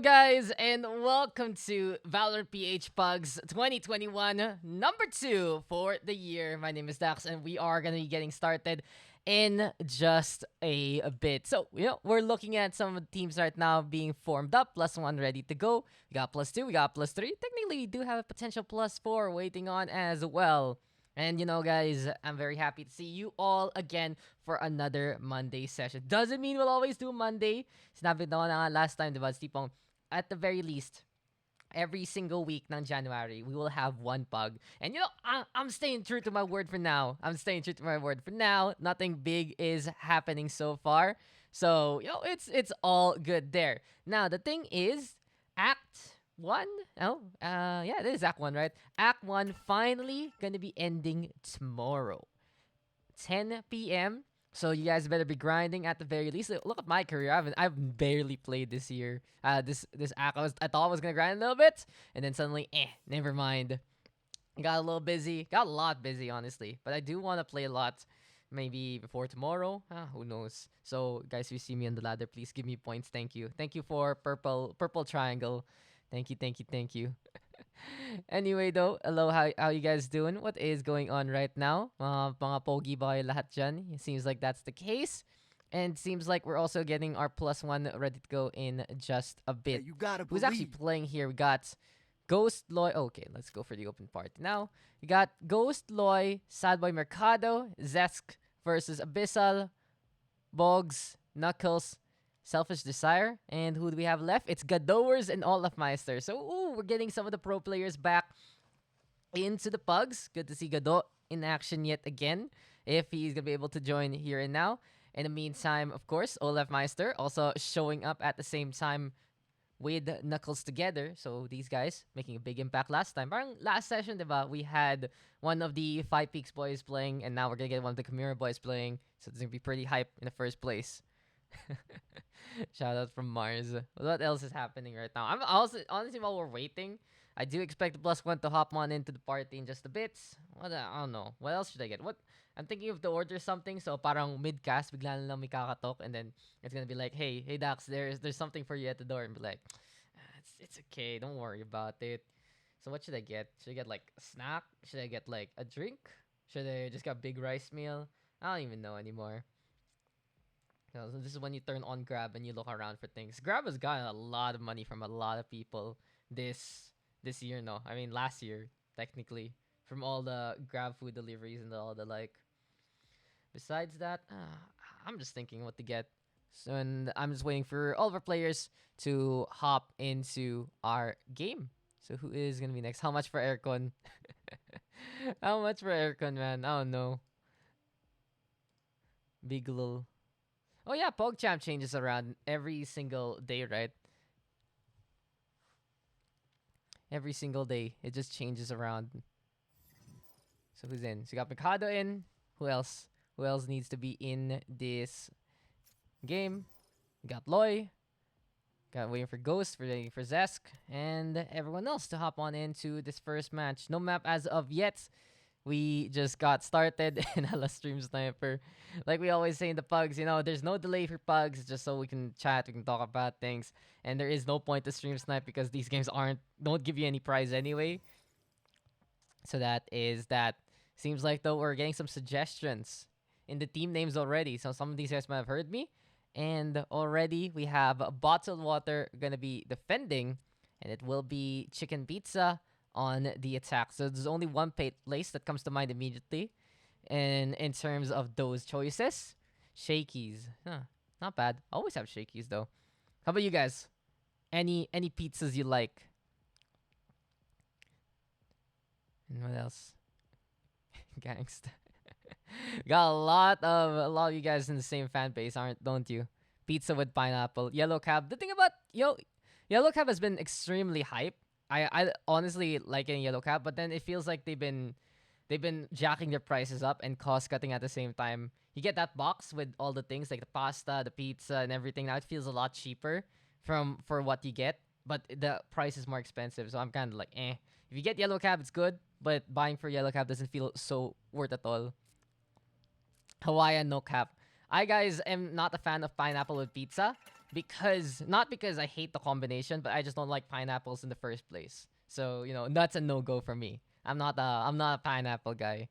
Guys, and welcome to Valorant PH PUGS 2021 number 2 for the year. My name is Dax, and we are going to be getting started in just a bit. So, we're looking at some of the teams right now being formed up, +1 ready to go. We got +2, we got +3. Technically, we do have a potential +4 waiting on as well. And guys, I'm very happy to see you all again for another Monday session. Doesn't mean we'll always do Monday. Sinabi na nga last time, diba? Tipong, at the very least, every single week ng January, we will have one pug. And I'm staying true to my word for now. I'm staying true to my word for now. Nothing big is happening so far. So, it's all good there. Now, the thing is, Act 1? Oh, yeah, it is Act 1, right? Act 1 finally gonna be ending tomorrow. 10 p.m. So you guys better be grinding at the very least. Look at my career. I've barely played this year. This act I thought I was gonna grind a little bit, and then suddenly, never mind. Got a little busy. Got a lot busy, honestly. But I do want to play a lot. Maybe before tomorrow. Who knows? So guys, if you see me on the ladder, please give me points. Thank you. Thank you for purple triangle. Thank you. Thank you. Thank you. Anyway though, hello, how you guys doing? What is going on right now? Mga pogi ba kayo lahat dyan? It seems like that's the case. And seems like we're also getting our +1 ready to go in just a bit. You gotta Who's actually playing here? We got Ghost Loy. Okay, let's go for the open part now. We got Ghost Loy, Sadboy Mercado, Zesk versus Abyssal, Bogs, Knuckles, Selfish Desire. And who do we have left? It's Gadowers and Olafmeister. So, we're getting some of the pro players back into the pugs. Good to see Gado in action yet again, if he's going to be able to join here and now. In the meantime, of course, Olafmeister also showing up at the same time with Knuckles together. So these guys making a big impact last time. Parang last session, diba, we had one of the Five Peaks boys playing, and now we're going to get one of the Kamira boys playing. So it's going to be pretty hype in the first place. Shout out from Mars. What else is happening right now? I'm also honestly, while we're waiting, I do expect the +1 to hop on into the party in just a bit. I don't know. What else should I get? What I'm thinking of to order something, so parang mid-cast, bigla na lang may kakatok, and then it's gonna be like, hey Dax, there's something for you at the door, and be like, it's okay, don't worry about it. So what should I get? Should I get like a snack? Should I get like a drink? Should I just get a big rice meal? I don't even know anymore. So this is when you turn on Grab and you look around for things. Grab has gotten a lot of money from a lot of people this year. No, I mean last year technically, from all the Grab food deliveries and all the like. Besides that, I'm just thinking what to get. So, and I'm just waiting for all of our players to hop into our game. So who is gonna be next? How much for aircon? How much for aircon, man? I don't know. Big lol. Oh yeah, PogChamp changes around every single day, right? Every single day, it just changes around. So who's in? So you got Mikado in. Who else? Who else needs to be in this game? We got Loy. Got waiting for Ghost, waiting for Zesk, and everyone else to hop on into this first match. No map as of yet. We just got started in a stream sniper. Like we always say in the pugs, there's no delay for pugs, just so we can chat, we can talk about things. And there is no point to stream snipe because these games don't give you any prize anyway. So that is that. Seems like though we're getting some suggestions in the team names already. So some of these guys might have heard me. And already we have Bottled Water gonna be defending, and it will be Chicken Pizza on the attack. So there's only one place that comes to mind immediately. And in terms of those choices, Shakey's. Not bad. Always have Shakey's though. How about you guys? Any pizzas you like? And what else? Gangsta. Got a lot of you guys in the same fan base, don't you? Pizza with pineapple, Yellow Cab. The thing about Yellow Cab has been extremely hype. I honestly like getting Yellow Cab, but then it feels like they've been jacking their prices up and cost cutting at the same time. You get that box with all the things like the pasta, the pizza, and everything. Now it feels a lot cheaper for what you get, but the price is more expensive. So I'm kind of like, eh. If you get Yellow Cab, it's good, but buying for Yellow Cab doesn't feel so worth at all. Hawaiian no cap. I guys am not a fan of pineapple with pizza. because not because I hate the combination, but I just don't like pineapples in the first place. So you know that's a no go for me. I'm not a pineapple guy.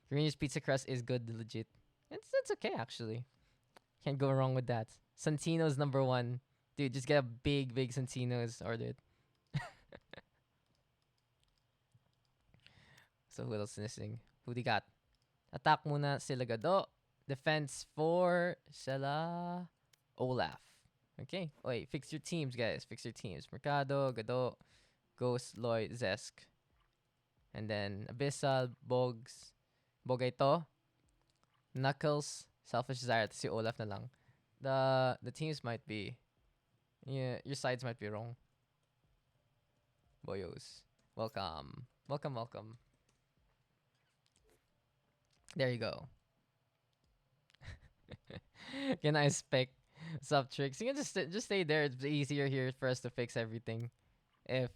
Green's pizza crust is good, legit. It's okay actually. Can't go wrong with that. Santino's number one. Dude, just get a big Santino's, order it. So who else is missing? Who do you got? Attack muna sila Gado. Defense for sila Olaf. Okay. Wait, fix your teams, guys. Fix your teams. Mercado, Gado, Ghost, Lloyd, Zesk. And then Abyssal, Bogs, Bogayto, Knuckles, Selfish Desire. Si Olaf na lang. The teams might be, yeah, your sides might be wrong. Boyos. Welcome. Welcome. There you go. Can I spec sub tricks? You can just stay there. It's easier here for us to fix everything. If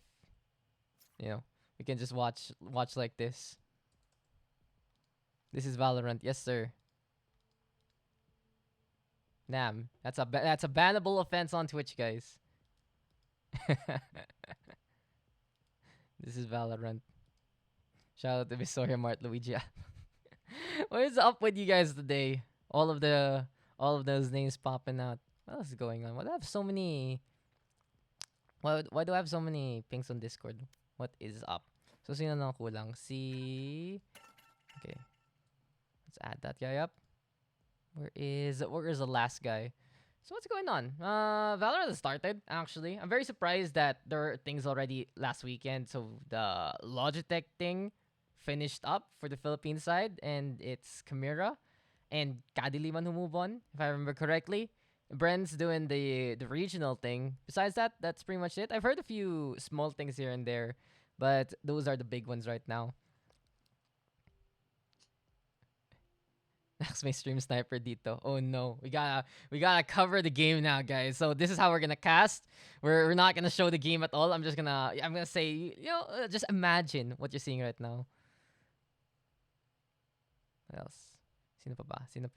you know, we can just watch like this. This is Valorant, yes sir. Nam, that's a bannable offense on Twitch, guys. This is Valorant. Shout out to Visoria Mart Luigi. What is up with you guys today? All of those names popping out. What else is going on? Why do I have so many? Why do I have so many pings on Discord? What is up? So sino nang kulang? Okay. Let's add that guy up. Where is the last guy? So what's going on? Valorant has started, actually. I'm very surprised that there were things already last weekend. So the Logitech thing finished up for the Philippine side, and it's Chimera and Kadiliman who move on, if I remember correctly. Bren's doing the regional thing. Besides that, that's pretty much it. I've heard a few small things here and there, but those are the big ones right now. That's my stream sniper dito. Oh no, we gotta cover the game now, guys. So this is how we're gonna cast. We're not gonna show the game at all. I'm gonna say, you know, just imagine what you're seeing right now. What else? Sino pa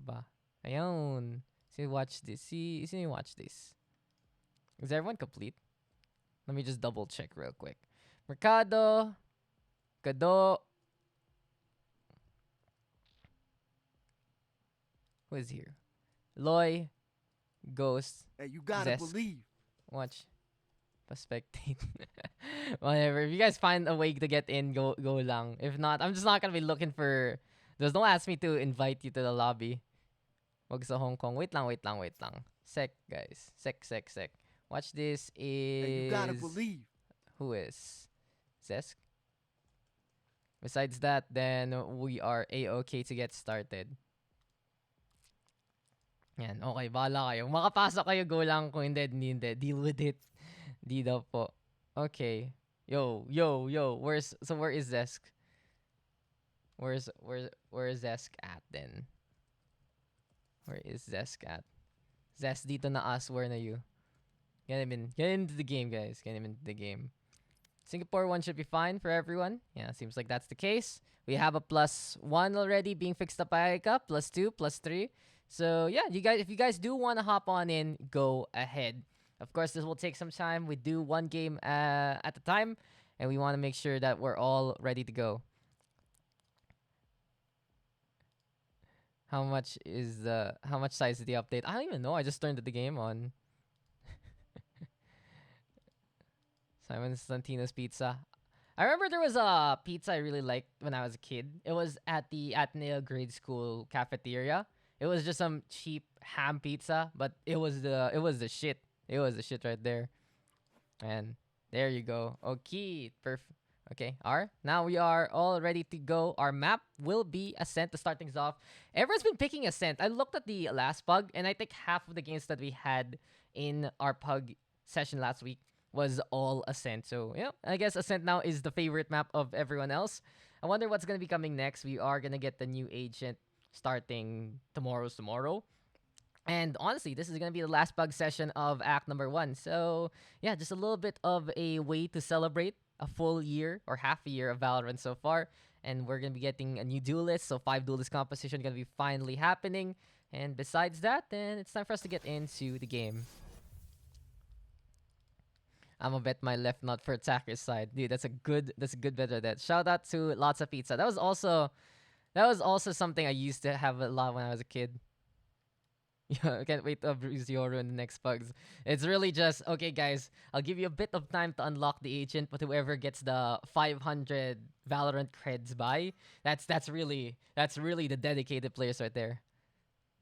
ba? Ayun. Sino watch this? Sino watch this? Is everyone complete? Let me just double check real quick. Mercado, Gado. Who is here? Loy, Ghost. Hey, you gotta Zesk. believe. Watch. Spectate. Whatever. If you guys find a way to get in, go lang. If not, I'm just not gonna be looking for. Just don't ask me to invite you to the lobby. Wag sa Hong Kong. Wait lang. Sec, guys. Sec. Watch this is. Hey, you gotta believe. Who is? Zesk. Besides that, then we are A-okay to get started. Yan, okay, bahala kayo. Makapasok kayo, go lang. Kung hindi. Deal with it. Di daw po. Okay. Yo. Where is Zesk? Where is Zesk at then? Where is Zesk at? Zesk, dito na us. Where na you? Get into the game, guys. Get him into the game. Singapore 1 should be fine for everyone. Yeah, seems like that's the case. We have a +1 already being fixed up by Aika. +2, +3. So yeah, if you guys do want to hop on in, go ahead. Of course, this will take some time. We do one game at a time, and we want to make sure that we're all ready to go. How much size is the update? I don't even know. I just turned the game on. Simon Santino's Pizza. I remember there was a pizza I really liked when I was a kid. It was at the Ateneo grade school cafeteria. It was just some cheap ham pizza, but it was the shit. It was the shit right there. And there you go. Okay, perfect. Okay, now we are all ready to go. Our map will be Ascent to start things off. Everyone's been picking Ascent. I looked at the last pug, and I think half of the games that we had in our pug session last week was all Ascent. So, yeah, I guess Ascent now is the favorite map of everyone else. I wonder what's going to be coming next. We are going to get the new agent starting tomorrow. And honestly, this is going to be the last bug session of Act number 1. So, yeah, just a little bit of a way to celebrate a full year or half a year of Valorant so far. And we're going to be getting a new duelist. So 5 duelist composition going to be finally happening. And besides that, then it's time for us to get into the game. I'm gonna bet my left nut for attacker's side. Dude, that's a good bet right there. Shout out to Lots of Pizza. That was also something I used to have a lot when I was a kid. Yeah, I can't wait to abuse Yoru in the next pugs. It's really just, okay guys, I'll give you a bit of time to unlock the agent, but whoever gets the 500 Valorant creds by, that's really the dedicated players right there.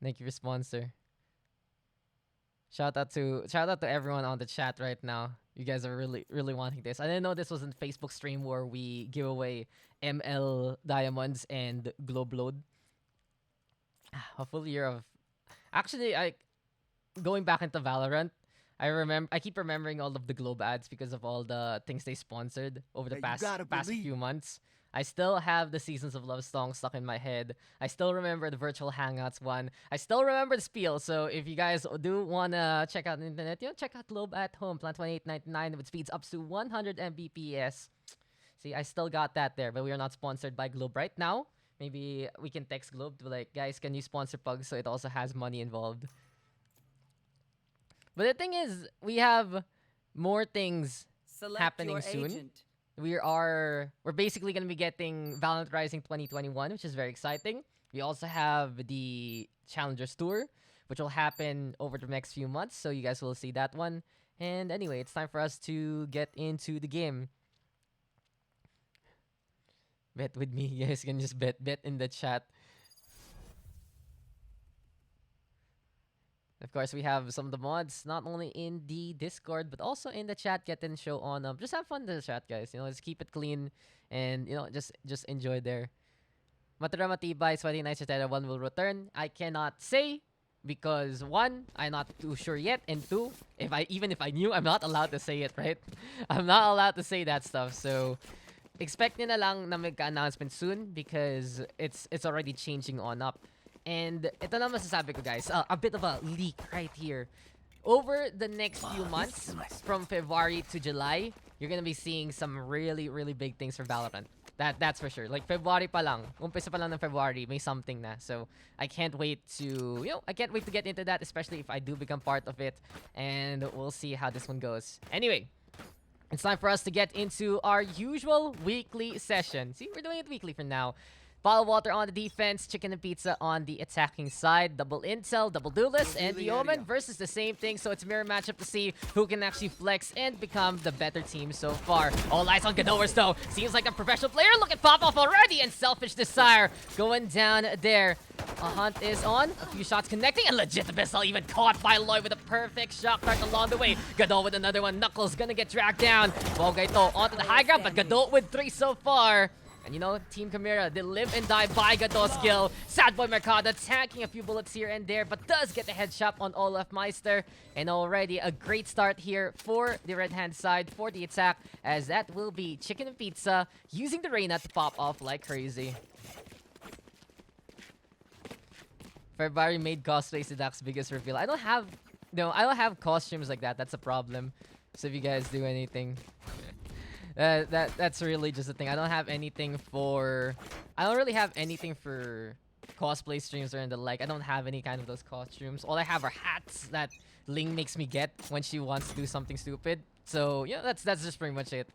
Thank you for sponsor. Shout out to everyone on the chat right now. You guys are really wanting this. I didn't know this was a Facebook stream where we give away ML diamonds and globe load. A full year of... Actually, going back into Valorant, I keep remembering all of the globe ads because of all the things they sponsored over the past few months. I still have the Seasons of Love song stuck in my head. I still remember the Virtual Hangouts one. I still remember the spiel. So if you guys do wanna check out the internet, check out Globe at Home, plan 28.99 with speeds up to 100 Mbps. See, I still got that there, but we are not sponsored by Globe right now. Maybe we can text Globe to be like, guys, can you sponsor Pugs so it also has money involved? But the thing is, we have more things happening soon. We're basically gonna be getting Valorant Rising 2021, which is very exciting. We also have the Challengers Tour, which will happen over the next few months, so you guys will see that one. And anyway, it's time for us to get into the game. Bet with me. You guys can just bet in the chat. Of course, we have some of the mods, not only in the Discord, but also in the chat. Get and show on. Just have fun in the chat, guys. Just keep it clean. And, just enjoy there. Matura Matibay, Sweaty Nights one will return. I cannot say because 1, I'm not too sure yet. And 2, even if I knew, I'm not allowed to say it, right? I'm not allowed to say that stuff. So... expect nyo na lang na magka-announcement soon because it's already changing on up. And ito na masasabi ko, guys. A bit of a leak right here. Over the next few months, from February to July, you're gonna be seeing some really big things for Valorant. That's for sure. Like February pa lang, umpisa pa lang ng February, may something na. So I can't wait to get into that, especially if I do become part of it. And we'll see how this one goes. Anyway. It's time for us to get into our usual weekly session. See, we're doing it weekly for now. Bottle Water on the defense, Chicken and Pizza on the attacking side. Double Intel, Double Duelist, and the Omen versus the same thing. So it's a mirror matchup to see who can actually flex and become the better team so far. All eyes on Gadowers though. Seems like a professional player. Look at Pop-Off already, and Selfish Desire going down there. A hunt is on. A few shots connecting, and Legit Abyssal even caught by Lloyd with a perfect shock dart along the way. Gadot with another one. Knuckles gonna get dragged down. Bogaito onto the high ground, but Gadot with 3 so far. And Team Chimera, they live and die by Gadot's skill. Sad Boy Mercado tanking a few bullets here and there, but does get the headshot on Olaf Meister. And already a great start here for the red-hand side for the attack, as that will be Chicken and Pizza using the Reyna to pop off like crazy. February made cosplays the Daks' biggest reveal. I don't have costumes like that. That's a problem. So if you guys do anything... that's really just the thing. I don't really have anything for cosplay streams or the like. I don't have any kind of those costumes. All I have are hats that Ling makes me get when she wants to do something stupid. So that's just pretty much it.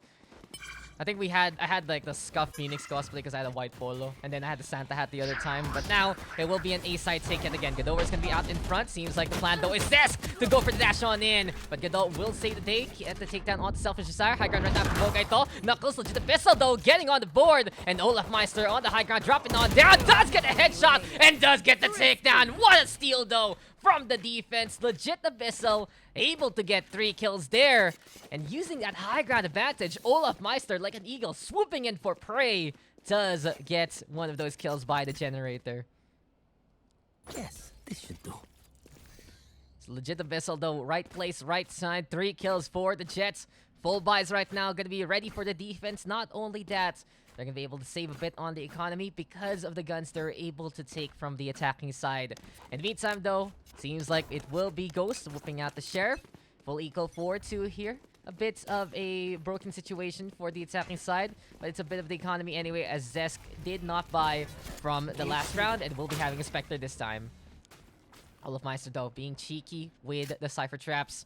I think I had like the Scuff Phoenix cosplay because I had a white polo, and then I had the Santa hat the other time. But now it will be an A-side take yet again. Gadot is gonna be out in front. Seems like the plan though is this to go for the dash on in, but Gadot will save the take at the takedown onto Selfish Desire. High ground right now from Bogaito. Knuckles, Legit Abyssal though getting on the board, and Olaf Meister on the high ground dropping on down. Does get a headshot and does get the takedown. What a steal though from the defense. Legit Abyssal able to get 3 kills there. And using that high ground advantage, Olaf Meister, like an eagle, swooping in for prey, does get one of those kills by the generator. Yes, this should do. It's Legit Abyssal though, right place, right side, 3 kills for the Jets. Full buys right now, gonna be ready for the defense. Not only that, they're gonna be able to save a bit on the economy because of the guns they're able to take from the attacking side. In the meantime though, seems like it will be Ghost whooping out the Sheriff. Full eco 4-2 here. A bit of a broken situation for the attacking side, but it's a bit of the economy anyway, as Zesk did not buy from the last round and will be having a Spectre this time. Olaf Meister though being cheeky with the Cypher Traps.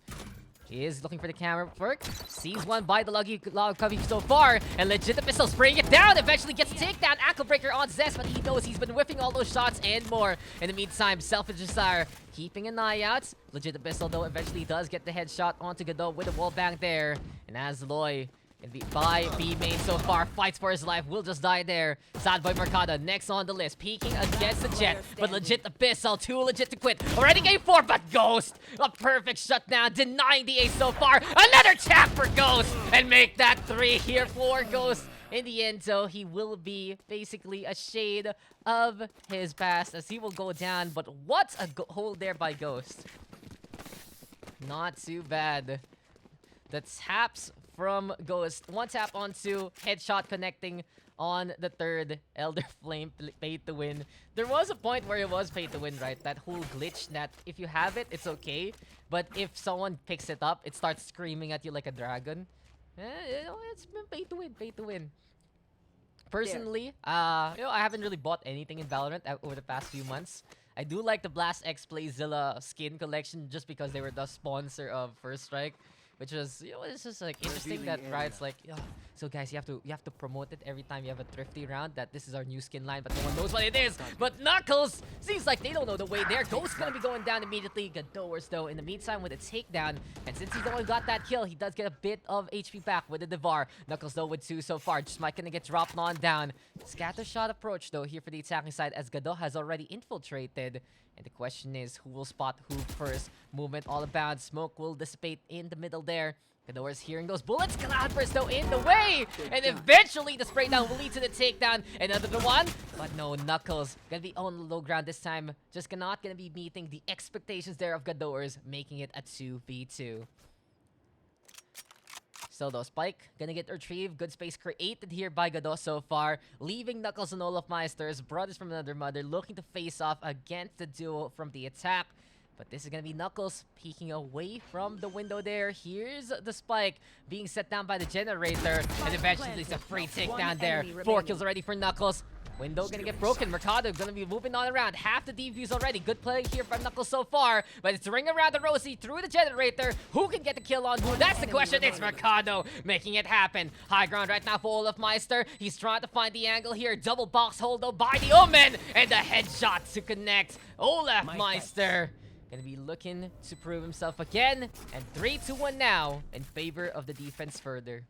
He is looking for the camera perk. Sees one by the Cubby so far. And Legit Missile spraying it down. Eventually gets a takedown. Ankle breaker on Zest, but he knows he's been whiffing all those shots and more. In the meantime, Selfish Desire keeping an eye out. Legit Missile, though, eventually does get the headshot onto Godot with a wallbang there. And as Loy by B main so far, fights for his life, will just die there. Sad Boy Mercado next on the list, peeking against the Jet, but Legit Abyssal, too legit to quit. Already game 4, but Ghost, a perfect shutdown, denying the ace so far. Another tap for Ghost, and make that 3 here for Ghost. In the end, though, he will be basically a shade of his past as he will go down, but what a hold there by Ghost. Not too bad. The taps from Ghost. One tap onto headshot connecting on the third. Elder Flame pay to win. There was a point where it was pay to win, right? That whole glitch that if you have it, it's okay. But if someone picks it up, it starts screaming at you like a dragon. It's been pay to win, pay to win. Personally, I haven't really bought anything in Valorant over the past few months. I do like the Blast X Playzilla skin collection just because they were the sponsor of First Strike. Which was, it's just like interesting that Riot's like, so guys, you have to promote it every time you have a thrifty round that this is our new skin line, but no one knows what it is. But Knuckles seems like they don't know the way there. Ghost's gonna be going down immediately. Godowers though in the meantime with a takedown, and since he's the one who got that kill, he does get a bit of HP back with the Devar. Knuckles though with 2 so far, just might gonna get dropped on down. Scatter shot approach though here for the attacking side as Godot has already infiltrated. And the question is, who will spot who first? Movement all about. Smoke will dissipate in the middle there. Godot is hearing those bullets. Cloudburst though in the way. And eventually the spray down will lead to the takedown. Another one. But no, Knuckles gonna be on the low ground this time. Just not gonna be meeting the expectations there of Godowers, making it a 2v2. Still though, Spike gonna get retrieved. Good space created here by Godot so far, leaving Knuckles and Olafmeister's brothers from another mother looking to face off against the duo from the attack. But this is gonna be Knuckles peeking away from the window there. Here's the Spike being set down by the generator, and eventually it's a free takedown there. 4 kills already for Knuckles. Window gonna get broken. Mercado gonna be moving on around. Half the defuse already. Good play here from Knuckles so far. But it's a ring around the Rosie through the generator. Who can get the kill on who? That's the question. It's Mercado making it happen. High ground right now for Olafmeister. He's trying to find the angle here. Double box hold though by the Omen. And the headshot to connect. Olafmeister gonna be looking to prove himself again. And 3-1 now in favor of the defense further.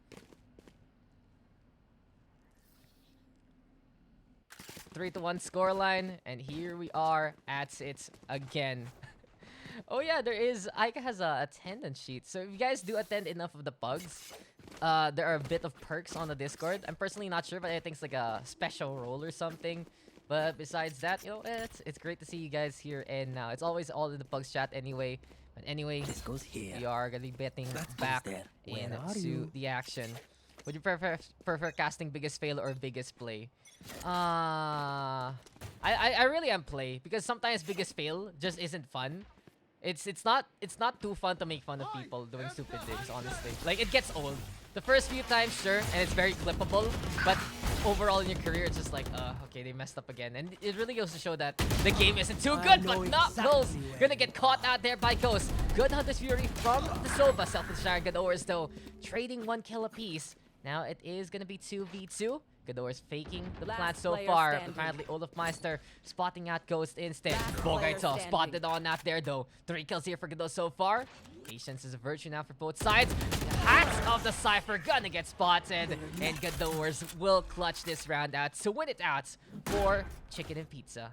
3-1 scoreline, and here we are at it again. Oh yeah, Ika has a attendance sheet. So if you guys do attend enough of the pugs, there are a bit of perks on the Discord. I'm personally not sure, but I think it's like a special role or something. But besides that, it's great to see you guys here and now. It's always all in the pugs chat anyway. But anyway, This goes here. we are gonna be betting That goes back there. Where are into you? the action. Would you prefer casting biggest fail or biggest play? I really am play because sometimes biggest fail just isn't fun. It's not too fun to make fun of people doing stupid things, honestly. Like it gets old. The first few times, sure, and it's very clippable, but overall in your career, it's just like, okay, they messed up again. And it really goes to show that the game isn't too good, but Knuckles gonna get caught out there by Ghost. Good Hunter's Fury from the Sova. Selfish Godowers though, trading 1 kill apiece. Now it is gonna be 2v2. Godowers faking the plant so far. Apparently Olafmeister spotting out Ghost instead. Bogaito spotted on out there though. 3 kills here for Godot so far. Patience is a virtue now for both sides. Hats of the Cypher gonna get spotted. And Godowers will clutch this round out to win it out for Chicken and Pizza.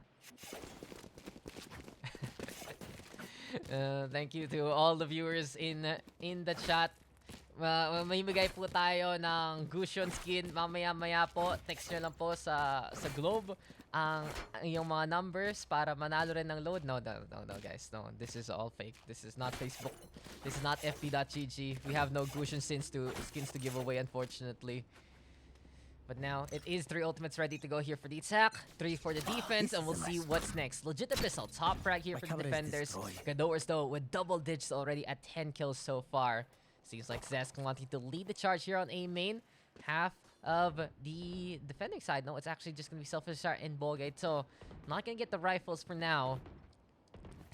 Thank you to all the viewers in the chat. Mamimigay po tayo ng Gusion skin mamaya-maya po. Text nyo lang po sa Globe ang yung mga numbers para manalo rin ng load. No guys, no. This is all fake. This is not Facebook. This is not fb.gg. We have no Gusion skins to give away, unfortunately. But now it is 3 ultimates ready to go here for the attack, 3 for the defense, and we'll see what's next. Legit Abyssal, top frag here for the defenders. Godowers though with double digits already at 10 kills so far. Seems like Zesk wanting to lead the charge here on A main. Half of the defending side. No, it's actually just going to be Selfish and Bolgate. So, not going to get the rifles for now.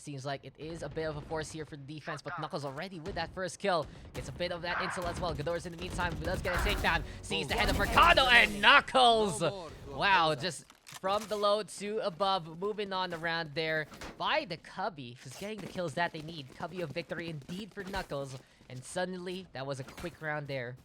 Seems like it is a bit of a force here for the defense, but Knuckles already with that first kill. Gets a bit of that intel as well. Ghidorah's in the meantime does get a takedown. Sees the head of Mercado and Knuckles! Wow, just from below to above, moving on around there by the Cubby, who's getting the kills that they need. Cubby of victory indeed for Knuckles, and suddenly that was a quick round there.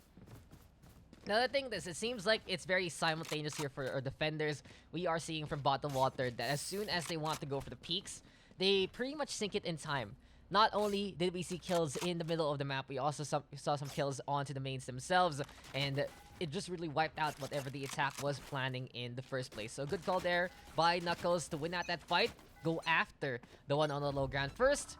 Another thing is, it seems like it's very simultaneous here for our defenders. We are seeing from Bottled Water that as soon as they want to go for the peaks, they pretty much sync it in time. Not only did we see kills in the middle of the map, we also saw some kills onto the mains themselves, and it just really wiped out whatever the attack was planning in the first place. So good call there by Knuckles to win out that fight. Go after the one on the low ground first.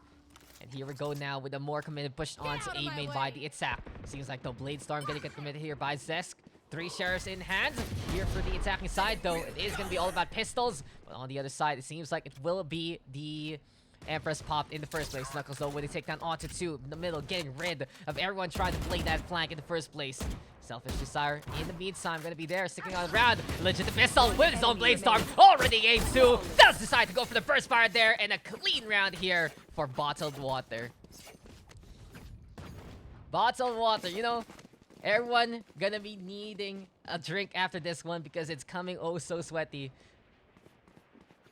And here we go now with a more committed push onto A main by the attack. Seems like the Blade Storm gonna get committed here by Zesk. 3 sheriffs in hand. Here for the attacking side, though, it is gonna be all about pistols. But on the other side, it seems like it will be the Empress popped in the first place. Knuckles, though, with a takedown onto 2 in the middle, getting rid of everyone trying to play that flank in the first place. Selfish Desire, in the meantime, gonna be there, sticking on the ground. Legit the pistol with his own Blade Storm, already aimed 2. Does decide to go for the first fire there, and a clean round here for Bottled Water. Bottled Water, you know, everyone gonna be needing a drink after this one because it's coming oh so sweaty.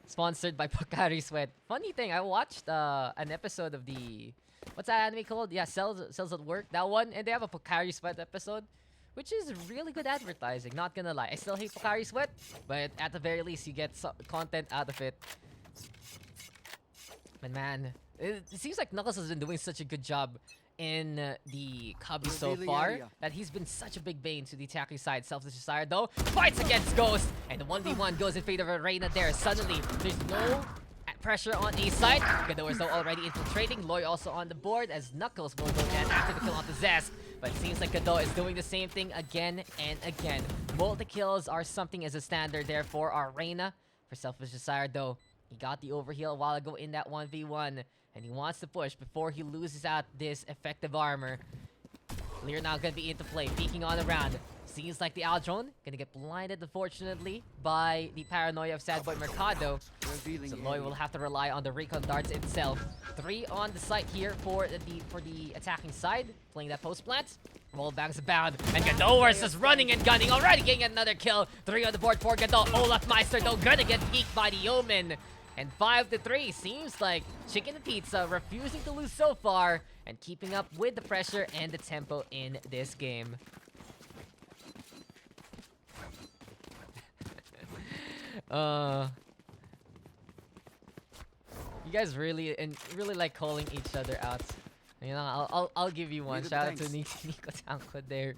Sponsored by Pocari Sweat. Funny thing, I watched an episode of the... What's that anime called? Yeah, Cells at Work. That one. And they have a Pocari Sweat episode, which is really good advertising, not gonna lie. I still hate Pocari Sweat, but at the very least, you get some content out of it. But man, it seems like Knuckles has been doing such a good job in the Cubby so far that he's been such a big bane to the attacking side. Selfish Desire, though, fights against Ghost, and the 1v1 goes in favor of Reina there. Suddenly, there's no pressure on A side. Ghidorah's though already infiltrating. Loy also on the board as Knuckles will go down after the kill onto Zesk. But it seems like Ghidorah is doing the same thing again and again. Multi-kills are something as a standard there for our Reina. For Selfish Desire, though, he got the overheal a while ago in that 1v1. And he wants to push before he loses out this effective armor. Lear now gonna be into play, peeking on around. Seems like the Aldrone gonna get blinded, unfortunately, by the paranoia of Sad Boy Mercado. So Loy will have to rely on the recon darts itself. 3 on the site here for the attacking side, playing that post plant. Wall bangs abound, and Ghidorah's just running and gunning, already getting another kill. 3 on the board for Ghidorah. Olaf Meister, though, gonna get peeked by the Omen. And 5-3 seems like Chicken and Pizza refusing to lose so far and keeping up with the pressure and the tempo in this game. You guys really like calling each other out. You know, I'll give you one. Shout out to Nico Tanko there.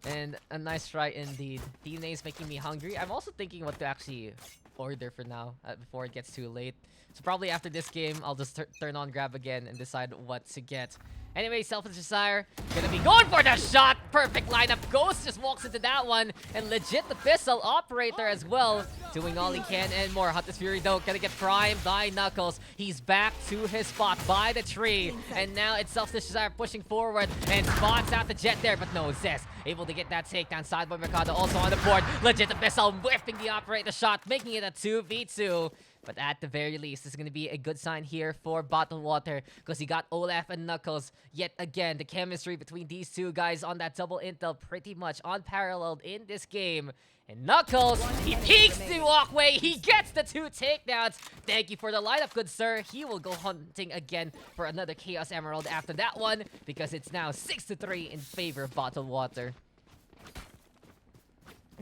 And a nice try indeed. DNA is making me hungry. I'm also thinking what to actually order for now before it gets too late. So probably after this game, I'll just turn on Grab again and decide what to get. Anyway, Selfish Desire gonna be going for the shot. Perfect lineup. Ghost just walks into that one. And legit the pistol operator as well. Doing all he can and more. Hottest Fury, though, gonna get primed by Knuckles. He's back to his spot by the tree. And now it's Selfish Desire pushing forward and spots out the jet there. But no, Zest able to get that takedown. Side by Mercado also on the board. Legit the pistol whiffing the operator shot, making it a 2v2. But at the very least, this is going to be a good sign here for Bottled Water because he got Olaf and Knuckles. Yet again, the chemistry between these two guys on that double intel pretty much unparalleled in this game. And Knuckles, he peeks the walkway. He gets the 2 takedowns. Thank you for the lineup, good sir. He will go hunting again for another Chaos Emerald after that one because it's now 6-3 in favor of Bottled Water.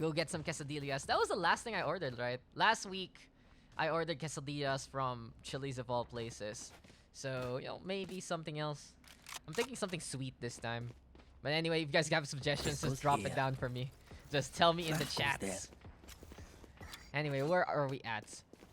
Go get some quesadillas. That was the last thing I ordered, right? Last week, I ordered quesadillas from Chili's of all places. So, you know, maybe something else. I'm thinking something sweet this time. But anyway, if you guys have suggestions, just drop it down for me. Just tell me in the chats. Anyway, where are we at?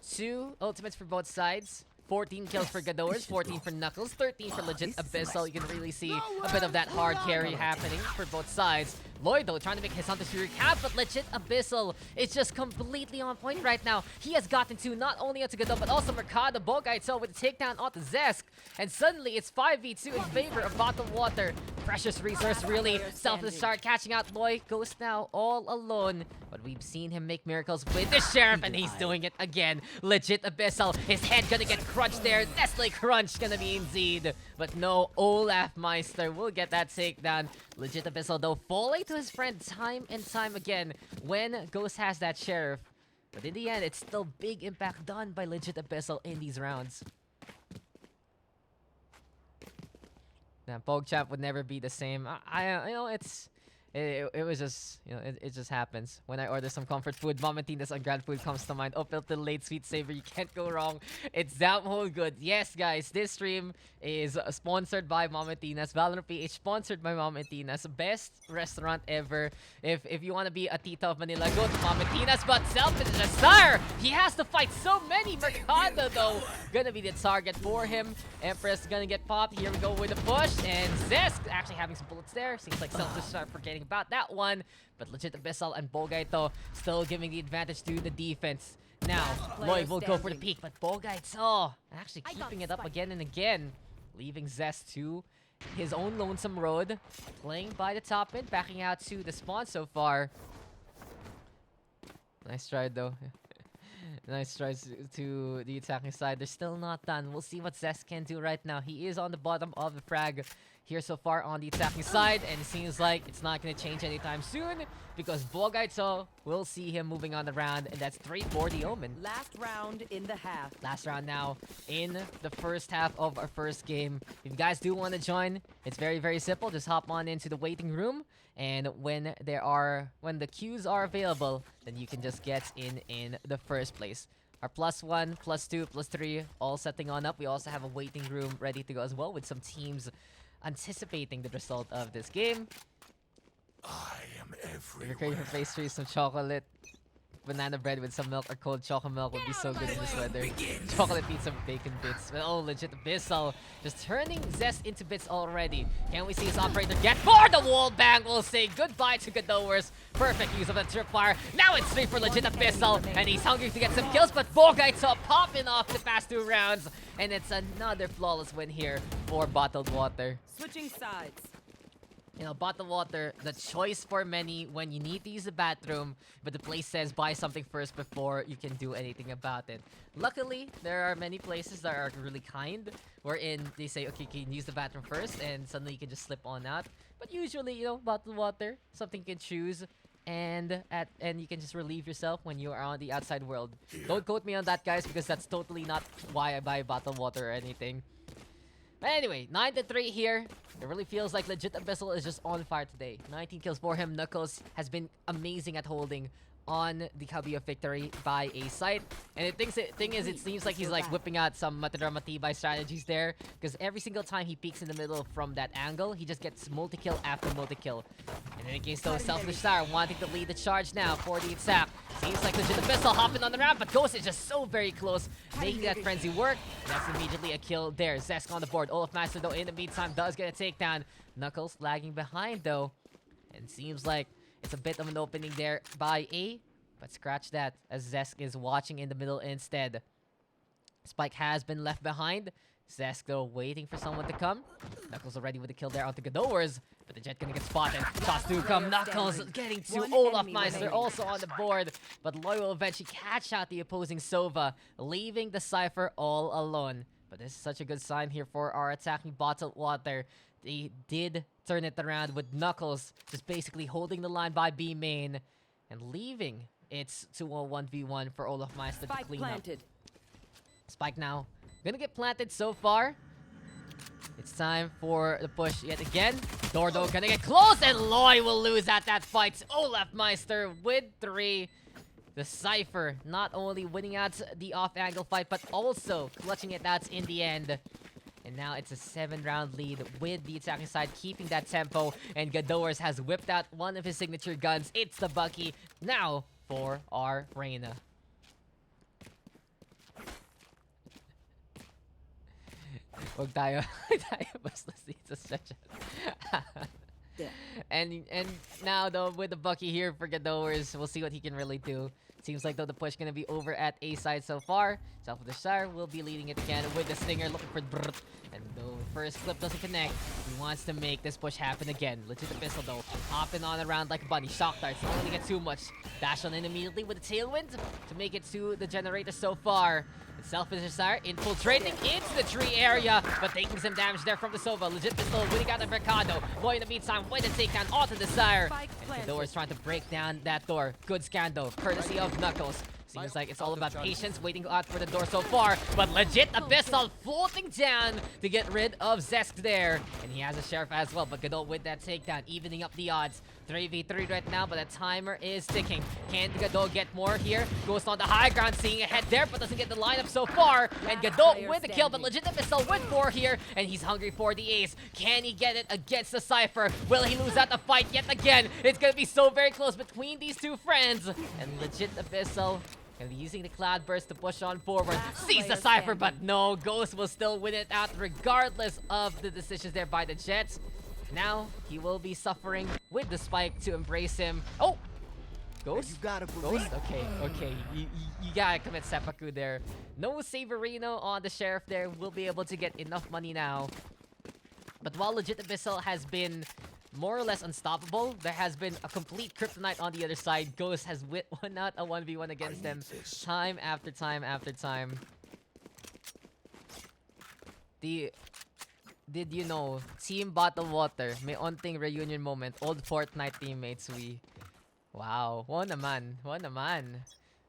2 ultimates for both sides. 14 kills for Ghidorahs, 14 for Knuckles, 13 for legit Abyssal. You can really see a bit of that hard carry happening for both sides. Lloyd, though, trying to make his Hunter Fury cap, but legit Abyssal is just completely on point right now. He has gotten to not only onto Godot, but also Mercado. Bogaito with the takedown onto Zesk. And suddenly, it's 5v2 in favor of Bottled Water. Precious resource, really. Selfless start catching out Lloyd. Ghost now all alone. But we've seen him make miracles with the Sheriff, and he's doing it again. Legit Abyssal. His head gonna get crunched there. Nestle Crunch gonna be indeed. But no, Olaf Meister will get that takedown. Legit Abyssal, though, falling to his friend time and time again when Ghost has that Sheriff. But in the end, it's still big impact done by Legit Abyssal in these rounds. Now, PogChamp would never be the same. You know, it was just, you know, it just happens. When I order some comfort food, Mom and Tina's on Grand Food comes to mind. Upilted late sweet saver, you can't go wrong. It's damn whole good. Yes, guys, this stream is sponsored by Mom and Tina's. Valorant PH sponsored by Mom and Tina's. Best restaurant ever. If you want to be a Tita of Manila, go to Mom and Tina's. But Selfie is a star. He has to fight so many. Mercado, though, gonna be the target for him. Empress gonna get popped. Here we go with the push. And Zesk actually having some bullets there. Seems like Selfie start forgetting about that one. But Legit Abyssal and Bogaito still giving the advantage to the defense. Now, Lloyd will go for the peak, but Bogaito actually keeping it up again and again. Leaving Zest to his own lonesome road. Playing by the top mid, backing out to the spawn so far. Nice try, though. Nice tries to the attacking side. They're still not done. We'll see what Zest can do right now. He is on the bottom of the frag here so far on the attacking side, and it seems like it's not going to change anytime soon because Bogaito will see him moving on the round, and that's 3 for the Omen. Last round in the half. Last round now in the first half of our first game. If you guys do want to join, it's very, very simple. Just hop on into the waiting room, and when the queues are available, then you can just get in the first place. Our +1, +2, +3 all setting on up. We also have a waiting room ready to go as well with some teams anticipating the result of this game. I am If you're craving for pastries, some chocolate, banana bread with some milk or cold chocolate milk would be so good in this weather. Chocolate beats, some bacon bits. But oh, Legit Abyssal just turning Zest into bits already. Can we see his operator get for the wall bang? We'll say goodbye to Godowers. Perfect use of that tripwire. Now it's 3 for Legit Abyssal, and he's hungry to get some kills, but Bogaito popping off the past 2 rounds. And it's another flawless win here for Bottled Water. Switching sides. You know, Bottled Water, the choice for many when you need to use the bathroom, but the place says buy something first before you can do anything about it. Luckily, there are many places that are really kind, wherein they say, okay, you can use the bathroom first, and suddenly you can just slip on out. But usually, you know, Bottled Water, something you can choose, and you can just relieve yourself when you are on the outside world. Don't quote me on that, guys, because that's totally not why I buy Bottled Water or anything. But anyway, 9-3 here. It really feels like Legit Abyssal is just on fire today. 19 kills for him. Knuckles has been amazing at holding on the cubby of victory by a site. And the thing is, it seems like he's like whipping out some Matador Matibay strategies there. Because every single time he peeks in the middle from that angle, he just gets multi-kill after multi-kill. In any case, though, Selfish Star wanting to lead the charge now for the attack. Seems like Legit Abyssal hopping on the ramp, but Ghost is just so very close, making that frenzy work. And that's immediately a kill there. Zesk on the board. Olaf Master, though, in the meantime, does get a takedown. Knuckles lagging behind, though. And seems like it's a bit of an opening there by A, but scratch that as Zesk is watching in the middle instead. Spike has been left behind. Zesk, though, waiting for someone to come. Knuckles already with the kill there onto Godowers, but the Jet gonna get spotted. Shots do come. Knuckles getting to Olaf Meister also on the board, but Loy will eventually catch out the opposing Sova, leaving the Cypher all alone. But this is such a good sign here for our attacking Bottled Water. They did turn it around with Knuckles just basically holding the line by B main and leaving it's 2-1v1 for Olaf Meister to clean up. Spike now gonna get planted so far. It's time for the push yet again. Dordo gonna get close, and Loy will lose at that fight. Olaf Meister with 3. The Cypher not only winning out the off-angle fight, but also clutching it out in the end. And now it's a 7-round lead with the attacking side keeping that tempo. And Godowers has whipped out one of his signature guns. It's the Bucky now for our Reyna. Huwag tayo basta dito sa chat. them. And now though with the Bucky here for Gadowers, we'll see what he can really do. Seems like though the push gonna be over at A side so far. Self with the Shire will be leading it again with the Stinger looking for Brrrt. And though the first clip doesn't connect, he wants to make this push happen again. Legit the pistol though, hopping on around like a bunny. Shock darts, don't really get too much. Dash on in immediately with the tailwind to make it to the generator so far. Selfish Desire infiltrating into the tree area, but taking some damage there from the Sova. Legit pistol winning out the Mercado. Boy in the meantime with the takedown onto Desire. And Fedor is trying to break down that door. Good scan though, courtesy of Knuckles. Seems like it's all about patience, waiting out for the door so far. But legit Abyssal floating down to get rid of Zesk there. And he has a Sheriff as well, but Gadol with that takedown, evening up the odds. 3v3 right now, but the timer is ticking. Can Gadol get more here? Goes on the high ground, seeing ahead there, but doesn't get the lineup so far. And Gadol with the kill, but legit Abyssal with 4 here. And he's hungry for the ace. Can he get it against the Cypher? Will he lose out the fight yet again? It's gonna be so very close between these two friends. And legit Abyssal gonna be using the Cloud Burst to push on forward. Sees the Cypher, but no, Ghost will still win it out regardless of the decisions there by the Jets. Now, he will be suffering with the spike to embrace him. Oh! Ghost? You gotta Ghost? Okay. You gotta commit seppuku there. No Saverino on the Sheriff there. Will be able to get enough money now. But while Legit Abyssal has been more or less unstoppable, there has been a complete kryptonite on the other side. Ghost has won out a 1v1 against them time after time after time. Did you know, Team Bottled Water, may onting reunion moment, old Fortnite teammates we. Wow, one naman.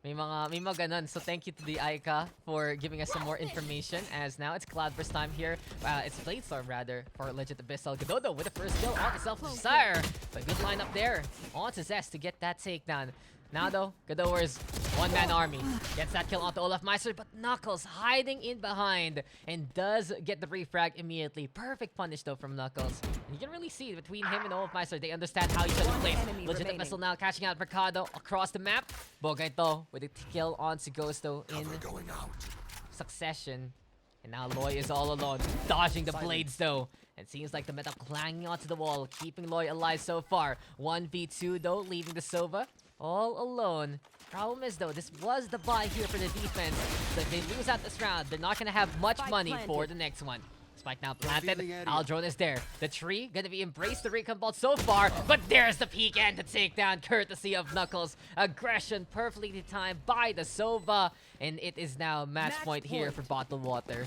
May mga ganun. So thank you to the Aika for giving us some more information, as now it's Cloudburst time here. It's Bladestorm rather for Legit Abyssal. Gadodo with the first kill on the Selfish Desire. But good lineup there on to Zest to get that takedown. Now though, Gadower's one-man army gets that kill onto Olafmeister, but Knuckles hiding in behind and does get the refrag immediately. Perfect punish though from Knuckles. And you can really see between him and Olafmeister, they understand how each other plays. Legit Abyssal now catching out Mercado across the map. Bogay though with a kill onto Ghost though in succession. And now Loy is all alone, dodging the blades though. And seems like the metal clanging onto the wall, keeping Loy alive so far. 1v2 though, leaving the Sova all alone. Problem is though, this was the buy here for the defense. So if they lose out this round, they're not gonna have much money for the next one. Spike now planted. Aldrone is there. The tree gonna be embraced the recon bolt so far, but there's the peek and the takedown courtesy of Knuckles. Aggression perfectly timed by the Sova, and it is now match point here for Bottled Water.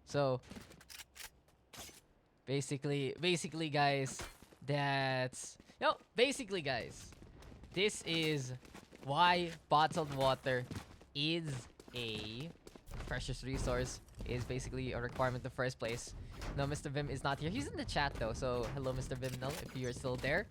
So basically guys, this is why Bottled Water is a precious resource, is basically a requirement in the first place. No, Mr. Vim is not here. He's in the chat though, so hello Mr. Vim, no, if you're still there.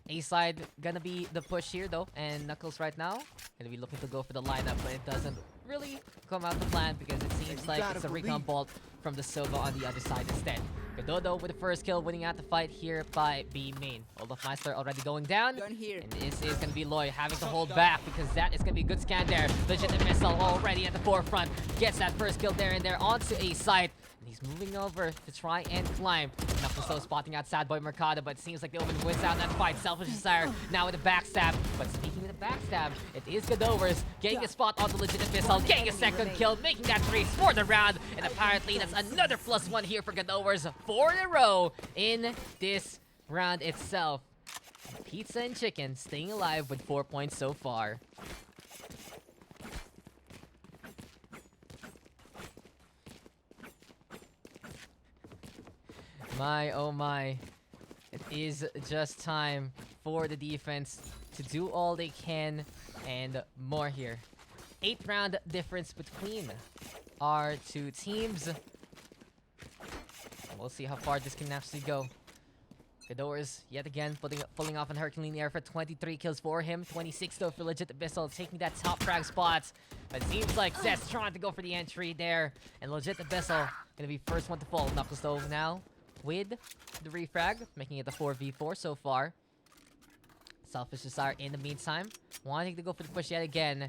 A side gonna be the push here though, and Knuckles right now gonna be looking to go for the lineup, but it doesn't really come out the plan because it seems like it's a recon bolt from the Silva on the other side instead. Gadodo with the first kill, winning out the fight here by B main. Olafmeister already going down, and this is gonna be Loy having to hold back because that is gonna be a good scan there. Legit Missile already at the forefront, gets that first kill there and there onto A side. He's moving over to try and climb. Knuckles though spotting out Sad Boy Mercado, but it seems like the Omen wins out that fight. Selfish Desire now with a backstab. But speaking of the backstab, it is Gadovers getting a spot on the Legit Abyssal, getting a second kill, making that 3 for the round. And apparently that's another +1 here for Gadovers, 4 in a row in this round itself. Pizza and Chicken staying alive with 4 points so far. My, oh my. It is just time for the defense to do all they can and more here. 8th round difference between our two teams. And we'll see how far this can actually go. Gadores, yet again, pulling off an Herculean air for 23 kills for him. 26 though for Legit Abyssal, taking that top frag spot. But it seems like Zest trying to go for the entry there. And Legit Abyssal gonna be first one to fall. Knuckles though now with the refrag, making it a 4v4 so far. Selfish Desire in the meantime, wanting to go for the push yet again.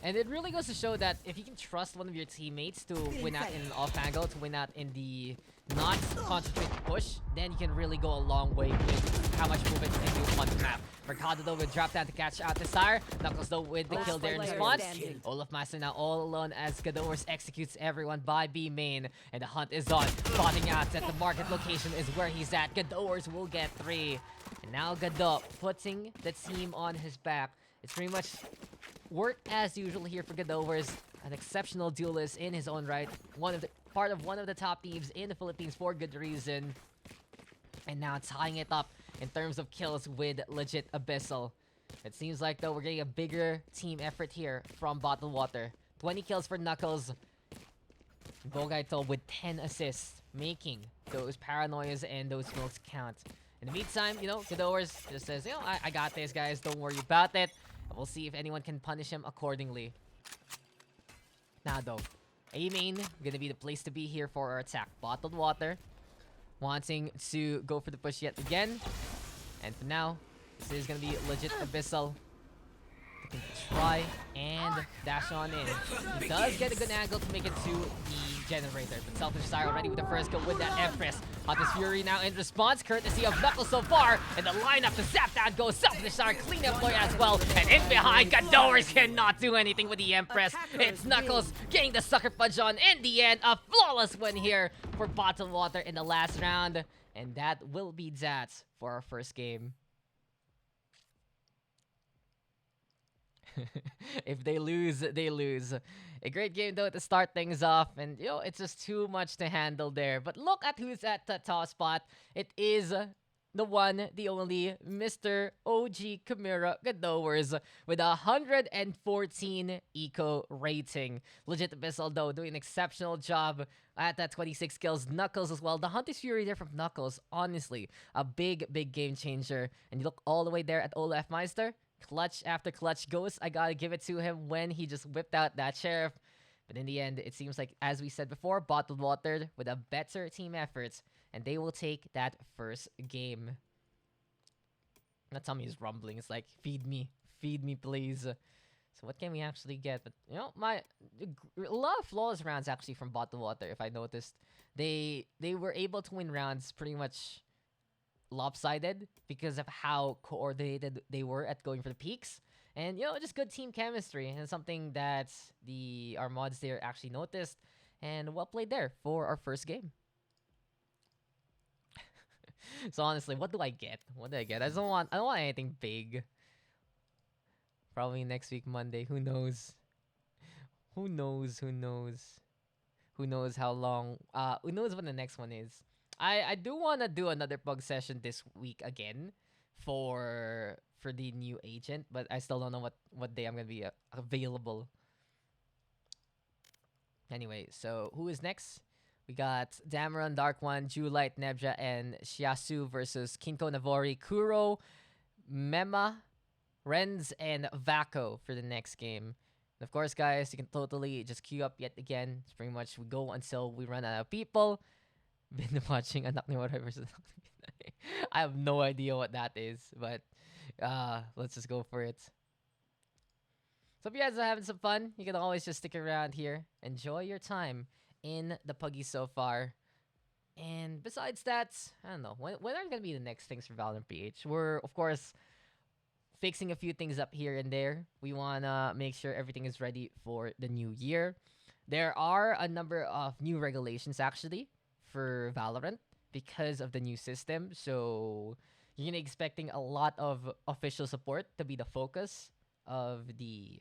And it really goes to show that if you can trust one of your teammates to win out in an off angle, to win out in the not concentrated push, then you can really go a long way with how much movement you can do on the map. Mercado though will drop down to catch out the Sire. Knuckles though with the Last kill there in player response. standing. Olaf Master now all alone as Gadores executes everyone by B main. And the hunt is on. Spotting out at the market location is where he's at. Gadores will get 3. And now Gadot putting the team on his back. It's pretty much work as usual here for Gadores. An exceptional duelist in his own right. Part of one of the top thieves in the Philippines for good reason. And now tying it up in terms of kills with legit Abyssal. It seems like though we're getting a bigger team effort here from Bottled Water. 20 kills for Knuckles. Bogaito with 10 assists, making those paranoias and those smokes count. In the meantime, you know, Gadores just says, you know, I got this, guys. Don't worry about it. We'll see if anyone can punish him accordingly. Now, though, A main gonna be the place to be here for our attack. Bottled Water wanting to go for the push yet again. And for now, this is gonna be legit Abyssal. Looking to try and dash on in. He does get a good angle to make it to the generator. But Selfish Sire already with the first kill with that Empress. Hottest Fury now in response, courtesy of Knuckles so far. And the lineup to zap down goes Selfish Sire, clean up play as well. And in behind, Gadores cannot do anything with the Empress. It's Knuckles getting the sucker punch on in the end. A flawless win here for Bottled Water in the last round. And that will be that for our first game. If they lose, they lose. A great game though to start things off, and you know, it's just too much to handle there. But look at who's at the top spot. It is the one, the only Mr. OG Chimera Gadores with 114 eco rating. Legit Abyssal though doing an exceptional job at that 26 kills. Knuckles as well. The Hunter's Fury there from Knuckles, honestly, a big game changer. And you look all the way there at Olaf Meister. Clutch after clutch goes. I gotta give it to him when he just whipped out that Sheriff. But in the end, it seems like, as we said before, Bottled Water with a better team effort. And they will take that first game. Not tell me he's rumbling. It's like, feed me, please. So what can we actually get? But, you know, a lot of flawless rounds actually from Bottled Water, if I noticed. They were able to win rounds pretty much lopsided because of how coordinated they were at going for the peaks. And, you know, just good team chemistry. And something that our mods there actually noticed. And well played there for our first game. So honestly, what do I get? What do I get? I don't want anything big. Probably next week, Monday. Who knows? Who knows how long? Who knows when the next one is? I do want to do another pug session this week again for the new agent, but I still don't know what day I'm gonna be available. Anyway, so who is next? We got Dameron, Dark One, Julite, Nebja, and Shiasu versus Kinko, Navori, Kuro, Mema, Renz, and Vaco for the next game. And of course, guys, you can totally just queue up yet again. It's pretty much we go until we run out of people. Been watching Anak ni Waray versus Anak ni Pinay. I have no idea what that is, but let's just go for it. So if you guys are having some fun, you can always just stick around here. Enjoy your time in the Puggy so far. And besides that, I don't know. When are going to be the next things for Valorant PH? We're, of course, fixing a few things up here and there. We want to make sure everything is ready for the new year. There are a number of new regulations, actually, for Valorant because of the new system. So you're going to be expecting a lot of official support to be the focus of the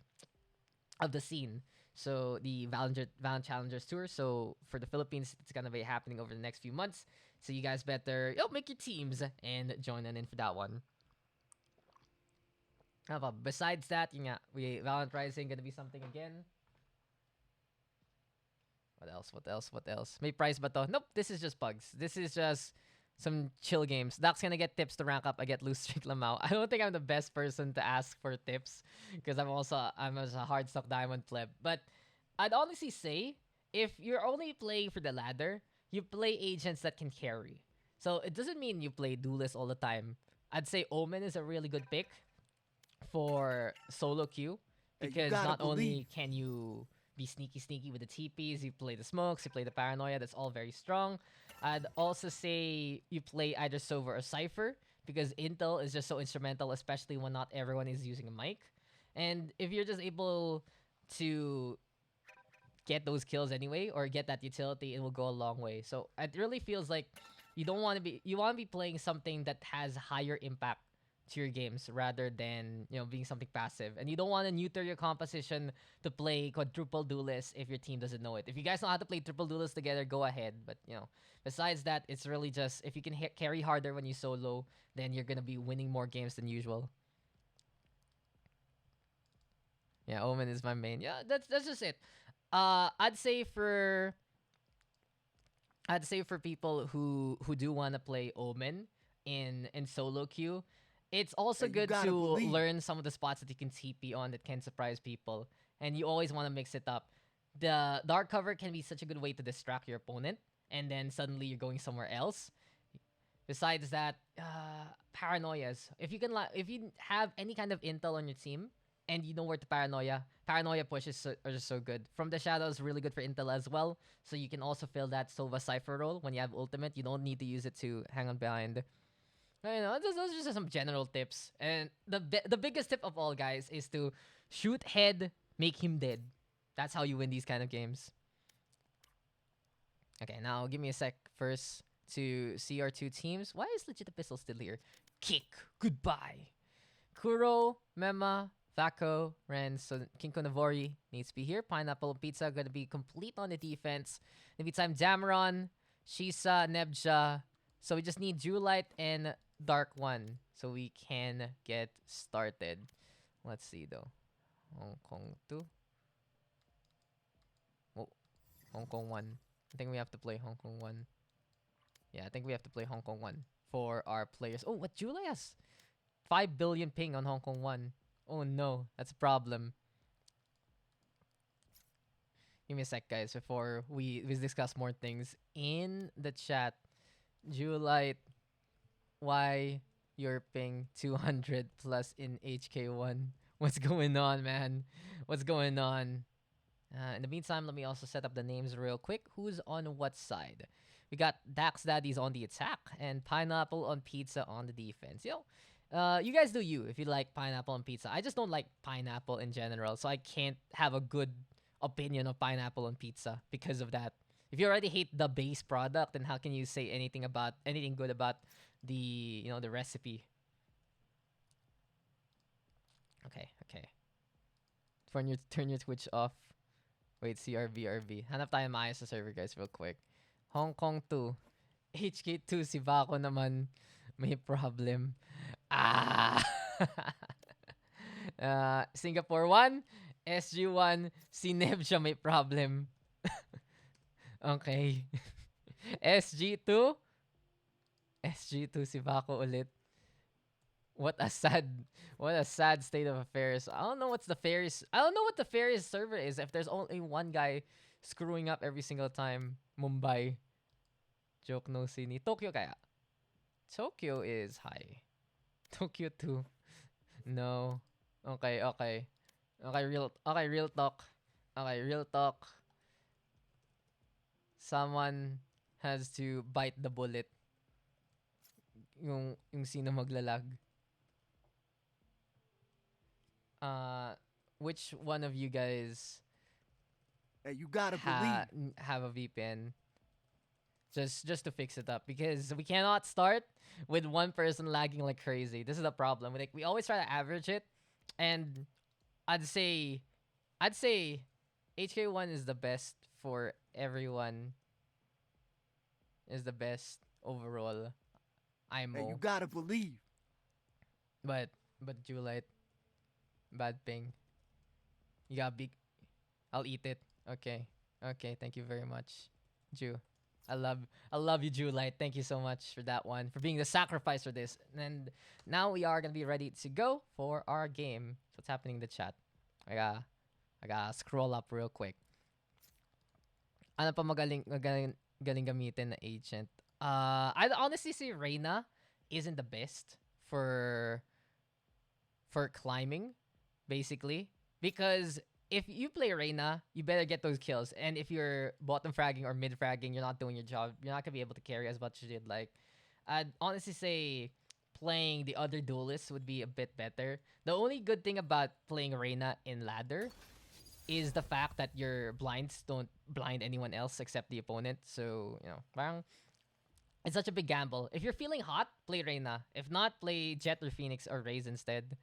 scene. So the Valorant Challengers Tour. So for the Philippines, it's gonna be happening over the next few months. So you guys better make your teams and join in for that one. How about besides that, Valorant Rising gonna be something again. What else? May prize ba to? Nope, this is just pugs. This is just some chill games. Daks gonna get tips to rank up. I get loose streak lamau. I don't think I'm the best person to ask for tips because I'm a hard stock diamond pleb. But I'd honestly say if you're only playing for the ladder, you play agents that can carry. So it doesn't mean you play duelist all the time. I'd say Omen is a really good pick for solo queue because not only can you be sneaky with the TPs, you play the smokes, you play the paranoia. That's all very strong. I'd also say you play either Sova or Cypher because intel is just so instrumental, especially when not everyone is using a mic. And if you're just able to get those kills anyway or get that utility, it will go a long way. So it really feels like you want to be playing something that has higher impact to your games rather than being something passive. And you don't want to neuter your composition to play quadruple duelist if your team doesn't know it. If you guys know how to play triple duelist together, go ahead. But besides that, it's really just if you can carry harder when you solo, then you're gonna be winning more games than usual. Yeah, Omen is my main. Yeah, that's just it. I'd say for people who do want to play Omen in solo queue, it's also good to learn some of the spots that you can TP on that can surprise people, and you always want to mix it up. The dark cover can be such a good way to distract your opponent, and then suddenly you're going somewhere else. Besides that, paranoias. If you have any kind of intel on your team and you know where to paranoia pushes are just so good. From the shadows, really good for intel as well. So you can also fill that Sova Cypher role when you have ultimate. You don't need to use it to hang on behind. Those are just some general tips. And the biggest tip of all, guys, is to shoot head, make him dead. That's how you win these kind of games. Okay, now give me a sec first to see our two teams. Why is Legit Pistol still here? Kick. Goodbye. Kuro, Mema, Vaco, Ren, so Kinko Navori needs to be here. Pineapple Pizza going to be complete on the defense. In the meantime, Dameron, Shisa, Nebja. So we just need Jewelite and Dark One so we can get started. Let's see though. Hong Kong 2. Oh, Hong Kong 1. I think we have to play Hong Kong 1. Yeah, I think we have to play Hong Kong 1 for our players. Oh, what Julia has? 5 billion ping on Hong Kong 1. Oh no, that's a problem. Give me a sec, guys, before we discuss more things in the chat. Julite, why your ping 200 plus in HK1? What's going on, man? What's going on? In the meantime, let me also set up the names real quick. Who's on what side? We got Daks Daddies on the attack and Pineapple on Pizza on the defense. You guys do you if you like pineapple on pizza. I just don't like pineapple in general, so I can't have a good opinion of pineapple on pizza because of that. If you already hate the base product, then how can you say anything good about the the recipe? Okay. Turn your Twitch off. Wait, CRV. Hanap tayo maayos sa server, guys, real quick. Hong Kong 2. HK2, si Baco naman may problem. Singapore 1, SG1, si Nebja may problem. Okay. SG2, si Baco ulit. What a sad state of affairs. I don't know what the Ferris server is if there's only one guy screwing up every single time. Mumbai. Joke no sini. Tokyo kaya? Tokyo is high. Tokyo 2. No. Okay, real talk. Someone has to bite the bullet. Yung sino maglalag. Which one of you guys you gotta believe have a VPN? Just to fix it up, because we cannot start with one person lagging like crazy. This is the problem. Like, we always try to average it, and I'd say HK1 is the best for everyone. Is the best overall. IMO. You gotta believe. But Julite, bad ping. You got big. I'll eat it. Okay. Thank you very much, Ju. I love you, Julite. Thank you so much for that one, for being the sacrifice for this. And now we are gonna be ready to go for our game. So what's happening in the chat? I gotta scroll up real quick. Ano pa magaling gamitin na agent? I'd honestly say Reyna isn't the best for climbing, basically. Because if you play Reyna, you better get those kills. And if you're bottom fragging or mid fragging, you're not doing your job. You're not gonna be able to carry as much as you'd like. I'd honestly say playing the other duelists would be a bit better. The only good thing about playing Reyna in ladder is the fact that your blinds don't blind anyone else except the opponent. So, you know, parang it's such a big gamble. If you're feeling hot, play Reyna. If not, play Jet or Phoenix or Raze instead.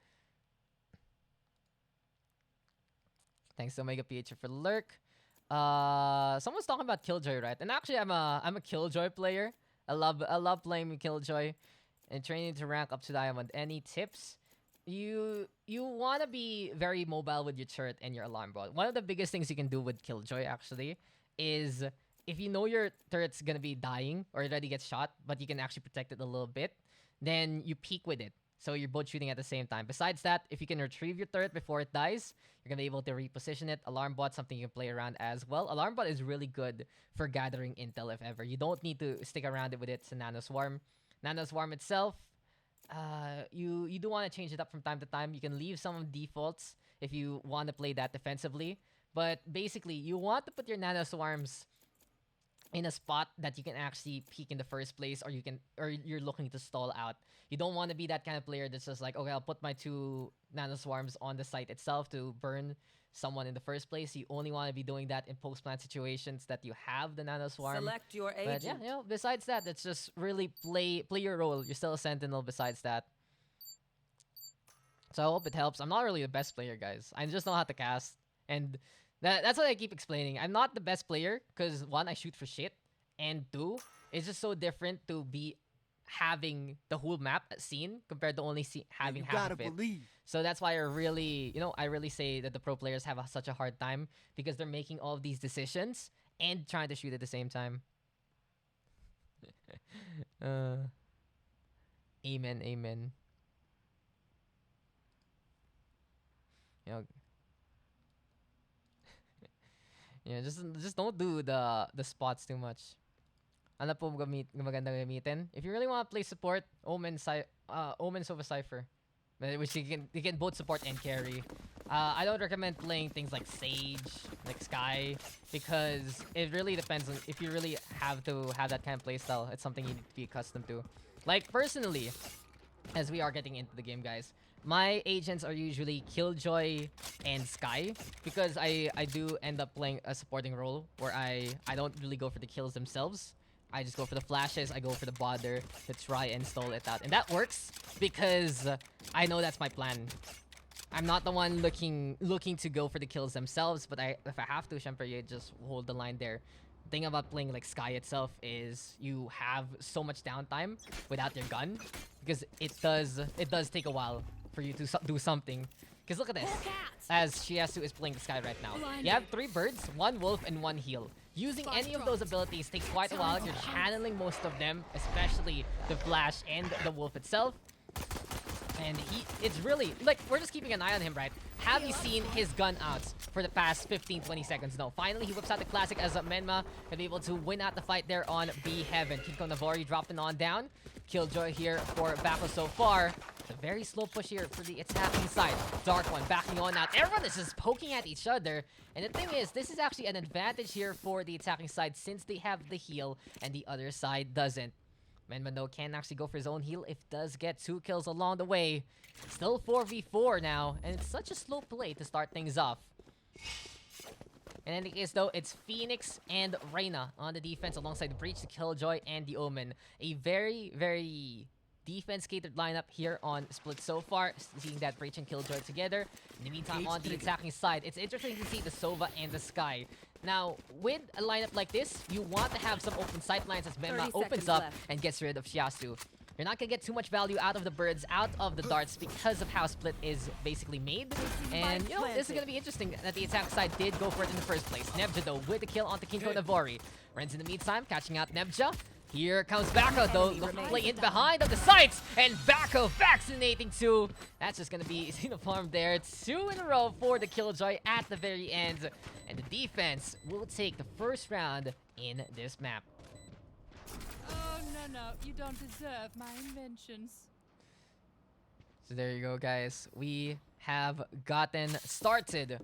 Thanks to Omega PH for the lurk. Someone's talking about Killjoy, right? And actually, I'm a Killjoy player. I love playing Killjoy and training to rank up to diamond. Any tips? You want to be very mobile with your turret and your alarm bot. One of the biggest things you can do with Killjoy actually is if you know your turret's gonna be dying or already gets shot, but you can actually protect it a little bit, then you peek with it. So you're both shooting at the same time. Besides that, if you can retrieve your turret before it dies, you're gonna be able to reposition it. Alarm bot, something you can play around as well. Alarm bot is really good for gathering intel if ever. You don't need to stick around it with it. It's a nano swarm. Nano swarm itself, you do want to change it up from time to time. You can leave some of the defaults if you want to play that defensively. But basically, you want to put your nano swarms in a spot that you can actually peek in the first place, or you're looking to stall out. You don't want to be that kind of player that's just like, okay, I'll put my 2 nano swarms on the site itself to burn someone in the first place. You only want to be doing that in post-plant situations that you have the nano swarm. Select your agent. But yeah, you know, besides that, it's just really play your role. You're still a sentinel besides that. So I hope it helps. I'm not really the best player, guys. I just know how to cast. And that's what I keep explaining. I'm not the best player because 1, I shoot for shit. And 2, it's just so different to be having the whole map seen compared to only having half of it. Believe. So that's why I really say that the pro players have such a hard time because they're making all of these decisions and trying to shoot at the same time. Amen, amen. You know, yeah, just don't do the spots too much. Ano po maganda gamitin? If you really want to play support, Omen Sova Cypher, which you can both support and carry. I don't recommend playing things like Sage, like Sky, because it really depends on if you really have to have that kind of playstyle. It's something you need to be accustomed to. Like personally, as we are getting into the game, guys, my agents are usually Killjoy and Sky because I do end up playing a supporting role where I don't really go for the kills themselves. I just go for the flashes, I go for the bother to try and stall it out. And that works because I know that's my plan. I'm not the one looking to go for the kills themselves, but if I have to, syempre, you just hold the line there. The thing about playing like Sky itself is you have so much downtime without your gun because it does take a while for you to do something. Because look at this, as Shiasu is playing the Sky right now. You have 3 birds, 1 wolf, and 1 heal. Using any of those abilities takes quite a while. You're channeling most of them, especially the flash and the wolf itself. And it's really, like, we're just keeping an eye on him, right? Have you seen his gun outs for the past 15-20 seconds? No. Finally, he whips out the classic as Menma can be able to win out the fight there on B Heaven. Kinko Navari dropping on down. Killjoy here for Bako so far. It's a very slow push here for the attacking side. Dark One backing on out. Everyone is just poking at each other. And the thing is, this is actually an advantage here for the attacking side since they have the heal and the other side doesn't. Menmano can actually go for his own heal if does get 2 kills along the way. Still 4v4 now, and it's such a slow play to start things off. In any case, though, it's Phoenix and Reyna on the defense alongside the Breach, the Killjoy, and the Omen. A very, very defense-catered lineup here on Split so far, seeing that Breach and Killjoy together. In the meantime, on the attacking side, it's interesting to see the Sova and the Sky. Now, with a lineup like this, you want to have some open sight lines as Menma opens up and gets rid of Shiasu. You're not going to get too much value out of the birds, out of the darts, because of how Split is basically made. And, you know, this is going to be interesting that the attack side did go for it in the first place. Nebja, though, with the kill onto Kinko Navari. Rens in the meantime, catching out Nebja. Here comes Bako, though, looking to play in behind of the sights, and Bako vaccinating too. That's just going to be Xenofarm there. 2 in a row for the Killjoy at the very end. And the defense will take the first round in this map. Oh, no, you don't deserve my inventions. So there you go, guys. We have gotten started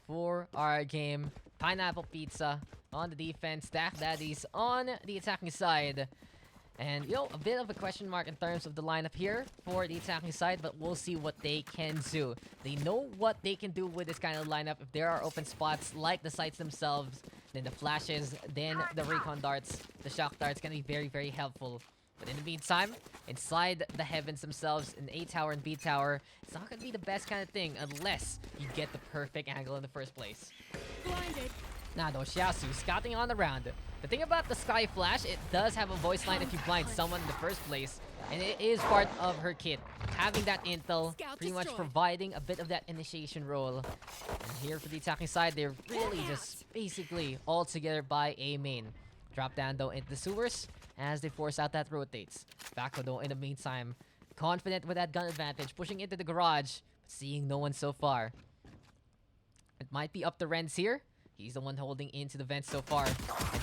for our game. Pineapple Pizza on the defense, Daddies on the attacking side. And, you know, a bit of a question mark in terms of the lineup here for the attacking side, but we'll see what they can do. They know what they can do with this kind of lineup. If there are open spots like the sites themselves, then the flashes, then the recon darts, the shock darts can be very, very helpful. But in the meantime, inside the heavens themselves, in A tower and B tower, it's not going to be the best kind of thing unless you get the perfect angle in the first place. Blinded. Now though, Xiaosu scouting on the round. The thing about the Sky Flash, it does have a voice line if you blind someone in the first place. And it is part of her kit. Having that intel, pretty much providing a bit of that initiation role. And here for the attacking side, they're really just basically all together by A main. Drop down though into the sewers as they force out that rotates. Bako though in the meantime, confident with that gun advantage, pushing into the garage, but seeing no one so far. It might be up to Renz here. He's the one holding into the vent so far.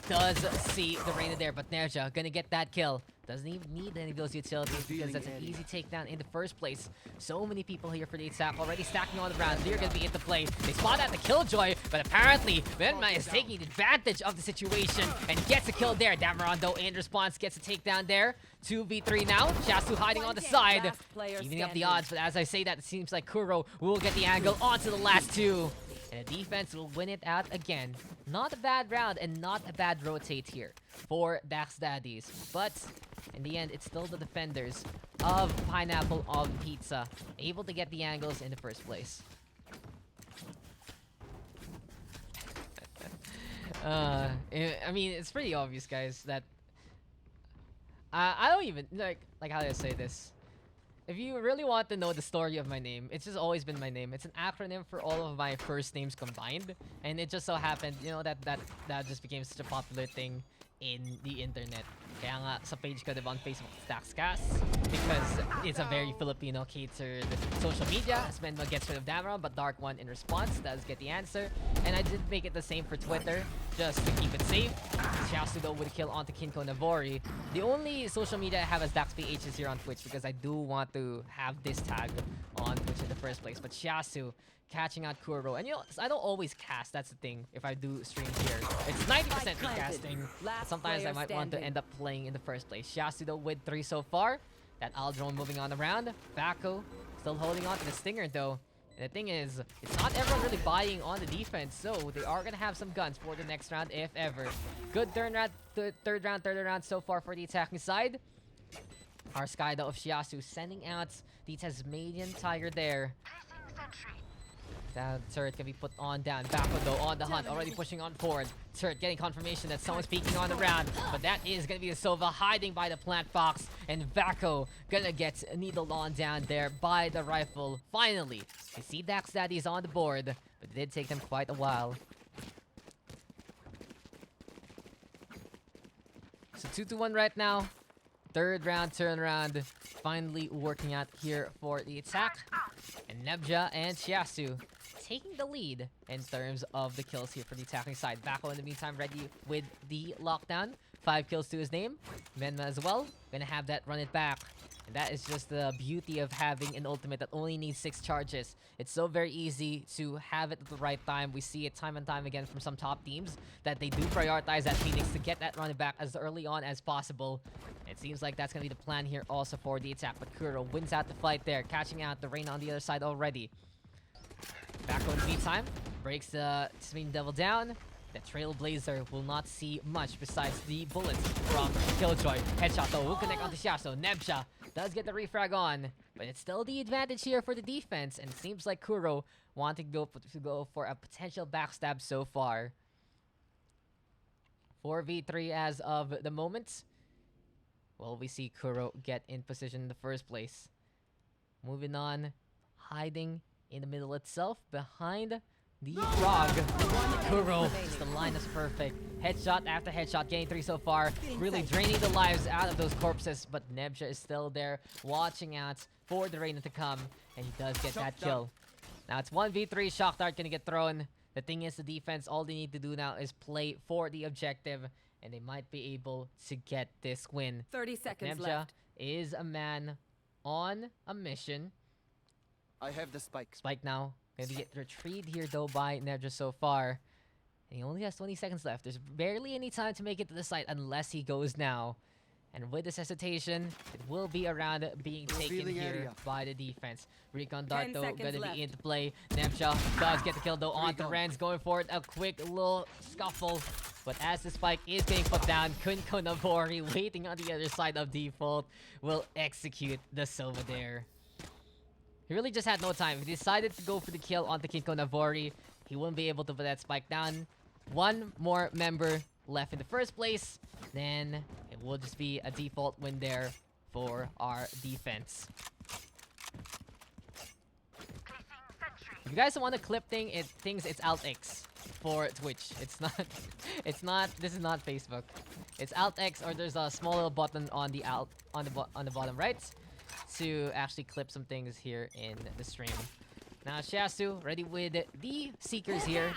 Does see the Reyna there, but Nerja gonna get that kill. Doesn't even need any of those utilities because that's an easy takedown in the first place. So many people here for the attack already stacking on the ground. They're gonna be into play. They spot out the Killjoy, but apparently Venma is taking advantage of the situation and gets a kill there. Damaron though in response gets a takedown there. 2v3 now. Shasu hiding on the side. Evening up the odds, but as I say that, it seems like Kuro will get the angle onto the last two. And the defense will win it out again. Not a bad round and not a bad rotate here for Daks Daddies. But in the end, it's still the defenders of Pineapple of Pizza able to get the angles in the first place. I mean, it's pretty obvious, guys, that I don't even like how do I say this? If you really want to know the story of my name, it's just always been my name. It's an acronym for all of my first names combined. And it just so happened, you know, that just became such a popular thing in the internet. Kaya nga, sa page ko, diba, on Facebook, Daks, because it's a very Filipino-catered social media. As Menma gets rid of Damaron, but Dark One in response does get the answer. And I did make it the same for Twitter, just to keep it safe. Xiaosu though with a kill onto Kinko Navori. The only social media I have as Daks PH is here on Twitch because I do want to have this tag on Twitch in the first place. But Xiaosu catching out Kuro. And you know, I don't always cast, that's the thing, if I do stream here. It's 90% me casting. Sometimes I might want to end up playing in the first place. Xiaosu though with 3 so far. That Aldrone moving on around. Bako still holding on to the Stinger though. And the thing is, it's not everyone really buying on the defense, so they are going to have some guns for the next round, if ever. Good third round so far for the attacking side. Our Sky though of Xiaosu sending out the Tasmanian Tiger there. That turret can be put on down. Bako though on the hunt, already pushing on forward. Turret getting confirmation that someone's peeking on the round, but that is gonna be the Sova hiding by the plant box, and Bako gonna get needled on down there by the rifle. Finally, we see Daks Daddies on the board, but it did take them quite a while. So 2-1 right now. Third round turnaround finally working out here for the attack. And Nebja and Xiaosu taking the lead in terms of the kills here for the attacking side. Bako in the meantime ready with the lockdown. 5 kills to his name. Venma as well. Gonna have that run it back. And that is just the beauty of having an ultimate that only needs 6 charges. It's so very easy to have it at the right time. We see it time and time again from some top teams that they do prioritize that Phoenix to get that run it back as early on as possible. It seems like that's gonna be the plan here also for the attack. But Kuro wins out the fight there, catching out the Reyna on the other side already. Bako in the meantime breaks the Swing Devil down. The Trailblazer will not see much besides the bullets from Killjoy. Headshot though will connect onto Xiaosu. Nebja does get the refrag on, but it's still the advantage here for the defense, and it seems like Kuro wanting to go for a potential backstab so far. 4v3 as of the moment. Well, we see Kuro get in position in the first place. Moving on, hiding in the middle itself, behind the frog. Kuro, just the line is perfect. Headshot after headshot, getting 3 so far. Really draining the lives out of those corpses, but Nebja is still there, watching out for the Reyna to come, and he does get that kill. Now it's 1v3, Shock Dart gonna get thrown. The thing is, the defense, all they need to do now is play for the objective, and they might be able to get this win. 30 seconds Nebja left. is a man on a mission. I have the spike. Spike now. Gonna get retrieved here though by Nebja so far. And he only has 20 seconds left. There's barely any time to make it to the site unless he goes now. And with this hesitation, it will be around being taken Revealing here area. by the defense. Recon Dart 10 though seconds gonna left. be into play. Nemsha does get the kill though onto Recon. Renz, going for it. A quick little scuffle. But as the spike is being put down, Kunko Navori waiting on the other side of default will execute the Silva there. He really just had no time. He decided to go for the kill onto Kinko Navori. He wouldn't be able to put that spike down. One more member left in the first place. Then it will just be a default win there for our defense. If you guys want to clip things, it's Alt X for Twitch. It's not. This is not Facebook. It's Alt X, or there's a small little button on the on the bottom right to actually clip some things here in the stream. Now Shiasu ready with the Seekers here.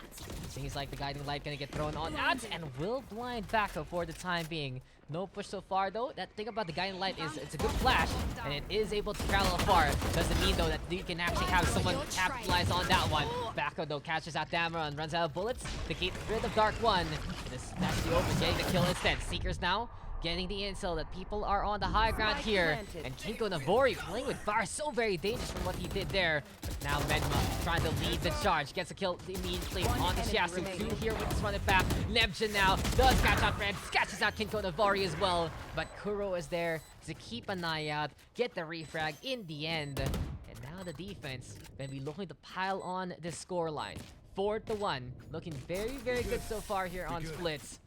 Seems like the Guiding Light gonna get thrown on out and will blind Backo for the time being. No push so far though. That thing about the Guiding Light is it's a good flash and it is able to travel far. Doesn't mean though that you can actually have someone capitalize on that one. Backo though catches out Damara and runs out of bullets to get rid of Dark One. That's the open, getting the kill instead. Seekers now getting the intel that people are on the high ground here. And Kinko Navori playing with fire, so very dangerous from what he did there. But now Medma trying to lead the charge. Gets a kill immediately on the Shiasu. Two here with this running back. Nebja now does catch out Red, catches out Kinko Navori as well. But Kuro is there to keep an eye out, get the refrag in the end. And now the defense gonna be looking to pile on this scoreline. 4-1. Looking very, very good so far here on splits.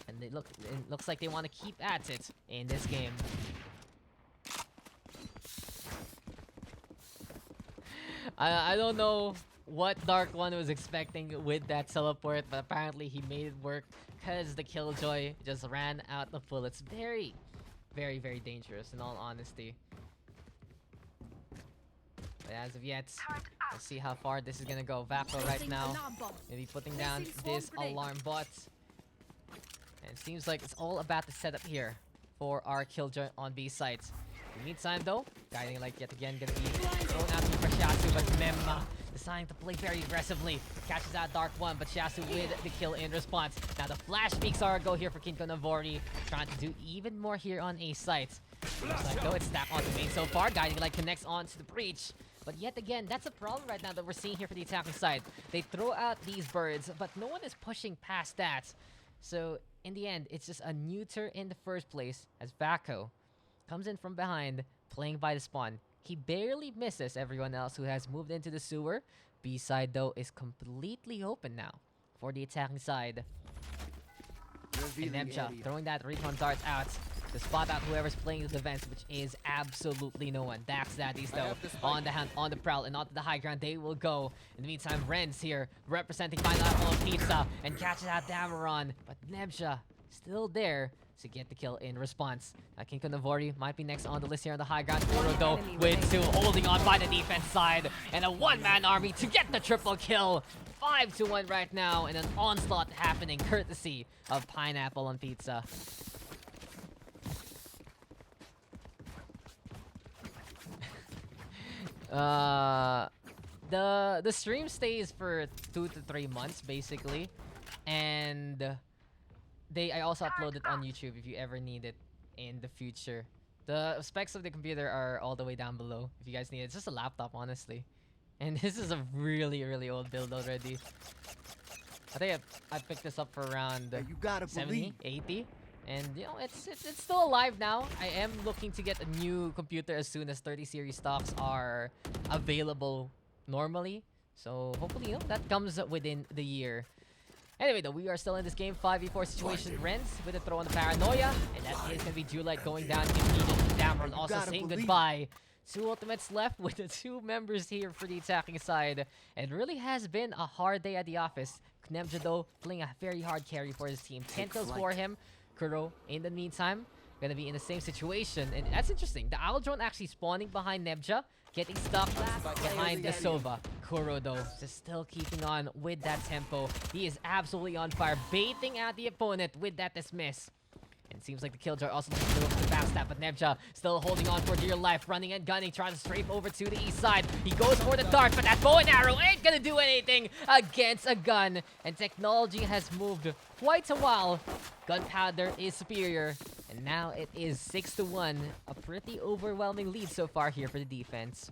And it looks like they want to keep at it in this game. I don't know what Dark One was expecting with that teleport, but apparently he made it work because the Killjoy just ran out of bullets. Very, very, very dangerous in all honesty. But as of yet, we'll see how far this is gonna go. Vapo right now, maybe putting down this alarm bot. And it seems like it's all about the setup here for our Killjoy on B sites. In the meantime though, Guiding Light yet again gonna be thrown out for Shiasu, but Memma deciding to play very aggressively. Catches out Dark One, but Shiasu with the kill in response. Now the flash peaks are a go here for Kinko Navori, trying to do even more here on A sites. Looks like though it's stacked on the main so far. Guiding Light connects onto the breach. But yet again, that's a problem right now that we're seeing here for the attacking side. They throw out these birds, but no one is pushing past that. So in the end, it's just a neuter in the first place as Vako comes in from behind, playing by the spawn. He barely misses everyone else who has moved into the sewer. B side though is completely open now for the attacking side. And Nemcha throwing that recon dart out to spot out whoever's playing the defense, which is absolutely no one. Daks, Daddies though on the hand, on the prowl, and onto the high ground they will go. In the meantime, Ren's here representing Final Apple on Pizza and catches out Damaron, but Nebja still there to get the kill in response. Kinko Navori might be next on the list here on the high ground. Oro though with two holding on by the defense side, and a one-man army to get the triple kill. 5-1 right now, and an onslaught happening courtesy of Pineapple on Pizza. The stream stays for 2 to 3 months basically, and I also upload it on YouTube if you ever need it in the future. The specs of the computer are all the way down below if you guys need it. It's just a laptop, honestly, and this is a really, really old build already. I think I picked this up for around 70, 80. And you know, it's still alive now. I am looking to get a new computer as soon as 30 series stocks are available normally. So hopefully, you know, that comes within the year. Anyway, though, we are still in this game 5v4 situation. Renz with a throw on the Paranoia, and that is gonna be Juliet going down immediately. Dameron also saying goodbye. 2 ultimates left with the 2 members here for the attacking side. It really has been a hard day at the office. Knemja though playing a very hard carry for his team. 10 kills for him. Kuro, in the meantime, gonna be in the same situation. And that's interesting. The Owl Drone actually spawning behind Nebja, getting stuck behind the Sova. Kuro, though, just still keeping on with that tempo. He is absolutely on fire, baiting out the opponent with that dismiss. And it seems like the Killjoy also looking to look for the backstab, but Nebja still holding on for dear life, running and gunning, trying to strafe over to the east side. He goes for the dart, but that bow and arrow ain't gonna do anything against a gun. And technology has moved quite a while. Gunpowder is superior, and now it is 6-1. A pretty overwhelming lead so far here for the defense.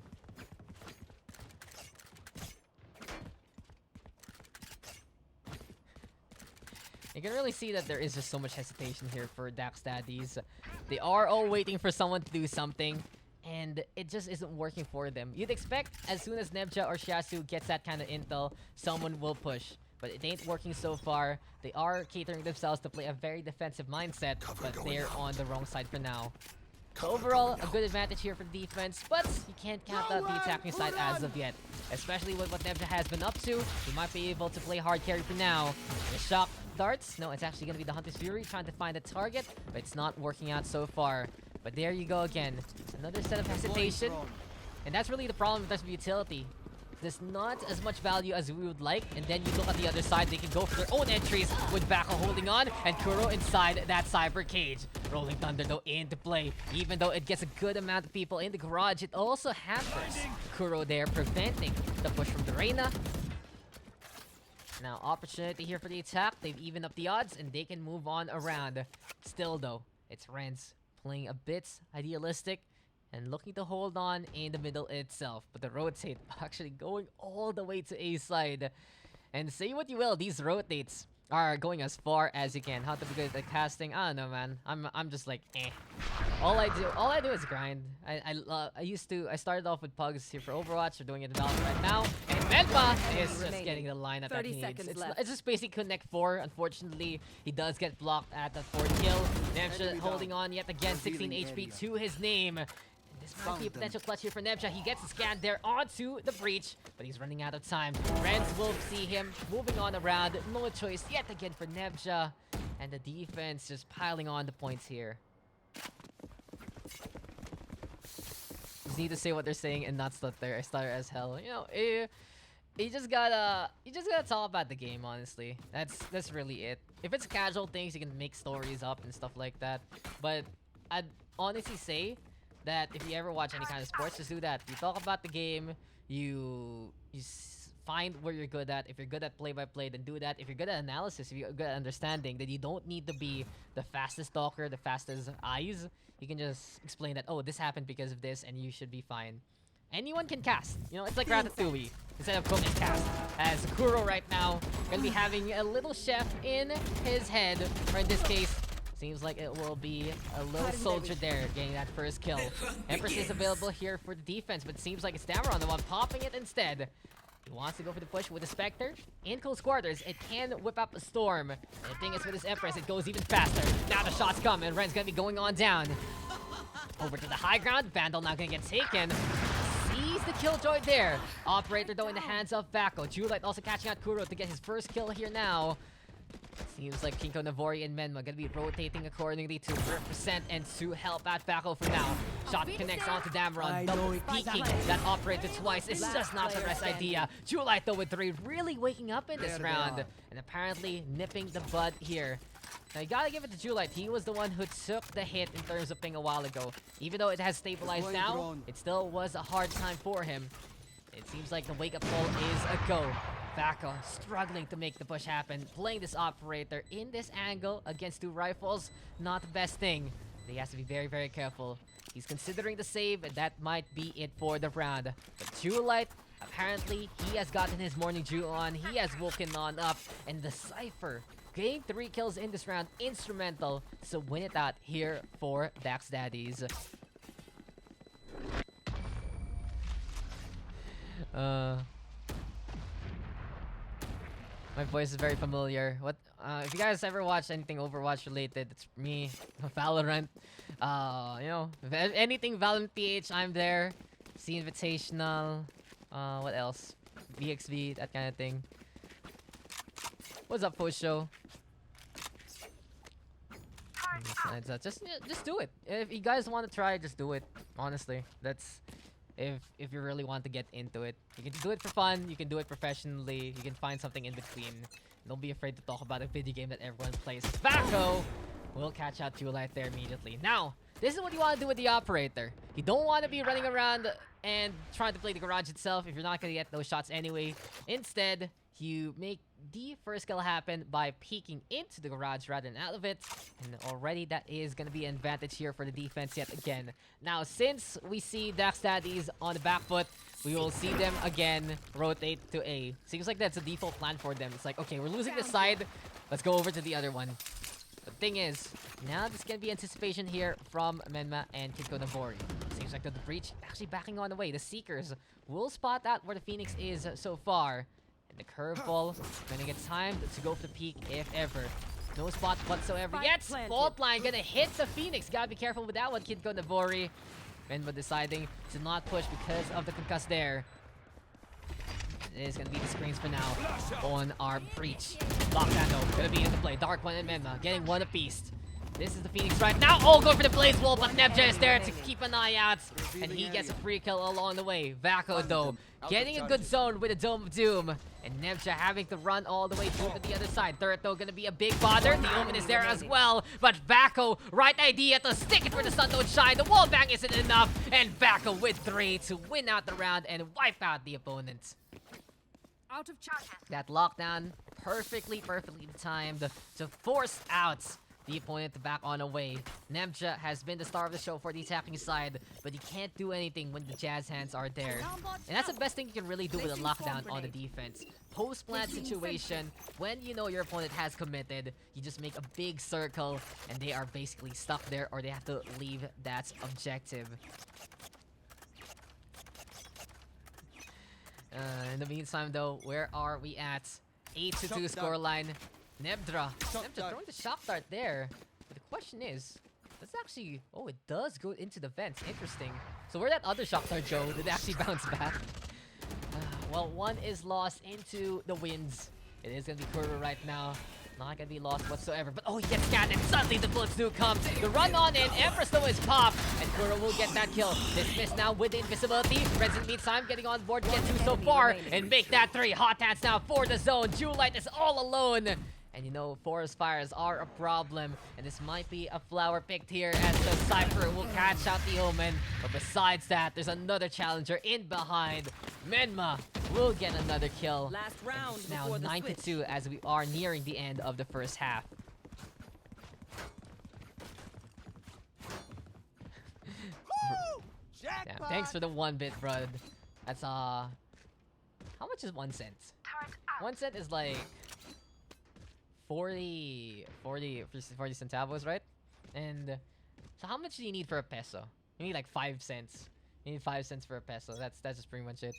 You can really see that there is just so much hesitation here for Daks Daddies. They are all waiting for someone to do something, and it just isn't working for them. You'd expect as soon as Nebja or Shiasu gets that kind of intel, someone will push. But it ain't working so far. They are catering themselves to play a very defensive mindset, but they're on the wrong side for now. So overall, a good advantage here for the defense, but you can't count out the attacking side as of yet. Especially with what Nebja has been up to, he might be able to play hard carry for now. The shock darts, no, it's actually going to be the Hunter's Fury trying to find a target, but it's not working out so far. But there you go again. Another set of hesitation. And that's really the problem with this utility. There's not as much value as we would like, and then you look at the other side, they can go for their own entries with Bako holding on and Kuro inside that cyber cage. Rolling Thunder though into play. Even though it gets a good amount of people in the garage, it also hampers Kuro there, preventing the push from the Reyna. Now opportunity here for the attack. They've evened up the odds and they can move on around. Still though, it's Renz playing a bit idealistic and looking to hold on in the middle itself. But the rotate actually going all the way to A side. And say what you will, these rotates are going as far as you can. How to be good at casting? I don't know, man. I'm just like, eh. All I do is grind. I started off with Pugs here for Overwatch. We're doing it in Valorant right now. And Medma is just getting the lineup that he needs. It's just basic Connect 4. Unfortunately, he does get blocked at the 4th kill. Nebja holding on yet again, 16 HP to his name. This might be a potential clutch here for Nebja. He gets a scan there onto the breach, but he's running out of time. Renz will see him moving on around. No choice yet again for Nebja. And the defense just piling on the points here. Just need to say what they're saying and not stutter. I stutter as hell. You know, you just gotta talk about the game, honestly. That's really it. If it's casual things, you can make stories up and stuff like that. But I'd honestly say that if you ever watch any kind of sports, just do that. You talk about the game, you find where you're good at. If you're good at play-by-play, then do that. If you're good at analysis, if you're good at understanding, then you don't need to be the fastest talker, the fastest eyes. You can just explain that, oh, this happened because of this, and you should be fine. Anyone can cast. You know, it's like Ratatouille. Instead of cook and cast. As Kuro right now, gonna be having a little chef in his head, or in this case, seems like it will be a little soldier there getting that first kill. Empress is available here for the defense, but it seems like it's Dameron the one popping it instead. He wants to go for the push with the Spectre. In close quarters, it can whip up a Storm. And the thing is with this Empress, it goes even faster. Now the shots come, and Ren's gonna be going on down. Over to the high ground. Vandal now gonna get taken. Sees the Killjoy there. Operator though in the hands of Bako. Juliet also catching out Kuro to get his first kill here now. Seems like Kinko, Navori, and Menma gonna be rotating accordingly to represent and to help out Bako for now. Shot connects onto Dameron, double peeking that operator twice. It's just not the best idea. Juliet though with 3 really waking up in this round and apparently nipping the bud here. Now you gotta give it to Juliet. He was the one who took the hit in terms of ping a while ago. Even though it has stabilized now, it still was a hard time for him. It seems like the wake-up call is a go. Bako struggling to make the push happen. Playing this operator in this angle against 2 rifles, not the best thing. He has to be very, very careful. He's considering the save, and that might be it for the round. But Juliet, apparently, he has gotten his morning dew on. He has woken on up. And the Cypher, getting 3 kills in this round, instrumental to win it out here for Daks Daddies. My voice is very familiar. What? If you guys ever watch anything Overwatch related, it's me, Valorant. You know, anything Valorant PH, I'm there. C Invitational. What else? VXV, that kind of thing. What's up, post show? Just do it. If you guys want to try, just do it. Honestly, that's. If you really want to get into it, you can do it for fun, you can do it professionally, you can find something in between. Don't be afraid to talk about a video game that everyone plays. Bako will catch out Juliet there immediately. Now, this is what you want to do with the operator. You don't want to be running around and trying to play the garage itself if you're not going to get those shots anyway. Instead, you make the first kill happen by peeking into the garage rather than out of it. And already that is going to be an advantage here for the defense yet again. Now, since we see Daks Daddies on the back foot, we will see them again rotate to A. Seems like that's a default plan for them. It's like, okay, we're losing this side. Let's go over to the other one. The thing is, now this can be anticipation here from Menma and KJWan. Seems like the breach actually backing on the way. The Seekers will spot out where the Phoenix is so far. And the curveball gonna get timed to go for the peak if ever. No spot whatsoever yet. Fault line gonna hit the Phoenix. Gotta be careful with that one, KJWan. Menma deciding to not push because of the concuss there. It is gonna be the screens for now on our breach. Lockdown though, gonna be into play. Dark1 and Menma getting one apiece. This is the Phoenix right now. Oh, going for the Blaze Wall, but Nebja is there to keep an eye out. And he gets a free kill along the way. Vako though, getting a good zone with a Dome of Doom. And Nebja having to run all the way through to the other side. Turret though gonna be a big bother. The Omen is there as well. But Vako, right idea to stick it where the sun don't shine. The wall bang isn't enough. And Vako with 3 to win out the round and wipe out the opponent. Out of charges. That lockdown perfectly timed to force out the opponent to back on away. Nebja has been the star of the show for the attacking side, but he can't do anything when the jazz hands are there. And that's the best thing you can really do with a lockdown on the defense. Post-plant situation, when you know your opponent has committed, you just make a big circle and they are basically stuck there or they have to leave that objective. In the meantime though, where are we at? 8-2 scoreline. Nebdra throwing the shock dart there. But the question is, that's actually... Oh, it does go into the vents. Interesting. So where that other shock dart go did it actually bounce back? Well, one is lost into the winds. It is going to be Kuro right now. Not going to be lost whatsoever. But oh, he gets scanned and suddenly the bullets do come. The run on in. Empress though is popped. And Kuro will get that kill. Dismissed now with the invisibility. Reds in the meantime getting on board. Get 2 so far. And make that 3. Hot hands now for the zone. Juliet is all alone. And you know, forest fires are a problem. And this might be a flower picked here as the Cypher will catch out the Omen. But besides that, there's another challenger in behind. Menma will get another kill. Last round now before the 9-2 switch. as we are nearing the end of the first half. Damn, thanks for the 1 bit, bro. That's how much is 1 cent? 1 cent is like 40 centavos, right? And so how much do you need for a peso? You need like 5 cents. You need 5 cents for a peso. That's just pretty much it.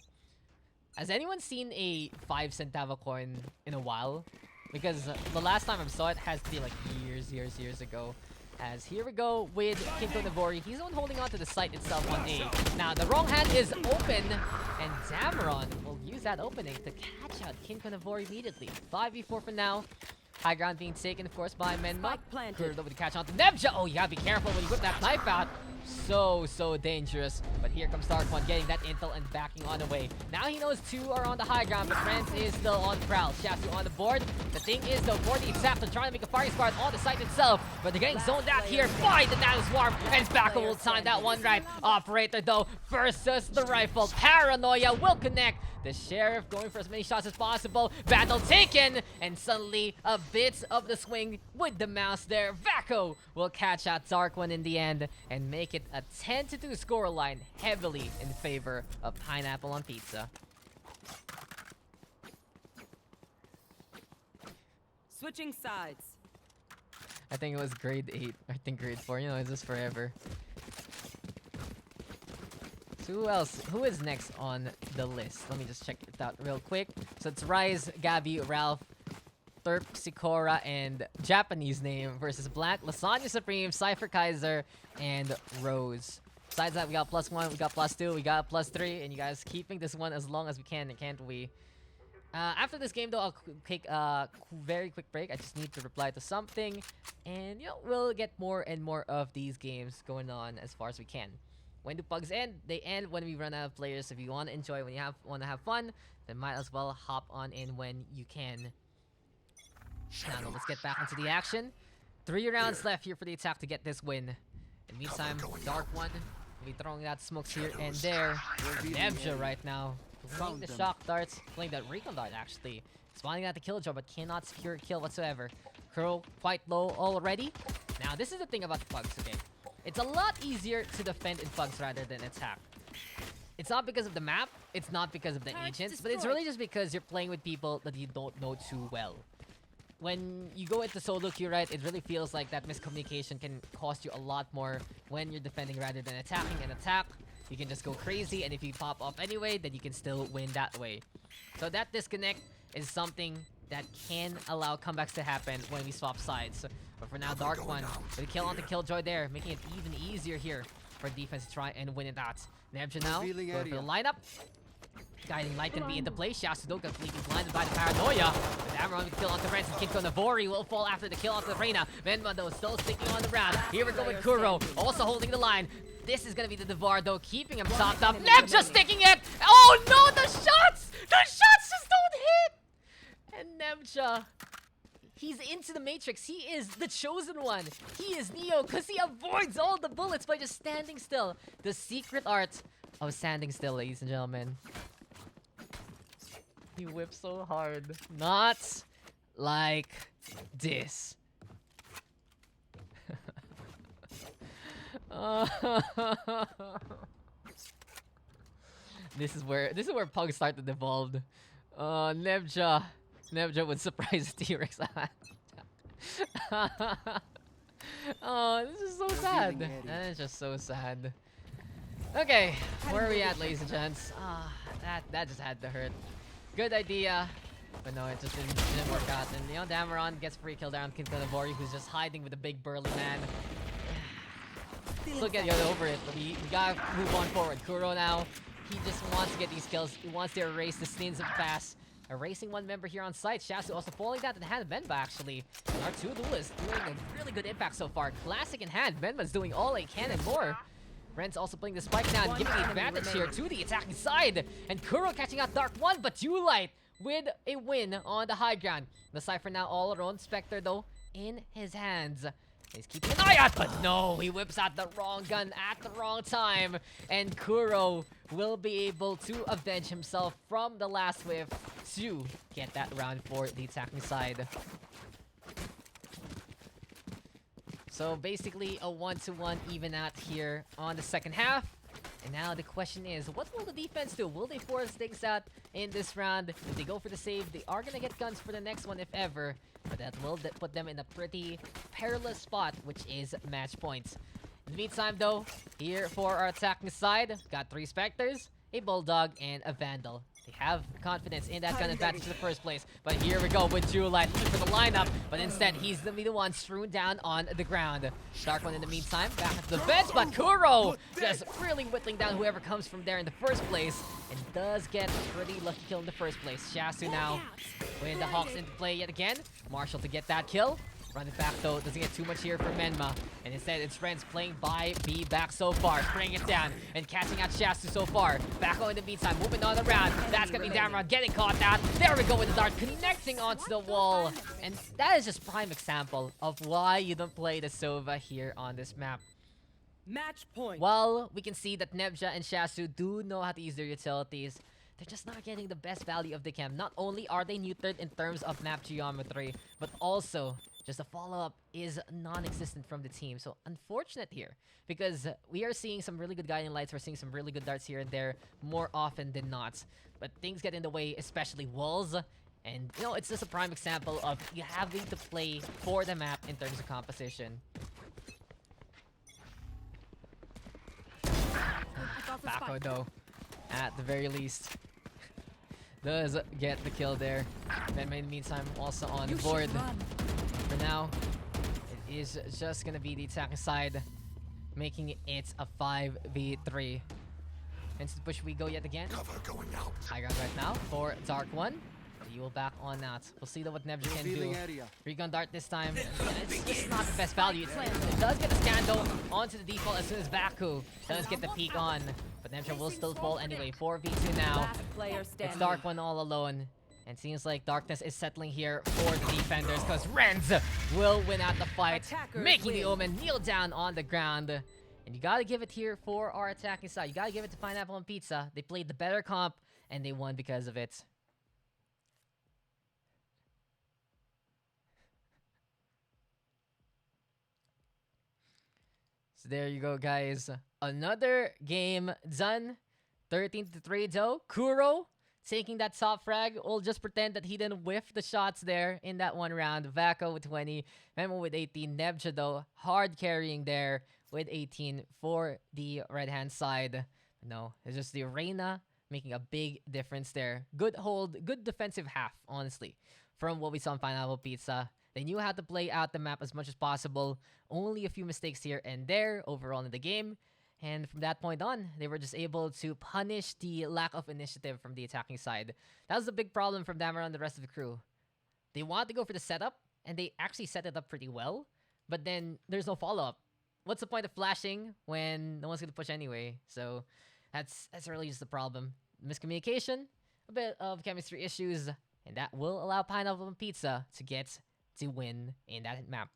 Has anyone seen a 5 centavo coin in a while? Because the last time I saw it has to be like years ago. As here we go with KJWan. He's the one holding on to the site itself on A. Now the wrong hand is open, and Zamaron will use that opening to catch out KJWan immediately. 5v4 for now. High ground being taken, of course, by Menma. Curved over to catch on to Nebja. Oh, you gotta be careful when you whip that knife out. So dangerous. But here comes Dark1 getting that intel and backing on the way. Now he knows 2 are on the high ground, but Friends is still on the prowl. Shasu on the board. The thing is, though, for the Zap, they're trying to make a firing squad on the site itself, but they're getting zoned out here by the Nano Swarm, and Bako will time that one right. Operator, though, versus the rifle. Paranoia will connect. The Sheriff going for as many shots as possible. Battle taken, and suddenly a bit of the swing with the mouse there. Vako will catch out Dark1 in the end and make it a 10-2 scoreline, heavily in favor of Pineapple on Pizza. Switching sides. I think it was grade 8. I think grade 4. You know, it's just forever. So who else? Who is next on the list? Let me just check it out real quick. So it's Rise, Gabby, Ralph, Terp, Sikora, and Japanese name versus Black, Lasagna Supreme, Cypher Kaiser, and Rose. Besides that, we got +1, we got +2, we got +3, and you guys keeping this one as long as we can, can't we? After this game, though, I'll take a very quick break. I just need to reply to something, and you know, we'll get more and more of these games going on as far as we can. When do pugs end? They end when we run out of players. If you want to enjoy, when you want to have fun, then might as well hop on in when you can. Now, let's get back into the action. 3 rounds left here for the attack to get this win. In the meantime, Dark One will be throwing out smokes here and there. Nebja right now playing the shock darts, playing that recon dart actually. Spawning at the killjoy but cannot secure a kill whatsoever. Curl quite low already. Now this is the thing about the Pugs, okay? It's a lot easier to defend in Pugs rather than attack. It's not because of the map, it's not because of the agents, but it's really just because you're playing with people that you don't know too well. When you go into solo queue, right, it really feels like that miscommunication can cost you a lot more when you're defending rather than attacking. And attack, you can just go crazy, and if you pop off anyway, then you can still win that way. So that disconnect is something that can allow comebacks to happen when we swap sides. But for now, Dark One with a kill on the Killjoy there, making it even easier here for defense to try and win it out. Nebja now going for the lineup. Guiding Light can be into play. Shasudo completely blinded by the paranoia. But Amaron with the kill onto Renz, and Kinko Navori will fall after the kill onto the Reyna. Menma though still sticking on the round. Here we go with Kuro, also holding the line. This is gonna be the Devar though, keeping him topped up. Nebja sticking it! Oh no, the shots! The shots just don't hit! And Nebja, he's into the Matrix. He is the chosen one. He is Neo because he avoids all the bullets by just standing still. The secret art of standing still, ladies and gentlemen. He whips so hard. Not like this. This is where Pugs started to evolve. Nebja would surprise T-Rex. Oh, this is so sad. That is just so sad. Okay, where are we at, ladies and gents? That just had to hurt. Good idea, but no, it just didn't work out. And you know, Damaron gets free kill down Kinko Navori, who's just hiding with a big burly man. Still getting over it, but we gotta move on forward. Kuro now, he just wants to get these kills. He wants to erase the sins of the past. Erasing one member here on site. Shasu also falling down to the hand of Venba, actually. And our two duelists doing a really good impact so far. Classic in hand. Venba's doing all he can and more. Ren's also playing the spike now and giving the advantage here to the attacking side. And Kuro catching out Dark One, but Light with a win on the high ground. The Cypher now all alone. Spectre, though, in his hands. He's keeping an eye out, but no, he whips out the wrong gun at the wrong time. And Kuro will be able to avenge himself from the last whiff to get that round for the attacking side. So basically a 1-1 even out here on the second half. And now the question is, what will the defense do? Will they force things out in this round? If they go for the save, they are going to get guns for the next one if ever. But that will put them in a pretty perilous spot, which is match points. In the meantime though, here for our attacking side, got 3 Spectres, a Bulldog, and a Vandal. They have confidence in that gun advantage in the first place. But here we go with Light looking for the lineup. But instead, he's gonna be the one strewn down on the ground. Dark One in the meantime, back into the bench. But Kuro just really whittling down whoever comes from there in the first place. And does get a pretty lucky kill in the first place. Shasu now with the Hawks into play yet again. Marshall to get that kill. Running back though, doesn't get too much here from Menma. And instead, it's Renz playing by B back so far. Spraying it down and catching out Shasu so far. Back on in the meantime, moving on around. That's gonna be Damaron getting caught out. There we go with the dart, connecting onto the wall. And that is just prime example of why you don't play the Sova here on this map. Match point. While we can see that Nebja and Shasu do know how to use their utilities, they're just not getting the best value of the camp. Not only are they neutered in terms of map geometry, but also just a follow-up is non-existent from the team. So unfortunate here, because we are seeing some really good guiding lights. We're seeing some really good darts here and there more often than not. But things get in the way, especially walls. And, you know, it's just a prime example of you having to play for the map in terms of composition. Bako, though, at the very least, does get the kill there. Venma in the meantime also on board. For now, it is just gonna be the attacking side, making it a 5v3. Instant push we go yet again. Cover going out. High ground right now for Dark One. He will back on out. We'll see what Nebja can do. Recon dart this time. And it's just not the best value. It does get the scan though onto the default as soon as Baku does get the peek on. But Nebja will still fall anyway. 4v2 now. It's Dark One all alone. And seems like darkness is settling here for the defenders because Renz will win out the fight, Attackers making the win. Omen kneel down on the ground. And you gotta give it here for our attacking side. You gotta give it to Pineapple and Pizza. They played the better comp and they won because of it. So there you go, guys. Another game done. 13-3 though. Kuro taking that top frag. We'll just pretend that he didn't whiff the shots there in that one round. Vaco with 20. Memo with 18. Nebja though, hard carrying there with 18 for the right-hand side. No, it's just the Reina making a big difference there. Good hold, good defensive half, honestly, from what we saw in Pineapple Pizza. They knew how to play out the map as much as possible. Only a few mistakes here and there overall in the game. And from that point on, they were just able to punish the lack of initiative from the attacking side. That was the big problem from Damara and the rest of the crew. They wanted to go for the setup, and they actually set it up pretty well. But then there's no follow-up. What's the point of flashing when no one's going to push anyway? So that's really just the problem. Miscommunication, a bit of chemistry issues, and that will allow Pineapple and Pizza to get to win in that map.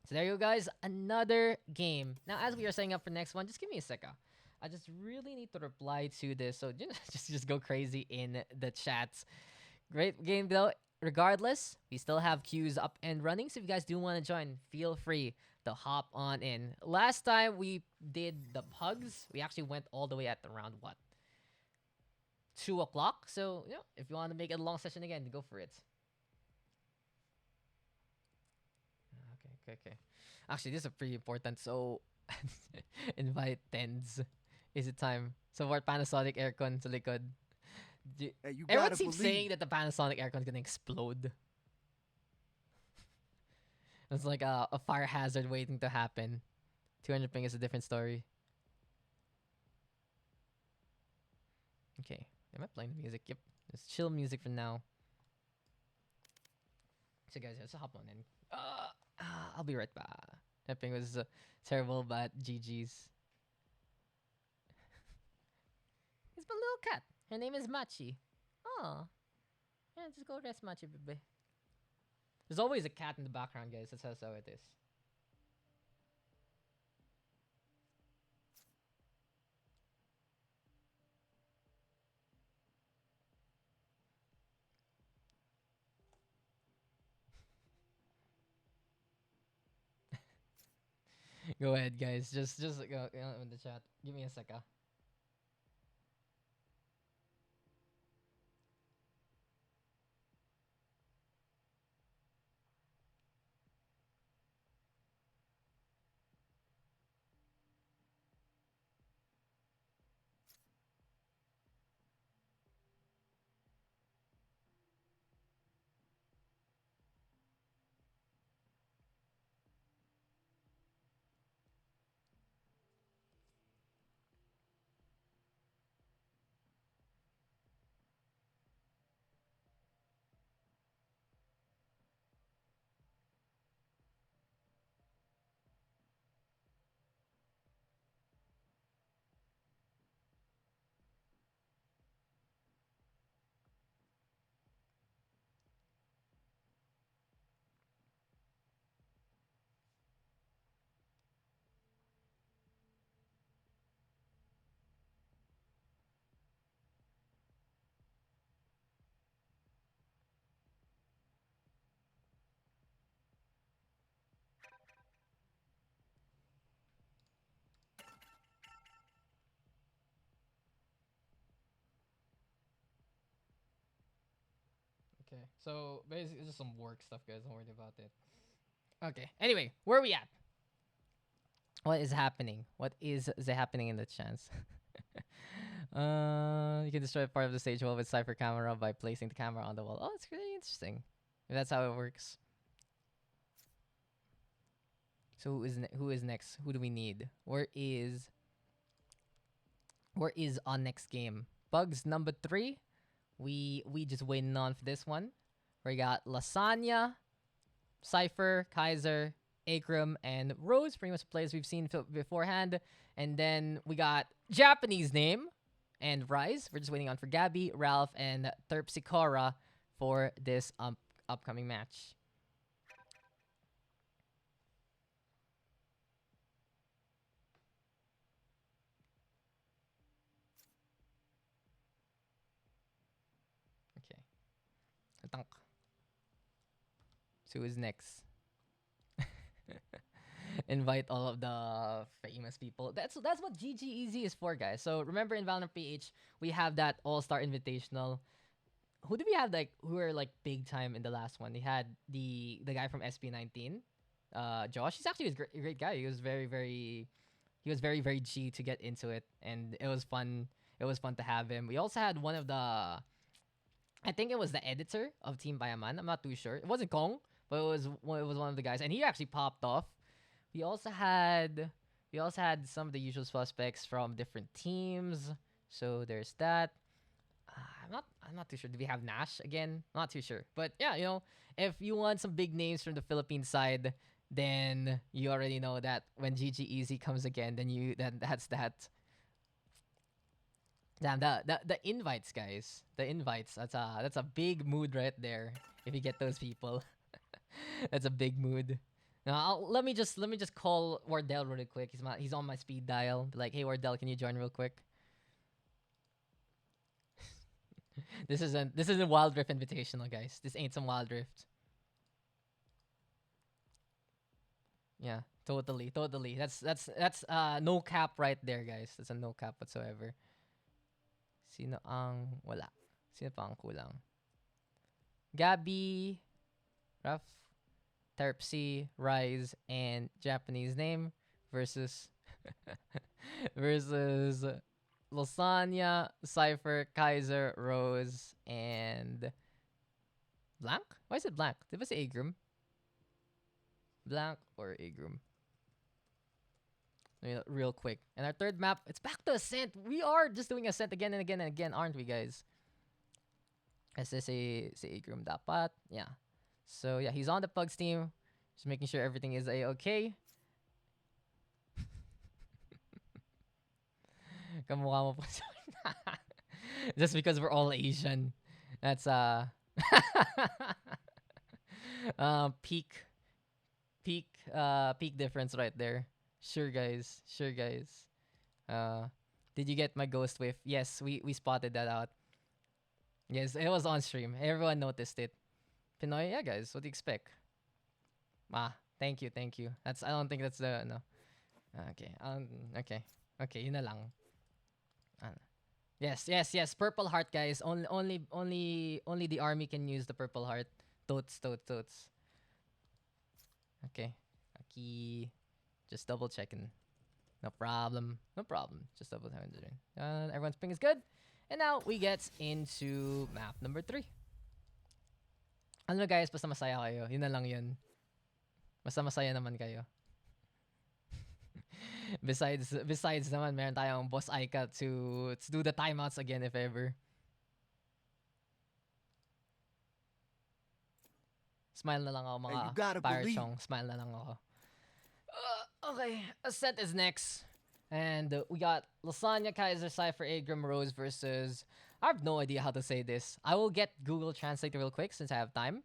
So there you go, guys. Another game. Now, as we are setting up for next one, just give me a second. I just really need to reply to this. So just go crazy in the chats. Great game, though. Regardless, we still have queues up and running. So if you guys do want to join, feel free to hop on in. Last time we did the pugs, we actually went all the way at around, what? 2 o'clock. So, you know, if you want to make it a long session again, go for it. Okay. Actually, this is pretty important. So, invite tens. Is it time? Support Panasonic aircon sa likod. Hey, you Everyone gotta seems believe. saying that the Panasonic aircon is gonna explode. It's like a fire hazard waiting to happen. 200 ping is a different story. Okay. Am I playing the music? Yep. It's chill music for now. So guys, let's hop on in. I'll be right back. That ping was terrible, but GG's. It's my little cat. Her name is Machi. Oh. Yeah, just go rest, Machi, baby. There's always a cat in the background, guys. That's how it is. Go ahead, guys. Just go in the chat. Give me a second. Okay, so basically it's just some work stuff, guys. Don't worry about it. Okay. Anyway, where are we at? What is happening? What is happening in the chance? You can destroy part of the stage wall with Cypher camera by placing the camera on the wall. Oh, it's really interesting. If that's how it works. So who is next? Who do we need? Where is our next game? Bugs number 3. We just waiting on for this one. We got Lasagna, Cypher, Kaiser, Akram, and Rose. Pretty much the players we've seen beforehand. And then we got Japanese name, and Rise. We're just waiting on for Gabby, Ralph, and Terpsichora for this upcoming match. Okay. Tank. So who's next? Invite all of the famous people. That's what GG Easy is for, guys. So remember in Valorant PH, we have that All-Star Invitational. Who do we have who are big time in the last one? They had the guy from SP19, Josh. He's actually a great guy. He was very very G to get into it, and it was fun. It was fun to have him. We also had one of the, I think it was the editor of Team Bayaman. I'm not too sure. It wasn't Kong, but it was one of the guys, and he actually popped off. We also had some of the usual suspects from different teams. So there's that. I'm not too sure. Do we have Nash again? Not too sure. But yeah, if you want some big names from the Philippine side, then you already know that when GG Easy comes again, then that's that. Damn, the invites, guys. The invites. That's a big mood right there. If you get those people, that's a big mood. Now let me just call Wardell really quick. He's on my speed dial. Be like, hey Wardell, can you join real quick? This isn't Wild Rift Invitational, guys. This ain't some Wild Rift. Yeah, totally. That's no cap right there, guys. That's a no cap whatsoever. Sino ang wala? Sino pa ang kulang? Gabby, Raf, Terpsy, Rise, and Japanese name versus Lasagna, Cypher, Kaiser, Rose, and Blank? Why is it Blank? Did I say Agrum? Blank or Agrum? Real quick. And our third map, it's back to Ascent. We are just doing Ascent again and again and again, aren't we, guys? Kasi si Agrum dapat. Yeah. So yeah, he's on the Pugs team. Just making sure everything is okay. Kamukha mo po. Just because we're all Asian. That's peak difference right there. Sure guys. Did you get my ghost whiff? Yes, we spotted that out. Yes, it was on stream. Everyone noticed it. Pinoy, yeah guys, what do you expect? Thank you. I don't think that's the no. Okay, yun na lang. Yes. Purple heart, guys. Only the army can use the purple heart. Totes. Okay. Aki. Just double checking. No problem. Just double checking. Everyone's ping is good. And now we get into map number 3. Ano guys, basta masaya kayo. Yun na lang yun. Basta masaya naman kayo. Besides naman, meron tayong Boss Aika to do the timeouts again if ever. Smile na lang ako mga Pirate Chong. Smile na lang ako. Okay, Ascent is next. And we got Lasagna, Kaiser, Cypher, Agrum, Rose versus... I have no idea how to say this. I will get Google Translate real quick since I have time.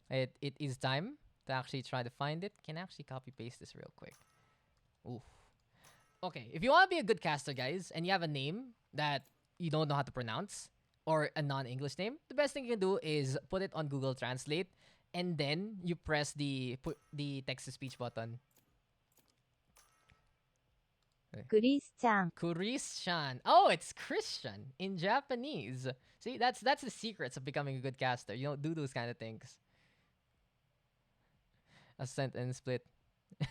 It is time to actually try to find it. Can I actually copy paste this real quick? Oof. Okay, if you want to be a good caster, guys, and you have a name that you don't know how to pronounce, or a non-English name, the best thing you can do is put it on Google Translate, and then you press the text-to-speech button. Christian. Oh, it's Christian in Japanese. See, that's the secrets of becoming a good caster. You don't do those kind of things. Ascent and Split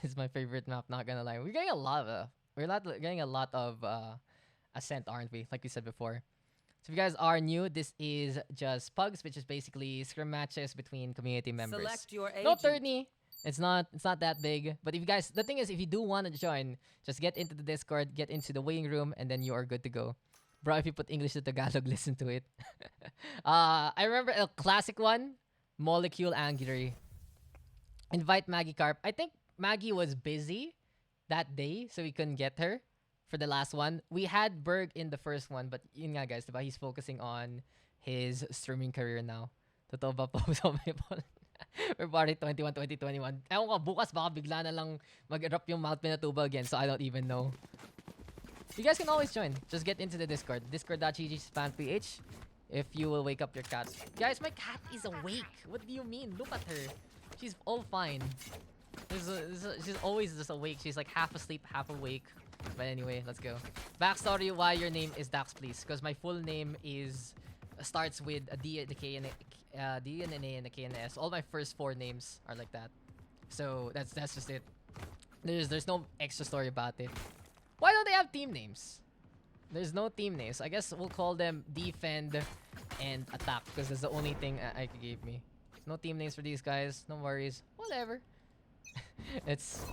is my favorite map. Not gonna lie, we're getting a lot of Ascent, aren't we? Like we said before. So if you guys are new, this is just Pugs, which is basically scrim matches between community members. Select your agent. No 30. It's not that big. But if you guys, the thing is, if you do want to join, just get into the Discord, get into the waiting room, and then you are good to go. Bro, if you put English to Tagalog, listen to it. I remember a classic one, Molecule Angry. Invite Maggie Carp. I think Maggie was busy that day, so we couldn't get her. for the last one. We had Berg in the first one, but yun nga guys, diba? He's focusing on his streaming career now. Totoo ba po? February 21, 2021. Ewan ko, bukas baka bigla na lang mag-erupt yung Mount Pinatubo again, so I don't even know. You guys can always join. Just get into the Discord. Discord.gg/PH if you will wake up your cat. Guys, my cat is awake. What do you mean? Look at her. She's all fine. She's always just awake. She's like half asleep, half awake. But anyway, let's go. Backstory why your name is Daks, please. Because my full name is starts with a D, the K, and a D and an A and a K and an S. All my first 4 names are like that. So that's just it. There's no extra story about it. Why don't they have team names? There's no team names. I guess we'll call them Defend and Attack because that's the only thing I gave me. No team names for these guys. No worries. Whatever. it's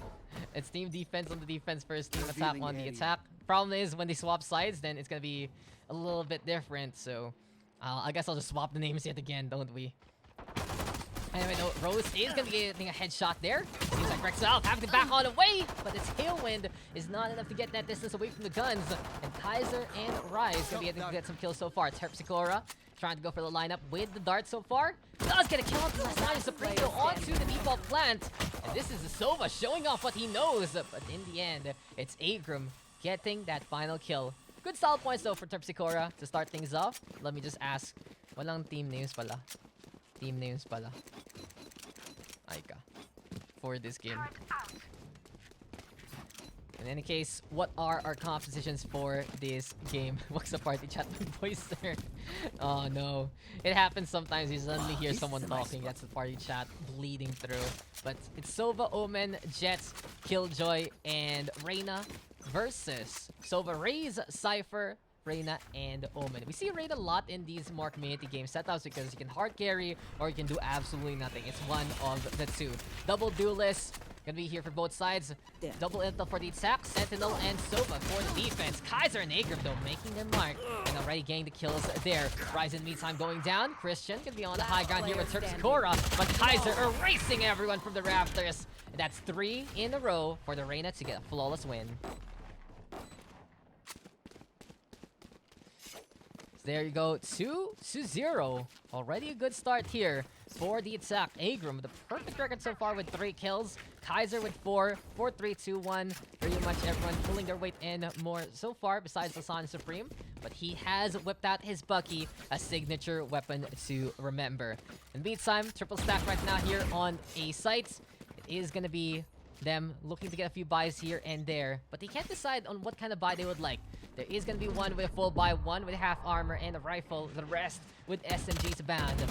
team defense on the defense first, team attack on the attack. Problem is when they swap sides, then it's gonna be a little bit different. So I guess I'll just swap the names yet again, don't we? Anyway, no, Rose is gonna be getting a headshot there. Seems like Rexal having to back all the way, but its tailwind is not enough to get that distance away from the guns. And Kaiser and Rise gonna be able to get some kills so far. Terpsichore trying to go for the lineup with the dart so far. Does get a kill on the Lasagna Supremo onto the default plant. And this is Sova showing off what he knows. But in the end, it's Agrum getting that final kill. Good style points though for Terpsichore to start things off. Let me just ask. Walang team names pala. Team names pala. Aika. For this game. In any case, what are our compositions for this game? What's the party chat voice there? Oh no. It happens sometimes. You suddenly hear someone talking. That's the party chat bleeding through. But it's Sova, Omen, Jets, Killjoy, and Reyna versus Sova, Raze, Cypher, Reyna, and Omen. We see Reyna a lot in these more community game setups because you can hard carry or you can do absolutely nothing. It's one of the two. Double duelist. Gonna be here for both sides. Double intel for the attack. Sentinel and Sova for the defense. Kaiser and Agrum though making their mark and already getting the kills there. Rise in the meantime going down. Christian gonna be on the high ground here with Terpsichore, but Kaiser erasing everyone from the rafters. And that's 3 in a row for the Reyna to get a flawless win. There you go, 2-0. Already a good start here for the attack. Agrum with a perfect record so far with 3 kills. Kaiser with 4, 4-3-2-1. Pretty much everyone pulling their weight in more so far besides Lasagna Supreme. But he has whipped out his Bucky, a signature weapon to remember. In the meantime, triple stack right now here on A site. It is going to be them looking to get a few buys here and there. But they can't decide on what kind of buy they would like. There is going to be one with a full buy, one with half armor and a rifle, the rest with SMGs bound.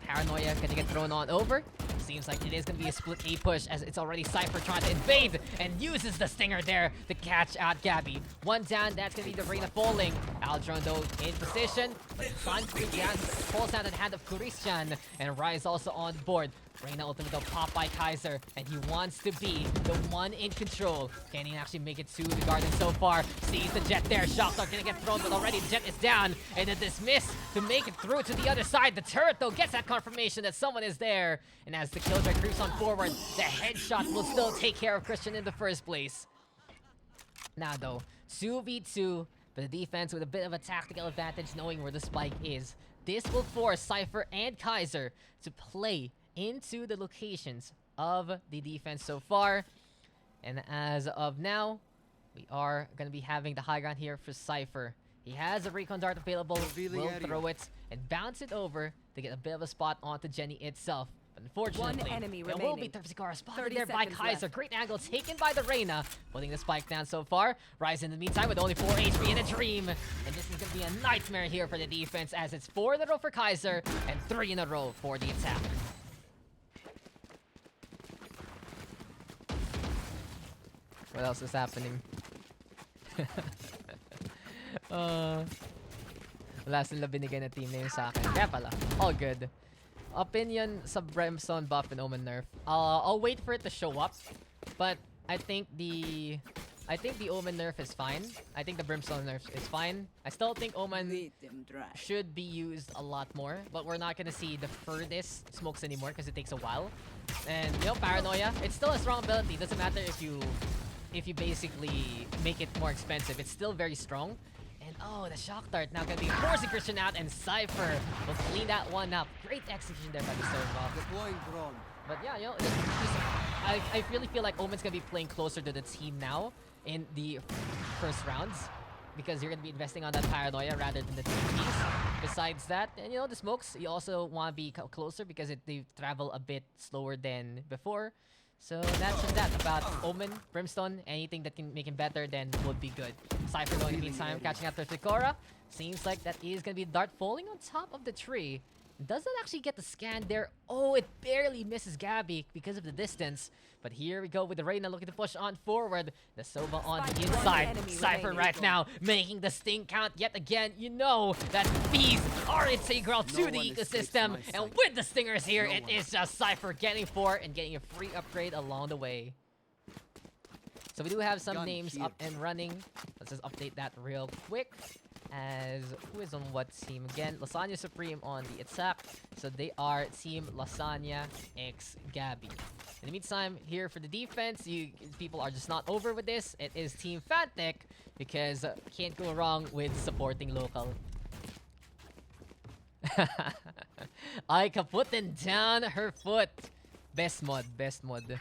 Paranoia gonna get thrown on over. Seems like it is gonna be a split A push as it's already Cypher trying to invade and uses the stinger there to catch out Gabby. One down, that's gonna be the Reyna falling. Aldron though in position, but Sun falls out in the hand of Christian and Rise also on board. Reyna ultimately though popped by Kaiser and he wants to be the one in control. Can he actually make it to the garden so far? Sees the Jet there. Shots are gonna get thrown, but already the Jet is down. And a dismiss to make it through to the other side. The turret though gets that confirmation that someone is there. And as the Killjoy creeps on forward, the headshot will still take care of Christian in the first place. Now though, 2v2, but the defense with a bit of a tactical advantage knowing where the spike is. This will force Cypher and Kaiser to play into the locations of the defense so far. And as of now, we are going to be having the high ground here for Cypher. He has a recon dart available, will throw it and bounce it over to get a bit of a spot onto Jenny itself. But unfortunately, One enemy it remaining. will be Terpsichore spotted there by Kaiser. Left. Great angle taken by the Reyna, putting the spike down so far. Rise in the meantime with only 4 HP in a dream. And this is going to be a nightmare here for the defense as it's 4 in a row for Kaiser and 3 in a row for the attack. What else is happening? Wala sila binigay na team name sa akin. Kaya pala, all good. Opinion sa Brimstone buff and Omen nerf. I'll wait for it to show up, but I think the Omen nerf is fine. I think the Brimstone nerf is fine. I still think Omen should be used a lot more, but we're not gonna see the furthest smokes anymore because it takes a while. And you know, Paranoia, it's still a strong ability. Doesn't matter if you if you basically make it more expensive. It's still very strong. And oh, the shock dart now gonna be forcing Christian out, and Cypher will clean that one up. Great execution there by the Sova. Deploying drone. But yeah, you know, I really feel like Omen's gonna be playing closer to the team now in the first rounds, because you're gonna be investing on that paranoia rather than the TPs. Besides that, and you know, the smokes, you also want to be closer because they travel a bit slower than before. So that's just that about Omen, Brimstone. Anything that can make him better then would be good. Cypher going in the meantime, catching up to Fikora. Seems like that is gonna be Dart falling on top of the tree. Doesn't actually get the scan there. Oh, it barely misses Gabby because of the distance. But here we go with the Reyna looking to push on forward. The Sova on the inside. Cypher right now making the sting count yet again. You know that bees are integral to the ecosystem. And with the stingers here, it is just Cypher getting 4 and getting a free upgrade along the way. So we do have some names up and running. Let's just update that real quick. As who is on what team again? Lasagna Supreme on the attack. So they are Team LasagnaXGabby. In the meantime, here for the defense, people are just not over with this. It is Team Fantech, because can't go wrong with supporting local. Aika putting down her foot. Best mod, best mod.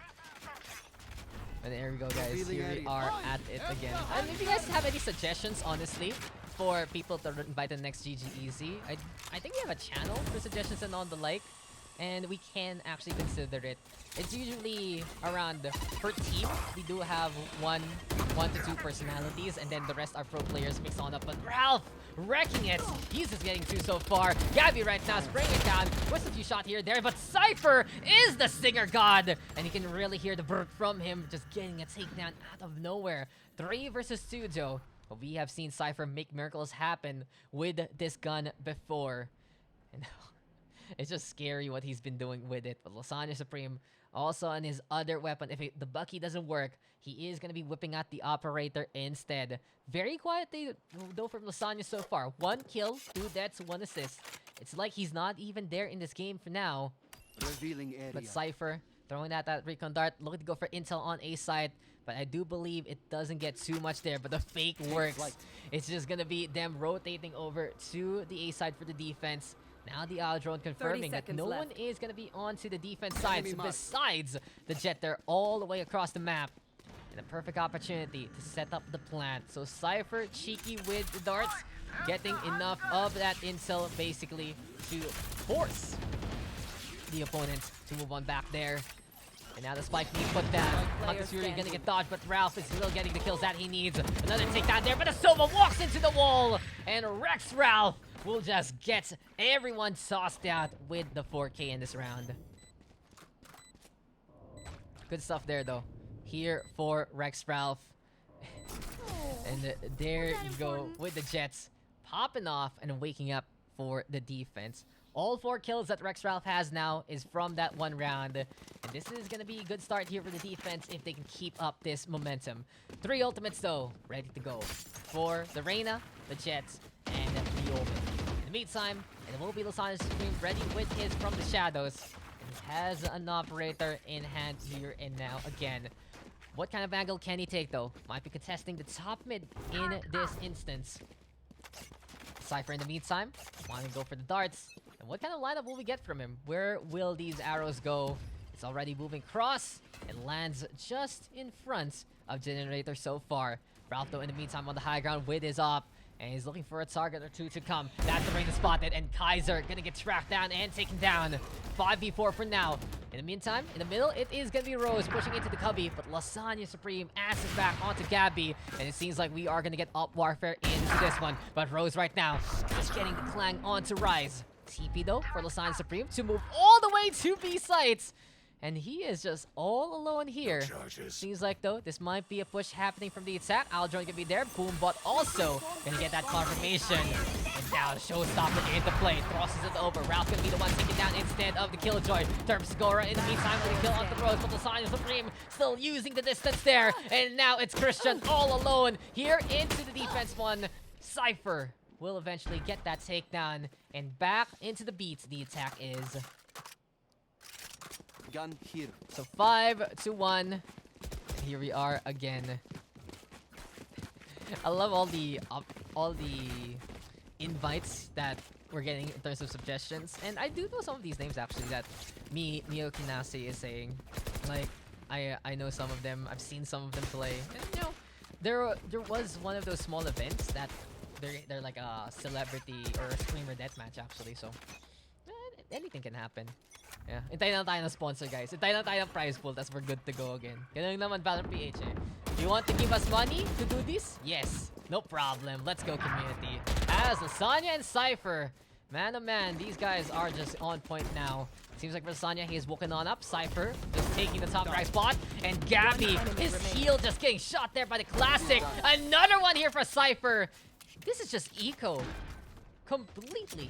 And there we go, guys. Here we are at it again. And if you guys have any suggestions, honestly, for people to invite the next GG Easy, I think we have a channel for suggestions and all the like, and we can actually consider it. It's usually around per team. We do have one to two personalities, and then the rest are pro players mixed on up. But Ralph wrecking it. He's just getting 2 so far. Gabby right now spraying it down. What's a few shot here there, but Cypher is the Stinger God, and you can really hear the burp from him, just getting a takedown out of nowhere. 3 versus 2, Joe. But we have seen Cypher make miracles happen with this gun before. And it's just scary what he's been doing with it. But Lasagna Supreme also on his other weapon. If the Bucky doesn't work, he is going to be whipping out the operator instead. Very quietly, though, from Lasagna so far. 1 kill, 2 deaths, 1 assist. It's like he's not even there in this game for now. Revealing area. But Cypher throwing out that recon dart, looking to go for intel on A side. But I do believe it doesn't get too much there, but the fake works. It's just going to be them rotating over to the A side for the defense. Now the Owl Drone confirming that no one is going to be onto the defense side. So besides the Jet there all the way across the map. And a perfect opportunity to set up the plant. So Cypher cheeky with the darts, getting enough of that intel basically to force the opponent to move on back there. And now the spike being put down. Hunter's Fury gonna get dodged, but Ralph is still getting the kills that he needs. Another takedown there, but Asova walks into the wall, and Rex Ralph will just get everyone tossed out with the 4K in this round. Good stuff there, though. Here for Rex Ralph. And there you go with the Jets popping off and waking up for the defense. All 4 kills that Rex Ralph has now is from that 1 round. And this is going to be a good start here for the defense if they can keep up this momentum. 3 ultimates, though, ready to go for the Reyna, the Jets, and the Omen. In the meantime, it will be Lasagna Supreme ready with his From the Shadows. And he has an operator in hand here and now again. What kind of angle can he take, though? Might be contesting the top mid in this instance. Cypher in the meantime, wanting to go for the darts. And what kind of lineup will we get from him? Where will these arrows go? It's already moving across. It lands just in front of Generator so far. Ralph, though, in the meantime, on the high ground with his op. And he's looking for a target or 2 to come. That's the Reyna spotted. And Kaiser gonna get tracked down and taken down. 5v4 for now. In the meantime, in the middle, it is gonna be Rose pushing into the cubby. But Lasagna Supreme asses back onto Gabby. And it seems like we are gonna get up warfare into this one. But Rose right now, just getting the clang onto Rise. TP, though, for Lasagna Supreme to move all the way to B sites. And he is just all alone here. Seems like, though, this might be a push happening from the attack. Aldron gonna be there. Boombot also gonna get that confirmation. And now Showstopper into play. Thrusses it over. Ralph gonna be the one taken down instead of the Killjoy. Terpscora in the meantime with a kill on the Rose. But Lasagna Supreme still using the distance there. And now it's Christian all alone here into the defense one. Cypher will eventually get that takedown. And back into the beats the attack is. Gun here. So 5-1. here we are again. I love all the invites that we're getting in terms of suggestions, and I do know some of these names actually that Mio Kinase is saying. Like I know some of them. I've seen some of them play. And, you know, there was one of those small events that they're like a celebrity or a streamer deathmatch actually. So anything can happen. Yeah. Hintayin lang tayo ng sponsor, guys. Hintayin lang tayo ng prize pool, tas we're good to go again. Ganun naman Valorant PH eh. You want to give us money to do this? Yes. No problem. Let's go, community. As Lasagna and Cypher. Man, oh man, these guys are just on point now. Seems like for Lasagna, he is woken on up. Cypher just taking the top right spot. And Gabby, his heal just getting shot there by the Classic. Another one here for Cypher. This is just eco. Completely.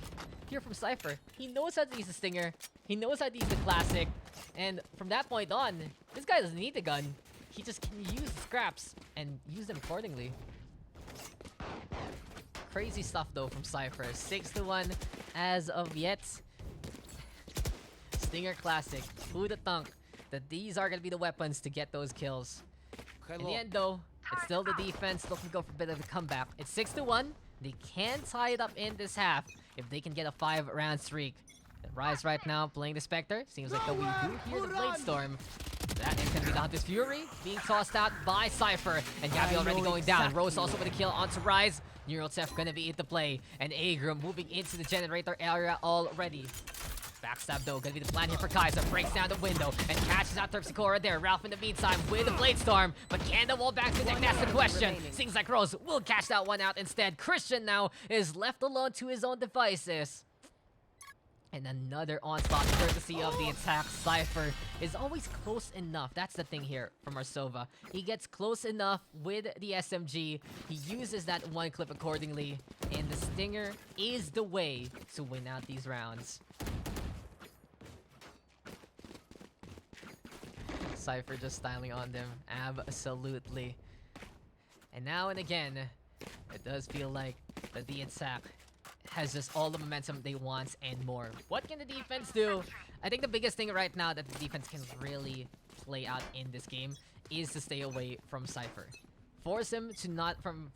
Here from Cypher. He knows how to use the Stinger. He knows how to use the Classic. And from that point on, this guy doesn't need the gun. He just can use the scraps and use them accordingly. Crazy stuff though from Cypher. 6-1 as of yet. Stinger Classic. Who'd have thunk that these are gonna be the weapons to get those kills. In the end though, it's still the defense looking to go for a bit of a comeback. It's 6-1. They can tie it up in this half if they can get a 5-round streak. Rise right now playing the Spectre. Seems like though we do hear the Blade Storm. That is gonna be the Hunter's Fury being tossed out by Cypher. And Gabby already going down. Rose also with a kill onto Rise. Neural Theft gonna be into play. And Agrum moving into the generator area already. Backstab though, gonna be the plan here for Kaiser. Breaks down the window and catches out Terpsichore there. Ralph in the meantime with the Blade Storm. But can the wall back to neck? That's the question. Seems like Rose will catch that one out instead. Christian now is left alone to his own devices. And another onslaught courtesy of the attack. Cypher is always close enough. That's the thing here from Arsova. He gets close enough with the SMG. He uses that one clip accordingly. And the Stinger is the way to win out these rounds. Cypher just styling on them. Absolutely. And now and again, it does feel like that the attack has just all the momentum they want and more. What can the defense do? I think the biggest thing right now that the defense can really play out in this game is to stay away from Cypher. Force him to not from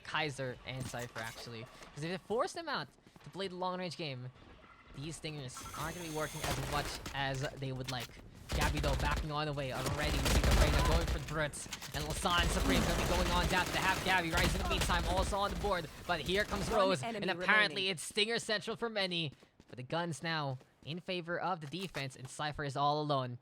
Kaiser and Cypher actually. Because if they force them out to play the long range game, these Stingers aren't going to be working as much as they would like. Gabby though backing on the way already. We see the Reyna going for Brits. And Lasan Supreme gonna be going on down to have Gabby. Rise in the meantime also on the board. But here comes Rose. And apparently it's Stinger Central for many. But the guns now in favor of the defense. And Cypher is all alone.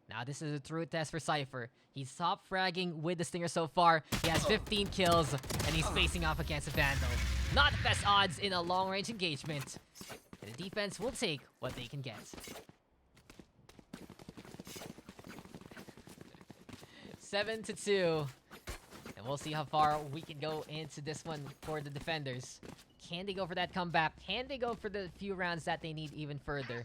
Now this is a true test for Cypher. He's top fragging with the Stinger so far. He has 15 kills. And he's facing off against a Vandal. Not the best odds in a long range engagement. And the defense will take what they can get. 7-2. And we'll see how far we can go into this one for the defenders. Can they go for that comeback? Can they go for the few rounds that they need even further?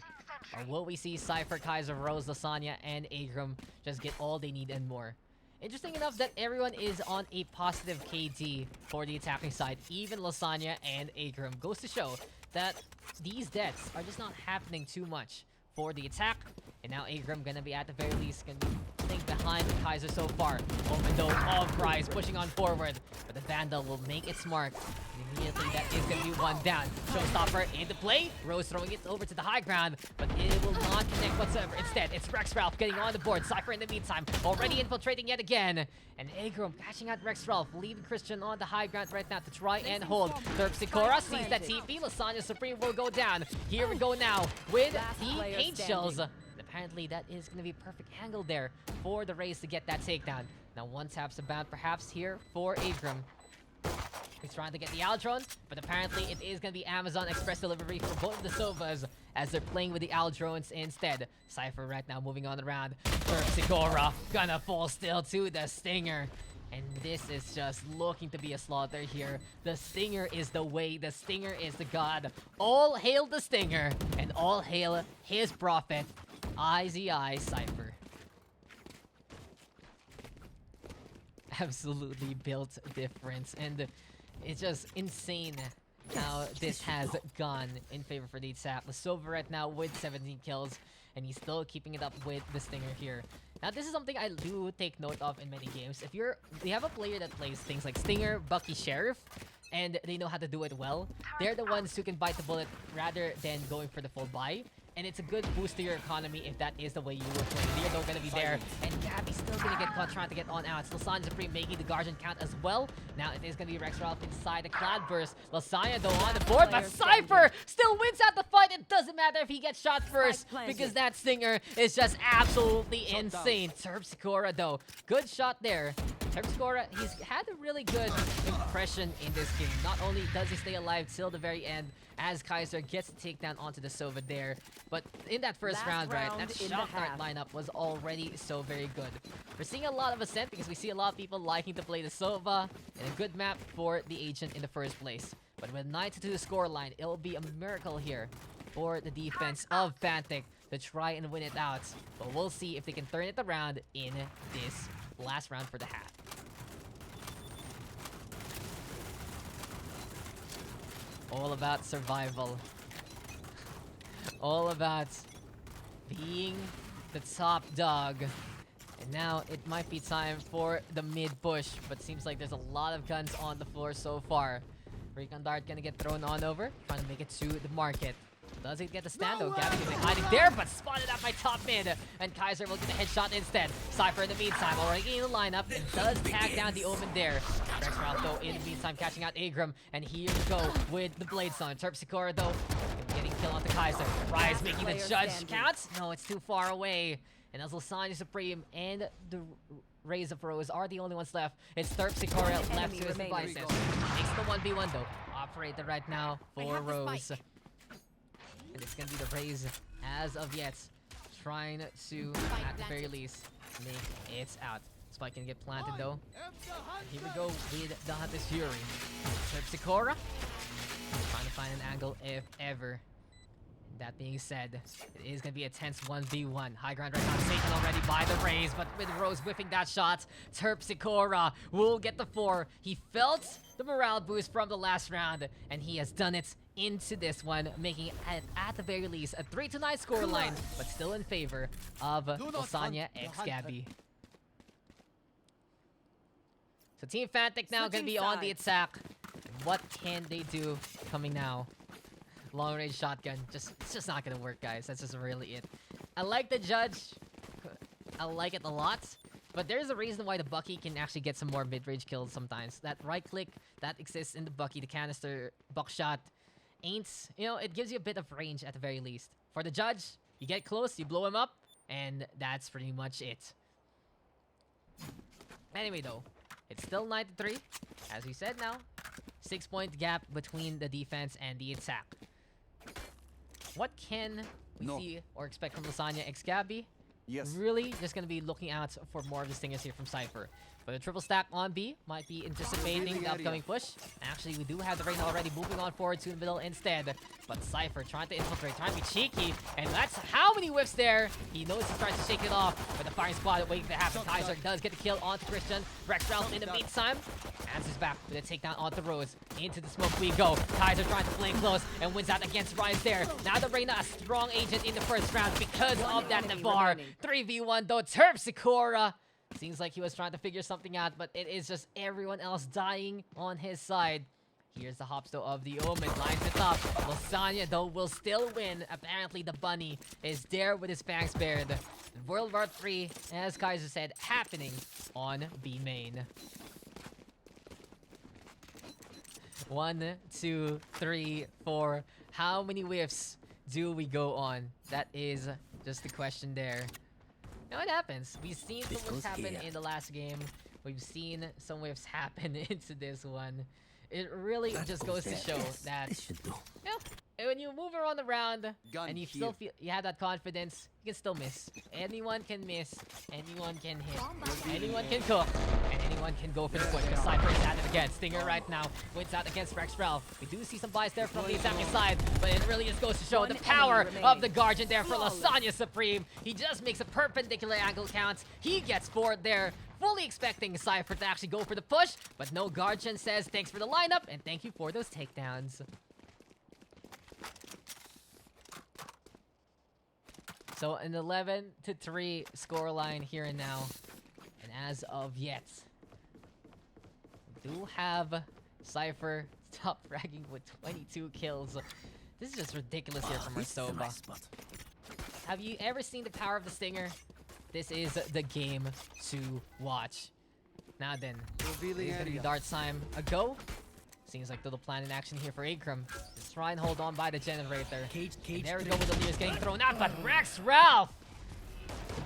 Or will we see Cypher, Kaiser, Rose, Lasagna, and Agrum just get all they need and more? Interesting enough that everyone is on a positive KD for the attacking side. Even Lasagna and Agrum. Goes to show that these deaths are just not happening too much for the attack. And now Agrum gonna be at the very least gonna be staying behind the Kaiser so far. Open though of Rise pushing on forward. But the Vandal will make its mark. And immediately that is gonna be one down. Showstopper into play. Rose throwing it over to the high ground. But it will not connect whatsoever. Instead, it's Rex Ralph getting on the board. Cypher in the meantime already infiltrating yet again. And Agrum catching out Rex Ralph. Leaving Christian on the high ground right now to try and hold. Terpsichore sees that TP. Lasagna Supreme will go down. Here we go now with the paint shells. Apparently that is going to be a perfect angle there for the Rays to get that takedown. Now one taps about perhaps here for Agrum. He's trying to get the Aldrone, but apparently it is going to be Amazon Express delivery for both of the Sovas as they're playing with the Aldrones instead. Cypher right now moving on around. Terpsichore gonna fall still to the Stinger. And this is just looking to be a slaughter here. The Stinger is the way. The Stinger is the god. All hail the Stinger and all hail his prophet. IZI Cypher. Absolutely built difference. And it's just insane how this has gone in favor for the attack. Lasova right now with 17 kills. And he's still keeping it up with the Stinger here. Now, this is something I do take note of in many games. If you have a player that plays things like Stinger, Bucky, Sheriff, and they know how to do it well, they're the ones who can bite the bullet rather than going for the full buy. And it's a good boost to your economy if that is the way you were playing. Leonardo gonna be there, and Gabby's still gonna get caught trying to get on out. Lasagna Supreme making the Guardian count as well. Now it is gonna be Rex Ralph inside the Cloud Burst. Lasagna though on the board, but Cypher still wins out the fight. It doesn't matter if he gets shot first because that Stinger is just absolutely insane. Terpsichore though, good shot there. Terpsichore, he's had a really good impression in this game. Not only does he stay alive till the very end, as Kaiser gets the takedown onto the Sova there, but in that first round, right, that Shock Dart lineup was already so very good. We're seeing a lot of Ascent because we see a lot of people liking to play the Sova, and a good map for the Agent in the first place. But with 9-2 scoreline, it'll be a miracle here for the defense of Fantech to try and win it out. But we'll see if they can turn it around in this last round for the half. All about survival. All about being the top dog. And now it might be time for the mid push, but seems like there's a lot of guns on the floor so far. Recon Dart gonna get thrown on over, trying to make it to the market. Does it get the stand though? Gabby is hiding there, but spotted up by top mid. And Kaiser will get a headshot instead. Cypher in the meantime, already in the lineup, and does tag down the Omen there. Rex Ralph though in the meantime catching out Agram. And here we go with the Blade Sun. Terpsichore though getting kill onto Kaiser. Rise making the judge count. No, it's too far away. And as Lasagna Supreme and the Rays of Rose are the only ones left, it's Terpsichore left to his devices. Makes the 1v1 though. Operator right now for Rose. And it's gonna be the Rays as of yet, trying to, at the very least, make it out. Spike can get planted though. And here we go with the Hunter's Fury. Terpsichore trying to find an angle if ever. That being said, it is going to be a tense 1v1. High ground right now taken already by the Rays, but with Rose whiffing that shot, Terpsichore will get the 4. He felt the morale boost from the last round, and he has done it into this one, making it at the very least a 3-9 scoreline, but still in favor of LasagnaXGabby. So Team Fantech now going to be on the attack. What can they do coming now? Long range shotgun, it's just not gonna work, guys. That's just really it. I like the judge. I like it a lot. But there's a reason why the Bucky can actually get some more mid-range kills sometimes. That right click that exists in the Bucky, the canister buckshot, ain't, you know, it gives you a bit of range at the very least. For the judge, you get close, you blow him up, and that's pretty much it. Anyway though, it's still 9-3. As we said now, 6-point gap between the defense and the attack. What can we see or expect from LasagnaXGabby? Yes. Really just gonna be looking out for more of the stingers here from Cypher. But a triple stack on B might be anticipating the upcoming push. Actually, we do have the Reina already moving on forward to the middle instead. But Cypher trying to infiltrate, trying to be cheeky. And that's how many whiffs there. He knows he tries to shake it off. But the firing squad waiting to happen. Kaiser does get the kill onto Christian. Rex Ralph in the meantime answers back with a takedown onto Rose. Into the smoke we go. Kaiser trying to play close and wins out against Rise there. Now the Reina, a strong agent in the first round because of that Navarre. 3v1 though. Terpsichore. Seems like he was trying to figure something out, but it is just everyone else dying on his side. Here's the hops though of the Omen, lines it up. Lasagna though will still win. Apparently the bunny is there with his fangs bared. World War 3, as Kaiser said, happening on B main. 1, 2, 3, 4. How many whiffs do we go on? That is just the question there. Now it happens. We've seen some whiffs happen in the last game. We've seen some whiffs happen into this one. It really just goes to show that, you know, when you move around the round and you still feel you have that confidence, you can still miss. Anyone can miss, anyone can hit, anyone can cook, and anyone can go for the push. Because Cypher is at it again. Stinger right now wins out against Rex Ralph. We do see some buys there from the attacking side, but it really just goes to show the power of the Guardian there for Lasagna Supreme. He just makes a perpendicular angle count. He gets forward there. Fully expecting Cypher to actually go for the push, but no. Guardian says thanks for the lineup and thank you for those takedowns. So an 11-3 scoreline here and now. And as of yet, we do have Cypher top ranking with 22 kills. This is just ridiculous here from our Sova. Have you ever seen the power of the Stinger? This is the game to watch. Now then, Revealing it's gonna be area. dart time. A go? Seems like little plan in action here for Akram. Let's try and hold on by the generator. And there we go with the Lears getting thrown out, but Rex Ralph!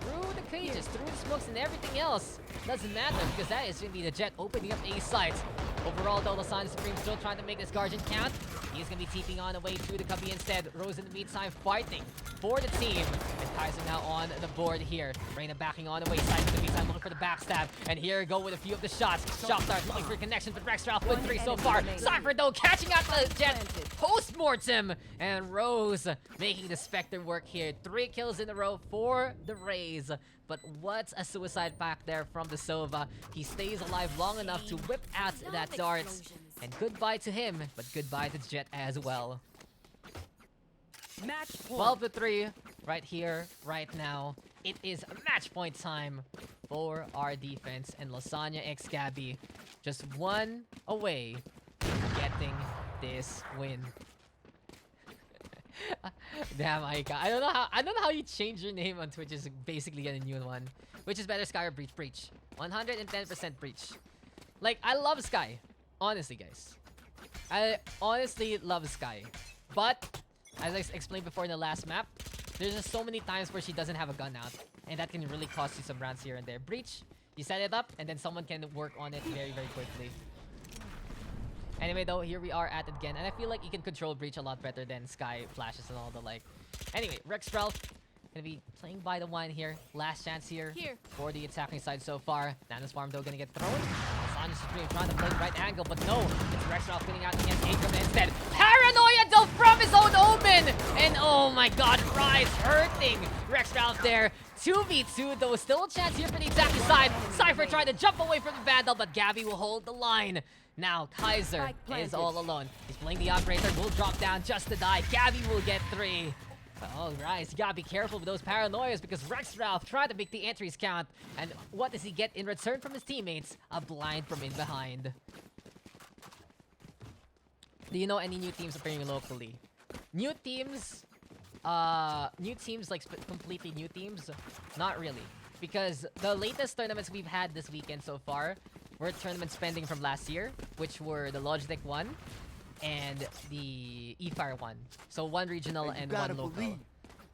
Through the cages, through the smokes and everything else. Doesn't matter because that is gonna be the Jet opening up A sites. Overall though, Lasagna Supreme still trying to make this Guardian count. He's gonna be TPing on away through the cubby instead. Rose in the meantime fighting for the team. And Kaiser now on the board here. Reina backing on away. Side in the meantime looking for the backstab. And here we go with a few of the shots. Shock Stars looking for connection, but Rex Ralph with 3 so far. Cypher though catching out the Jet post-mortem. And Rose making the Spectre work here. 3 kills in a row for the Rays. But what's a suicide pack there from the Sova? He stays alive long enough to whip out that dart. And goodbye to him, but goodbye to Jet as well. Match point. 12-3 right here, right now. It is match point time for our defense, and LasagnaXGabby just 1 away from getting this win. Damn, Aika. I don't know how you change your name on Twitch is basically get a new one. Which is better, Sky or Breach? Breach. 110% Breach. Like, I love Sky. Honestly, guys. I honestly love Sky. But, as I explained before in the last map, there's just so many times where she doesn't have a gun out. And that can really cost you some rounds here and there. Breach, you set it up, and then someone can work on it very, very quickly. Anyway, though, here we are at it again. And I feel like you can control Breach a lot better than Sky flashes and all the like. Anyway, Rex Ralph gonna be playing by the wine here. Last chance here for the attacking side so far. Nana's farm, though, gonna get thrown. Lasagna Supreme trying to play the right angle, but no. It's Rex Ralph winning out against Akram instead. Paranoia, though, from his own omen! And oh my god, Rise hurting Rex Ralph there. 2v2, though, still a chance here for the attacking side. Cypher trying to jump away from the Vandal, but Gabby will hold the line. Now, Kaiser is all alone. He's playing the operator, will drop down just to die. Gabby will get 3. Oh, Rise, you gotta be careful with those paranoias because Rex Ralph tried to make the entries count. And what does he get in return from his teammates? A blind from in behind. Do you know any new teams appearing locally? New teams, like completely new teams? Not really. Because the latest tournaments we've had this weekend so far were tournament spending from last year, which were the Logitech one and the eFire one. So 1 regional and 1 local. Believe.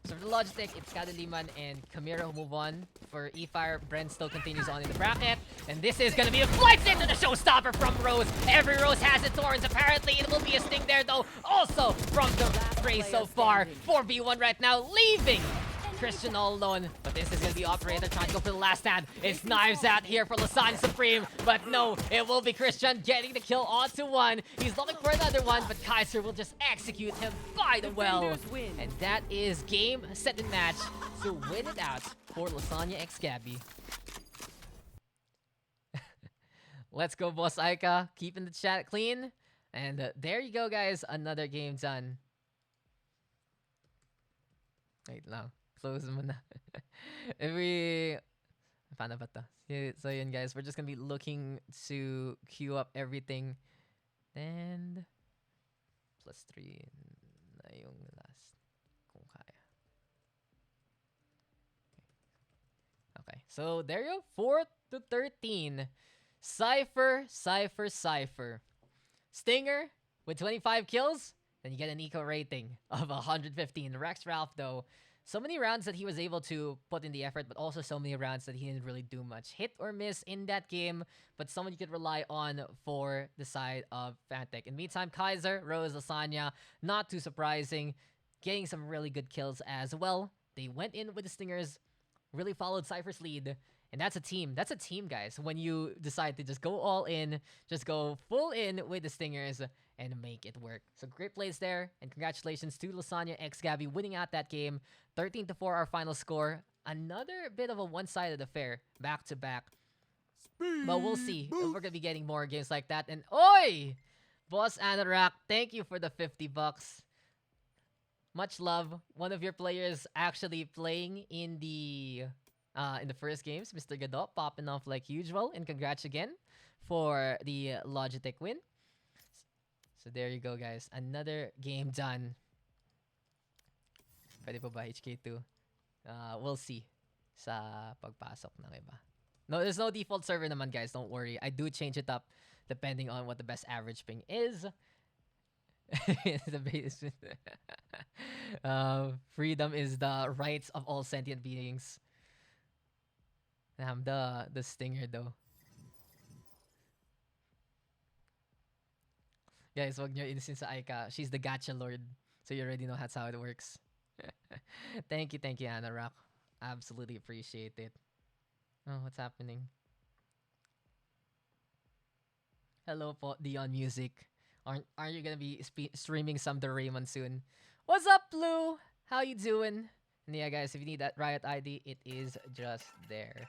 So for the Logitech, it's Kadaliman and Kamira who move on. For eFire, Brent still continues on in the bracket. And this is gonna be a flight into the showstopper from Rose. Every Rose has its horns. Apparently, it will be a sting there though. Also from the race so far. 4v1 right now, leaving Christian all alone, but this is gonna be Operator trying to go for the last stand. It's knives out here for Lasagna Supreme, but no, it will be Christian getting the kill onto 1. He's looking for another one, but Kaiser will just execute him by the well. And that is game, set, and match to win it out for LasagnaXGabby. Let's go, Boss Aika. Keeping the chat clean. And there you go, guys. Another game done. Wait lang. Close mo na. If we... Paano ba to? So yun, guys. We're just gonna be looking to queue up everything. And... +3 na yung last. Kung kaya. Okay. So, there you go. 4-13. Cypher. Stinger with 25 kills. Then you get an eco rating of 115. Rex Ralph, though, so many rounds that he was able to put in the effort, but also so many rounds that he didn't really do much. Hit or miss in that game, but someone you could rely on for the side of Fantech. In the meantime, Kaiser, Rose, Lasagna, not too surprising, getting some really good kills as well. They went in with the Stingers, really followed Cypher's lead. And that's a team. That's a team, guys. When you decide to just go all in, just go full in with the Stingers and make it work. So great plays there. And congratulations to LasagnaXGabby winning out that game. 13-4 our final score. Another bit of a one-sided affair. Back to back. But we'll see if we're going to be getting more games like that. And oi! Boss Anorak, thank you for the $50. much love. One of your players actually playing in the first games, Mr. Gadot, popping off like usual. And congrats again for the Logitech win. So there you go, guys. Another game done. Pwede pa ba HK2? We'll see sa pagpasok ng iba. No, there's no default server naman, guys. Don't worry. I do change it up depending on what the best average ping is. The base. Freedom is the rights of all sentient beings. The stinger though. Guys, wag nyo insin sa Aika. She's the gacha lord. So you already know that's how it works. Thank you, Anorak. Absolutely appreciate it. Oh, what's happening? Hello po, Dion Music. Aren't you gonna be streaming some Doraemon soon? What's up, Blue? How you doing? And yeah, guys, if you need that Riot ID, it is just there.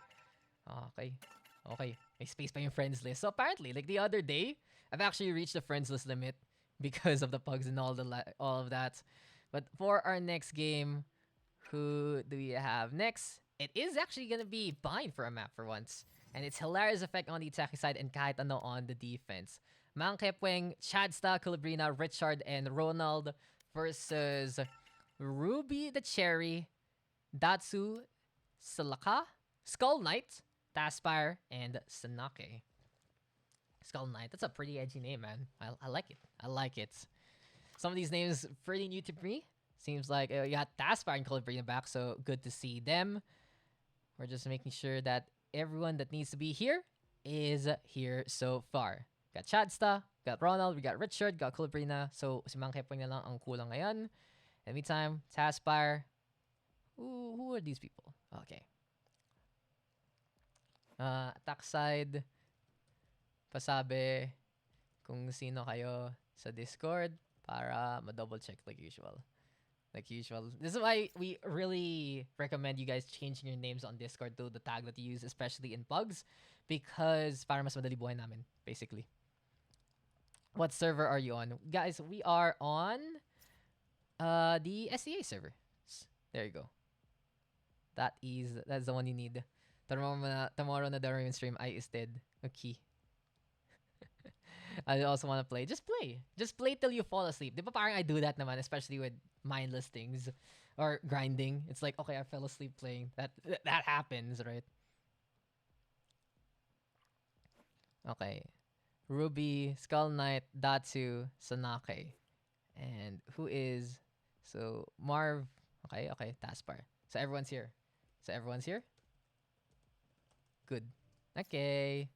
Okay. May space pa yung friends list. So apparently, like the other day, I've actually reached the friends list limit because of the pugs and all of that. But for our next game, who do we have next? It is actually gonna be Bind for a map for once. And it's Hilariouz effect on the attacking side and Kahit on the defense. Mang Kepweng, Chadsta, Calabrina, Richard, and Ronald versus Ruby the Cherry, Datsu, Salaka, Skull Knight, Taspire, and Sanake. Skull Knight, that's a pretty edgy name, man. I like it. I like it. Some of these names pretty new to me. Seems like you got Taspire and Calabrina back, so good to see them. We're just making sure that everyone that needs to be here is here so far. Got Chadsta, got Ronald, we got Richard, got Calabrina. So si Mang Kepweng na lang ang kulang ngayon. In the meantime, Taspire. Who are these people? Okay. Attack side. Pasabi kung sino kayo sa Discord para ma-double check like usual. This is why we really recommend you guys changing your names on Discord to the tag that you use, especially in pugs, because para mas madali buhay namin, basically. What server are you on? Guys, we are on the SEA server. There you go. That's the one you need. Tomorrow na Darwin stream I is dead. Okay. I also want to play. Just play. Just play till you fall asleep. Di ba parang I do that naman, especially with mindless things or grinding. It's like, okay, I fell asleep playing. That happens, right? Okay. Ruby, Skull Knight, Datsu, Sanake. And who is... So, Marv. Okay, Taspire. So, everyone's here. Good. Okay.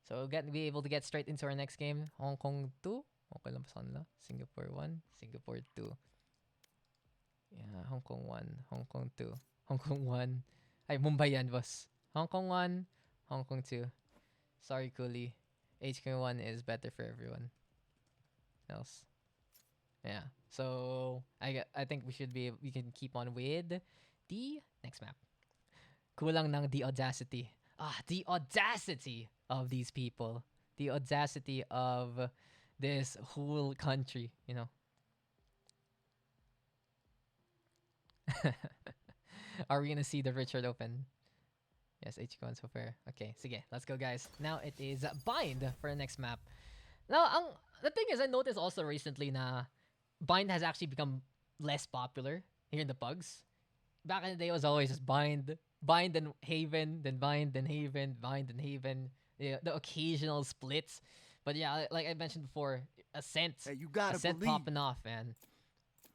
So, we'll be able to get straight into our next game. Hong Kong 2. Okay lang pa sa kanila. Singapore 1. Singapore 2. Yeah, Hong Kong 1. Hong Kong 2. Hong Kong 1. Ay, Mumbai yan, boss. Hong Kong 1. Hong Kong 2. Sorry, Cooley. HK1 is better for everyone else. Yeah. So, I think we can keep on with the next map. Kulang ng the audacity. The audacity of these people. The audacity of this whole country, you know. Are we gonna see the Richard Open? Yes, HQ1 so fair. Okay, sige, let's go, guys. Now it is Bind for the next map. Now, the thing is, I noticed also recently na Bind has actually become less popular here in the pugs. Back in the day, it was always just Bind and Haven, then Bind, then Haven, Bind and Haven. Yeah, the occasional splits. But yeah, like I mentioned before, Ascent. Hey, you gotta Ascent believe. popping off, man.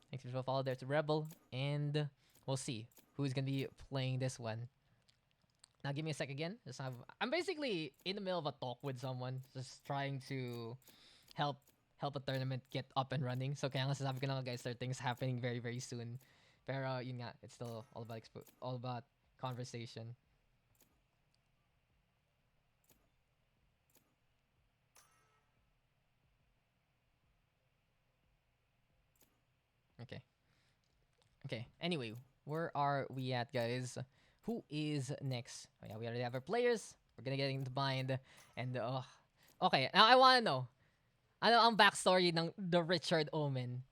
Thanks for follow there to Rebel. And we'll see who's going to be playing this one. Now, give me a sec again. I'm basically in the middle of a talk with someone. Just trying to help a tournament get up and running. So, kaya nga sasabi ko na guys, there are things happening very, very soon. Pero, yun nga, it's still all about conversation. Okay. Anyway, where are we at, guys? Who is next? Oh yeah, we already have our players. We're gonna get into Bind. And, okay, now I wanna know. Ano ang backstory ng the Richard Omen?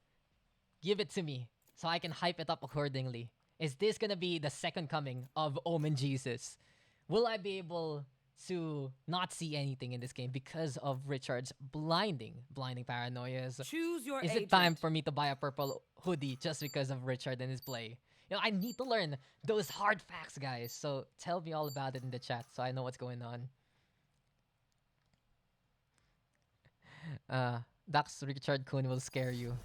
Give it to me. so I can hype it up accordingly. Is this gonna be the second coming of Omen Jesus? Will I be able to not see anything in this game because of Richard's blinding paranoias? Choose your Is agent. it time for me to buy a purple hoodie just because of Richard and his play? You know, I need to learn those hard facts, guys. So tell me all about it in the chat so I know what's going on. Daks Richard Kun will scare you.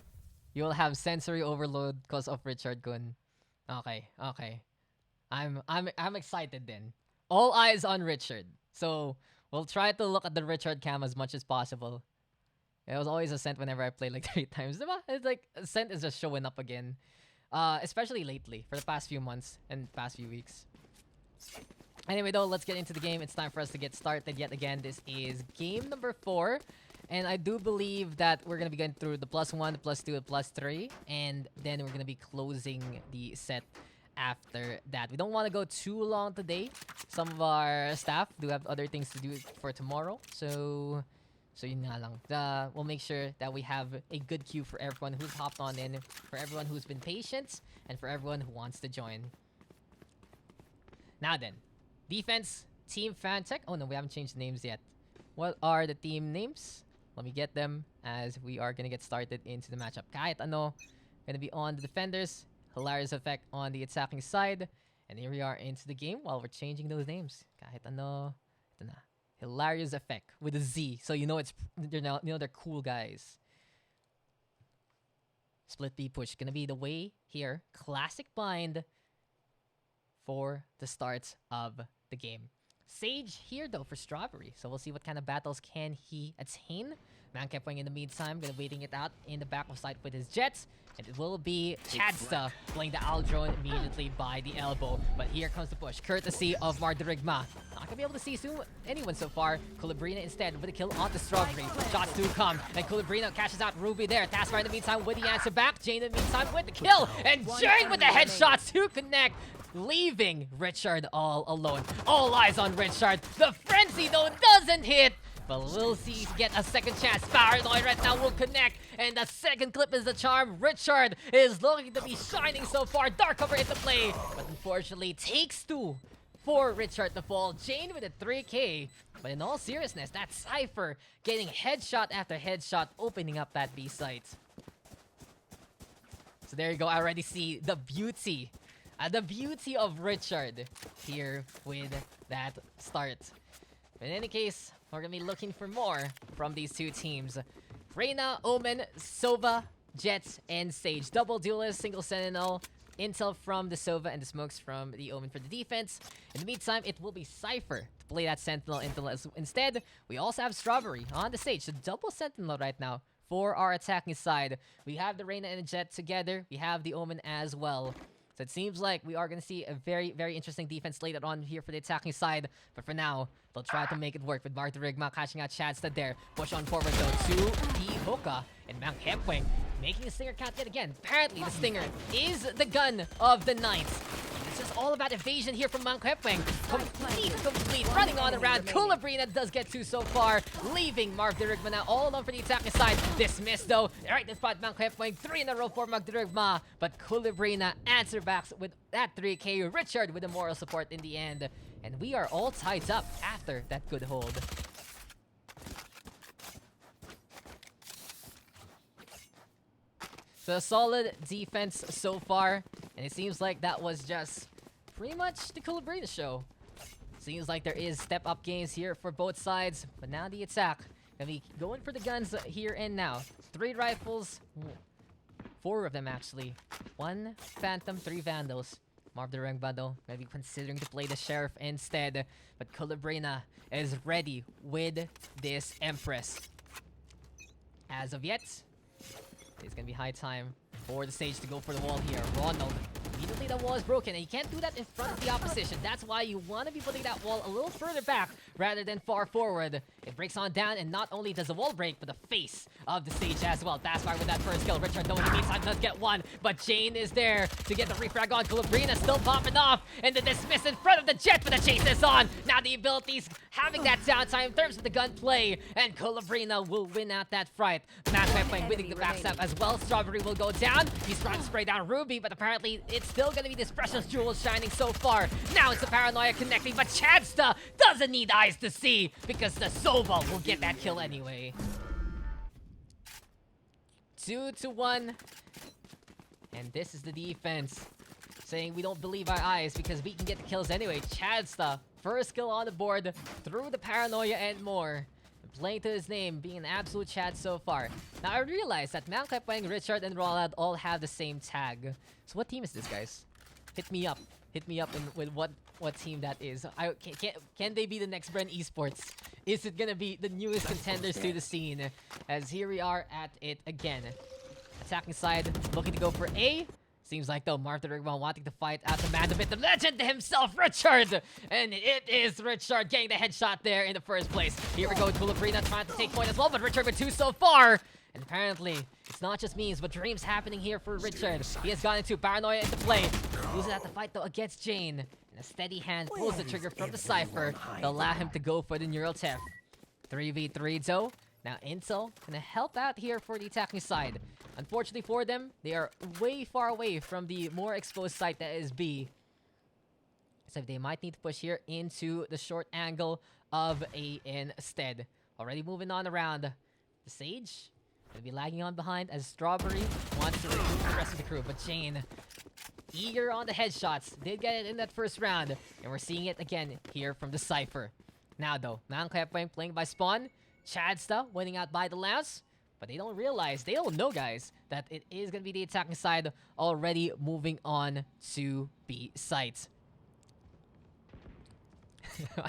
You will have sensory overload because of Richard Kun. Okay. I'm excited then. All eyes on Richard. So we'll try to look at the Richard cam as much as possible. It was always Ascent whenever I played like 3 times. Diba? It's like Ascent is just showing up again. Especially lately, for the past few months and past few weeks. Anyway though, let's get into the game. It's time for us to get started yet again. This is game number 4. And I do believe that we're going to be going through the +1, the +2, the +3. And then we're going to be closing the set after that. We don't want to go too long today. Some of our staff do have other things to do for tomorrow. So yun nga lang. We'll make sure that we have a good queue for everyone who's hopped on in, for everyone who's been patient, and for everyone who wants to join. Now then, defense, Team Fantech. Oh no, we haven't changed the names yet. What are the team names? Let me get them as we are gonna get started into the matchup. Kahit ano, gonna be on the defenders. Hilariouz effect on the attacking side. And here we are into the game while we're changing those names. Kahit ano, ito na. Hilariouz effect with a Z, so you know they're cool guys. Split B push gonna be the way here. Classic bind for the start of the game. Sage here though for Strawberry, so we'll see what kind of battles can he attain. Man kept playing in the meantime, gonna waiting it out in the back of sight with his jets. And it will be Chadsta playing the Owl drone immediately by the elbow. But here comes the push, courtesy of Mardirigma. Not gonna be able to see anyone so far. Kulibrina instead with a kill onto Strawberry. Shots do come, and Kulibrina cashes out Ruby there. Taskfire in the meantime with the answer back. Jane in the meantime with the kill, and Jane with the headshots to connect, leaving Richard all alone. All eyes on Richard. The frenzy though doesn't hit. But we'll see get a second chance. Paranoid right now will connect. And the second clip is the charm. Richard is looking to be shining so far. Dark cover into play. But unfortunately, takes 2 for Richard to fall. Jane with a 3K. But in all seriousness, that Cypher getting headshot after headshot, opening up that B site. So there you go. I already see the beauty. The beauty of Richard here with that start. In any case, we're going to be looking for more from these two teams. Reyna, Omen, Sova, Jets, and Sage. Double duelist, single sentinel. Intel from the Sova and the smokes from the Omen for the defense. In the meantime, it will be Cypher to play that sentinel intel. Instead, we also have Strawberry on the stage. So double sentinel right now for our attacking side. We have the Reyna and the Jet together. We have the Omen as well. So it seems like we are going to see a very, very interesting defense later on here for the attacking side. But for now, they'll try to make it work with Mardirigma catching out Chadsta there. Push on forward though to the Hoka. And Mang Hepwing making a stinger count yet again. Apparently the stinger is the gun of the night. It's just all about evasion here from Mang Hepwing. Complete, running on around. Kulibrina does get 2 so far, leaving Mardirigma now all alone for the attacking side. Dismissed though. Right in spot, Mang Hepwing, 3 in a row for Mardirigma. But Kulibrina answer backs with that 3K. Richard with the moral support in the end. And we are all tied up after that good hold. So a solid defense so far. And it seems like that was just pretty much the Kulibrina show. Seems like there is step-up games here for both sides. But now the attack. Gonna be going for the guns here and now. 3 rifles. 4 of them actually. 1 Phantom, 3 Vandals. Mardirigma though, maybe considering to play the Sheriff instead. But Kulibrina is ready with this Empress. As of yet, it's gonna be high time for the Sage to go for the wall here. Ronald, immediately the wall is broken, and you can't do that in front of the opposition. That's why you want to be putting that wall a little further back rather than far forward. It breaks on down, and not only does the wall break, but the face of the stage as well. Fast fire with that first kill. Richard, though, in the meantime, does get one, but Jane is there to get the refrag on. Kaliwanagan still popping off, and the dismiss in front of the jet, but the chase is on. Now the abilities having that downtime in terms of the gunplay, and Kaliwanagan will win out that fight. Hyperion winning the backstab as well. Strawberry will go down. He's trying to spray down Ruby, but apparently it's still going to be this precious jewel shining so far. Now it's the Paranoia connecting, but Chadsta doesn't need eyes to see because the Sova will get that kill anyway. 2-1. And this is the defense saying we don't believe our eyes because we can get the kills anyway. Chadsta, first kill on the board through the Paranoia and more. Playing to his name, being an absolute Chad so far. Now I realize that Hyperion, Richard, and Roland all have the same tag. So what team is this, guys? Hit me up. Hit me up with what team that is. Can they be the next Bren Esports? Is it gonna be the newest contenders to the scene? As here we are at it again. Attacking side, looking to go for A. Seems like though Martha Rigman wanting to fight out the man of it, the legend himself, Richard! And it is Richard getting the headshot there in the first place. Here we go, Kaliwanagan trying to take point as well, but Richard with 2 so far. And apparently, it's not just memes, but dreams happening here for Richard. He has gotten into Paranoia into play. Loses at the fight though against Jane. And a steady hand pulls the trigger from the Cypher to allow him to go for the neural theft. 3v3 though. Now Intel gonna help out here for the attacking side. Unfortunately for them, they are way far away from the more exposed site that is B. So they might need to push here into the short angle of A instead. Already moving on around. The Sage gonna be lagging on behind as Strawberry wants to recruit the rest of the crew. But Jane, eager on the headshots, did get it in that first round. And we're seeing it again here from the Cypher. Now though, Hyperion playing by Spawn. Chadsta winning out by the last. But they don't realize, they don't know, guys, that it is going to be the attacking side already moving on to B site.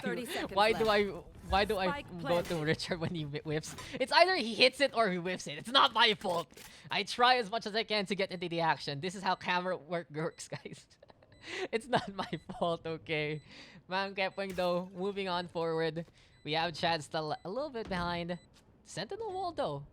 30 seconds Why left. do I Spike go to Richard when he whips? It's either he hits it or he whips it. It's not my fault. I try as much as I can to get into the action. This is how camera work works, guys. It's not my fault, okay? Hyperion though, moving on forward. We have Chad still a little bit behind. Sentinel wall though,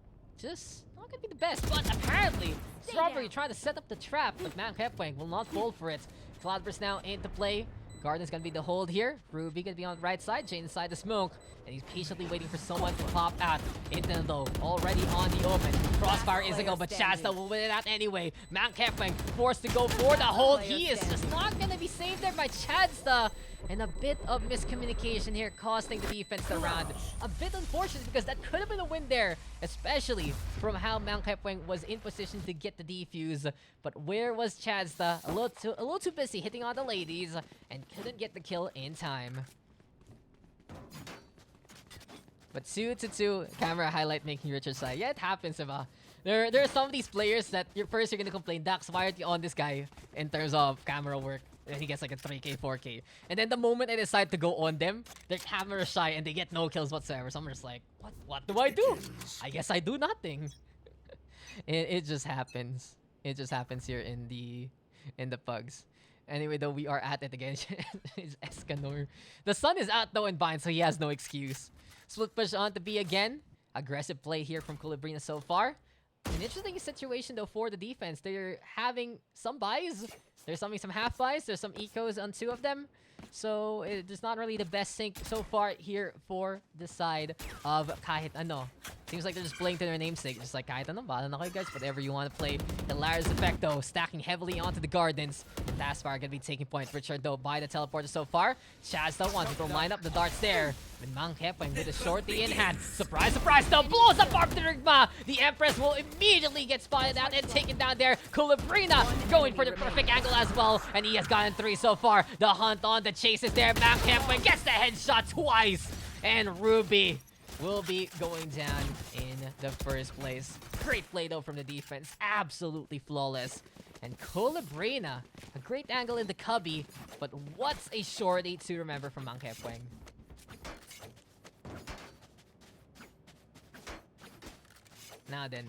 just not gonna be the best. But apparently, Strawberry trying to set up the trap, but Hyperion will not fall for it. Cloudburst now into play. Garden's gonna be the hold here. Ruby gonna be on the right side. Jane inside the smoke. And he's patiently waiting for someone to pop out. Intel though, already on the open. Crossfire is a go, but Chasta will win it out anyway. Hyperion forced to go for the hold. He is just not gonna be saved there by Chadsta. And a bit of miscommunication here costing the defense the round. A bit unfortunate because that could have been a win there, especially from how Hyperion was in position to get the defuse. But where was Chadsta? A little too busy hitting on the ladies and couldn't get the kill in time. But 2-2, camera highlight making Richard side. Yeah, it happens, Eva. There are some of these players that you're gonna complain, Daks, why aren't you on this guy in terms of camera work? And he gets like a 3k, 4k. And then the moment I decide to go on them, they're camera shy and they get no kills whatsoever. So I'm just like, what do I do? I guess I do nothing. It just happens. It just happens here in the Pugs. Anyway, though, we are at it again. It's Escanor. The sun is out though in bind, so he has no excuse. Split push on to B again. Aggressive play here from Kaliwanagan so far. An interesting situation though for the defense. They're having some buys. There's some half buys. There's some ecos on 2 of them. So it's not really the best sync so far here for the side of Kahit. Seems like they're just playing to their namesake. Just like Kahit, bahala na kayo guys. Whatever you want to play. Hilariouz effect though, stacking heavily onto the Gardens. Taskfire gonna be taking point. Richard though by the teleporter so far. Chazda wants to line up the darts there. And Hyperion with a shorty in hand. Surprise, surprise though, blows up Arp the Rigma. The Empress will immediately get spotted out and taken down there. Kaliwanagan going for the perfect angle as well. And he has gotten 3 so far. The hunt on the chase is there. Hyperion gets the headshot twice. And Ruby will be going down in the first place. Great play though from the defense. Absolutely flawless. And Kaliwanagan, a great angle in the cubby. But what's a shorty to remember from Hyperion? Now then,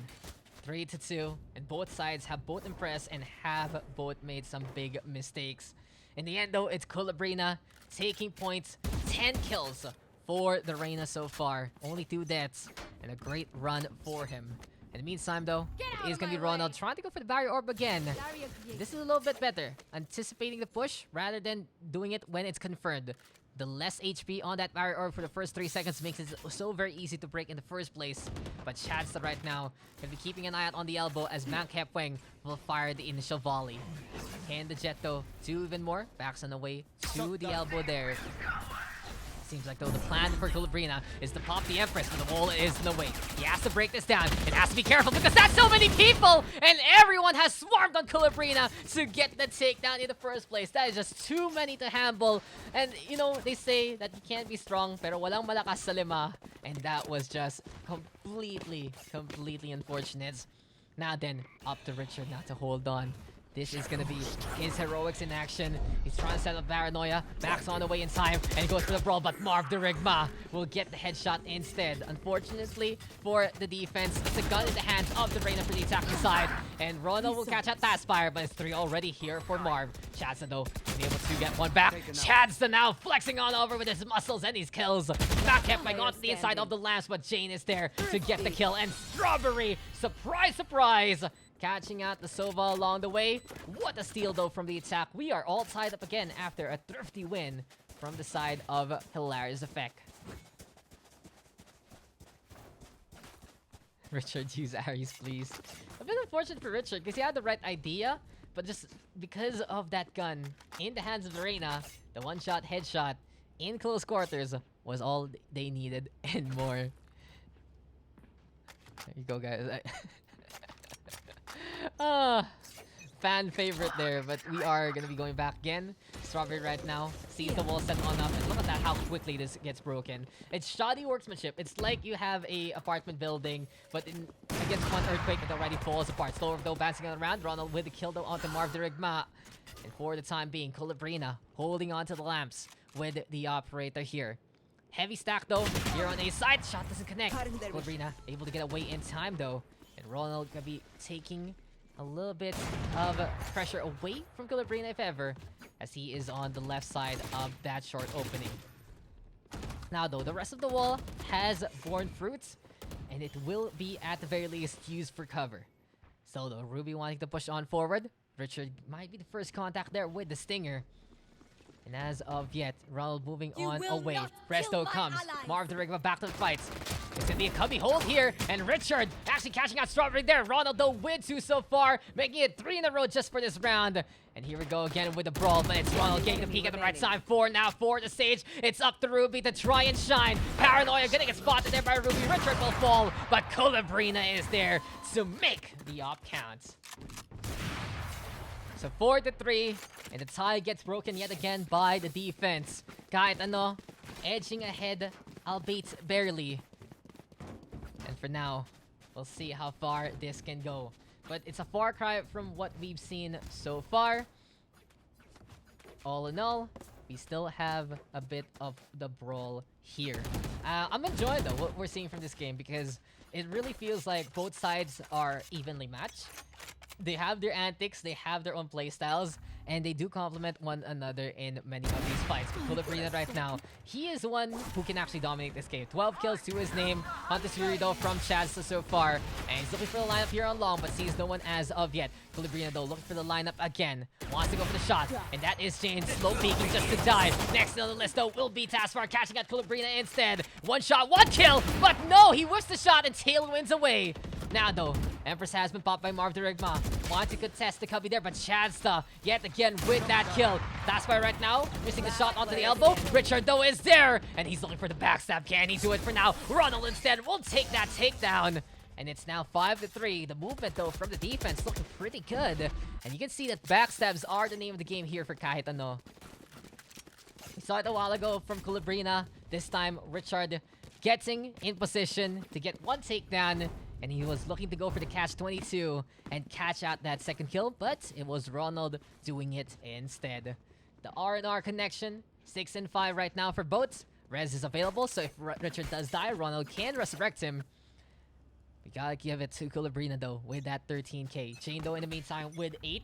3-2, and both sides have both impressed and have both made some big mistakes. In the end though, it's Kaliwanagan taking points, 10 kills, for the Reyna so far. Only 2 deaths and a great run for him. In the meantime, though, it is going to be Ronald trying to go for the barrier orb again. This is a little bit better. Anticipating the push rather than doing it when it's confirmed. The less HP on that barrier orb for the first 3 seconds makes it so very easy to break in the first place. But Chadsta right now going to be keeping an eye out on the elbow as KJWan will fire the initial volley. Can the Jet, though, do even more? Backs on the way to the elbow there. Seems like, though, the plan for Kaliwanagan is to pop the Empress, but the wall is in the way. He has to break this down. It has to be careful because that's so many people! And everyone has swarmed on Kaliwanagan to get the takedown in the first place. That is just too many to handle. And, you know, they say that you can't be strong, pero walang malakas sa lima. And that was just completely unfortunate. Now then, up to Richard now to hold on. This is gonna be his heroics in action. He's trying to set up paranoia. Backs on the way in time, and he goes for the brawl, but Marv the Rigma will get the headshot instead. Unfortunately for the defense, it's a gun in the hands of the Reyna for the attacking side. And Ronald will catch out Taspire, but it's 3 already here for Marv. Chadsta, though, will be able to get one back. Chadsta now flexing on over with his muscles and his kills. KJWan onto the inside of the lamps, but Jane is there to get the kill. And Strawberry, surprise, surprise, catching out the Sova along the way. What a steal, though, from the attack. We are all tied up again after a thrifty win from the side of Hilariouz Effect. Richard, use Ares, please. A bit unfortunate for Richard because he had the right idea, but just because of that gun in the hands of the Reyna, the one-shot headshot in close quarters was all they needed and more. There you go, guys. Fan favorite there, but we are gonna be going back again. Strawberry right now sees the wall set on up, and look at that, how quickly this gets broken. It's shoddy workmanship. It's like you have a apartment building, but against one earthquake, it already falls apart. Slower, though, bouncing around. Ronald with the kill, though, onto Marv the Rigma. And for the time being, Kaliwanagan holding on to the lamps with the operator here. Heavy stack, though, here on A side. Shot doesn't connect. Kaliwanagan able to get away in time, though. And Ronald gonna be taking a little bit of pressure away from Kaliwanagan, if ever, as he is on the left side of that short opening. Now, though, the rest of the wall has borne fruits, and it will be, at the very least, used for cover. So, though, Ruby wanting to push on forward. Richard might be the first contact there with the Stinger. And as of yet, Ronald moving on away. Presto comes. Marv the Rigma back to the fight. It's gonna be a cubby hold here, and Richard actually catching out Strawberry there. Ronald, though, with 2 so far, making it 3 in a row just for this round. And here we go again with the brawl, but it's Ronald getting the peek at the right time. 4 now for the stage. It's up to Ruby to try and shine. Paranoia gonna get spotted there by Ruby. Richard will fall, but Kaliwanagan is there to make the op count. So 4-3, and the tie gets broken yet again by the defense. Kahit edging ahead, albeit barely. And for now, we'll see how far this can go. But it's a far cry from what we've seen so far. All in all, we still have a bit of the brawl here. I'm enjoying, though, what we're seeing from this game because it really feels like both sides are evenly matched. They have their antics, they have their own playstyles, and they do complement one another in many of these fights. But Kaliwanagan right now, he is one who can actually dominate this game. 12 kills to his name. Hunter's Fury, though, from Chadsta so far. And he's looking for the lineup here on long, but sees no one as of yet. Kaliwanagan, though, looking for the lineup again. Wants to go for the shot, and that is Jane slow peeking just to die. Next on the list, though, will be Taspire catching at Kaliwanagan instead. 1 shot, 1 kill, but no, he whiffs the shot and tailwinds away. Now, though, Empress has been popped by Marv the Rigma. Want to contest the cubby there, but Chadsta yet again with that kill. Taspire right now, missing the shot onto the elbow. Richard, though, is there, and he's looking for the backstab. Can he do it for now? Ronald instead will take that takedown. And it's now 5-3. The movement, though, from the defense looking pretty good. And you can see that backstabs are the name of the game here for Kahit. We saw it a while ago from Kaliwanagan. This time, Richard getting in position to get 1 takedown. And he was looking to go for the catch-22 and catch out that second kill, but it was Ronald doing it instead. The R&R connection, 6 and 5 right now for both. Res is available, so if Richard does die, Ronald can resurrect him. We gotta give it to Kaliwanagan, though, with that 13k. Jane, though, in the meantime, with 8.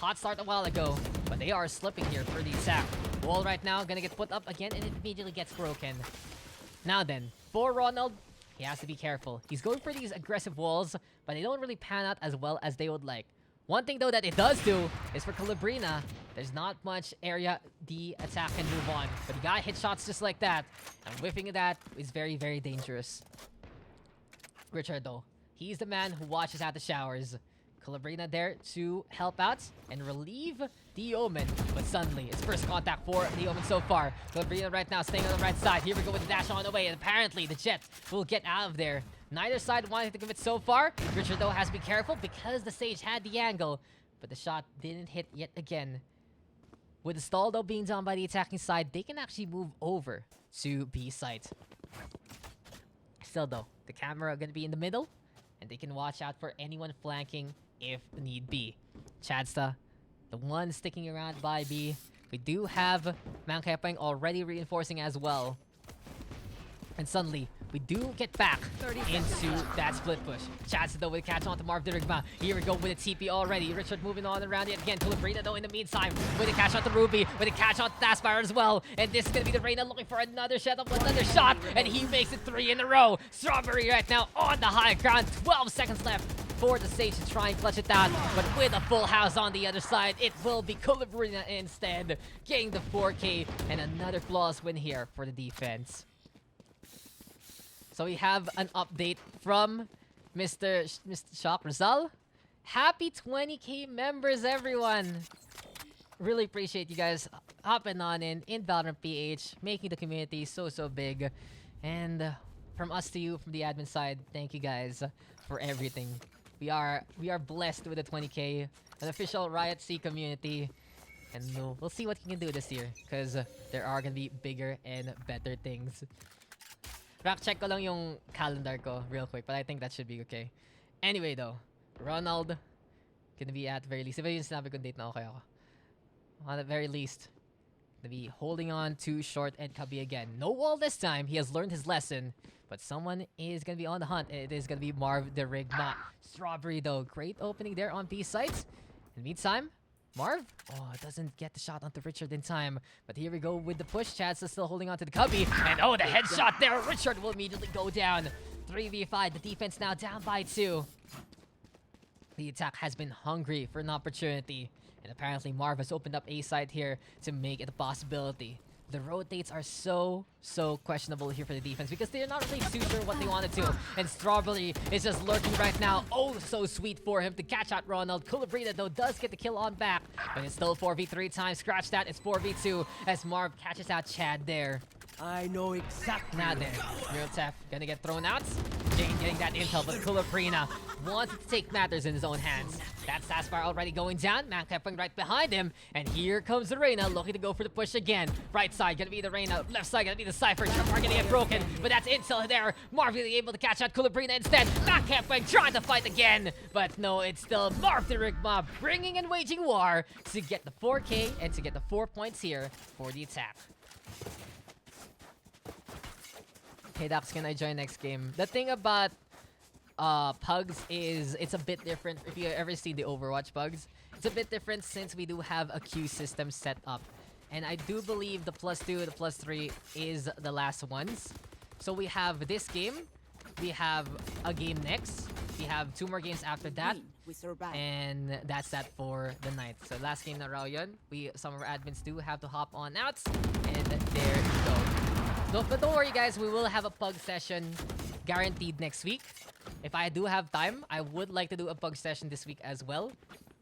Hot start a while ago, but they are slipping here for the attack. Wall right now gonna get put up again, and it immediately gets broken. Now then, for Ronald, he has to be careful. He's going for these aggressive walls, but they don't really pan out as well as they would like. One thing though that it does do is for Calabrina, there's not much area the attack can move on. But he got hit shots just like that. And whiffing that is very, very dangerous. Richard though, he's the man who watches out the showers. Calabrina there to help out and relieve the Omen. But suddenly, it's first contact for the Omen so far. Calabrina right now staying on the right side. Here we go with the dash on the way. And apparently, the Jet will get out of there. Neither side wanting to commit so far. Richard, though, has to be careful because the Sage had the angle. But the shot didn't hit yet again. With the stall, though, being done by the attacking side, they can actually move over to B site. Still, though, the camera going to be in the middle. And they can watch out for anyone flanking if need be. Chadsta, the one sticking around by B. We do have Kahit already reinforcing as well. And suddenly, we do get back into that split push. Chadsta though with a catch on to Marv Dirigma. Here we go with a TP already. Richard moving on around it again. Calabrina though in the meantime with a catch on to Ruby. With a catch on to Taspire as well. And this is going to be the Reyna looking for another setup, another shot. And he makes it 3 in a row. Strawberry right now on the high ground. 12 seconds left for the Sage to try and clutch it down. But with a full house on the other side, it will be Calabrina instead. Getting the 4K and another flawless win here for the defense. So we have an update from Mr. ShockRizal. Happy 20k members, everyone! Really appreciate you guys hopping on in Valorant PH, making the community so big. And from us to you, from the admin side, thank you guys for everything. We are blessed with the 20k, an official Riot C community. And we'll see what we can do this year, because there are gonna be bigger and better things. Rack check ko lang yung calendar ko real quick, but I think that should be okay. Anyway though, Ronald gonna be at the very least. Iba yung sinabi kong date na okay ako. On the very least, gonna be holding on to Short and Cubby again. No wall this time. He has learned his lesson, but someone is gonna be on the hunt. It is gonna be Marv Dirigma. Strawberry though, great opening there on B sites. In the meantime, Marv, doesn't get the shot onto Richard in time. But here we go with the push. Chad's still holding on to the Cubby. And the headshot there. Richard will immediately go down. 3v5. The defense now down by 2. The attack has been hungry for an opportunity. And apparently Marv has opened up A side here to make it a possibility. The rotates are so questionable here for the defense because they're not really too sure what they want to do. And Strawberry is just lurking right now. Oh, so sweet for him to catch out Ronald. Calabrina, though, does get the kill on back. But it's still 4v3 time. Scratch that. It's 4v2 as Marv catches out Chad there. I know exactly. Now then, Mirotef gonna get thrown out. Jane getting that intel, but Calabrina wanted to take matters in his own hands. That's Taspire already going down. Kahit right behind him. And here comes the Reyna looking to go for the push again. Right side gonna be the Reyna. Left side gonna be the Cypher. Trapper gonna get broken, but that's intel there. Marv really able to catch out Calabrina instead. Kahit trying to fight again. But no, it's still Marv Dirigma bringing and waging war to get the 4K and to get the 4 points here for the attack. Hey Daks, can I join next game? The thing about Pugs is it's a bit different. If you ever see the Overwatch Pugs, it's a bit different since we do have a queue system set up. And I do believe the +2, the +3 is the last ones. So we have this game, we have a game next, we have 2 more games after that, and that's that for the night. So last game na raw yun. Some of our admins do have to hop on out, and there you go. But don't worry guys, we will have a Pug session guaranteed next week. If I do have time, I would like to do a Pug session this week as well.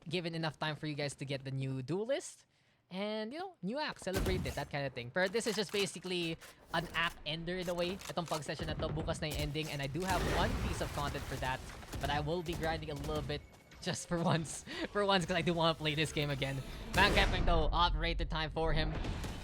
Given enough time for you guys to get the new duelist. And, you know, new act, celebrate it, that kind of thing. But this is just basically an act ender in a way. Itong Pug session na to, bukas na yung ending. And I do have 1 piece of content for that. But I will be grinding a little bit just for once. Because I do want to play this game again. Kahit though, operator time for him.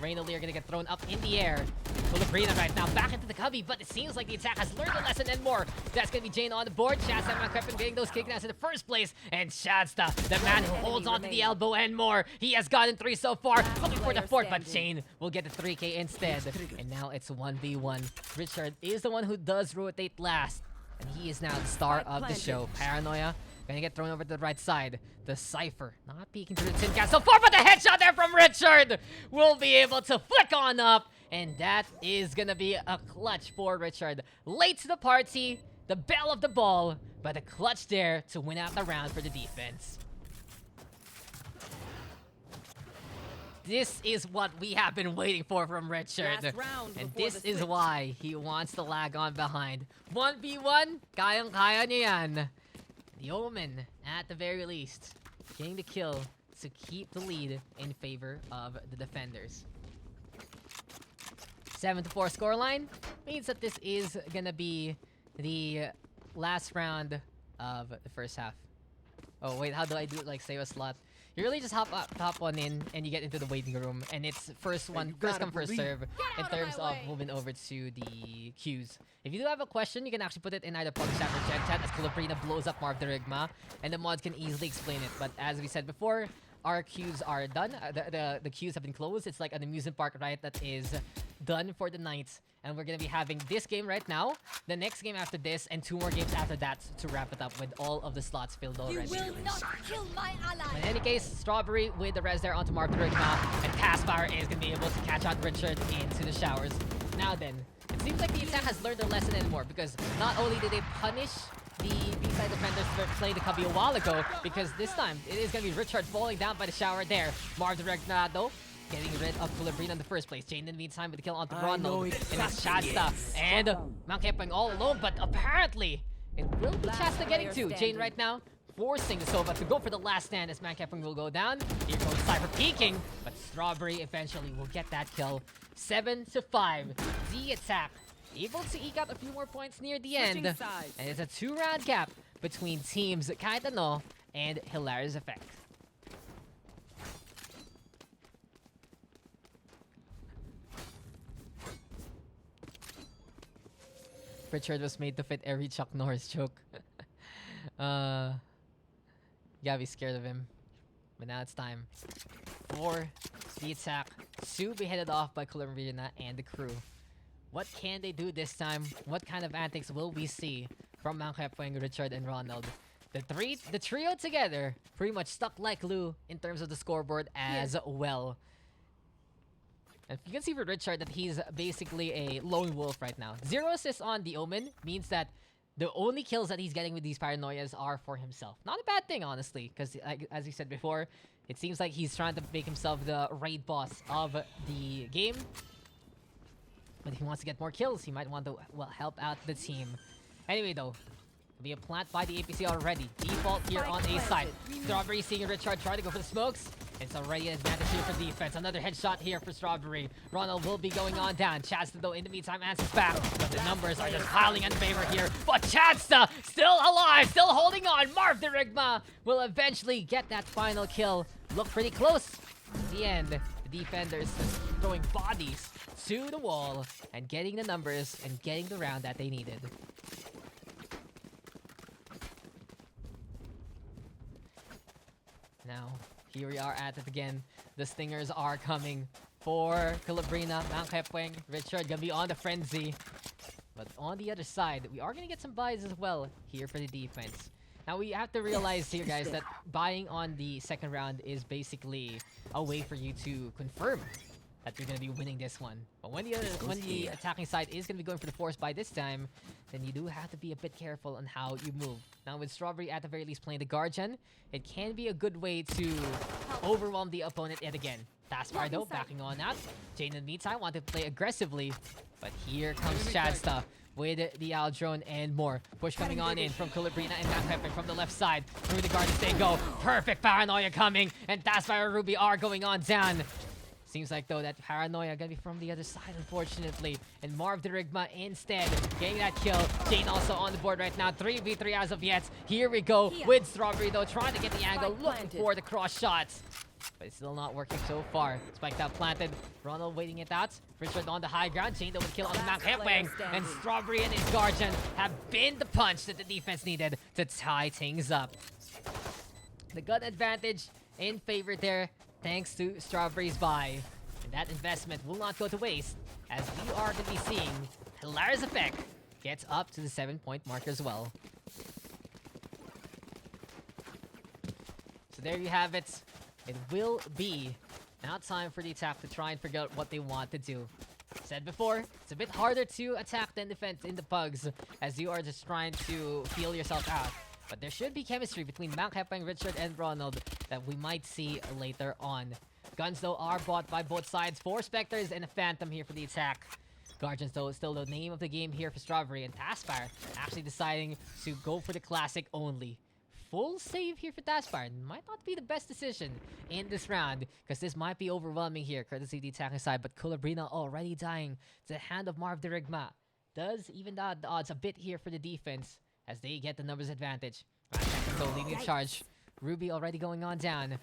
Reyna are gonna get thrown up in the air. Calabrina right now back into the Cubby, but it seems like the attack has learned a lesson and more. That's gonna be Jane on the board. Shadsta and getting those kickdowns in the first place. And Shadsta, the man who holds on to the elbow and more. He has gotten 3 so far. Looking for the 4th, but Jane will get the 3K instead. And now it's 1v1. Richard is the one who does rotate last. And he is now the star of the show. Paranoia gonna get thrown over to the right side. The Cypher not peeking through the tin can so far, but the headshot there from Richard will be able to flick on up And that is gonna be a clutch for Richard. Late to the party, the belle of the ball, but a clutch there to win out the round for the defense. This is what we have been waiting for from Richard. Last round And before this the is switch. why he wants to lag on behind. 1v1, kayang-kaya niya yan. The Omen, at the very least, getting the kill to keep the lead in favor of the defenders. 7-4 scoreline means that this is gonna be the last round of the first half. Oh wait, how do I do it? Like save a slot. You really just hop one in and you get into the waiting room, and it's first come first serve in terms of moving over to the queues. If you do have a question, you can actually put it in either PUGS chat or Gen chat as Kaliwanagan blows up Marv the Rigma, and the mods can easily explain it. But as we said before, our queues are done. The queues have been closed. It's like an amusement park, right? That is done for the night. And we're going to be having this game right now, the next game after this, and 2 more games after that to wrap it up with all of the slots filled already. You will not kill my ally. In any case, Strawberry with the res there onto Marv the Rigma, and Taskfire is going to be able to catch out Richard into the showers. Now then, it seems like the attack has learned their lesson anymore, because not only did they punish the B-side defenders for playing the cubby a while ago, because this time it is going to be Richard falling down by the shower there. Marv the Rigma, though, getting rid of Kaliwanagan in the first place. Jane in the meantime with the kill onto Ronald. And it's Chasta. And Mount all alone, but apparently it will be Chasta getting to. Jane right now forcing Sova to go for the last stand as Mount will go down. Here goes Cypher peeking, but Strawberry eventually will get that kill. 7-5. The attack able to eke out a few more points near the end. And it's a 2-round gap between teams Kahit and Hilariouz Effect. Richard was made to fit every Chuck Norris joke. Gabby's scared of him. But now it's time for the attack to be headed off by Kaliwanagan and the crew. What can they do this time? What kind of antics will we see from Mount Richard, and Ronald? The trio together pretty much stuck like glue in terms of the scoreboard as well. And you can see for Richard that he's basically a lone wolf right now. 0 assists on the Omen means that the only kills that he's getting with these paranoias are for himself. Not a bad thing, honestly, because as we said before, it seems like he's trying to make himself the raid boss of the game. But if he wants to get more kills, he might want to, well, help out the team. Anyway, though, be a plant by the APC already. Default here on A side. Strawberry seeing Richard try to go for the smokes. It's already an advantage here for defense. Another headshot here for Strawberry. Ronald will be going on down. Chasta, though, in the meantime, answers back. But the numbers are just piling in favor here. But Chasta, still alive, still holding on. Marv the Rigma will eventually get that final kill. Look pretty close. In the end, the defenders just throwing bodies to the wall and getting the numbers and getting the round that they needed. Now, here we are at it again. The stingers are coming for Kaliwanagan, Mount Kepwang, Richard gonna be on the frenzy. But on the other side, we are gonna get some buys as well here for the defense. Now, we have to realize here, guys, that buying on the second round is basically a way for you to confirm that you're gonna be winning this one. But when the attacking side is gonna be going for the force buy this time, then you do have to be a bit careful on how you move. Now with Strawberry at the very least playing the Guardian, it can be a good way to overwhelm the opponent yet again. Taskfire though, backing on out. Jane in the meantime want to play aggressively, but here comes Chadsta with the Owl Drone and more. Push coming on in from Kaliwanagan and Mount Kepwang from the left side. Through the Guardians they go. Perfect paranoia coming, and Taskfire and Ruby are going on down. Seems like, though, that paranoia gonna be from the other side, unfortunately. And Marv the Rigma instead getting that kill. Jane also on the board right now. 3v3 as of yet. Here we go with Strawberry, though, trying to get the angle, looking for the cross shots. But it's still not working so far. Spiked out planted. Ronald waiting it out. Richard on the high ground. Jane, though, with kill on the Mount Kepwang. And Strawberry and his Guardian have been the punch that the defense needed to tie things up. The gun advantage in favor there, thanks to Strawberry's buy. And that investment will not go to waste, as we are going to be seeing Hilariouz Effect gets up to the 7-point mark as well. So there you have it. It will be now time for the attack to try and figure out what they want to do. Said before, it's a bit harder to attack than defend in the Pugs, as you are just trying to feel yourself out. But there should be chemistry between Mankhepang, Richard, and Ronald that we might see later on. Guns, though, are bought by both sides. 4 Spectres and a Phantom here for the attack. Guardians, though, is still the name of the game here for Strawberry, and Taskfire actually deciding to go for the classic only. Full save here for Taskfire might not be the best decision in this round, because this might be overwhelming here, courtesy of the attacking side. But Kulebrina already dying to the hand of Marv Dirigma does even out the odds a bit here for the defense, as they get the numbers advantage. So leading the charge. Ruby already going on down.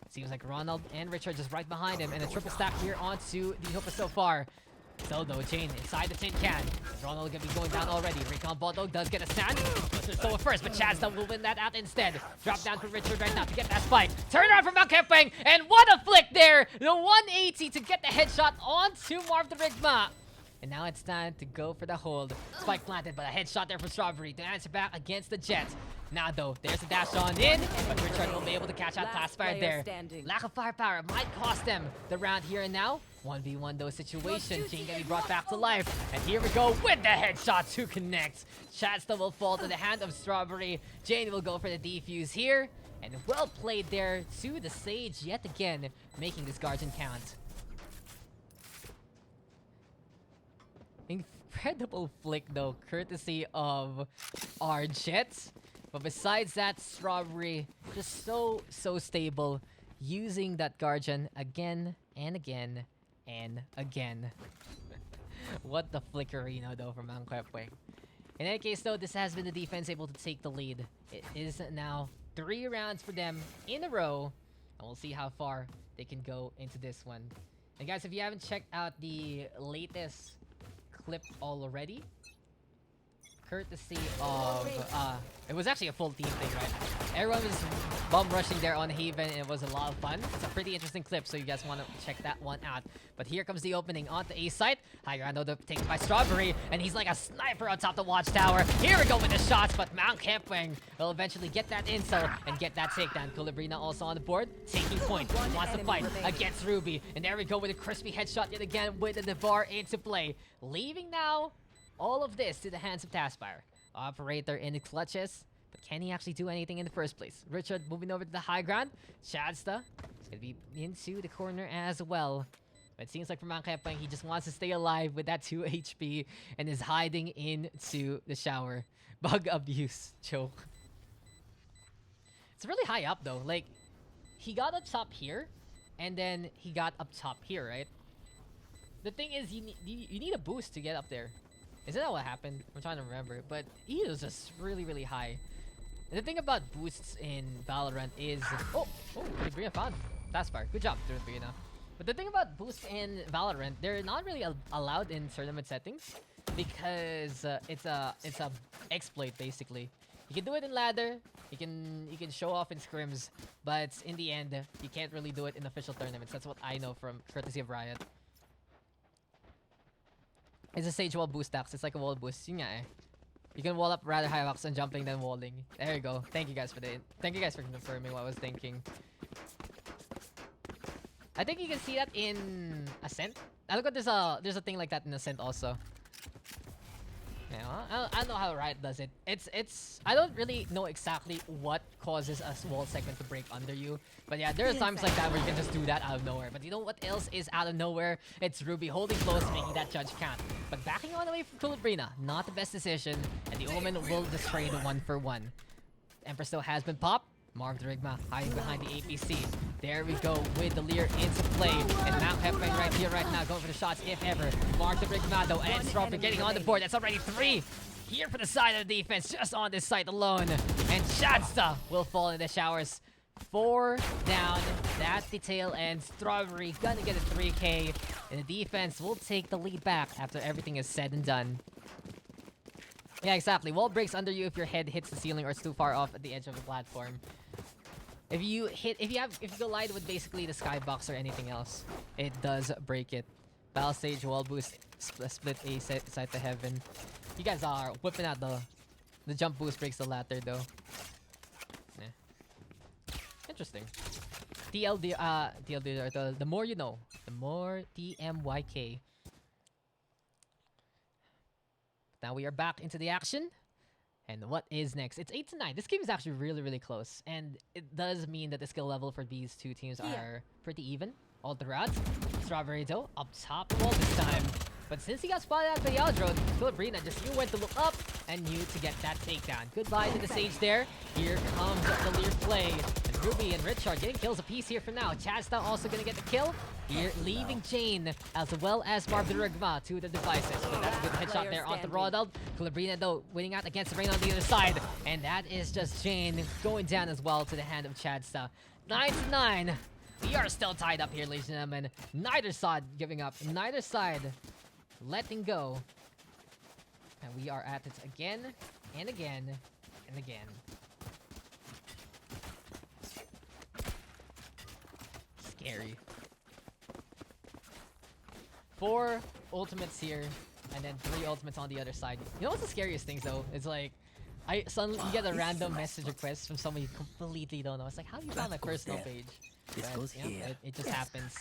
Seems like Ronald and Richard just right behind him, and a triple stack here onto the Hooper so far. So though, Jane inside the tin can. Ronald gonna be going down already. Recon Bodo does get a stand. Buster Stower first, but Chazda will win that out instead. Drop down for Richard right now to get that spike. Turn around from Mankhepang, and what a flick there! The 180 to get the headshot onto Marv Dirigma. And now it's time to go for the hold. Spike planted, but a headshot there for Strawberry to answer back against the Jet. Now though, there's a dash on in, but Richard will be able to catch out Taskfire there. Lack of firepower might cost them the round here and now. 1v1 though situation. Jane gonna be brought back to life. And here we go with the headshot to connect. Chadsta will fall to the hand of Strawberry. Jane will go for the defuse here. And well played there to the Sage yet again, making this Guardian count. Incredible flick though, courtesy of our Jets. But besides that, Strawberry just so stable, using that Guardian again and again and again. What the flickerino though from Mankhepang. In any case though, this has been the defense able to take the lead. It is now 3 rounds for them in a row, and we'll see how far they can go into this one. And guys, if you haven't checked out the latest clip already, courtesy of it was actually a full team thing, right? Everyone was bomb rushing there on Haven, and it was a lot of fun. It's a pretty interesting clip, so you guys want to check that one out. But here comes the opening onto A site. High ground though taken by Strawberry, and he's like a sniper on top of the watchtower. Here we go with the shots, but Mankhepang will eventually get that intel and get that takedown. Kulebrina also on the board, taking point, wants to fight against Ruby, and there we go with a crispy headshot yet again with the Devar into play, leaving now all of this to the hands of Taskfire. Operator in the clutches, but can he actually do anything in the first place? Richard moving over to the high ground. Chadsta is going to be into the corner as well. But it seems like for Mankhepang, he just wants to stay alive with that 2 HP and is hiding into the shower. Bug abuse. Choke. It's really high up though. Like, he got up top here, and then he got up top here, right? The thing is, you need a boost to get up there. Isn't that what happened? I'm trying to remember. But he was just really high. And the thing about boosts in Valorant is... Oh, Kulebrina found Taskfire. Good job, Kulebrina. But the thing about boosts in Valorant, they're not really allowed in tournament settings, because it's a exploit basically. You can do it in ladder, you can show off in scrims, but in the end, you can't really do it in official tournaments. That's what I know from courtesy of Riot. It's a Sage wall boost, Daks. It's like a wall boost. Yun nga eh. You can wall up rather high rocks on jumping than walling. There you go. Thank you guys for confirming what I was thinking. I think you can see that in Ascent. I look at there's a thing like that in Ascent also. Yeah, I don't know how Riot does it. I don't really know exactly what causes a wall segment to break under you. But yeah, there are times like that where you can just do that out of nowhere. But you know what else is out of nowhere? It's Ruby holding close, making that judge count. But backing on away from Kulebrina, not the best decision. And the Omen will destroy the 1-for-1. Empress still has been popped. Marv Dirigma hiding behind the APC. There we go with the Leer into play. And Mankhepang right here, right now, going for the shots if ever. Marv Dirigma though, and Strawberry getting on the board. That's already 3 here for the side of the defense, just on this site alone. And Chadsta will fall in the showers. 4 down. That's the tail end. Strawberry gonna get a 3K. And the defense will take the lead back after everything is said and done. Yeah, exactly. Wall breaks under you if your head hits the ceiling or it's too far off at the edge of the platform. If you collide with basically the skybox or anything else, it does break it. Battle stage wall boost split A side to heaven. You guys are whipping out the jump boost breaks the latter though. Interesting. TLD, the more you know. The more TMYK. Now we are back into the action. And what is next? It's 8-9. This game is actually really, really close. And it does mean that the skill level for these two teams are pretty even all throughout. Strawberry though, up top the wall this time. But since he got spotted out by the Aldrone, Kaliwanagan just knew when to look up and knew to get that takedown. Goodbye to the Sage there. Here comes the Lear play. And Ruby and Richard getting kills apiece here for now. Chadstown also gonna get the kill. Here, leaving Jane as well as Marvin to the devices. But that's a good headshot there onto Ronald. Kaliwanagan though winning out against the Rain on the other side. And that is just Jane going down as well to the hand of Chadstown. 9-9. We are still tied up here, ladies and gentlemen. Neither side giving up. Neither side letting go. And we are at it again and again and again. Scary. 4 ultimates here, and then 3 ultimates on the other side. You know what's the scariest thing though? It's like, I suddenly you get a random message request from someone you completely don't know. It's like, how do you find my personal page? This goes here. It just happens.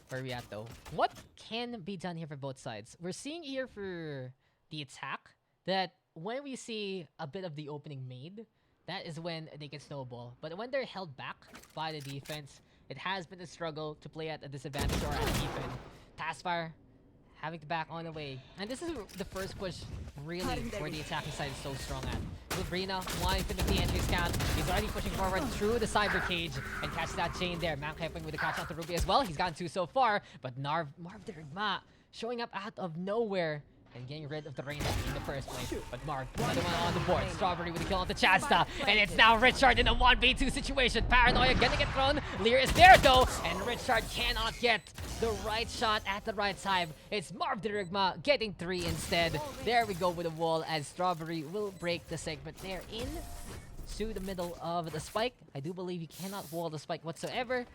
Where are we at though? What can be done here for both sides? We're seeing here for the attack that when we see a bit of the opening made, that is when they can snowball. But when they're held back by the defense, it has been a struggle to play at a disadvantage or at an even. Taskfire having to back on the way. And this is the first push really where the attacking side is so strong at. Sabrina wanting to make the entry count. He's already pushing forward through the cyber cage and catches that chain there. Mank helping with the catch onto Ruby as well. He's gotten 2 so far, but Marv Dirigma showing up out of nowhere and getting rid of the Rain in the first place. But Marv, another one on the board. Strawberry with a kill on the Chadsta. And it's now Richard in a 1v2 situation. Paranoia gonna get thrown. Lear is there though. And Richard cannot get the right shot at the right time. It's Marv Dirigma getting 3 instead. There we go with the wall as Strawberry will break the segment there in to the middle of the spike. I do believe you cannot wall the spike whatsoever.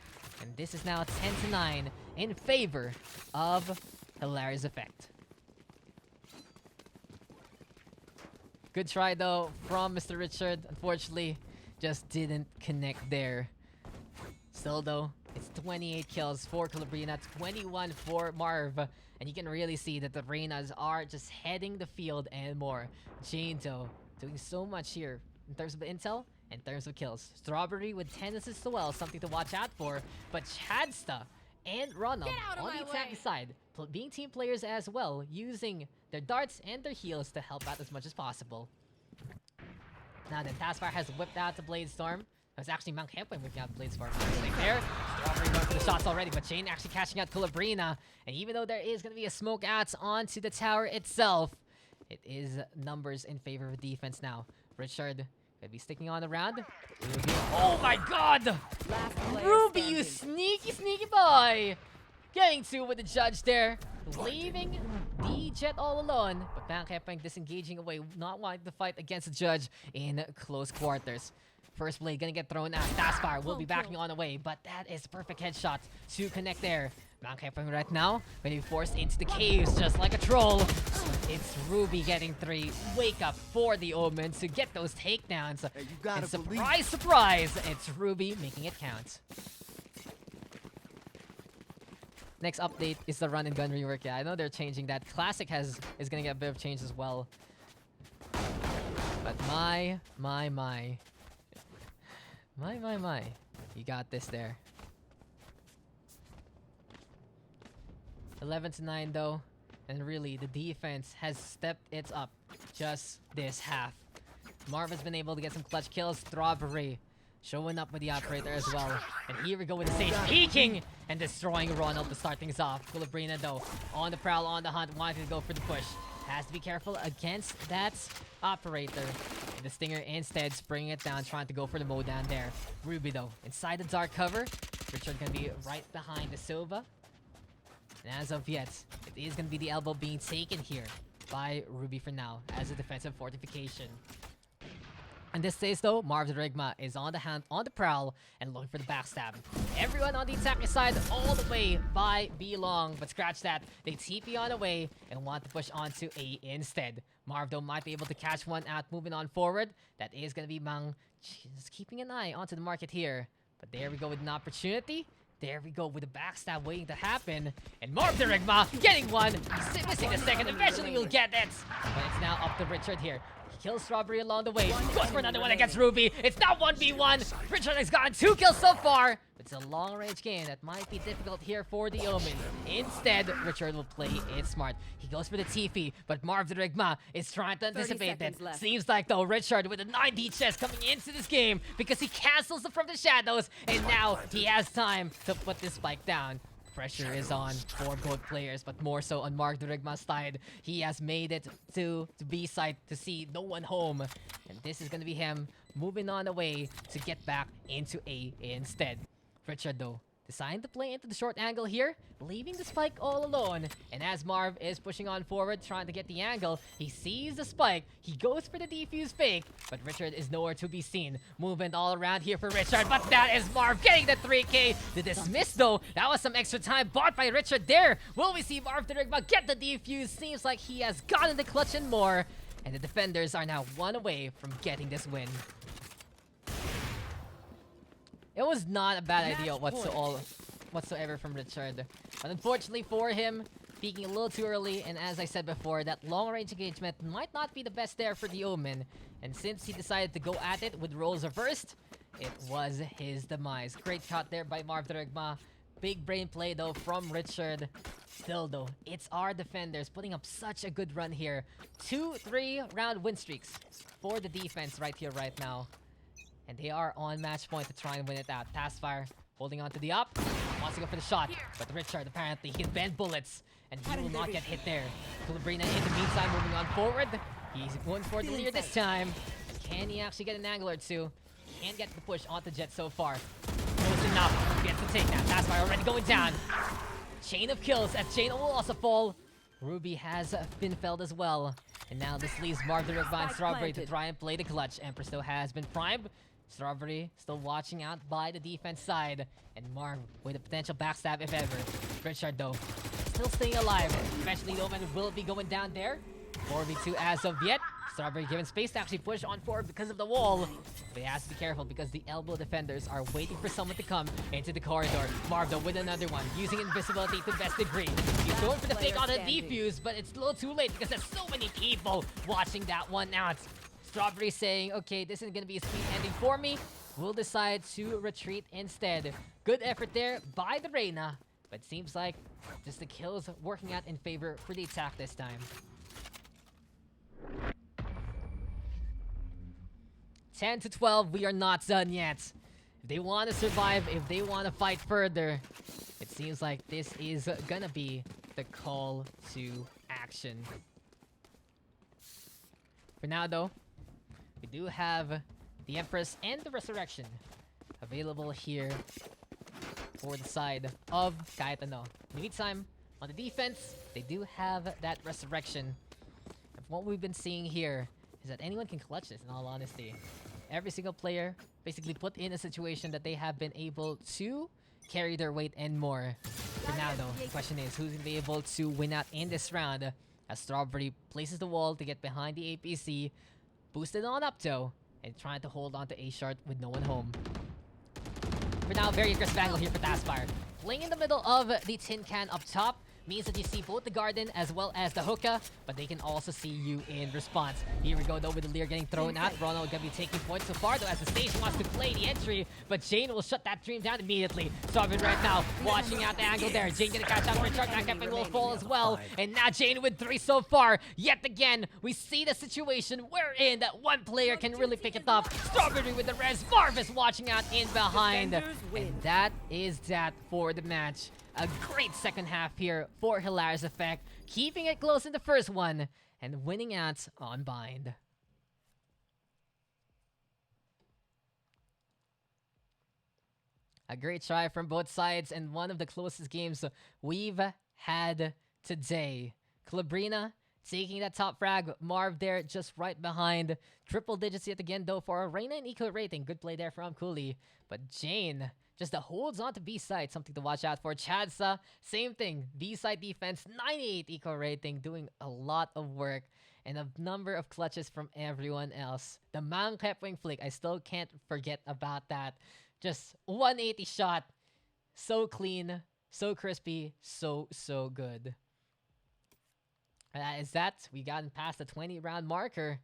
And this is now 10-9 in favor of Hilariouz effect. Good try though from Mr. Richard. Unfortunately, just didn't connect there. Still though, it's 28 kills for Kaliwanagan, 21 for Marv. And you can really see that the Reynas are just heading the field and more. Jane though, doing so much here in terms of intel and in terms of kills. Strawberry with 10 assists as well, something to watch out for. But Chadsta and Ronald on the attacking side, being team players as well, using their darts and their heals to help out as much as possible. Now then, Taskfire has whipped out the Bladestorm. It was actually Mank Hepway whipping out the Bladestorm. There, Strawberry going for the shots already, but Jane actually catching out Kaliwanagan. And even though there is going to be a smoke out onto the tower itself, it is numbers in favor of defense now. Richard could be sticking on around. Oh my god! Ruby, you sneaky boy! Getting 2 with the judge there. Leaving the Jet all alone. But Mank Hepway disengaging away, not wanting to fight against the judge in close quarters. First blade gonna get thrown out. Taskfire will be backing on away, but that is perfect headshot to connect there. Mank Hepway right now gonna be forced into the caves just like a troll. It's Ruby getting 3. Wake up for the Omen to get those takedowns. And surprise, surprise, it's Ruby making it count. Next update is the run and gun rework. Yeah, I know they're changing that. Classic is gonna get a bit of change as well. But my. You got this there. 11-9 though. And really, the defense has stepped it up just this half. Marv has been able to get some clutch kills. Strawberry showing up with the operator as well. And here we go with the Sage peeking and destroying Ronald to start things off. Kaliwanagan though, on the prowl, on the hunt, wanting to go for the push. Has to be careful against that operator. And the Stinger instead bringing it down, trying to go for the mow down there. Ruby though, inside the dark cover. Richard gonna be right behind the Silva. And as of yet, it is gonna be the elbow being taken here by Ruby for now as a defensive fortification. In this case though, Marv Dirigma is on the hand, on the prowl, and looking for the backstab. Everyone on the attacking side all the way by B long, but scratch that. They TP on the way and want to push onto A instead. Marv though might be able to catch one out moving on forward. That is going to be Mang just keeping an eye onto the market here. But there we go with an opportunity. There we go with the backstab waiting to happen. And Marv the Rigma getting one. Missing the second. Eventually we'll get it. But it's now up to Richard here. He kills Strawberry along the way. Goes for another one against Ruby. It's now 1v1. Richard has gotten 2 kills so far. It's a long-range game that might be difficult here for the Omen. Instead, Richard will play it smart. He goes for the Tiffy, but Marv the Rigma is trying to anticipate that. Seems like, though, Richard with a 9D chest coming into this game because he cancels it from the shadows, and now he has time to put this spike down. Pressure is on for both players, but more so on Marv the Rigma's side. He has made it to B side to see no one home, and this is going to be him moving on away to get back into A instead. Richard, though, deciding to play into the short angle here, leaving the spike all alone. And as Marv is pushing on forward, trying to get the angle, he sees the spike. He goes for the defuse fake, but Richard is nowhere to be seen. Movement all around here for Richard, but that is Marv getting the 3K. The dismiss, though, that was some extra time bought by Richard there. Will we see Marv the Rigma get the defuse? Seems like he has gotten the clutch and more. And the defenders are now 1 away from getting this win. It was not a bad idea whatsoever from Richard. But unfortunately for him, peeking a little too early, and as I said before, that long-range engagement might not be the best there for the Omen. And since he decided to go at it with roles reversed, it was his demise. Great cut there by Marv the Rigma. Big brain play though from Richard. Still though, it's our defenders putting up such a good run here. 2-3 round win streaks for the defense right here, right now. And they are on match point to try and win it out. Taskfire holding on to the up. Wants to go for the shot. But Richard, apparently, he can bend bullets. And he will not get hit there. Kalibrina in the meantime moving on forward. He's going for the lead this time. Can he actually get an angle or two? Can't get the push onto Jet so far. Close enough. Gets the takedown. Taskfire already going down. Chain of kills as Chain will also fall. Ruby has been felled as well. And now this leaves Marv the Rigma and Strawberry to try and play the clutch. Empress though has been primed. Strawberry still watching out by the defense side. And Marv with a potential backstab if ever. Richard though, still staying alive. Eventually the Omen will be going down there. 4v2 as of yet. Strawberry given space to actually push on forward because of the wall. But he has to be careful because the elbow defenders are waiting for someone to come into the corridor. Marv though with another one, using invisibility to best degree. He's going for the fake on the defuse, but it's a little too late because there's so many people watching that one out. Strawberry saying, okay, this isn't going to be a speed ending for me. We'll decide to retreat instead. Good effort there by the Reyna, but seems like just the kills working out in favor for the attack this time. 10-12, we are not done yet. If they want to survive, if they want to fight further, it seems like this is gonna be the call to action. For now though, we do have the Empress and the Resurrection available here for the side of Kahit. In the meantime, on the defense, they do have that Resurrection. And what we've been seeing here is that anyone can clutch this, in all honesty. Every single player basically put in a situation that they have been able to carry their weight and more. For now though, the question is who's going to be able to win out in this round as Strawberry places the wall to get behind the APC, boosted on up though, and trying to hold on to A-Shard with no one home. For now, very aggressive angle here for Taskfire. Playing in the middle of the tin can up top means that you see both the Garden as well as the hookah, but they can also see you in response. Here we go though with the Lear getting thrown out. Ronald gonna be taking points so far though as the station wants to play the entry, but Jane will shut that dream down immediately. Strawberry right now watching out the angle there. Jane gonna catch out Richard, that camping will fall as well. And now Jane with 3 so far. Yet again, we see the situation wherein that one player can really pick it up. Strawberry with the res, Marvis watching out in behind. And that is that for the match. A great second half here for Hilariouz Effect, keeping it close in the first one and winning out on bind. A great try from both sides and one of the closest games we've had today. Kalibrina taking that top frag, Marv there just right behind. Triple digits yet again though for a Reyna and eco rating. Good play there from Cooley. But Jane just holds on to B-side, something to watch out for. Chadsa, same thing. B-side defense, 98 eco rating, doing a lot of work. And a number of clutches from everyone else. The Mang Kepwing flick, I still can't forget about that. Just 180 shot. so clean, so crispy, so good. And that is that. We gotten past the 20 round marker.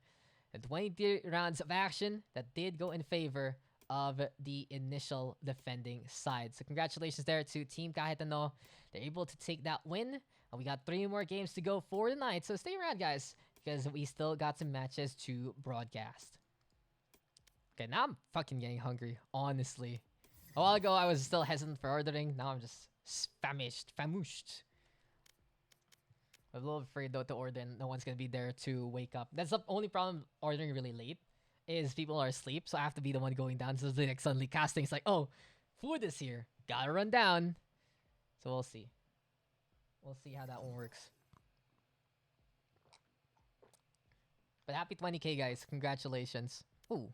And 20 rounds of action that did go in favor of the initial defending side. So congratulations there to Team Kahit. They're able to take that win. And we got 3 more games to go for the night. So stay around, guys, because we still got some matches to broadcast. Okay, now I'm fucking getting hungry, honestly. A while ago, I was still hesitant for ordering. Now I'm just famished. I'm a little afraid though to order and no one's gonna be there to wake up. That's the only problem ordering really late, is people are asleep, so I have to be the one going down. So it's like suddenly casting, it's like, oh, food is here. Gotta run down. So we'll see. We'll see how that one works. But happy 20k, guys. Congratulations. Ooh.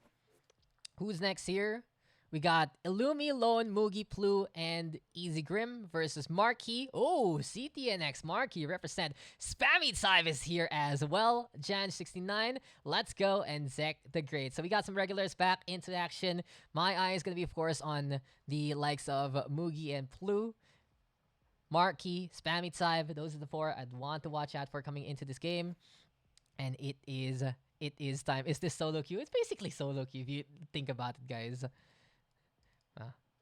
Who's next here? We got Illumi, Lone, Mugi, Plu, and Easy Grim versus Marquee. Oh, CTNX Marquee represent. Spammy Tsive is here as well. Jan69, Let's Go, and Zek the Great. So we got some regulars back into action. My eye is going to be, of course, on the likes of Mugi and Plu. Marquee, Spammy Tsive, those are the 4 I'd want to watch out for coming into this game. And it is time. Is this solo queue? It's basically solo queue if you think about it, guys.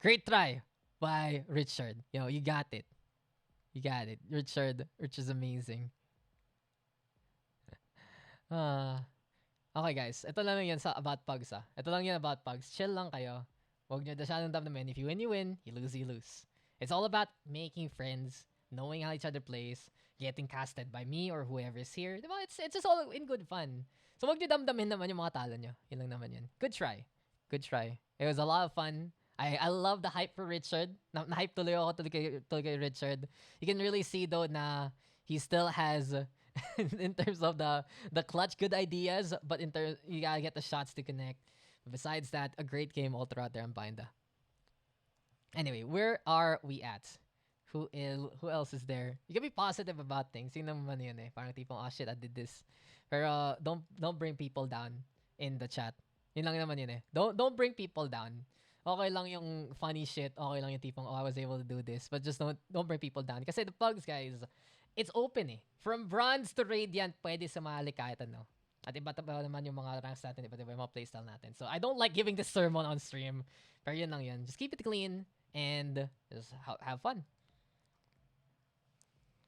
Great try by Richard. You got it. You got it. Richard is amazing. Okay, guys. Ito lang yan sa about pugs, Ito lang yan about pugs. Chill lang kayo. Huwag nyo masyadong damdamin. If you win, you win. You lose, you lose. It's all about making friends, knowing how each other plays, getting casted by me or whoever is here. Diba? It's just all in good fun. So huwag nyo damdamin naman yung mga talo nyo. Yun lang naman yun. Good try. Good try. It was a lot of fun. I love the hype for Richard. Na-hype tuloy ako tuloy kay Richard. You can really see though na he still has in terms of the clutch good ideas, but in terms you gotta get the shots to connect. But besides that, a great game all throughout there on Binda. Anyway, where are we at? Who else is there? You can be positive about things. Yun naman yun eh. Parang tipong, oh shit, I did this. Pero don't bring people down in the chat. Yun lang naman yun eh. Don't bring people down. Okay lang yung funny shit. Okay lang yung tipong, oh, I was able to do this. But just don't bring people down. Kasi the Pugs, guys, it's open eh. From Bronze to Radiant, pwede sumali kahit ano. At iba't iba naman yung mga ranks natin, iba't iba yung mga playstyle natin. So I don't like giving this sermon on stream. Pero yun lang yun. Just keep it clean and just have fun.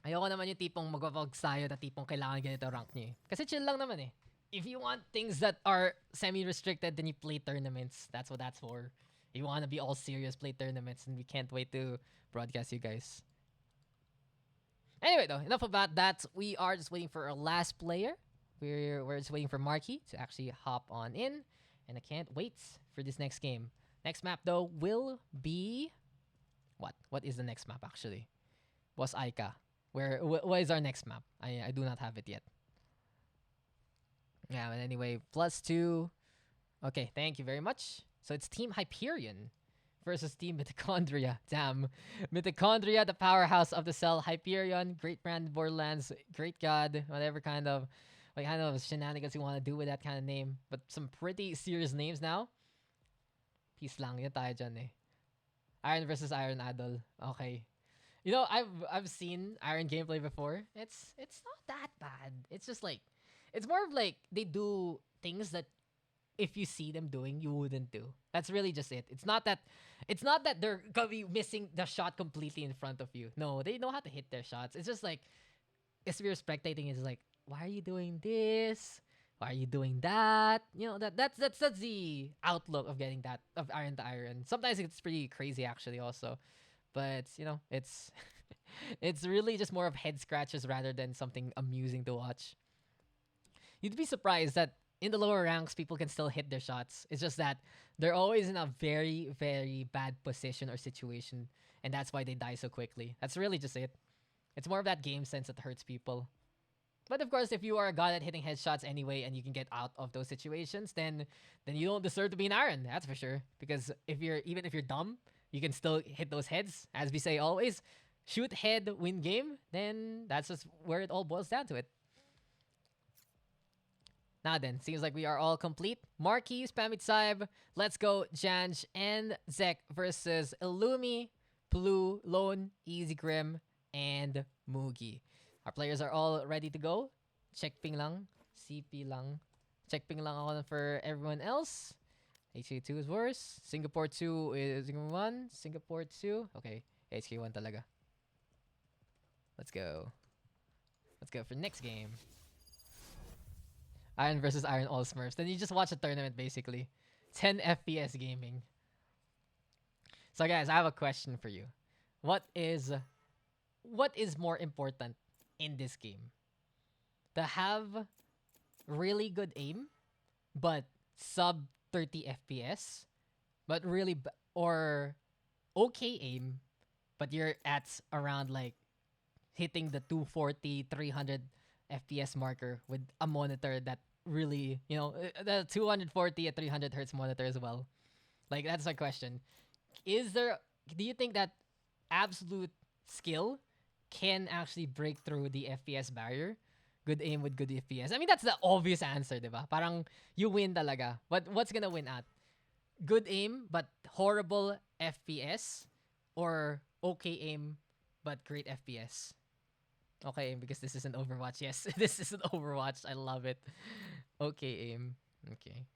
Ayoko naman yung tipong magpapags tayo na tipong kailangan ganito rank nyo eh. Kasi chill lang naman eh. If you want things that are semi-restricted, then you play tournaments. That's what that's for. You want to be all serious, play tournaments, and we can't wait to broadcast you guys. Anyway, though, enough about that. We are just waiting for our last player. We're just waiting for Marquee to actually hop on in, and I can't wait for this next game. Next map, though, will be what? What is the next map actually? Was Aika? What is our next map? I do not have it yet. Yeah, but anyway, +2. Okay, thank you very much. So it's Team Hyperion versus Team Mitochondria. Damn. Mitochondria, the powerhouse of the cell. Hyperion, great brand Borderlands, great god, whatever kind of shenanigans you want to do with that kind of name. But some pretty serious names now. Peace lang, yun tayo dyan eh. Iron versus Iron Adol. Okay. You know, I've seen Iron gameplay before. It's not that bad. It's just like, it's more of like they do things that if you see them doing, you wouldn't do. That's really just it. It's not that they're gonna be missing the shot completely in front of you. No, they know how to hit their shots. It's just like, if you're spectating, it's like, why are you doing this? Why are you doing that? You know, that's the outlook of getting that, of Iron to Iron. Sometimes it's pretty crazy actually also. But, you know, it's it's really just more of head scratches rather than something amusing to watch. You'd be surprised that in the lower ranks, people can still hit their shots. It's just that they're always in a very, very bad position or situation. And that's why they die so quickly. That's really just it. It's more of that game sense that hurts people. But of course, if you are a god at hitting headshots anyway and you can get out of those situations, then you don't deserve to be an Iron. That's for sure. Because even if you're dumb, you can still hit those heads. As we say always, shoot head, win game. Then that's just where it all boils down to it. Now then, seems like we are all complete. Marquee, Spamit Saib, Let's Go, Janj, and Zek versus Illumi, Plu, Lone, Easy Grim, and Mugi. Our players are all ready to go. Check ping lang. CP lang. Check ping lang ako for everyone else. HK2 is worse. Singapore 2 is Singapore 1. Singapore 2. Okay. HK1 talaga. Let's go. Let's go for next game. Iron versus Iron All Smurfs. Then you just watch a tournament basically. 10 FPS gaming. So guys, I have a question for you. What is more important in this game? To have really good aim, but sub 30 FPS, but really or okay aim, but you're at around like hitting the 240, 300 FPS marker with a monitor that really, you know, the 240 at 300 hertz monitor as well. Like, that's my question. Do you think that absolute skill can actually break through the FPS barrier? Good aim with good FPS. I mean, that's the obvious answer, diba? Parang you win talaga. But what's gonna win at? Good aim but horrible FPS, or okay aim but great FPS? Okay aim, because this isn't Overwatch. Yes, this isn't Overwatch. I love it. Okay aim. Okay.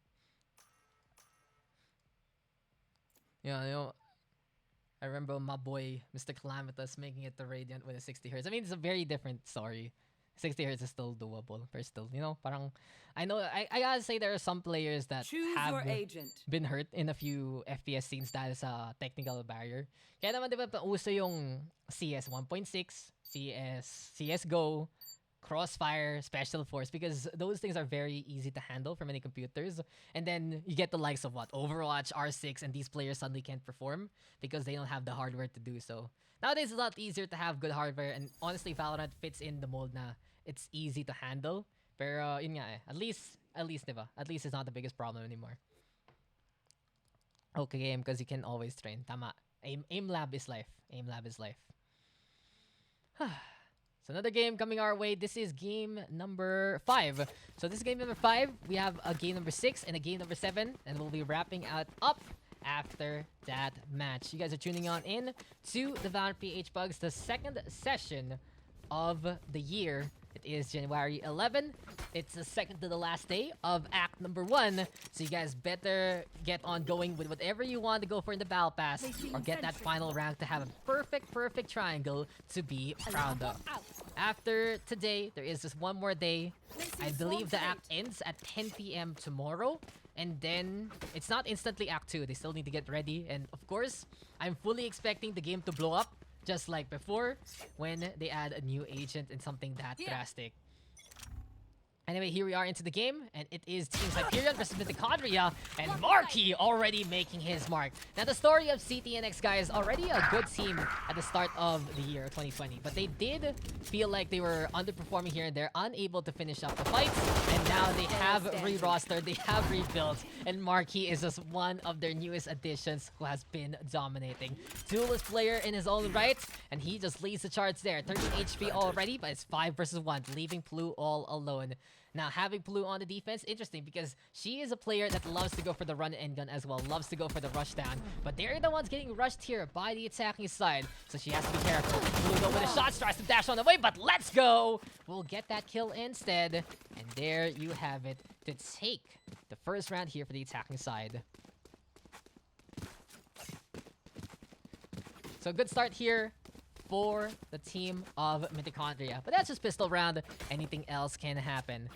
I remember my boy Mr. Calamitous making it to Radiant with a 60 Hz. I mean, it's a very different story. 60 Hz is still doable, but still, parang I know I gotta say there are some players that have been hurt in a few FPS scenes dahil sa technical barrier. Kaya naman, di ba, pauso yung CS 1.6, CS, CSGO, Crossfire, Special Force, because those things are very easy to handle for many computers. And then you get the likes of Overwatch, R6, and these players suddenly can't perform because they don't have the hardware to do so. Nowadays, it's a lot easier to have good hardware, and honestly, Valorant fits in the mold na it's easy to handle. Pero yun nga at least, diba? At least it's not the biggest problem anymore. Okay, game, because you can always train. Tama. Aim lab is life. Aim lab is life. So another game coming our way. This is game number 5. So this is game number 5. We have a game number 6 and a game number 7. And we'll be wrapping up after that match. You guys are tuning on in to the Valorant PH PUGS, the second session of the year. It is January 11. It's the second to the last day of Act number 1. So you guys better get on going with whatever you want to go for in the Battle Pass, or get that final rank to have a perfect triangle to be proud of. After today, there is just one more day. I believe the Act ends at 10 p.m. tomorrow. And then, it's not instantly Act 2. They still need to get ready. And of course, I'm fully expecting the game to blow up, just like before, when they add a new agent and something that drastic. Anyway, here we are into the game, and it is Teams Hyperion versus Mitochondria, and Marky already making his mark. Now, the story of CTNX, guys, already a good team at the start of the year 2020, but they did feel like they were underperforming here, and they're unable to finish up the fights, and now they have re-rostered, they have rebuilt, and Marky is just one of their newest additions who has been dominating. Duelist player in his own right, and he just leads the charts there. 13 HP already, but it's 5 versus 1, leaving Plu all alone. Now, having Plu on the defense, interesting, because she is a player that loves to go for the run and gun as well, loves to go for the rush down. But they're the ones getting rushed here by the attacking side, so she has to be careful. Plu go with a shot, tries to dash on the way, but let's go! We'll get that kill instead. And there you have it, to take the first round here for the attacking side. So good start here for the team of Mitochondria. But that's just pistol round. Anything else can happen.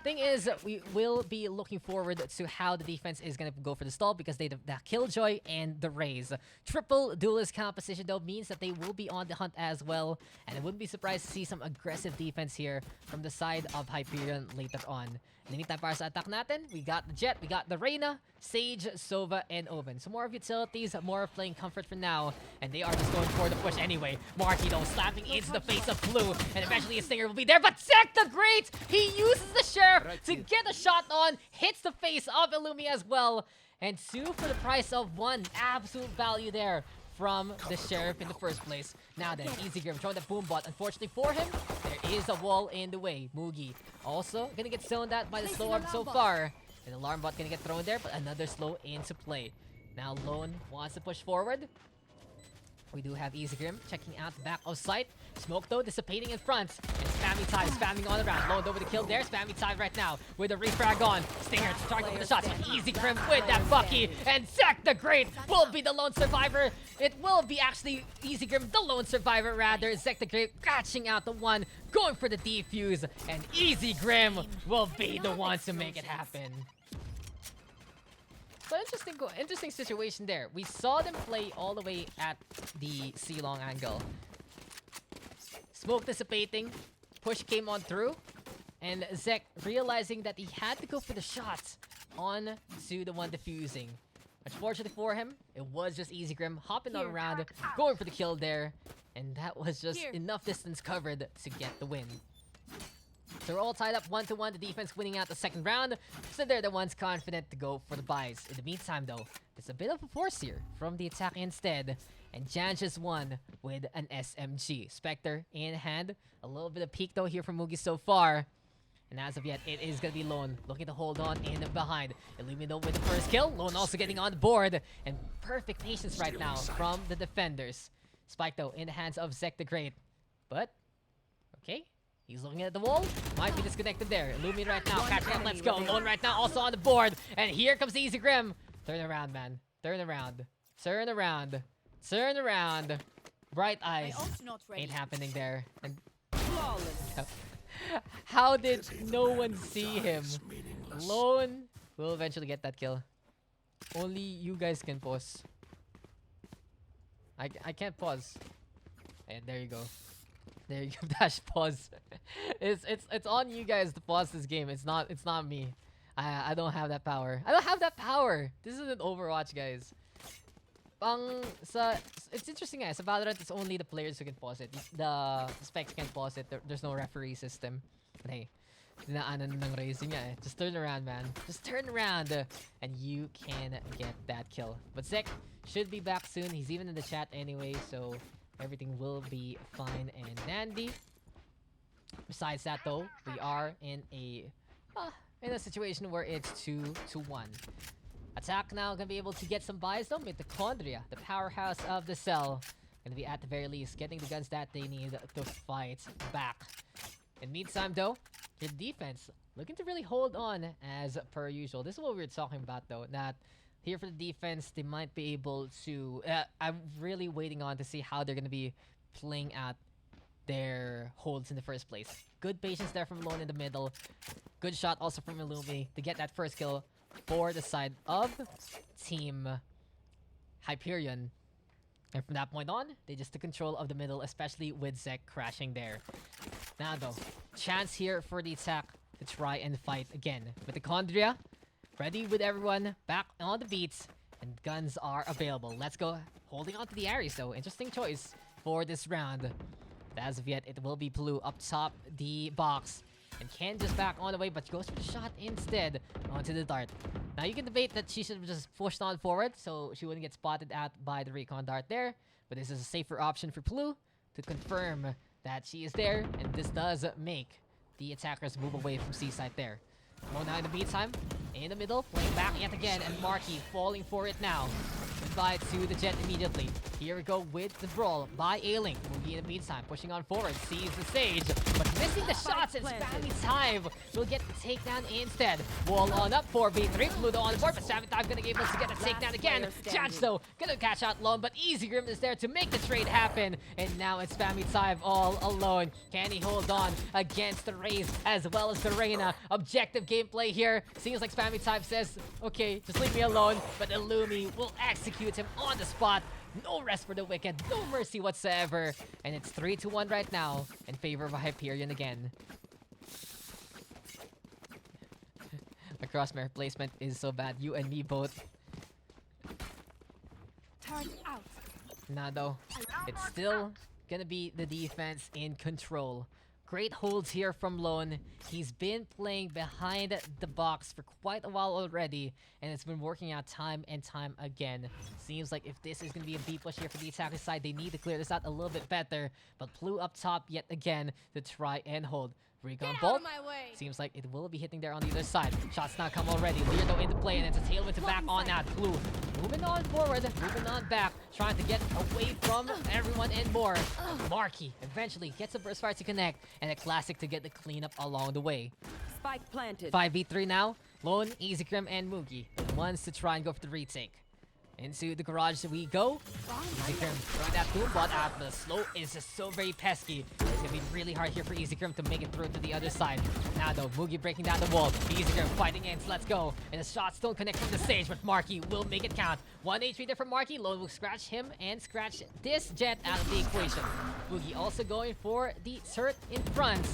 Thing is, we will be looking forward to how the defense is going to go for the stall, because they have the Killjoy and the Raze. Triple duelist composition, though, means that they will be on the hunt as well. And I wouldn't be surprised to see some aggressive defense here from the side of Hyperion later on. Meantime, para sa attack natin, we got the Jet, we got the Reyna, Sage, Sova, and Omen. So more of utilities, more of playing comfort for now. And they are just going for the push anyway. Marky, though, slapping into the face of Blue. And eventually a Stinger will be there. But Sek the Great, he uses the Sheriff to get a shot on. Hits the face of Illumi as well. And 2 for the price of 1. Absolute value there from the Sheriff in the first place. Now then, Easy Grim throwing the boom bot. Unfortunately for him, there is a wall in the way. Mugi also gonna get zoned at by the slow orb so far. And alarm bot gonna get thrown there, but another slow into play. Now Lone wants to push forward. We do have Easy Grim checking out the back of sight. Smoke though dissipating in front. And Spammy Tide spamming on the round. Lone over the kill there. Spammy Tide right now with a refrag on. Stinger trying to open the shots. But Easy Grim with that Bucky. And Zek the Great will be the lone survivor. It will be actually Easy Grim the lone survivor rather. Zek the Great catching out the one. Going for the defuse. And Easy Grim will be the one to make it happen. So interesting situation there. We saw them play all the way at the C-long angle. Smoke dissipating, push came on through, and Zek realizing that he had to go for the shots on to the one defusing. Unfortunately for him, it was just Easy Grim hopping on around, going for the kill there, and that was just enough distance covered to get the win. So we're all tied up 1-1, the defense winning out the second round, so they're the ones confident to go for the buys. In the meantime though, there's a bit of a force here from the attack instead, and Jan just won with an SMG. Spectre in hand, a little bit of peek though here from Mugi so far. And as of yet, it is going to be Lone looking to hold on in and behind. Illumino with the first kill, Lone also getting on the board, and perfect patience right now from the defenders. Spike though in the hands of Zek the Great, but okay. He's looking at the wall. Might be disconnected there. Illumi right now. Catch that. Let's go. Lone right now also on the board. And here comes Easy Grim. Turn around, man. Turn around. Turn around. Turn around. Bright eyes. Ain't happening there. And how did no one see him? Lone will eventually get that kill. Only you guys can pause. I can't pause. And there you go. There you go. Dash pause. It's on you guys to pause this game. It's not me. I don't have that power. I don't have that power. This isn't Overwatch, guys. It's interesting, guys. Sa Valorant, it's only the players who can pause it. The specs can't pause it. There's no referee system. But hey, dinaanan ng raising nga eh. Just turn around, man. Just turn around, and you can get that kill. But Zek should be back soon. He's even in the chat anyway, so everything will be fine and dandy. Besides that, though, we are in a situation where it's 2-1. Attack now gonna be able to get some buys though. Mitochondria, the powerhouse of the cell, gonna be at the very least getting the guns that they need to fight back. In meantime, though, the defense looking to really hold on as per usual. This is what we were talking about, though. That here for the defense, they might be able to. I'm really waiting on to see how they're gonna be playing out their holds in the first place. Good patience there from Lone in the middle. Good shot also from Illumi to get that first kill for the side of Team Hyperion. And from that point on, they just took control of the middle, especially with Zek crashing there. Now though, chance here for the attack to try and fight again. Mitochondria, ready with everyone, back on the beats, and guns are available. Let's go. Holding on to the Ares though, interesting choice for this round. But as of yet, it will be Blue up top the box. And Ken just back on the way, but goes for the shot instead onto the dart. Now you can debate that she should have just pushed on forward so she wouldn't get spotted out by the recon dart there. But this is a safer option for Blue to confirm that she is there. And this does make the attackers move away from C-side there. Well, now in the meantime, in the middle, playing back yet again, and Marky falling for it now. Goodbye to the Jet immediately. Here we go with the brawl by A-Link. Mugi in the meantime, pushing on forward, sees the Sage, but missing the shots, and Spammy Time will get the takedown instead. Wall on up, 4v3, Pluto on the board, but Spammy Time gonna be able to get the takedown again. Judge though, gonna catch out Lone, but Easy Grim is there to make the trade happen, and now it's Spammy Time all alone. Can he hold on against the Raze as well as the Reyna? Objective gameplay here. Seems like Spammy Time says, okay, just leave me alone, but Illumi will execute him on the spot. No rest for the wicked, no mercy whatsoever. And it's 3-1 right now in favor of Hyperion again. My crossmare placement is so bad. You and me both. Turn out. Nah, though. It's still gonna be the defense in control. Great holds here from Lone. He's been playing behind the box for quite a while already, and it's been working out time and time again. Seems like if this is going to be a B push here for the attacking side, they need to clear this out a little bit better. But Blue up top yet again to try and hold. Recon Bolt. Seems like it will be hitting there on the other side. Shots now come already. Leonardo into play, and it's a tailwind to back on that. Blue moving on forward, moving on back, trying to get away from everyone and more. Marky eventually gets a burst fire to connect, and a classic to get the cleanup along the way. Spike planted. 5v3 now. Lone, EasyCrim, and Moogie. The ones to try and go for the retake. Into the garage we go. EasyCrim throwing that boom bot out, but the slow is just so very pesky. It's gonna be really hard here for EasyCrim to make it through to the other side. Now though, Moogie breaking down the wall. EasyCrim fighting in, so let's go. And the shots don't connect from the stage, but Marky will make it count. 1 HP there from Marky. Lone will scratch him and scratch this Jet out of the equation. Moogie also going for the turret in front.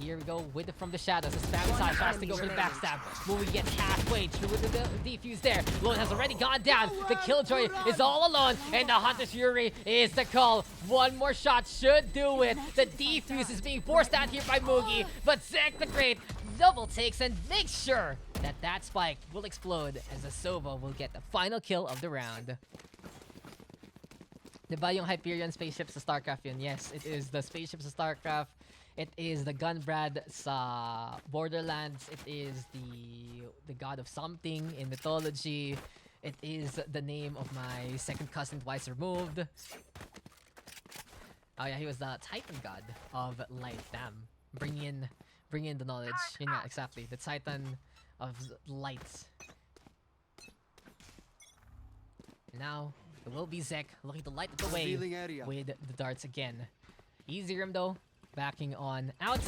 Here we go with from the shadows. The spam side tries to go for the backstab. Moogie gets halfway through with the defuse there. Lone has already gone down. The Killjoy is all alone, and the Hunter's Fury is the call. One more shot should do it. The defuse is being forced out here by Moogie, but Zek the Great double takes and makes sure that that spike will explode as the Sova will get the final kill of the round. Diba yung Hyperion spaceships sa StarCraft yun? Yes, it is the spaceships sa StarCraft. It is the Gunbrad sa Borderlands. It is the god of something in mythology. It is the name of my second cousin twice removed. Oh yeah, he was the Titan god of light. Damn. Bring in the knowledge. Yun nga, exactly. The Titan of light. Now, it will be Zek looking to light the way with the darts again. EasyCrim though, backing on out.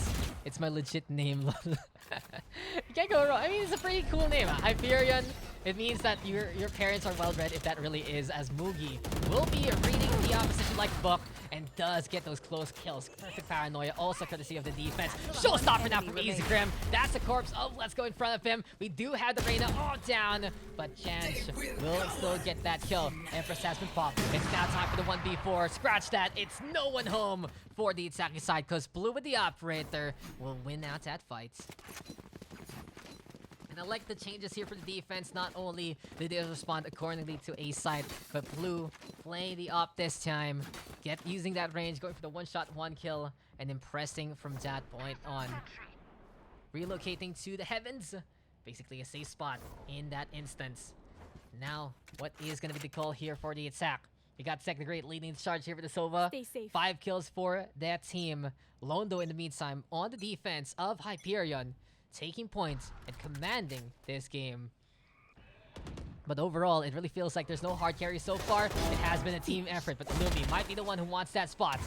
It's my legit name. You can't go wrong. I mean, it's a pretty cool name. Hyperion. It means that your parents are well read if that really is, as Moogie will be reading the opposition like book and does get those close kills. Perfect paranoia, also courtesy of the defense. Showstopper now from EasyCrim. That's the corpse of Let's Go in front of him. We do have the Reyna all down, but Chance will still get that kill. Empress has been popped. It's now time for the 1v4. Scratch that. It's no one home for the attacking side because Blue with the operator will win out that fight. And I like the changes here for the defense. Not only did they respond accordingly to A side, but Blue playing the op this time, using that range, going for the one-shot, one-kill, and impressing from that point on. Relocating to the heavens, basically a safe spot in that instance. Now, what is going to be the call here for the attack? You got Zek the Great leading the charge here for the Sova. Stay safe. 5 kills for that team. Londo in the meantime on the defense of Hyperion, taking points and commanding this game. But overall, it really feels like there's no hard carry so far. It has been a team effort, but Lumi might be the one who wants that spot.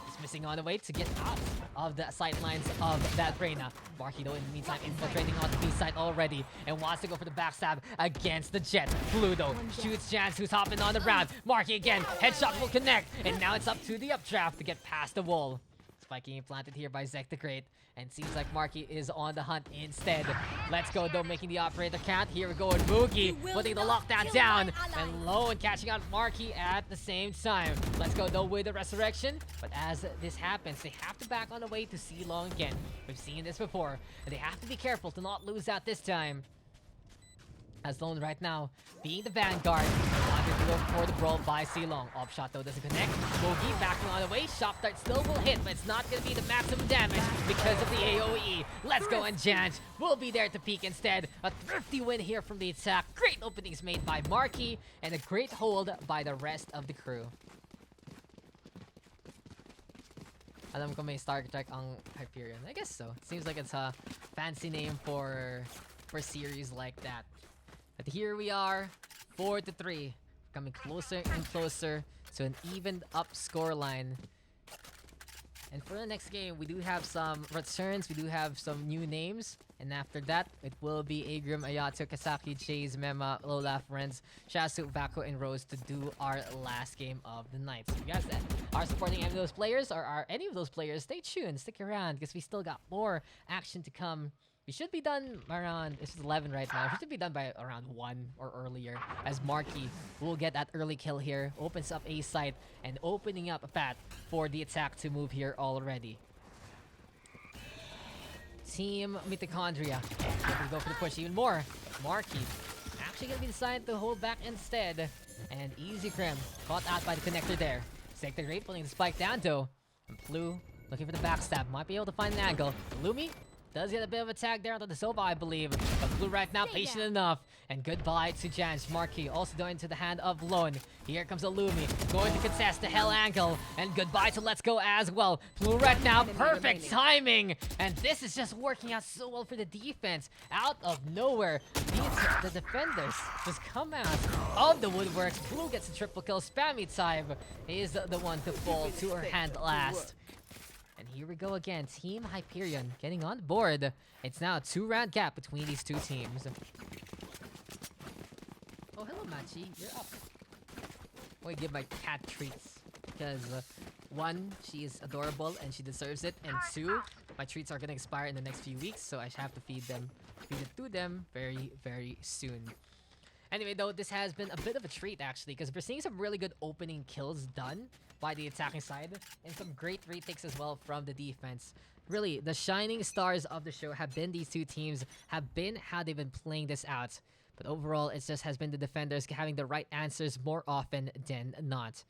He's missing on the way to get out of the sightlines of that Reyna. Marky, though, in the meantime, infiltrating on the B side already and wants to go for the backstab against the Jet. Blue, though, shoots Chance, who's hopping on the round. Marky again, headshot will connect, and now it's up to the updraft to get past the wall. Spiking planted here by Zek the Great, and seems like Marky is on the hunt instead. Let's go though, making the operator count. Here we go with Moogie, putting the lockdown down, and Lone catching out Marky at the same time. Let's go though with the resurrection, but as this happens, they have to back on the way to C Long again. We've seen this before, and they have to be careful to not lose out this time. As Lone right now, being the vanguard, wanted to go for the brawl by C-Long. Off shot though doesn't connect. Moogie backing on the way. Shock Dart still will hit, but it's not going to be the maximum damage because of the AoE. Let's go, and Janj will be there to peek instead. A thrifty win here from the attack. Great openings made by Marky, and a great hold by the rest of the crew. Alam ko may Star Trek ang Hyperion. I guess so. It seems like it's a fancy name for series like that. But here we are, 4-3, coming closer and closer to an evened up scoreline. And for the next game, we do have some returns, we do have some new names. And after that, it will be Agrim, Ayato, Kasaki, Chase, Mema, Lola, Friends, Shasu, Vako, and Rose to do our last game of the night. So if you guys that are supporting any of those players, or are any of those players, stay tuned, stick around, because we still got more action to come. We should be done around, it's 11 right now. We should be done by around 1 or earlier, as Marky will get that early kill here, opens up A site, and opening up a path for the attack to move here already. Team Mitochondria looking to go for the push even more. Marky actually going to be decided to hold back instead. And EasyCrim caught out by the connector there. Zek the Great pulling the spike down though. And Blue looking for the backstab. Might be able to find an angle. Lumi Does get a bit of a tag there onto the Sova, I believe. But Blue right now, patient enough. And goodbye to Janj. Marquis also going to the hand of Lone. Here comes Illumi, going to contest the Hell angle. And goodbye to Let's Go as well. Blue right now, perfect timing. And this is just working out so well for the defense. Out of nowhere, the defenders just come out of the woodworks. Blue gets a triple kill. Spammy Type is the one to fall to her hand last. And here we go again. Team Hyperion getting on board. It's now a 2-round gap between these two teams. Oh, hello, Machi. You're up. I want to give my cat treats. Because, 1, she is adorable and she deserves it. And 2, my treats are going to expire in the next few weeks. So I have to feed it to them very, very soon. Anyway, though, this has been a bit of a treat, actually. Because we're seeing some really good opening kills done by the attacking side, and some great retakes as well from the defense. Really, the shining stars of the show have been these two teams, have been how they've been playing this out. But overall, it just has been the defenders having the right answers more often than not.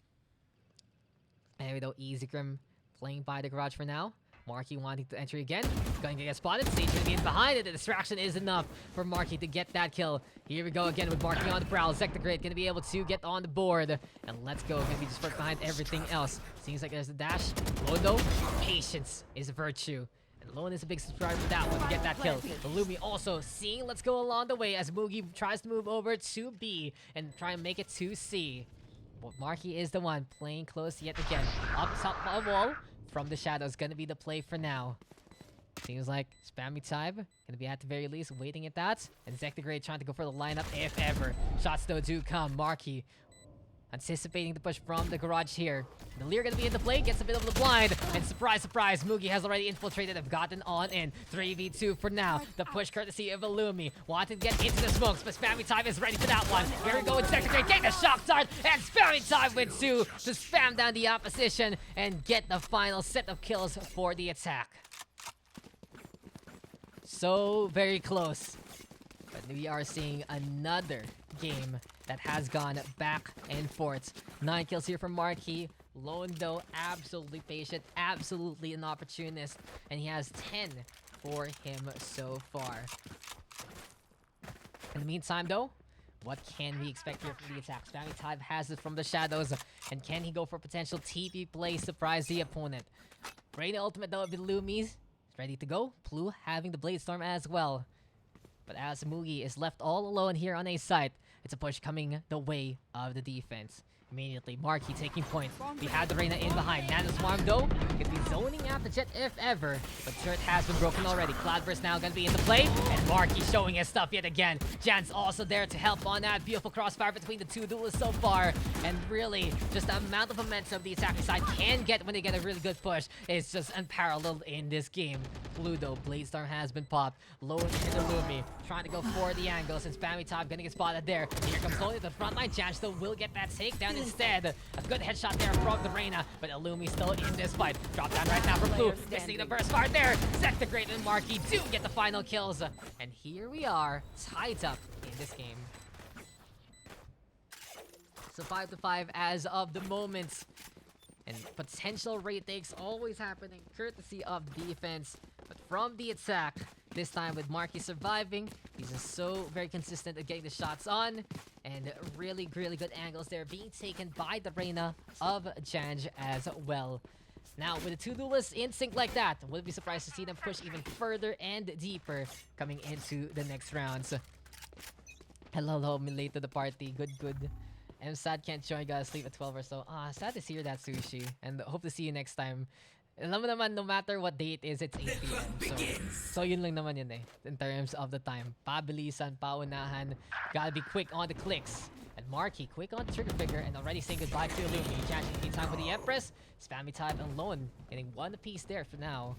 Anyway, though, EasyGrim playing by the garage for now. Marky wanting to enter again. Going to get spotted. Sage going to be in behind it. The distraction is enough for Marky to get that kill. Here we go again with Marky on the prowl. Zek the Great going to be able to get on the board. And Let's Go going to be just first behind everything else. Seems like there's a dash. Lone though, patience is a virtue. And Lone is a big subscriber for that one to get that kill. Illumi also seeing Let's Go along the way as Mugi tries to move over to B and try and make it to C. But Marky is the one playing close yet again. Up top of the wall. From the shadows, gonna be the play for now. Seems like Spammy Type gonna be at the very least waiting at that. And Zek the Great trying to go for the lineup if ever. Shots though do come. Marky anticipating the push from the garage here. The Lear gonna be in the play, gets a bit of the blind. And surprise, surprise, Mugi has already infiltrated. Have gotten on in. 3v2 for now. The push courtesy of Illumi. Wanted to get into the smokes, but Spammy Type is ready for that one. Here we go with Zek the Great, getting the shock dart. And Spammy Type with 2 to spam down the opposition and get the final set of kills for the attack. So very close. But we are seeing another game that has gone back and forth. 9 kills here from Marquis. Lone though, absolutely patient, absolutely an opportunist, and he has 10 for him so far. In the meantime though, what can we expect here from the attack? Spammy Type has it from the shadows, and can he go for potential TP play, surprise the opponent? Great ultimate though of Illumis, ready to go. Blue having the Blade Storm as well. But as Mugi is left all alone here on A site, it's a push coming the way of the defense. Immediately, Marky taking point. We have the Reyna in behind. Nano Swarm though, could be zoning out the Jet if ever. But Shirt has been broken already. Cloudburst now gonna be in the play. And Marky showing his stuff yet again. Jan's also there to help on that. Beautiful crossfire between the two duelists so far. And really, just the amount of momentum the attacking side can get when they get a really good push is just unparalleled in this game. Blue though, Blade Storm has been popped. Lone and Illumi trying to go for the angle since Spammy Top gonna get spotted there. Here comes Lone to the front line. Jan still will get that takedown instead. A good headshot there from the Reyna, but Illumi still in this fight. Drop down right now for Blue. Missing the burst fire there. Zek the Great and Marky do get the final kills. And here we are, tied up in this game. So 5-5 as of the moment. And potential retakes always happening courtesy of defense. But from the attack, this time with Marky surviving, he's just so very consistent at getting the shots on. And really, really good angles there being taken by the Reyna of Janj as well. Now, with the two duelists in sync like that, wouldn't be surprised to see them push even further and deeper coming into the next rounds. Hello, me late to the party. Good. I'm sad can't join, gotta sleep at 12 or so. Sad to hear that, Sushi. And hope to see you next time. Alam mo naman, no matter what day it is, it's 8 p.m. So yun lang naman yun in terms of the time. Pabilisan, paunahan. Gotta be quick on the clicks. And Marky, quick on the trigger finger, and already saying goodbye to Illumi. Janj in the meantime with the Empress. Spammy Type and Lone getting one apiece there for now.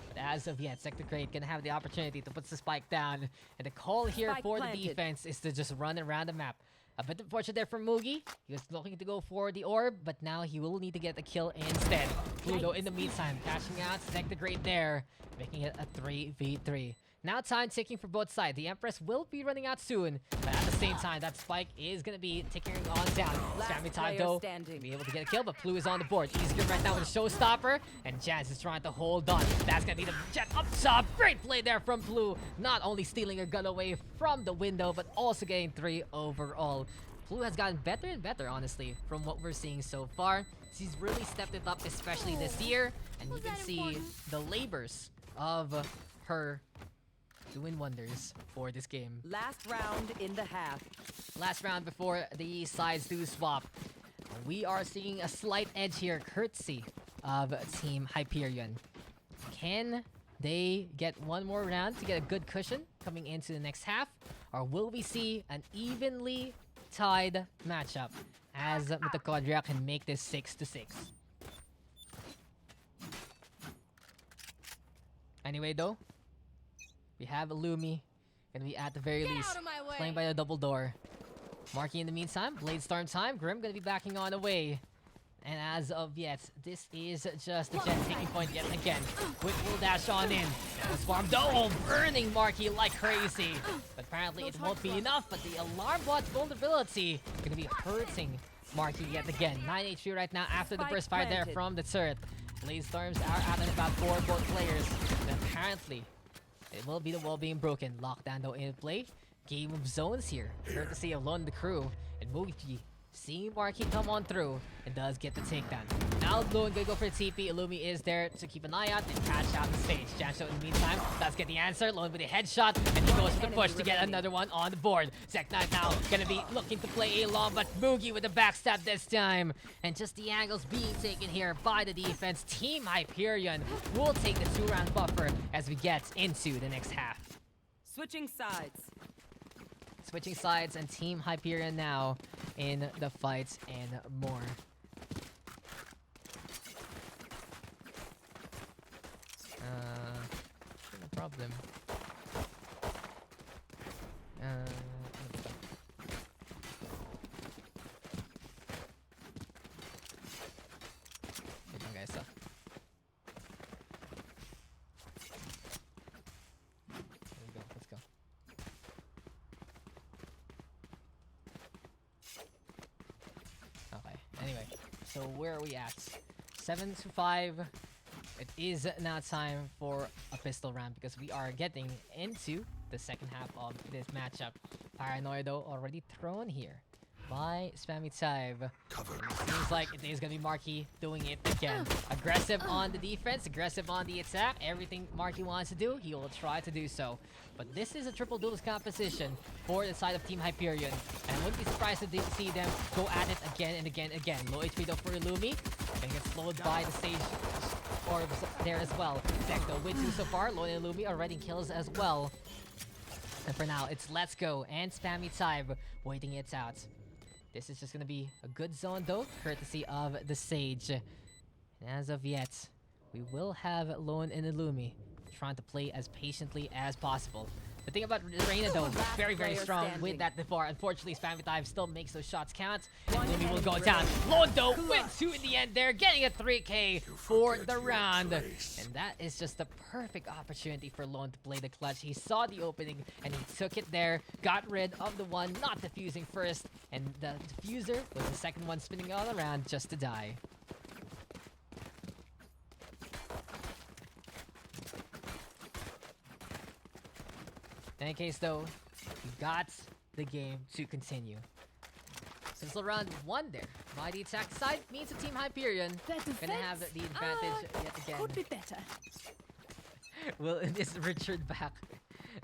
But as of yet, Zek the Great gonna have the opportunity to put the spike down. And the call here Spike for planted. the defense is to just run around the map. A bit unfortunate there for Mugi. He was looking to go for the orb, but now he will need to get the kill instead. Pluto in the meantime, catching out Zek the Great there, making it a 3v3. Now time ticking for both sides. The Empress will be running out soon, but at the the same time, that spike is going to be ticking on down. Spammy time, player though, standing. be able to get a kill, but Plu is on the board. Easy right now with a showstopper, and Jazz is trying to hold on. That's going to be the jet up top. Great play there from Plu. Not only stealing a gun away from the window, but also getting 3 overall. Plu has gotten better and better, honestly, from what we're seeing so far. She's really stepped it up, especially this year, and you can see the labors of her doing wonders for this game. Last round in the half. Last round before the sides do swap. We are seeing a slight edge here, courtesy of Team Hyperion. Can they get one more round to get a good cushion coming into the next half? Or will we see an evenly tied matchup as Mitochondria can make this 6-6? Anyway, though, we have Illumi gonna be at the very least out of my way. playing by the double door. Marky in the meantime, Blade Storm time. Grim gonna be backing on away. And as of yet, this is just the Jet taking point yet again. Quick will dash on in. And the Swarm Dome burning Marky like crazy. But apparently it won't be enough, but the Alarm Bot's vulnerability gonna be hurting Marky yet again. 9 HP right now after the Spike burst fire there planted. from the turret. Blade Storms are out and about for both players. And apparently, it will be the wall being broken. Lockdown though in play. Game of zones here. Courtesy of Lone the Crew. And Mugi seeing Marky come on through and does get the takedown. Now Lone gonna go for the TP. Illumi is there to keep an eye out and catch out the stage. Jancho in the meantime does get the answer. Lone with a headshot and he goes for the push to get another one on the board. Zek9 now gonna be looking to play a long, but Mugi with the backstab this time. And just the angles being taken here by the defense. Team Hyperion will take the 2-round buffer as we get into the next half. Switching sides. Switching sides and Team Hyperion now in the fights and more. No problem. Let's go. Wait lang guys, There we go, let's go. Okay, anyway, so where are we at? 7-5. It is now time for a pistol round because we are getting into the second half of this matchup. Paranoia though already thrown here by Spammy Tive. Seems like it is gonna be Marky doing it again. Aggressive on the defense, aggressive on the attack. Everything Marky wants to do, he will try to do so. But this is a triple duels composition for the side of Team Hyperion. And I wouldn't be surprised to see them go at it again and again and again. Low HP though for Illumi. Gonna get slowed by the stage orbs there as well. Zek though with 2 so far. Lone and Illumi are already kills as well. And for now, it's Let's Go and Spammy Tive waiting it out. This is just gonna be a good zone though, courtesy of the Sage. And as of yet, we will have Lone and Illumi trying to play as patiently as possible. The thing about Reina though, very, very strong with that before. Unfortunately, Spammy Tive still makes those shots count. And Illumi will go down. Lone though with 2 in the end there, getting a 3K for the round. And that is just the perfect opportunity for Lone to play the clutch. He saw the opening and he took it there, got rid of the one not defusing first, and the diffuser was the second one spinning all around just to die. In any case though, we got the game to continue. So it's around 1 there. By the attack side means the Team Hyperion gonna have the advantage yet again. Could be better. Well, it is Richard back.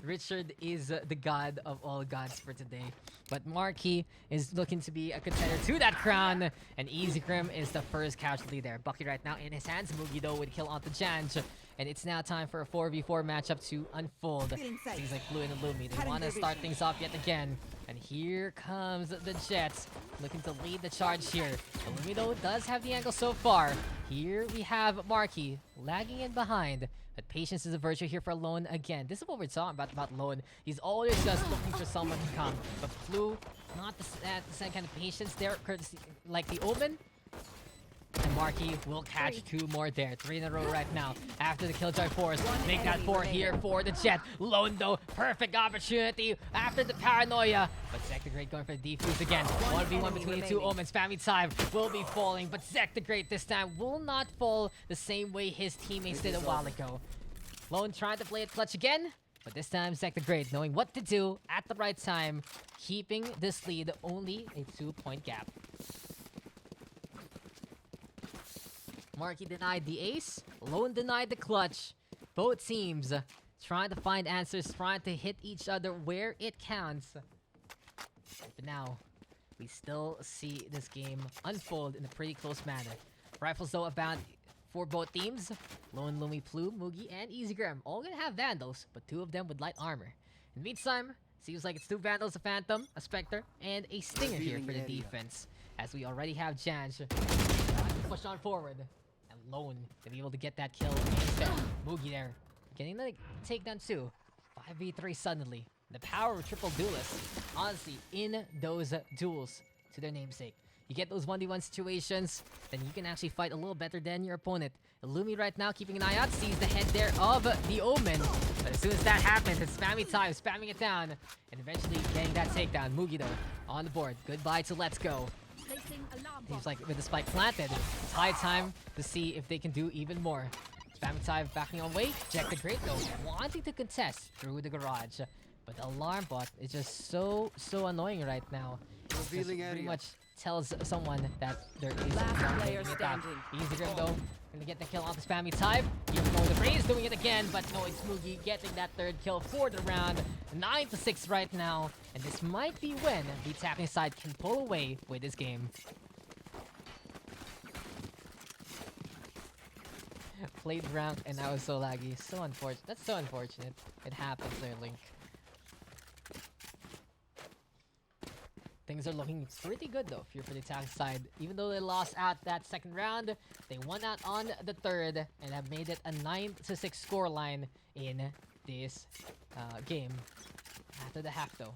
Richard is the god of all gods for today. But Marky is looking to be a contender to that crown. And Easy Grim is the first casualty there. Bucky right now in his hands. Mugi though would kill onto Janj. And it's now time for a 4v4 matchup to unfold. Seems like Blue and Illumi. They want to start things off yet again. And here comes the Jets, looking to lead the charge here. Illumi though does have the angle so far. Here we have Marky lagging in behind. But patience is a virtue here for Lone again. This is what we're talking about Lone. He's always just looking for someone to come. But Blue, not the same kind of patience there, courtesy like the Omen. And and Marky will catch 2 more there. 3 in a row right now. After the Killjoy Force, make that 4 here for the Jet. Lone though, perfect opportunity after the paranoia. But Zek the Great going for the defuse again. 1v1 between the 2 Omens. Spammy Time will be falling, but Zek the Great this time will not fall the same way his teammates did a while ago. Lone trying to play it clutch again. But this time, Zek the Great knowing what to do at the right time, keeping this lead only a 2-point gap. Marky denied the ace, Lone denied the clutch. Both teams trying to find answers, trying to hit each other where it counts. But now, we still see this game unfold in a pretty close manner. Rifles though abound for both teams. Lone, Lumi, Plume, Mugi, and EasyGrim all gonna have Vandals, but 2 of them with light armor. In the meantime, seems like it's 2 Vandals, a Phantom, a Spectre, and a Stinger here for the defense. As we already have Janj trying to push on forward. And Lone to be able to get that kill instead. Mugi there, getting the takedown too. 5v3 suddenly. The power of triple duelists, honestly, in those duels to their namesake. You get those 1v1 situations, then you can actually fight a little better than your opponent. Illumi right now keeping an eye out, sees the head there of the Omen. But as soon as that happens, it's Spammy Time, spamming it down, and eventually getting that takedown. Mugi though, on the board. Goodbye to Let's Go. Seems like with the spike planted, it's high time to see if they can do even more. Spammy Time backing on way. Jack the Great though, wanting to contest through the garage. But the alarm bot is just so annoying right now. It pretty much tells someone that there is Last player standing. EasyGrim though, gonna get the kill off the Spammy Time. Even though the Raze doing it again, but no, it's Mugi getting that 3rd kill for the round. 9-6 right now, and this might be when the attacking side can pull away with this game. Played rank and now it's so laggy. So unfortunate. That's so unfortunate. It happens there, Link. Things are looking pretty good though if you're for the attack side. Even though they lost out that 2nd round, they won out on the 3rd and have made it a 9-6 scoreline in this game. After the half though,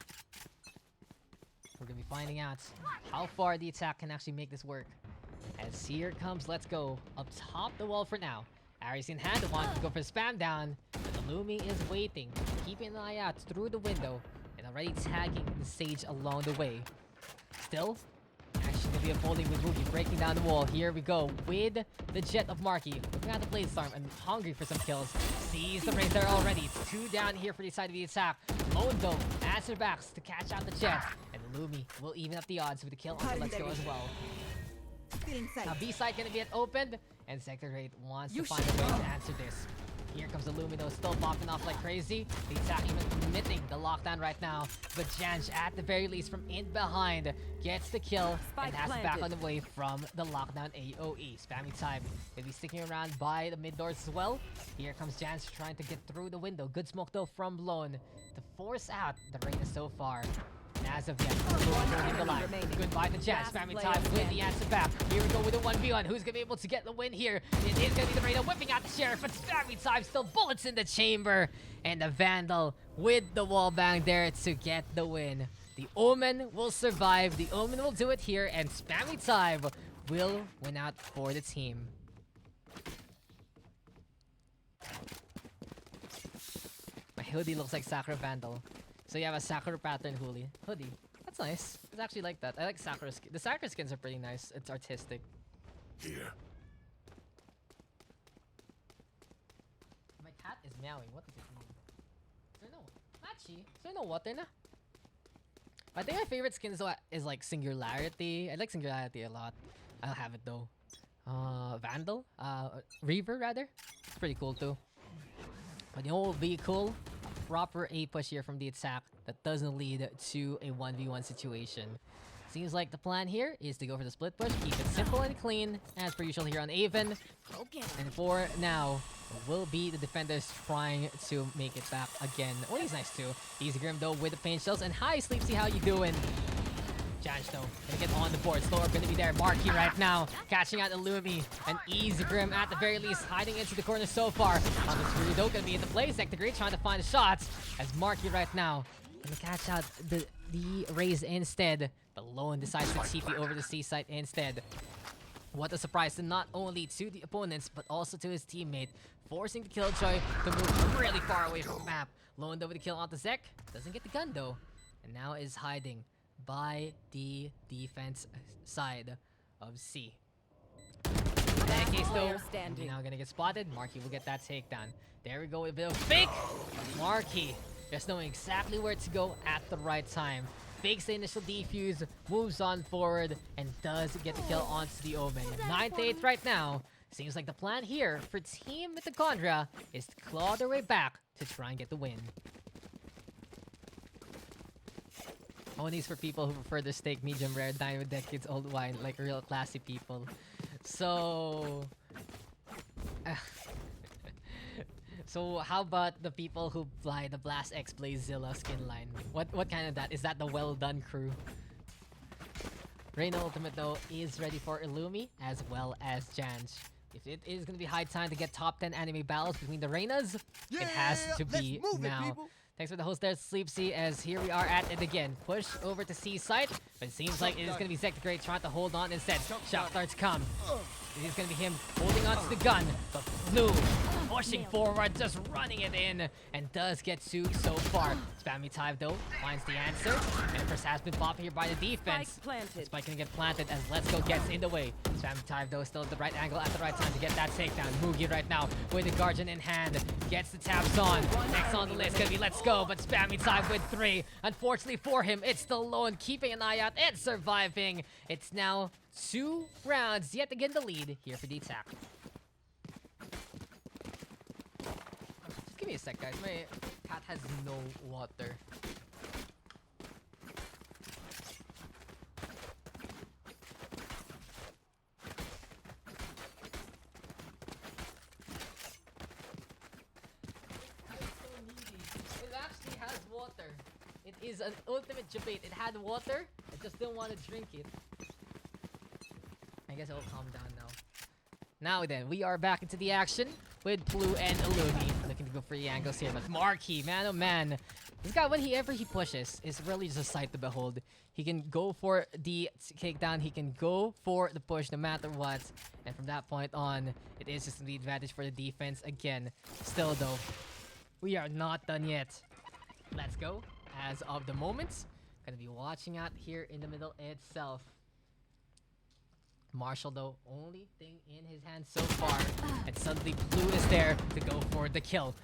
we're gonna be finding out how far the attack can actually make this work. As here comes Let's Go up top the wall for now. Ares in hand, wants to go for spam down, but the Lumi is waiting, keeping an eye out through the window, and already tagging the Sage along the way. Still, action to be unfolding with Mugi breaking down the wall. Here we go with the Jet of Marky. Looking at the Blade Storm and hungry for some kills. Sees the Raze there already. 2 down here for the side of the attack. Lone though, answer backs to catch out the Jet. And the Lumi will even up the odds with the kill on the Let's Go as well. Now B-side gonna get opened, and Sector 8 wants to find a way to answer this. Here comes the Lumino, still popping off like crazy. The attack even committing the lockdown right now. But Janj, at the very least, from in behind, gets the kill and has it back on the way from the lockdown AoE. Spammy Time will be sticking around by the mid doors as well. Here comes Janj trying to get through the window. Good smoke though from Lone to force out the Reina so far. And as of yet, holding the line. Goodbye to Janj. Spammy Time with the answer back. Here we go with a 1v1. Who's gonna be able to get the win here? It is gonna be the Reina whipping out the Sheriff, but Spammy Time still bullets in the chamber. And the Vandal with the wall bang there to get the win. The Omen will survive. The Omen will do it here, and Spammy Time will win out for the team. My hoodie looks like Sakura Vandal. So you have a Sakura pattern hoodie. That's nice. It's actually like that. I like Sakura skins. The Sakura skins are pretty nice. It's artistic. Here. My cat is meowing. What does it mean? Is there no Machi? Is there no water na? I think my favorite skin is like Singularity. I like Singularity a lot. I'll have it though. Vandal? Reaver rather. It's pretty cool too. But you know what would be cool? Proper A push here from the attack that doesn't lead to a 1v1 situation. Seems like the plan here is to go for the split push, keep it simple and clean, as per usual here on Aven. And for now, will be the defenders trying to make it back again. Oh, he's nice too. EasyGrim though with the pain shells, and hi Sleepsy, how you doing? Janj though, gonna get on the board. Slower gonna be there. Marky right now, catching out the Lumi. And EasyGrim at the very least, hiding into the corner so far. On this Rudo gonna be in the play. Zek the Great trying to find the shots. As Marky right now, gonna catch out the Raze instead. But Lone decides to TP over the C side instead. What a surprise to not only to the opponents, but also to his teammate, forcing the Killjoy to move really far away from the map. Lone with the kill onto Zek. Doesn't get the gun though. And now is hiding by the defense side of C. In that case though, Standing. now gonna get spotted. Marky will get that takedown. There we go with a bit of fake. Marky just knowing exactly where to go at the right time. Fakes the initial defuse, moves on forward, and does get the kill onto the Omen. 9-8 right now. Seems like the plan here for Team Mitochondria is to claw their way back to try and get the win. Only's for people who prefer the steak medium rare, dine with decades old wine, like real classy people. So... So how about the people who fly the Blast X Blazezilla skin line? What kind of that? Is that the well done crew? Reyna Ultimate though is ready for Illumi as well as Janj. If it is gonna be high time to get top 10 anime battles between the Reynas, it has to be now. Thanks for the host there, Sleepsy, as here we are at it again. Push over to C site, but it seems like it is gonna be Zek the Great trying to hold on instead. Shock darts come. It is gonna be him holding on to the gun, but Blue pushing forward, just running it in, and does get sued so far. Spammy Tive though finds the answer, and first has been popped here by the defense. Spike planted. Spike gonna get planted as Let's Go gets in the way. Spammy Tive though still at the right angle at the right time to get that takedown. Mugi right now with the Guardian in hand, gets the tabs on. Next on the list gonna be Let's Go, but Spammy Tive with 3. Unfortunately for him, it's still Lone, keeping an eye out and surviving. It's now 2 rounds, yet again the lead here for the attack. Just give me a sec, guys. My cat has no water. It actually has water. It is an ultimate debate. It had water, I just didn't want to drink it. I guess it'll calm down now. Now then, we are back into the action with Blue and Illumi. Looking to go for the angles here, but Marky, man oh man. This guy, whenever he pushes, is really just a sight to behold. He can go for the takedown, he can go for the push no matter what. And from that point on, it is just the advantage for the defense again. Still though, we are not done yet. Let's go. As of the moment, gonna be watching out here in the middle itself. Marshall though, only thing in his hand so far, and suddenly Blue is there to go for the kill.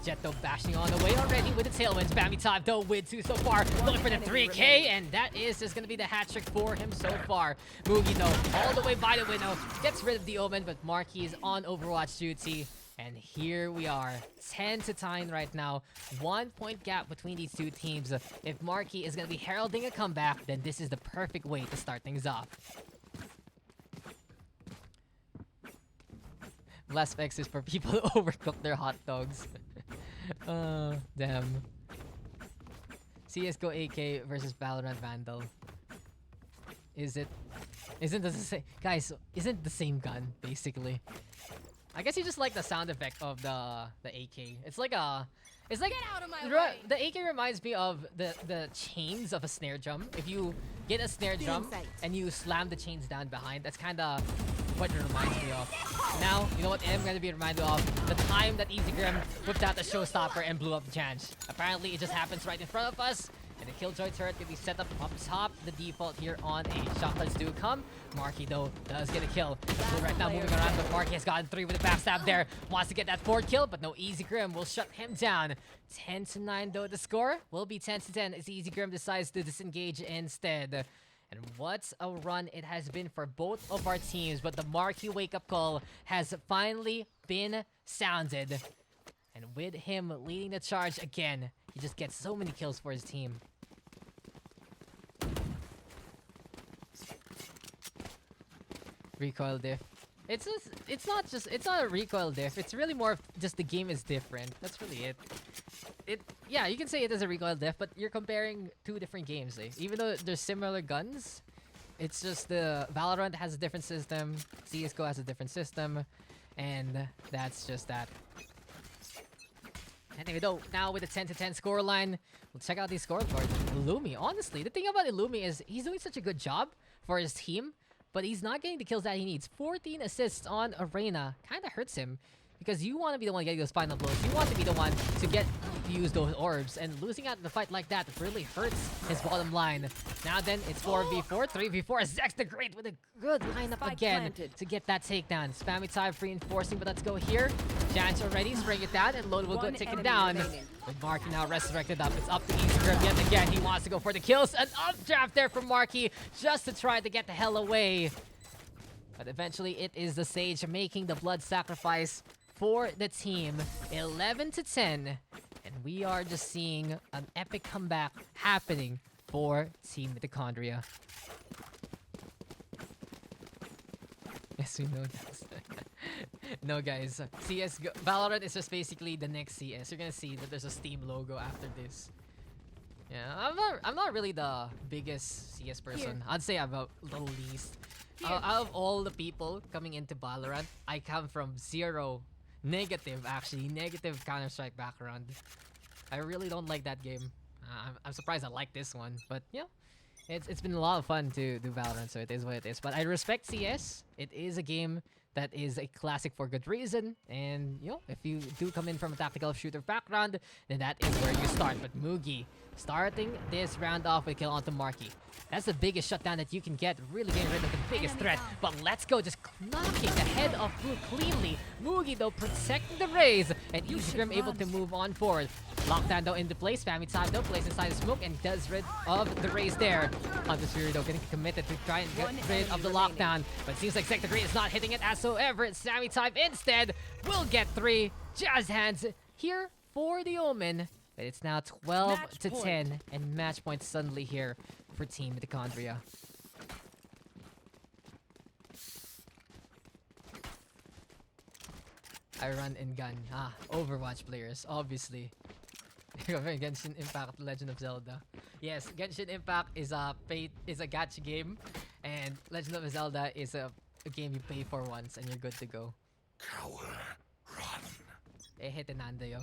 Jet though bashing on the way already with the tailwinds. Spammy Tive though with 2 so far, looking for the 3K, and that is just gonna be the hat trick for him so far. Mugi though, all the way by the window, gets rid of the Omen, but Marky is on Overwatch duty. And here we are, 10-9 right now. 1 point gap between these two teams. If Marky is gonna be heralding a comeback, then this is the perfect way to start things off. Less X is for people who overcook their hot dogs. Damn. CSGO AK versus Valorant Vandal. Isn't the same, guys? Isn't the same gun basically? I guess you just like the sound effect of the AK. It's like a, it's like Get out of my way. the AK reminds me of the chains of a snare drum. If you get a snare drum and you slam the chains down behind, that's kind of what it reminds me of. Now, you know what I'm going to be reminded of? The time that Easy Grim whipped out the showstopper and blew up the Janj. Apparently, it just happens right in front of us. And the Killjoy turret can be set up top, the default here on A. Shotlets do come. Marky, though, does get a kill. So right now, moving around, but Marky has gotten 3 with a backstab there. Wants to get that 4th kill, but no, Easy Grim will shut him down. 10-9, though, the score will be 10-10 as Easy Grim decides to disengage instead. And what a run it has been for both of our teams, but the Marky wake-up call has finally been sounded. And with him leading the charge again, he just gets so many kills for his team. Recoil diff. It's not a recoil diff. It's really more of just the game is different. That's really it. Yeah, you can say it is a recoil diff, but you're comparing 2 different games. Even though they're similar guns, it's just the Valorant has a different system, CSGO has a different system, and that's just that. Anyway, though, now with the 10-10 scoreline, we'll check out these scoreboards. Illumi, honestly, the thing about Illumi is he's doing such a good job for his team, but he's not getting the kills that he needs. 14 assists on Arena kind of hurts him because you want to be the one getting those final blows. You want to be the one to use those orbs, and losing out in the fight like that really hurts his bottom line. Now then, it's 4v4, 3v4. Zex the Great with a good lineup Spike again planted. to get that takedown. Spammy type reinforcing, but let's go here. Chance already, spring it down, and Load will go One take him enemy down. remaining. With Marky now resurrected up, it's up to Easy Grip yet again. He wants to go for the kills. An updraft there from Marky just to try to get the hell away. But eventually, it is the Sage making the blood sacrifice for the team. 11-10. And we are just seeing an epic comeback happening for Team Mitochondria. Yes, we know that. No, guys. Valorant is just basically the next CS. You're gonna see that there's a Steam logo after this. Yeah, I'm not really the biggest CS person. Here. I'd say I'm the least. Out of all the people coming into Valorant, I come from negative Counter-Strike background. I really don't like that game. I'm surprised I like this one, but yeah, it's been a lot of fun to do Valorant, so it is what it is. But I respect CS. It is a game that is a classic for good reason, and you know, if you do come in from a tactical shooter background, then that is where you start. But Mugi starting this round off with kill onto Marky. That's the biggest shutdown that you can get, really getting rid of the biggest threat. But let's go, just knocking the head off Blue cleanly. Mugi though protecting the raise, and Easy Grim able to move on forward. Lockdown though into place, Family Time though placed inside the smoke and does rid of the raise there. Hunter Fury though getting committed to try and get rid of the lockdown, but it seems like Sector 3 is not hitting it as so ever. Sammy Time instead will get 3. Jazz Hands here for the Omen. But it's now 12-10, and match point suddenly here for Team Mitochondria. I run and gun. Overwatch players, obviously. Genshin Impact, Legend of Zelda. Yes, Genshin Impact is a gacha game, and Legend of Zelda is a game you pay for once and you're good to go. Coward, run. Nando yo.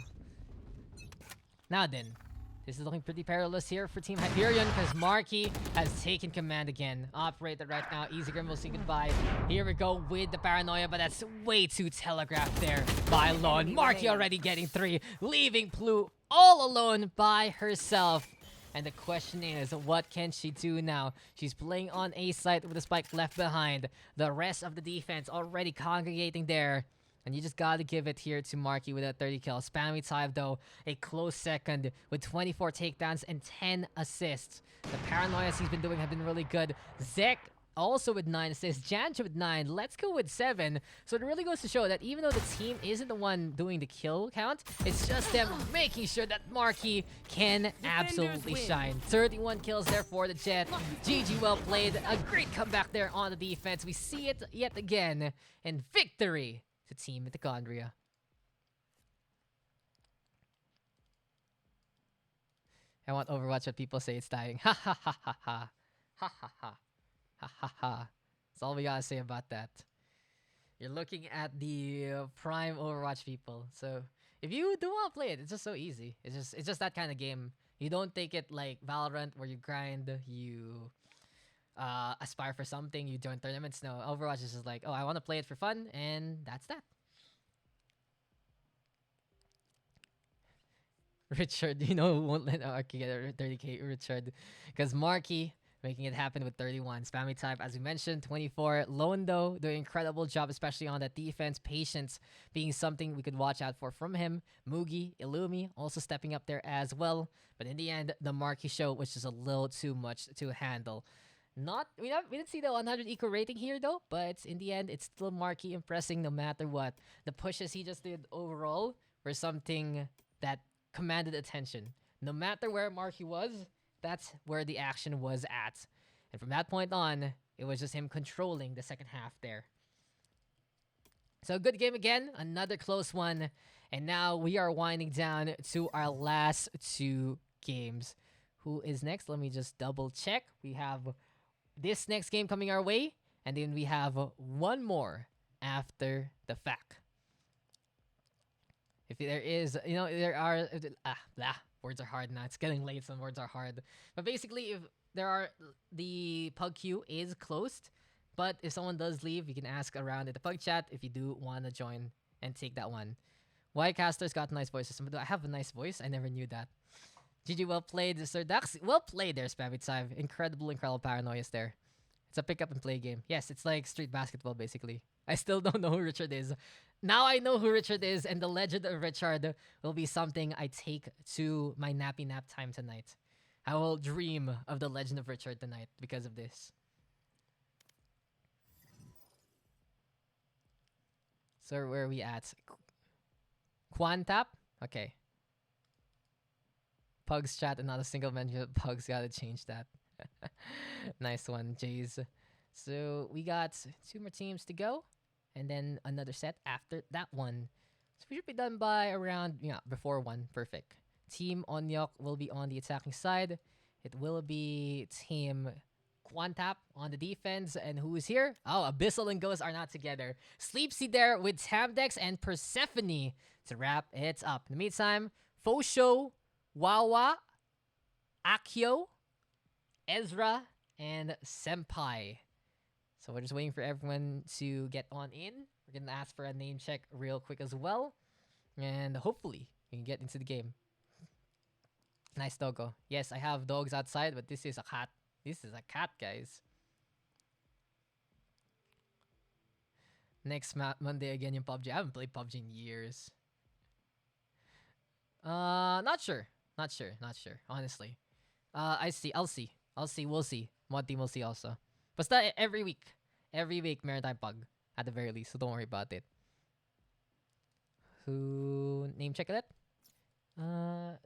Now then, this is looking pretty perilous here for Team Hyperion because Marky has taken command again. Operator right now. Easy Grim will say goodbye. Here we go with the paranoia, but that's way too telegraphed there by Lon. Marky already getting 3, leaving Plu all alone by herself. And the question is, what can she do now? She's playing on A site with the spike left behind. The rest of the defense already congregating there. And you just gotta give it here to Marky with that 30 kills. Spammy Type though, a close second with 24 takedowns and 10 assists. The paranoias he's been doing have been really good. Zek also with 9 assists. Jancha with 9. Let's go with 7. So it really goes to show that even though the team isn't the one doing the kill count, it's just them making sure that Marky can absolutely shine. 31 kills there for the Jet. GG, well played. A great comeback there on the defense. We see it yet again. And victory to Team Mitochondria. I want Overwatch what people say it's dying. Ha ha ha ha ha. Ha ha ha. Ha ha ha. That's all we gotta say about that. You're looking at the prime Overwatch people. So if you do want to play it, it's just so easy. It's just that kind of game. You don't take it like Valorant where you grind, you aspire for something, you join tournaments. No, Overwatch is just like, oh, I want to play it for fun, and that's that. Richard, you know, won't let Marky get a 30k. Richard, because Marky making it happen with 31. Spammy Type, as we mentioned, 24. Londo doing an incredible job, especially on that defense. Patience being something we could watch out for from him. Mugi, Illumi also stepping up there as well. But in the end, the Marky show was just a little too much to handle. We didn't see the 100 eco rating here though, but in the end, it's still Marky impressing no matter what. The pushes he just did overall were something that commanded attention. No matter where Marky was, that's where the action was at. And from that point on, it was just him controlling the second half there. So good game again, another close one. And now we are winding down to our last 2 games. Who is next? Let me just double check. We have this next game coming our way, and then we have one more after the fact. If there is, you know, there are, words are hard now. It's getting late, some words are hard. But basically, if there are, the pug queue is closed But if someone does leave, you can ask around in the pug chat if you do want to join and take that one. Why casters got nice voices? But do I have a nice voice? I never knew that. GG, well played, Sir Daks. Well played there, Spammy5. Incredible paranoia there. It's a pick up and play game. Yes, it's like street basketball, basically. I still don't know who Richard is. Now I know who Richard is, and the legend of Richard will be something I take to my nappy nap time tonight. I will dream of the legend of Richard tonight because of this. So where are we at? Quantap? Okay. Pugs chat and not a single mention of Pugs. Gotta change that. Nice one, Jays. So we got 2 more teams to go. And then another set after that one. So we should be done by around, before 1. Perfect. Team Onyok will be on the attacking side. It will be Team Quantap on the defense. And who is here? Oh, Abyssal and Ghost are not together. Sleepsy there with Tamdex and Persephone to wrap it up. In the meantime, Fosho, Wawa, Akio, Ezra, and Senpai. So we're just waiting for everyone to get on in. We're going to ask for a name check real quick as well. And hopefully we can get into the game. Nice doggo. Yes, I have dogs outside, but this is a cat. This is a cat, guys. Next Monday again in PUBG. I haven't played PUBG in years. Not sure. Not sure. Honestly. I'll see. We'll see. Mod team will see also. Basta every week. Every week, meron tayong pug. At the very least. So don't worry about it. Who... Name check ulit?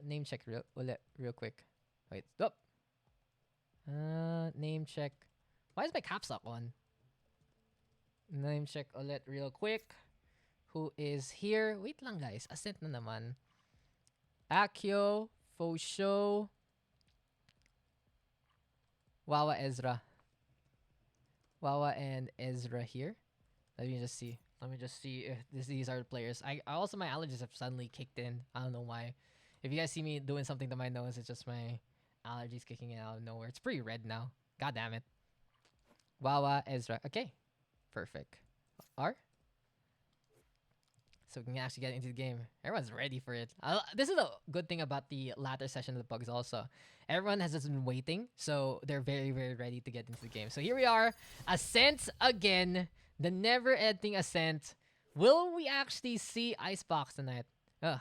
Name check real quick. Wait. Stop. Name check. Why is my caps lock on? Name check ulit real quick. Who is here? Wait lang, guys. Ascent na naman. Akio, Fosho, Wawa, Ezra. Wawa and Ezra here. Let me just see if these are the players. I also, my allergies have suddenly kicked in. I don't know why. If you guys see me doing something to my nose, it's just my allergies kicking in out of nowhere. It's pretty red now. God damn it. Wawa, Ezra. Okay. Perfect. R? So we can actually get into the game. Everyone's ready for it. This is a good thing about the latter session of the Pugs also. Everyone has just been waiting, so they're very, very ready to get into the game. So here we are. Ascent again. The never-ending Ascent. Will we actually see Icebox tonight? Ugh.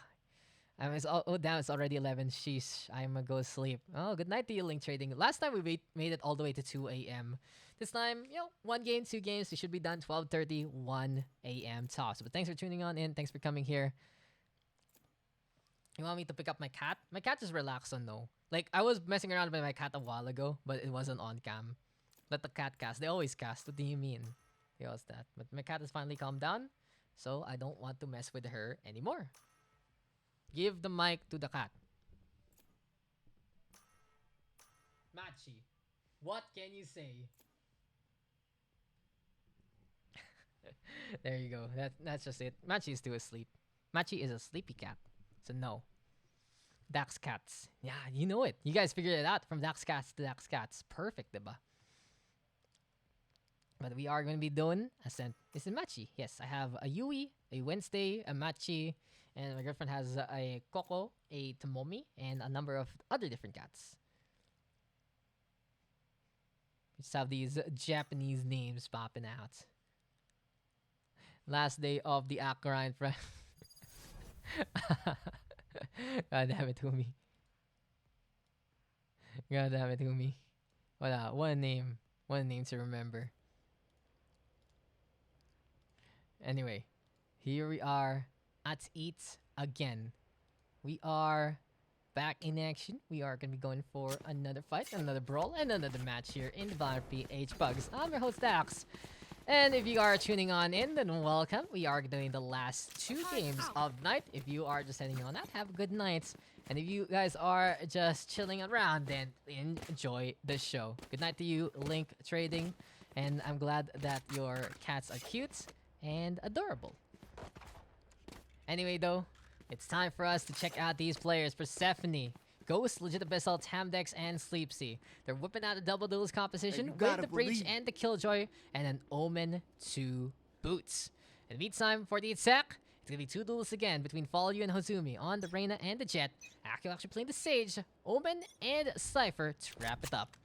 Oh, damn, it's already 11. Sheesh. I'm gonna go sleep. Oh, good night to you, Link Trading. Last time we made it all the way to 2 a.m. This time, 1 game, 2 games. We should be done 12:30, 1 a.m. tops. But thanks for tuning on in. Thanks for coming here. You want me to pick up my cat? My cat just relaxed on no. Like, I was messing around with my cat a while ago, but it wasn't on cam. Let the cat cast. They always cast. What do you mean? He was that. But my cat has finally calmed down, so I don't want to mess with her anymore. Give the mic to the cat. Machi, what can you say? There you go. That's just it. Machi is still asleep. Machi is a sleepy cat. So no. Daks cats. Yeah, you know it. You guys figured it out from Daks cats to Daks cats. Perfect, diba? But we are going to be doing Ascent. This is Machi. Yes, I have a Yui, a Wednesday, a Machi, and my girlfriend has a Coco, a Tomomi, and a number of other different cats. We just have these Japanese names popping out. Last day of the act grind. God damn it, Humi. God damn it, Humi. Wala, one name to remember. Anyway, here we are at 8 again. We are back in action. We are going to be going for another fight, another brawl, and another match here in Valorant PH PUGS. I'm your host, Daks. And if you are tuning on in, then welcome. We are doing the last 2 games of the night. If you are just heading on out, have a good night. And if you guys are just chilling around, then enjoy the show. Good night to you, Link Trading. And I'm glad that your cats are cute and adorable. Anyway, though, it's time for us to check out these players. Persephone Ghost, Legit Abyssal, Tamdex, and Sleepsy. They're whipping out a double duels composition You with gotta the Breach believe. and the Killjoy, and an Omen to boots. In the meantime, for the attack, it's gonna be 2 duels again between Follow You and Hozumi on the Reyna and the Jet. Akio actually playing the Sage, Omen, and Cypher to wrap it up.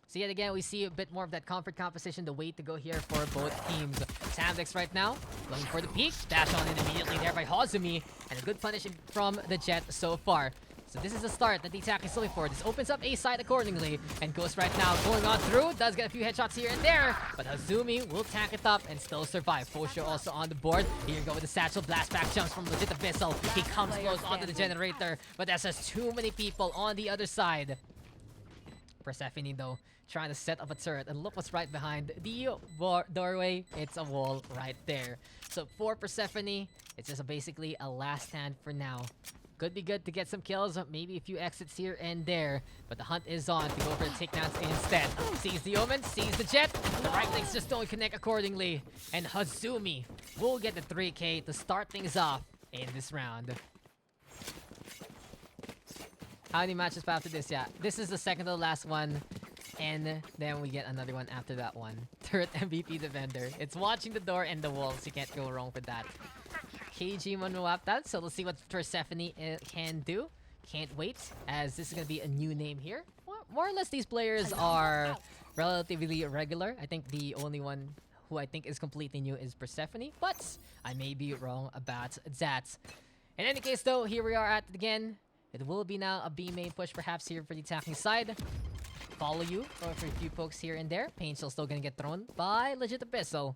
So yet again, we see a bit more of that comfort composition, the way to go here for both teams. Tamdex right now, looking for the peak. Dash on in immediately there by Hozumi, and a good punish from the Jet so far. So this is the start that the attack is looking for. This opens up A side accordingly, and Ghost right now going on through. Does get a few headshots here and there, but Hozumi will tank it up and still survive. Fosho also on the board. Here you go with the satchel. Blast back jumps from Legit Abyssal. He comes close onto the generator, but that's just too many people on the other side. Persephone though, trying to set up a turret, and look what's right behind the doorway. It's a wall right there. So for Persephone, it's just basically a last stand for now. Could be good to get some kills, maybe a few exits here and there, but the hunt is on to go for the takedowns instead. Sees the Omen, sees the Jet, the right links just don't connect accordingly, and Hozumi will get the 3K to start things off in this round. How many matches after this? Yeah, this is the second to the last one, and then we get another one after that one. Third MVP defender. It's watching the door and the walls. You can't go wrong with that. KJWan will wrap that, so let's see what Persephone can do. Can't wait, as this is going to be a new name here. More or less, these players are relatively regular. I think the only one who I think is completely new is Persephone, but I may be wrong about that. In any case, though, here we are at it again. It will be now a B main push, perhaps, here for the attacking side. Follow You, going for a few pokes here and there. Painshell still going to get thrown by Legit Abyssal.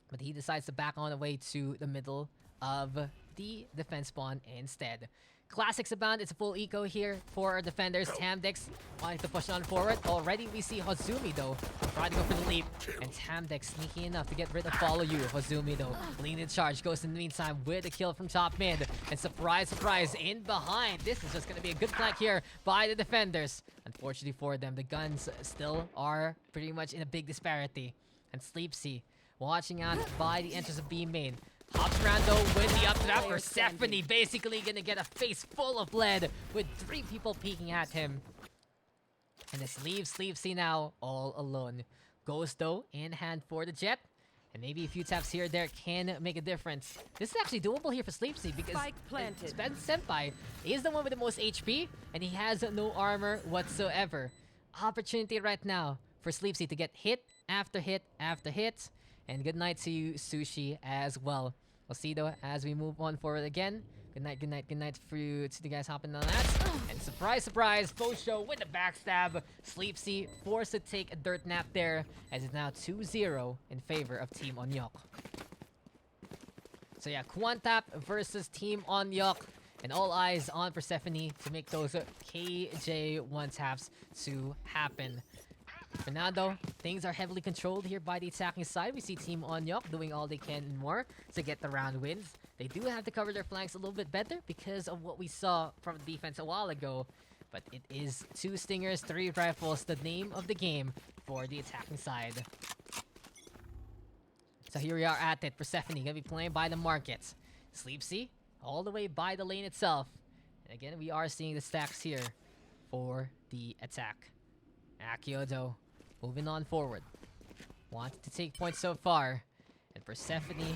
But he decides to back on the way to the middle of the defense spawn instead. Classics abound. It's a full eco here for our defenders. Tamdex wanting to push on forward. Already we see Hozumi though trying to go for the leap. And Tamdex sneaky enough to get rid of Follow You. Hozumi though lean in charge. Goes in the meantime with a kill from top mid. And surprise, surprise, in behind. This is just going to be a good flank here by the defenders. Unfortunately for them, the guns still are pretty much in a big disparity. And Sleepsy watching out by the entrance of B main. Hops around though with the up trap. Persephone basically gonna get a face full of lead with 3 people peeking at him. And this leaves Sleepsy now all alone. Ghost though in hand for the Jet. And maybe a few taps here or there can make a difference. This is actually doable here for Sleepsy because Spike planted. Senpai is the one with the most HP and he has no armor whatsoever. Opportunity right now for Sleepsy to get hit after hit after hit. And good night to you, Sushi, as well. We'll see, though, as we move on forward again. Good night, good night, good night for you to the guys hopping on that. And surprise, surprise, Fosho with the backstab. Sleepsy forced to take a dirt nap there, as it's now 2-0 in favor of Team Onyok. So yeah, Quantap versus Team Onyok. And all eyes on Persephone to make those KJ1 taps to happen. For now, though, things are heavily controlled here by the attacking side. We see Team Onyok doing all they can and more to get the round wins. They do have to cover their flanks a little bit better because of what we saw from the defense a while ago. But it is 2 stingers, 3 rifles, the name of the game for the attacking side. So here we are at it. Persephone gonna be playing by the market. Sleepsy all the way by the lane itself. And again, we are seeing the stacks here for the attack. Akio though, moving on forward. Wanted to take points so far. And Persephone,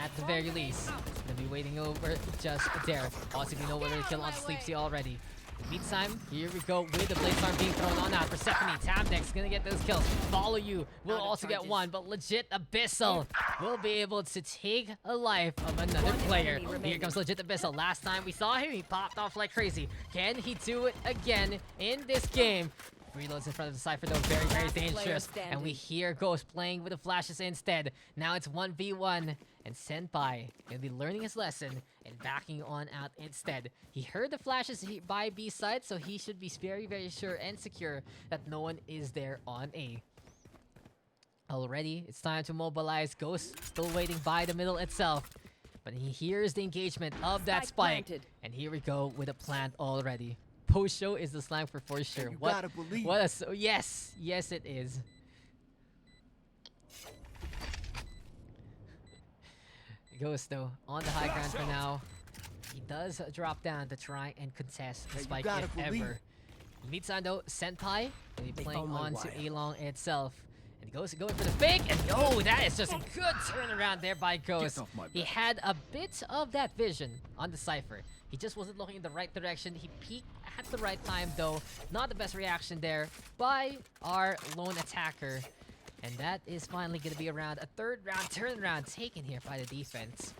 at the very least, gonna be waiting over just there. Possibly know whether to kill on Sleepsy already. In the meantime, here we go with the Blade Storm being thrown on out. Persephone, Tamdex gonna get those kills. Follow You will also get one, but Legit Abyssal will be able to take a life of another player. Here comes Legit Abyssal. Last time we saw him, he popped off like crazy. Can he do it again in this game? Reloads in front of the Cypher though, very, very dangerous. And we hear Ghost playing with the flashes instead. Now it's 1v1. And Senpai gonna be learning his lesson and backing on out instead. He heard the flashes by B side, so he should be very, very sure and secure that no one is there on A. Already, it's time to mobilize. Ghost still waiting by the middle itself. But he hears the engagement of that spike. And here we go with a plant already. Post-show is the slang for sure. You gotta believe. Yes, yes it is. Ghost though on the high ground for now. He does drop down to try and contest the Hey, you spike got if it, Lee. ever. Meantime though, Senpai will be They playing found my on to wire. A-Long itself. And he goes going for the fake, and yo, that is just a good turnaround there by Ghost. off my He back. had a bit of that vision on the Cypher. He just wasn't looking in the right direction. He peeked at the right time though. Not the best reaction there by our lone attacker. And that is finally going to be around a third round turnaround taken here by the defense.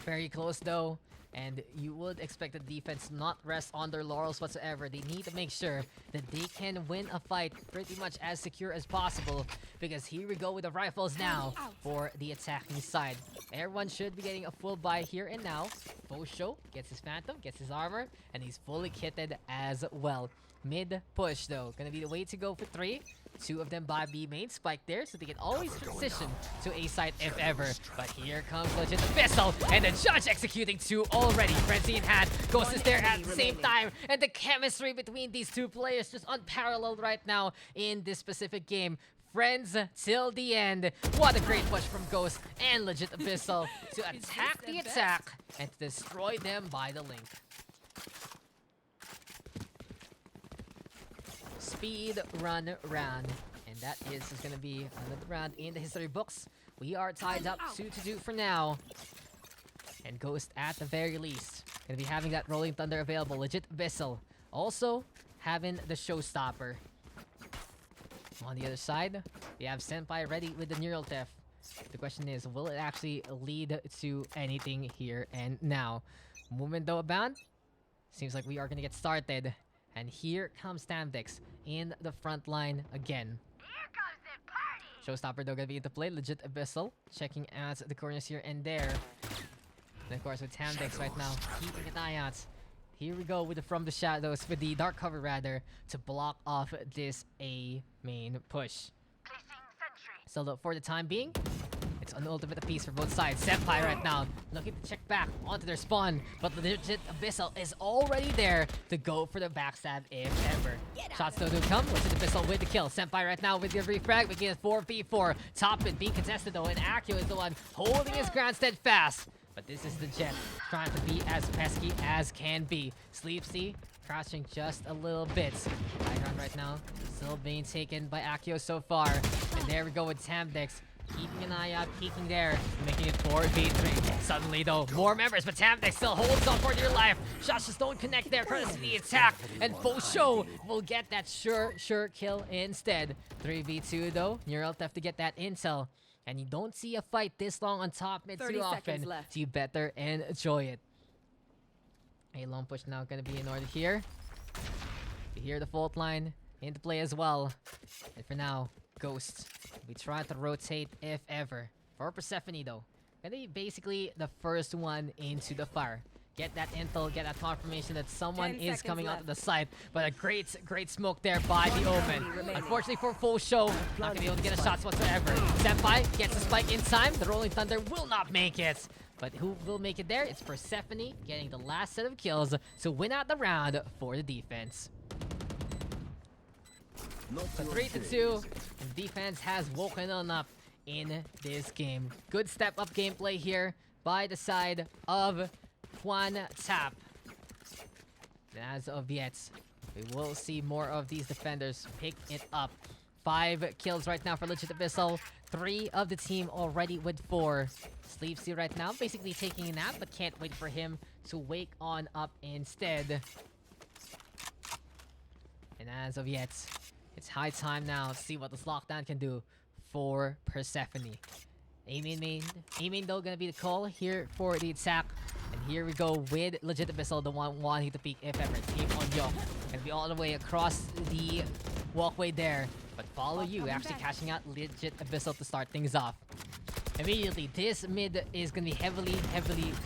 Very close though. And you would expect the defense not rest on their laurels whatsoever. They need to make sure that they can win a fight pretty much as secure as possible. Because here we go with the rifles now for the attacking side. Everyone should be getting a full buy here and now. Fosho gets his Phantom, gets his armor, and he's fully kitted as well. Mid push though, gonna be the way to go for 3. 2 of them by B main spike there, so they can always transition to A side if ever. But here comes Legit the Pistol, and the judge executing 2 already. Frenzy in hand, Ghost is there at the same time, and the chemistry between these two players just unparalleled right now in this specific game. Friends till the end. What a great push from Ghost and Legit Abyssal to attack the attack and to destroy them by the link. Speed run round, and that is going to be another round in the history books. We are tied up 2-2 for now, and Ghost at the very least gonna be having that Rolling Thunder available. Legit Abyssal also having the Showstopper. On the other side, we have Senpai ready with the Neural Theft. The question is, will it actually lead to anything here and now? Movement though abound. Seems like we are gonna get started. And here comes Tamdex in the front line again. Showstopper though gonna be into play. Legit Abyssal checking out the corners here and there. And of course with Tamdex right now keeping an eye out. Here we go with the From the Shadows, with the Dark Cover rather, to block off this A main push. So though, for the time being, it's an ultimate apiece for both sides. Senpai right now looking to check back onto their spawn, but the Legit Abyssal is already there to go for the backstab if ever. Shots though do come. Legit Abyssal with the kill. Senpai right now with the refrag, making it 4v4. Top mid being contested though, and Akio is the one holding his ground steadfast. But this is the Jet trying to be as pesky as can be. Sleepsy crouching just a little bit. High ground right now still being taken by Akio so far. And there we go with Tamdex. Keeping an eye out, peeking there, making it 4v3. Suddenly though, more members, but Tamdex still holds on for dear life. Shots just don't connect there, courtesy of the attack. And Fosho will get that sure kill instead. 3v2 though, Neural Theft to get that intel. And you don't see a fight this long on top mid 30 too seconds often, left. so you better enjoy it. A long push now gonna be in order here. You hear the fault line into play as well. And for now, Ghost, we try to rotate if ever. For Persephone though, gonna be basically the first one into the fire. Get that intel, get that confirmation that someone 10 is seconds coming left. onto the side. But a great smoke there by the Omen. remaining. Unfortunately for full show, not gonna be able to get a shots whatsoever. Senpai gets the spike in time. The Rolling Thunder will not make it. But who will make it there? It's Persephone getting the last set of kills to win out the round for the defense. So 3-2, and defense has woken on up in this game. Good step-up gameplay here by the side of Juan Tap. And as of yet, we will see more of these defenders pick it up. 5 kills right now for Legit Abyssal. 3 of the team already with 4. Sleepsy right now basically taking a nap, but can't wait for him to wake on up instead. And as of yet, it's high time now to see what this lockdown can do for Persephone. Aiming though gonna be the call here for the attack. And here we go with Legit Abyssal, the one wanting to peek if ever. Team Onyok gonna be all the way across the walkway there. But follow you, actually catching out Legit Abyssal to start things off. Immediately, this mid is gonna be heavily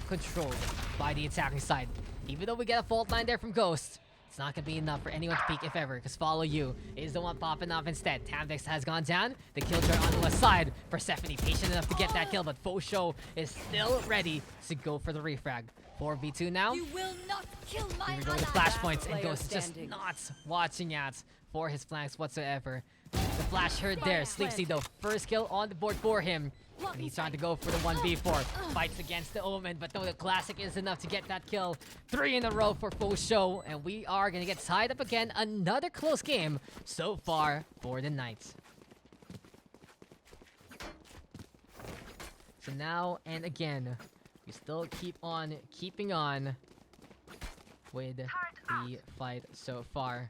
controlled by the attacking side. Even though we get a fault line there from Ghost, it's not gonna be enough for anyone to peek if ever, because Follow You is the one popping off instead. Tamdex has gone down. The killjoy on the left side. Persephone patient enough to get that kill, but Fosho is still ready to go for the refrag. 4v2 now. You will not kill my Here we go with the ally. flashpoints, and Player Ghost just standing. not watching out for his flanks whatsoever. The flash heard there. Sleepsy though, first kill on the board for him. And he's trying to go for the 1v4. Fights against the Omen, but no, the classic is enough to get that kill. 3 in a row for Faux Show, and we are gonna get tied up again. Another close game so far for the Knights. So now and again, we still keep on keeping on with the fight so far.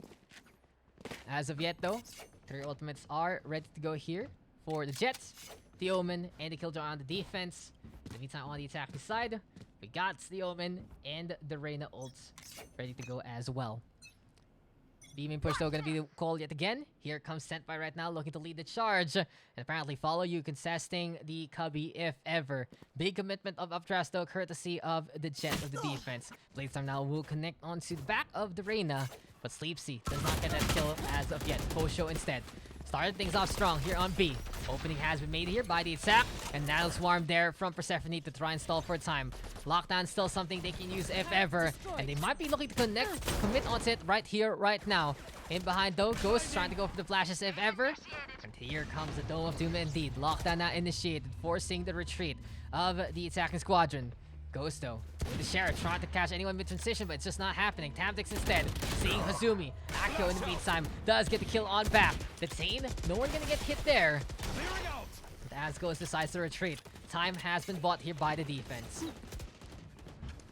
As of yet though, 3 ultimates are ready to go here for the Jets, the Omen, and the Killjoy on the defense. In the meantime, on the attacking side, we got the Omen and the Reyna ults ready to go as well. Beaming push though gonna be called yet again. Here comes Senpai right now looking to lead the charge. And apparently follow you contesting the Cubby if ever. Big commitment of updraft though courtesy of the Jet of the defense. Bladestorm now will connect onto the back of the Reyna. But Sleepsy does not get that kill as of yet. Posho instead. Started things off strong here on B. Opening has been made here by the attack. And Nano Swarm there from Persephone to try and stall for a time. Lockdown still something they can use if ever. And they might be looking to commit onto it right here, right now. In behind though, Ghost trying to go for the flashes if ever. And here comes the Dome of Doom indeed. Lockdown now initiated, forcing the retreat of the attacking squadron. Ghost though, with the Sheriff trying to catch anyone mid-transition, but it's just not happening. Tamdix instead, seeing Hazumi. Akio in the meantime does get the kill on back. The Tain, no one gonna get hit there. But as Ghost decides to retreat, time has been bought here by the defense.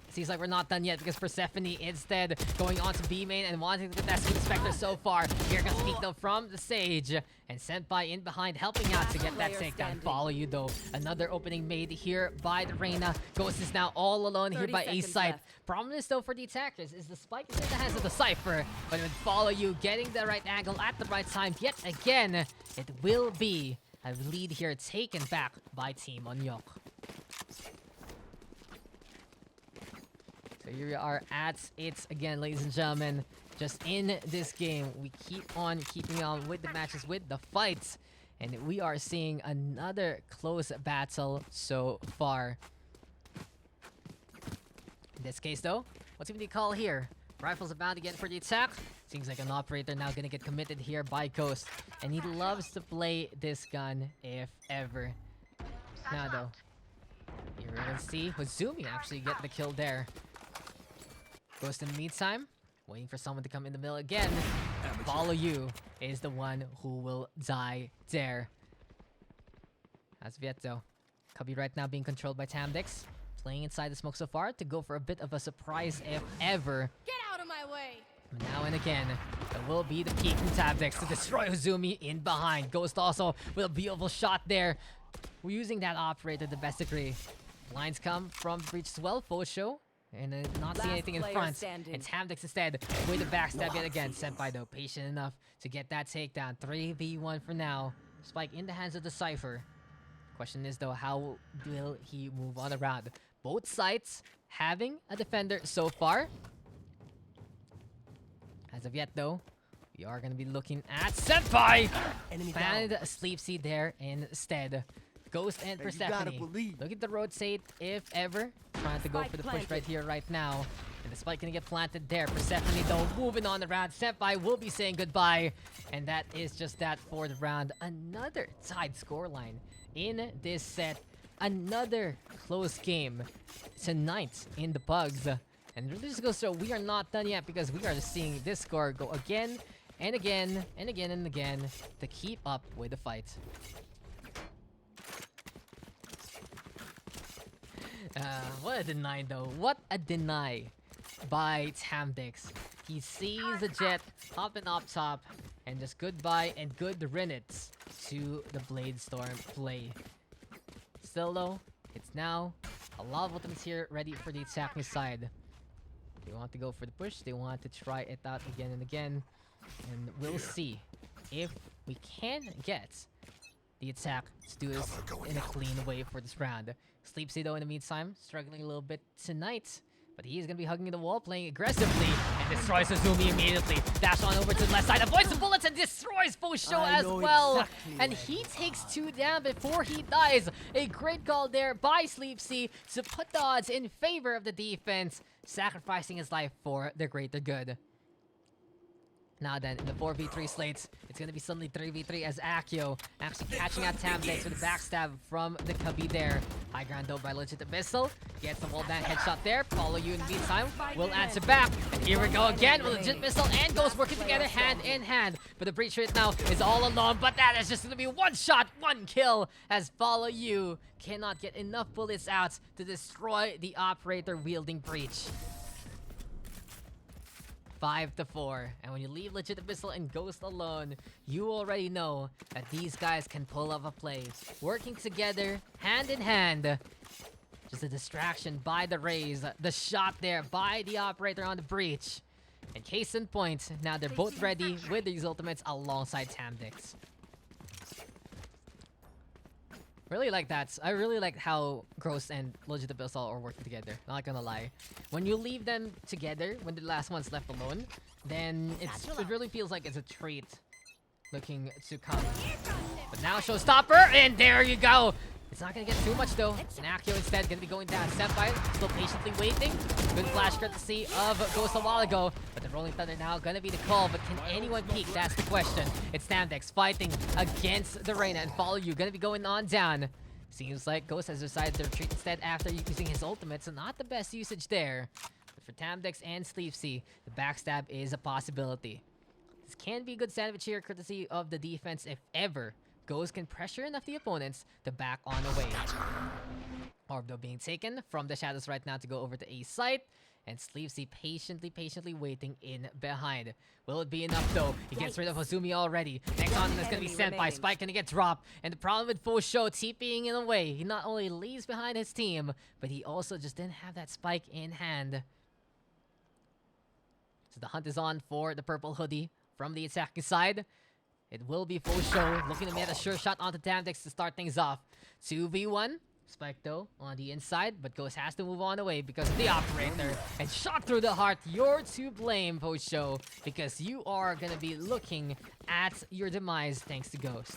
Seems like we're not done yet because Persephone instead going on to B main and wanting to contest with the Spectre so far. Here comes Peek though from the Sage. And Senpai in behind helping out to get that takedown. Follow you though. Another opening made here by the Reyna. Ghost is now all alone here by A site. Problem is though for the attackers is the spike is in the hands of the Cypher. But with Follow You getting the right angle at the right time yet again, it will be a lead here taken back by Team Onyok. So here we are at it again, ladies and gentlemen. Just in this game, we keep on keeping on with the matches, with the fights. And we are seeing another close battle so far. In this case though, what's even the call here? Rifles about to get for the attack. Seems like an operator now gonna get committed here by Ghost. And he loves to play this gun if ever. Now though, here we're gonna see Hazumi actually get the kill there. Ghost in the meantime, waiting for someone to come in the middle again. Follow You is the one who will die there. As of yet though, Cubby right now being controlled by Tamdix. Playing inside the smoke so far to go for a bit of a surprise if ever. Get out of my way! Now and again, there will be the peek from Tamdix to destroy Hazumi in behind. Ghost also with a beautiful shot there. We're using that operator to the best degree. Lines come from breach as well, Fosho. And not seeing anything in front. Standing. And Tamdix instead with the backstab yet again. Senpai though, patient enough to get that takedown. 3v1 for now. Spike in the hands of the Cypher. Question is though, how will he move on around? Both sides having a defender so far. As of yet though, we are going to be looking at Senpai! And Sleepsy there instead. Ghost and Persephone looking to rotate if ever. Trying to go for the push right here, right now. And the spike gonna get planted there. Persephone though moving on the round. Senpai will be saying goodbye. And that is just that for the round. Another tied scoreline in this set. Another close game tonight in the Pugs. And this goes so we are not done yet because we are just seeing this score go again and again and again and again to keep up with the fight. What a deny though. What a deny by Tamdix. He sees the Jet hopping up top and just goodbye and good riddance to the Bladestorm play. Still though, it's now a lot of ultimates here ready for the attacking side. They want to go for the push. They want to try it out again and again. And we'll see if we can get the attack to do this in a clean way for this round. Sleepsy though in the meantime, struggling a little bit tonight. But he is going to be hugging the wall, playing aggressively, and destroys Hazumi immediately. Dash on over to the left side, avoids the bullets, and destroys Fosho as well. Exactly and he takes 2 down before he dies. A great call there by Sleepsy to put the odds in favor of the defense, sacrificing his life for the greater good. Now then, in the 4v3 slates, it's gonna be suddenly 3v3 as Akio actually catching out Daks with a backstab from the Cubby there. High ground though by Legit Abyssal. Gets the wall down headshot there. Follow you in the meantime. Will answer back. And here we go again with Legit Missile and Ghost working together hand in hand. But the Breach right now is all alone. But that is just gonna be one shot, one kill as Follow You cannot get enough bullets out to destroy the operator wielding Breach. 5-4, and when you leave Legit Abyssal and Ghost alone, you already know that these guys can pull off a play. Working together, hand in hand. Just a distraction by the Raze. The shot there by the operator on the Breach. And case in point, now they're both ready with these ultimates alongside Daks. Really like that. I really like how Ghost and Legit Abyssal are working together. Not gonna lie. When you leave them together, when the last one's left alone, then it really feels like it's a treat looking to come. But now Showstopper, and there you go! It's not gonna get too much though. And Akio instead gonna be going down. Senpai still patiently waiting. Good flash courtesy of Ghost a while ago. But the Rolling Thunder now gonna be the call. But can anyone peek? That's the question. It's Daks fighting against the Reyna and Follow You gonna be going on down. Seems like Ghost has decided to retreat instead after using his ultimate. So not the best usage there. But for Daks and Sleepsy, the backstab is a possibility. This can be a good sandwich here courtesy of the defense if ever Ghost can pressure enough the opponents to back on away. Orb though being taken from the shadows right now to go over to A site. And Sleepsy patiently waiting in behind. Will it be enough though? He gets rid of Hozumi already. Next on is gonna be Senpai. Spike gonna get dropped. And the problem with Full Show TPing in a way, he not only leaves behind his team, but he also just didn't have that spike in hand. So the hunt is on for the purple hoodie from the attacking side. It will be Full Show looking to get a sure shot onto Daks to start things off. 2v1. Spike though on the inside, but Ghost has to move on away because of the operator. And shot through the heart. You're to blame, Full Show, because you are gonna be looking at your demise thanks to Ghost.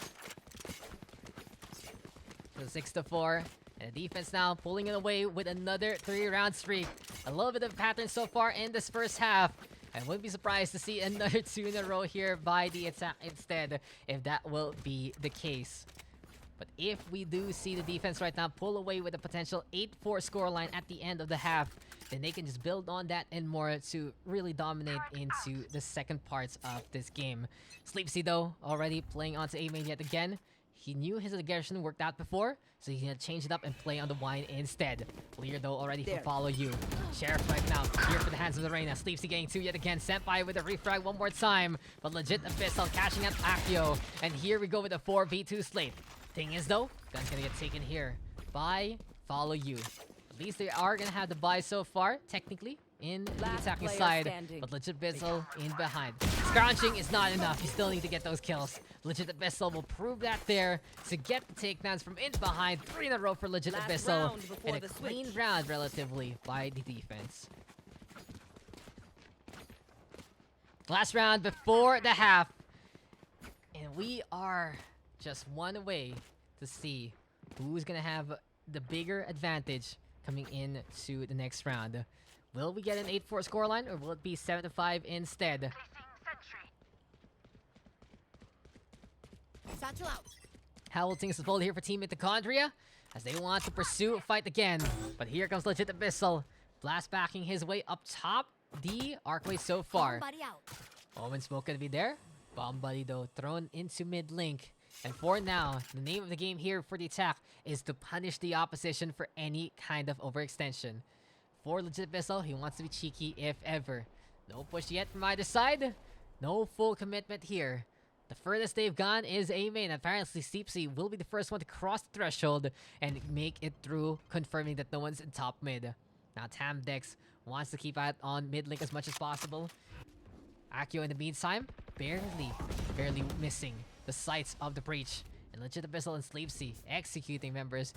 So 6-4. And the defense now pulling it away with another 3-round streak. A little bit of pattern so far in this first half. I wouldn't be surprised to see another 2 in a row here by the attack instead, if that will be the case. But if we do see the defense right now pull away with a potential 8-4 scoreline at the end of the half, then they can just build on that and more to really dominate into the second parts of this game. Sleepsy though, already playing onto A-main yet again. He knew his aggression worked out before, so he's gonna change it up and play on the wine instead. Clear though already for Follow You. Sheriff right now, here for the hands of the Reyna. Sleepsy getting 2 yet again. Senpai with a refrag one more time. But Legit Abyssal catching out Akio. And here we go with a 4v2 slate. Thing is though, gun's gonna get taken here by Follow You. At least they are gonna have the buy so far, technically, in the attacking side. But Legit Abyssal in behind. Scrounging is not enough. You still need to get those kills. Legit Abyssal will prove that there to get the takedowns from in behind. 3 in a row for Legit Abyssal. And a clean round relatively by the defense. Last round before the half. And we are just one away to see who's gonna have the bigger advantage coming into the next round. Will we get an 8-4 scoreline, or will it be 7-5 instead? How will things unfold here for Team Mitochondria? As they want to pursue a fight again. But here comes Legit Abyssal. Blast backing his way up top. The arcway so far. Omen Smoke gonna be there. Bomb Buddy though thrown into mid link. And for now, the name of the game here for the attack is to punish the opposition for any kind of overextension. For Legit Abyssal, he wants to be cheeky if ever. No push yet from either side. No full commitment here. The furthest they've gone is A-main. Apparently, Sleepsy will be the first one to cross the threshold and make it through, confirming that no one's in top mid. Now, Daks wants to keep out on mid link as much as possible. Akio in the meantime, barely missing the sights of the breach. And Legit Abyssal and Sleepsy executing members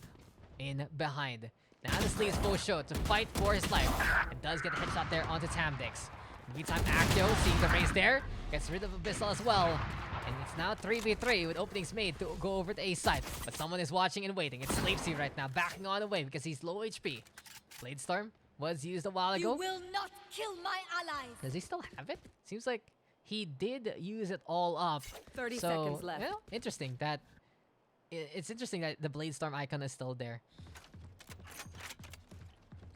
in behind. Now the Sleeves Full Show to fight for his life. And does get a headshot there onto Daks. In the meantime, Akio, seeing the race there, gets rid of Abyssal as well. And it's now 3v3 with openings made to go over to A side. But someone is watching and waiting. It's Sleepsy right now, backing on away because he's low HP. Blade Storm was used a while ago. You will not kill my allies. Does he still have it? Seems like he did use it all up. 30 So, seconds left. you know, interesting that it's interesting that the Blade Storm icon is still there.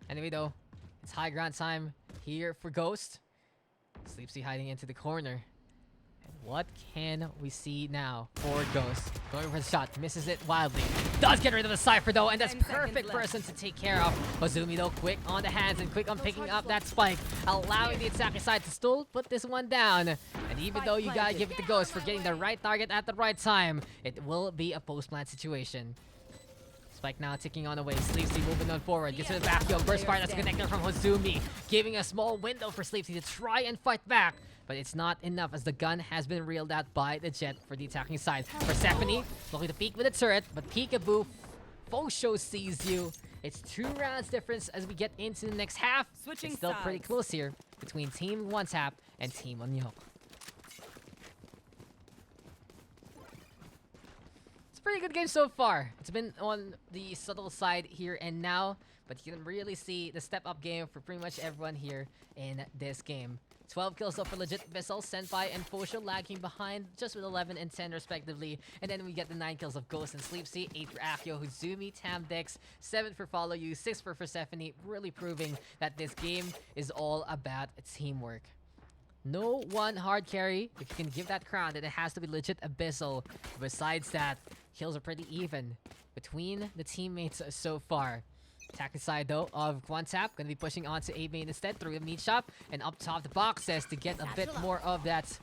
Anyway, though, it's high ground time here for Ghost. Sleepsy hiding into the corner. And what can we see now for Ghost? Going for the shot, misses it wildly. Does get rid of the Cypher though, and that's 10 seconds perfect left. person to take care of. Ozumi though, quick on the hands and quick on picking up that spike, allowing the attacking side to still put this one down. And even though you gotta give it to Ghost for getting the right target at the right time, it will be a post-plant situation. Spike now ticking on away. Sleepsy moving on forward. Gets to the vacuum. Burst fire that's connected from Hozumi. Giving a small window for Sleepsy to try and fight back. But it's not enough as the gun has been reeled out by the Jet for the attacking side. Persephone looking to peek with a turret. But Peekaboo, Fosho sees you. It's 2 rounds difference as we get into the next half. Switching It's still pretty sides. close here between Team One-Tap and Team Onyok. Pretty good game so far. It's been on the subtle side here and now, but you can really see the step-up game for pretty much everyone here in this game. 12 kills though for Legit Abyssal, Senpai and Fosho lagging behind just with 11 and 10 respectively. And then we get the 9 kills of Ghost and Sleepsy, 8 for Akio, Huzumi, Tam, Daks, 7 for Follow You, 6 for Persephone, really proving that this game is all about teamwork. No one hard carry. If you can give that crown, then it has to be Legit Abyssal. Besides that, kills are pretty even between the teammates so far. Attacking side though of One-Tap, gonna be pushing onto A main instead through the meat shop and up top the boxes to get a bit more of that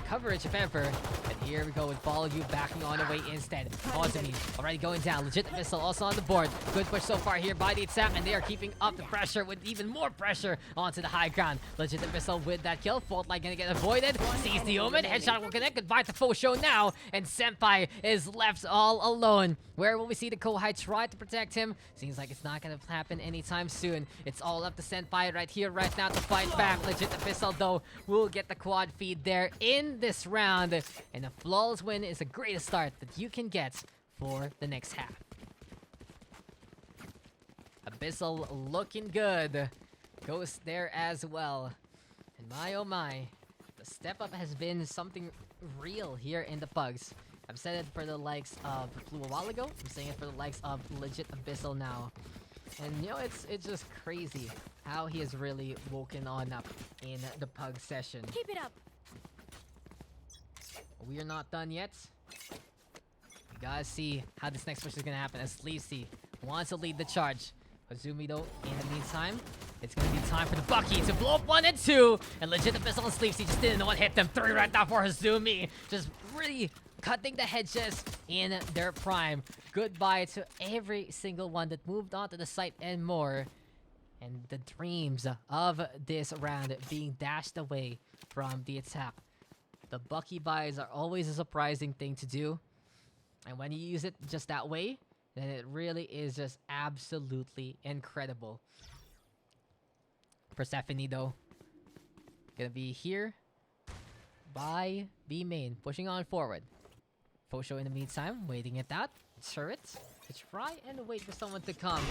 coverage if ever. And here we go with Follow You backing on away instead. Ozumi already going down. Legit Abyssal also on the board. Good push so far here by the attack, and they are keeping up the pressure with even more pressure onto the high ground. Legit Abyssal with that kill. Fault Light gonna get avoided. Sees the Omen. Headshot will connect. Goodbye to Fosho now. And Senpai is left all alone. Where will we see the Kohai try to protect him? Seems like it's not gonna happen anytime soon. It's all up to Senpai right here, right now to fight back. Legit Abyssal though will get the quad feed there in this round. And a flawless win is the greatest start that you can get for the next half. Abyssal looking good. Ghost there as well. And my oh my, the step up has been something real here in the Pugs. I've said it for the likes of Flu a while ago. I'm saying it for the likes of Legit Abyssal now. And you know, it's just crazy how he has really woken on up in the Pug session. Keep it up. We are not done yet. You guys see how this next push is gonna happen as Sleepsy wants to lead the charge. Hozumi though, in the meantime, it's gonna be time for the Bucky to blow up 1 and 2. And Legit Abyssal and Sleepsy just didn't know what hit them. 3 right now for Hozumi. Just really cutting the hedges in their prime. Goodbye to every single one that moved onto the site and more. And the dreams of this round being dashed away from the attack. The Bucky buys are always a surprising thing to do. And when you use it just that way, then it really is just absolutely incredible. Persephone though, gonna be here by B main, pushing on forward. Fosho in the meantime, waiting at that turret to try and wait for someone to come.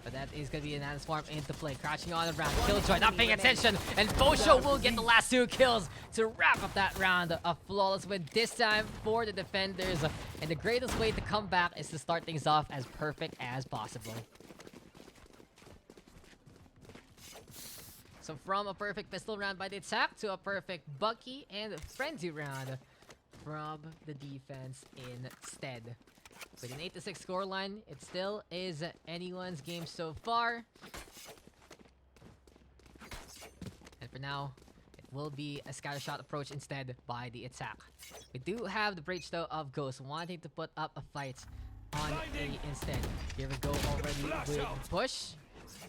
But that is going to be an swarm into play. Crouching on around. Killjoy not paying attention. And Fosho will get the last 2 kills to wrap up that round. A flawless win this time for the defenders. And the greatest way to come back is to start things off as perfect as possible. So from a perfect pistol round by the attack to a perfect Bucky and frenzy round from the defense instead. With an 8-6 scoreline, it still is anyone's game so far. And for now, it will be a scattershot approach instead by the attack. We do have the breach though of Ghost wanting to put up a fight on A instead. Here we go already with push.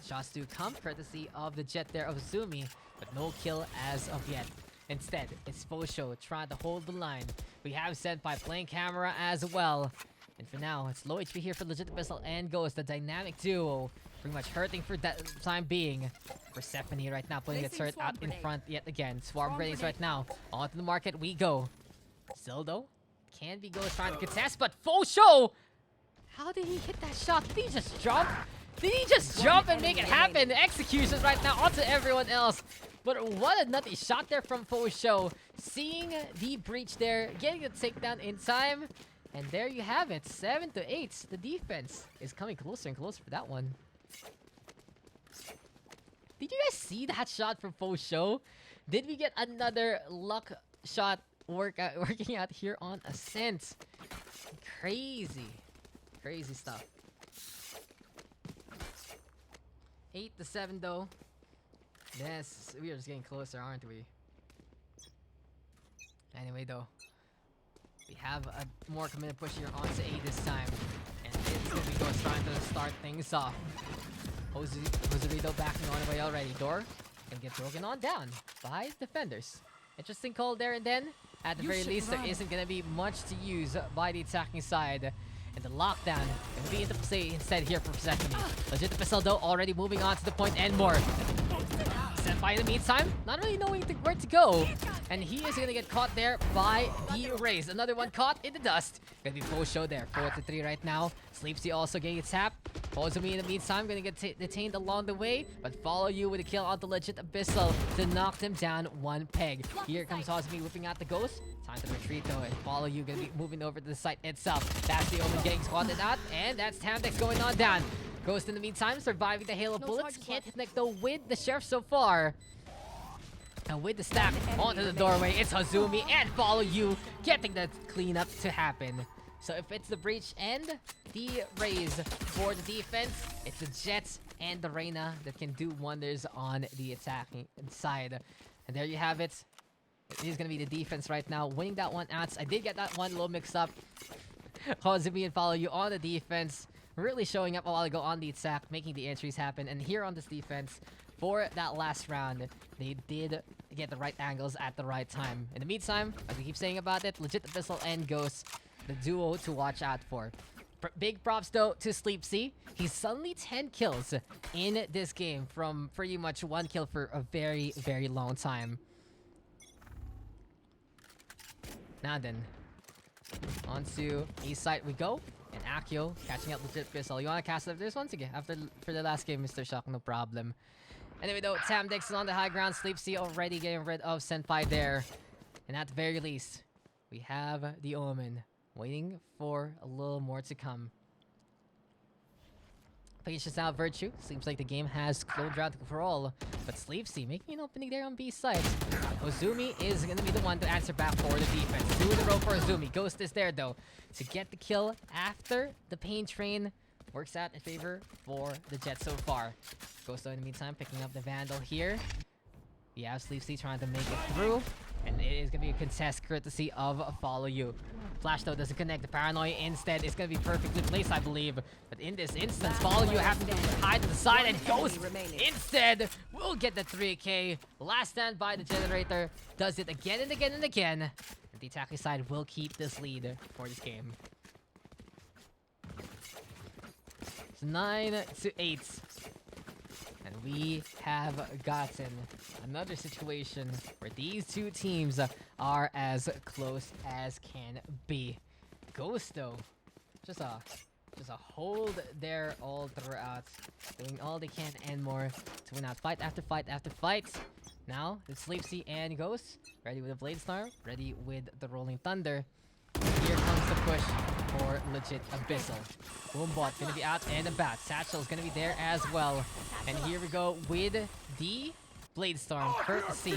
Shots do come courtesy of the Jet there of Zumi, but no kill as of yet. Instead, it's Fosho trying to hold the line. We have Senpai playing camera as well. And for now, it's low HP here for Legit Abyssal and Ghost, the dynamic duo. Pretty much hurting for that time being. Persephone right now putting the turret out in front yet again. Swarm grenades right now. Onto the market we go. Still though, can be Ghost trying to contest, but Fosho! How did he hit that shot? Did he just jump? Did he just jump and make it happen? The executions right now onto everyone else. But what a nutty shot there from Fosho. Seeing the breach there, getting the takedown in time. And there you have it, 7 to 8. The defense is coming closer and closer for that one. Did you guys see that shot from Fosho? Did we get another luck shot working out here on Ascent? Crazy. Crazy stuff. 8 to 7 though. Yes, we are just getting closer, aren't we? Anyway though, we have a more committed push here onto A this time. And it's gonna be Ghost trying to start things off. Joserito backing on away already. Door gonna get broken on down by defenders. Interesting call there, and then at the very least there isn't gonna be much to use by the attacking side. And the lockdown gonna be into play instead here for Persephone. Legit Pistol though already moving on to the point and more. Senpai in the meantime, not really knowing where to go. And he is gonna get caught there by the Raze. Another one caught in the dust. Gonna be Fosho there, 4 to 3 right now. Sleepsy also getting tapped. Fozumi in the meantime gonna get detained along the way, but follow you with a kill onto Legit Abyssal to knock them down one peg. Here comes Fozumi whipping out the Ghost. Time to retreat though, and follow you gonna be moving over to the site itself. That's the Omen getting squatted out, and that's Tamdex going on down. Ghost in the meantime surviving the hail of bullets. Can't connect though with the Sheriff so far. And with the stack onto the doorway, it's Hazumi and follow you getting the cleanup to happen. So if it's the breach and the Raze for the defense, it's the Jets and the Reyna that can do wonders on the attacking side. And there you have it. It is going to be the defense right now, winning that one out. I did get that one a little mixed up. Hazumi and follow you on the defense, really showing up a while ago on the attack, making the entries happen. And here on this defense, for that last round, they did get the right angles at the right time. In the meantime, as we keep saying about it, Legit Abyssal and Ghost, the duo to watch out for. Big props though to Sleepsy. He's suddenly 10 kills in this game from pretty much 1 kill for a very, very long time. Now then, onto east side we go. And Akio catching up Legit Abyssal. You wanna cast up this once again? For the last game, Mr. Shock, no problem. Anyway though, Tamdex is on the high ground. Sleepsy already getting rid of Senpai there. And at the very least, we have the Omen waiting for a little more to come. Patience now virtue. Seems like the game has slowed down for all. But Sleepsy making an opening there on B side. Ozumi is going to be the one to answer back for the defense. 2 in a row for Ozumi. Ghost is there though to get the kill after the pain train. Works out in favor for the Jets so far. Ghost though in the meantime picking up the Vandal here. We have Sleepsy trying to make it through. And it is going to be a contest courtesy of Follow You. Flash though doesn't connect. The Paranoia instead is going to be perfectly placed, I believe. But in this instance, Follow You having to hide to the side, and Ghost instead will get the 3K. Last stand by the Generator does it again and again and again. And the attacking side will keep this lead for this game. It's 9 to 8. And we have gotten another situation where these two teams are as close as can be. Ghost though, just a hold there all throughout, doing all they can and more to win out fight after fight after fight. Now it's Sleepsy and Ghost ready with a Blade Storm, ready with the Rolling Thunder. Here comes the push for Legit Abyssal. Boombot gonna be out and about. Satchel's gonna be there as well. And here we go with the Blade Storm, courtesy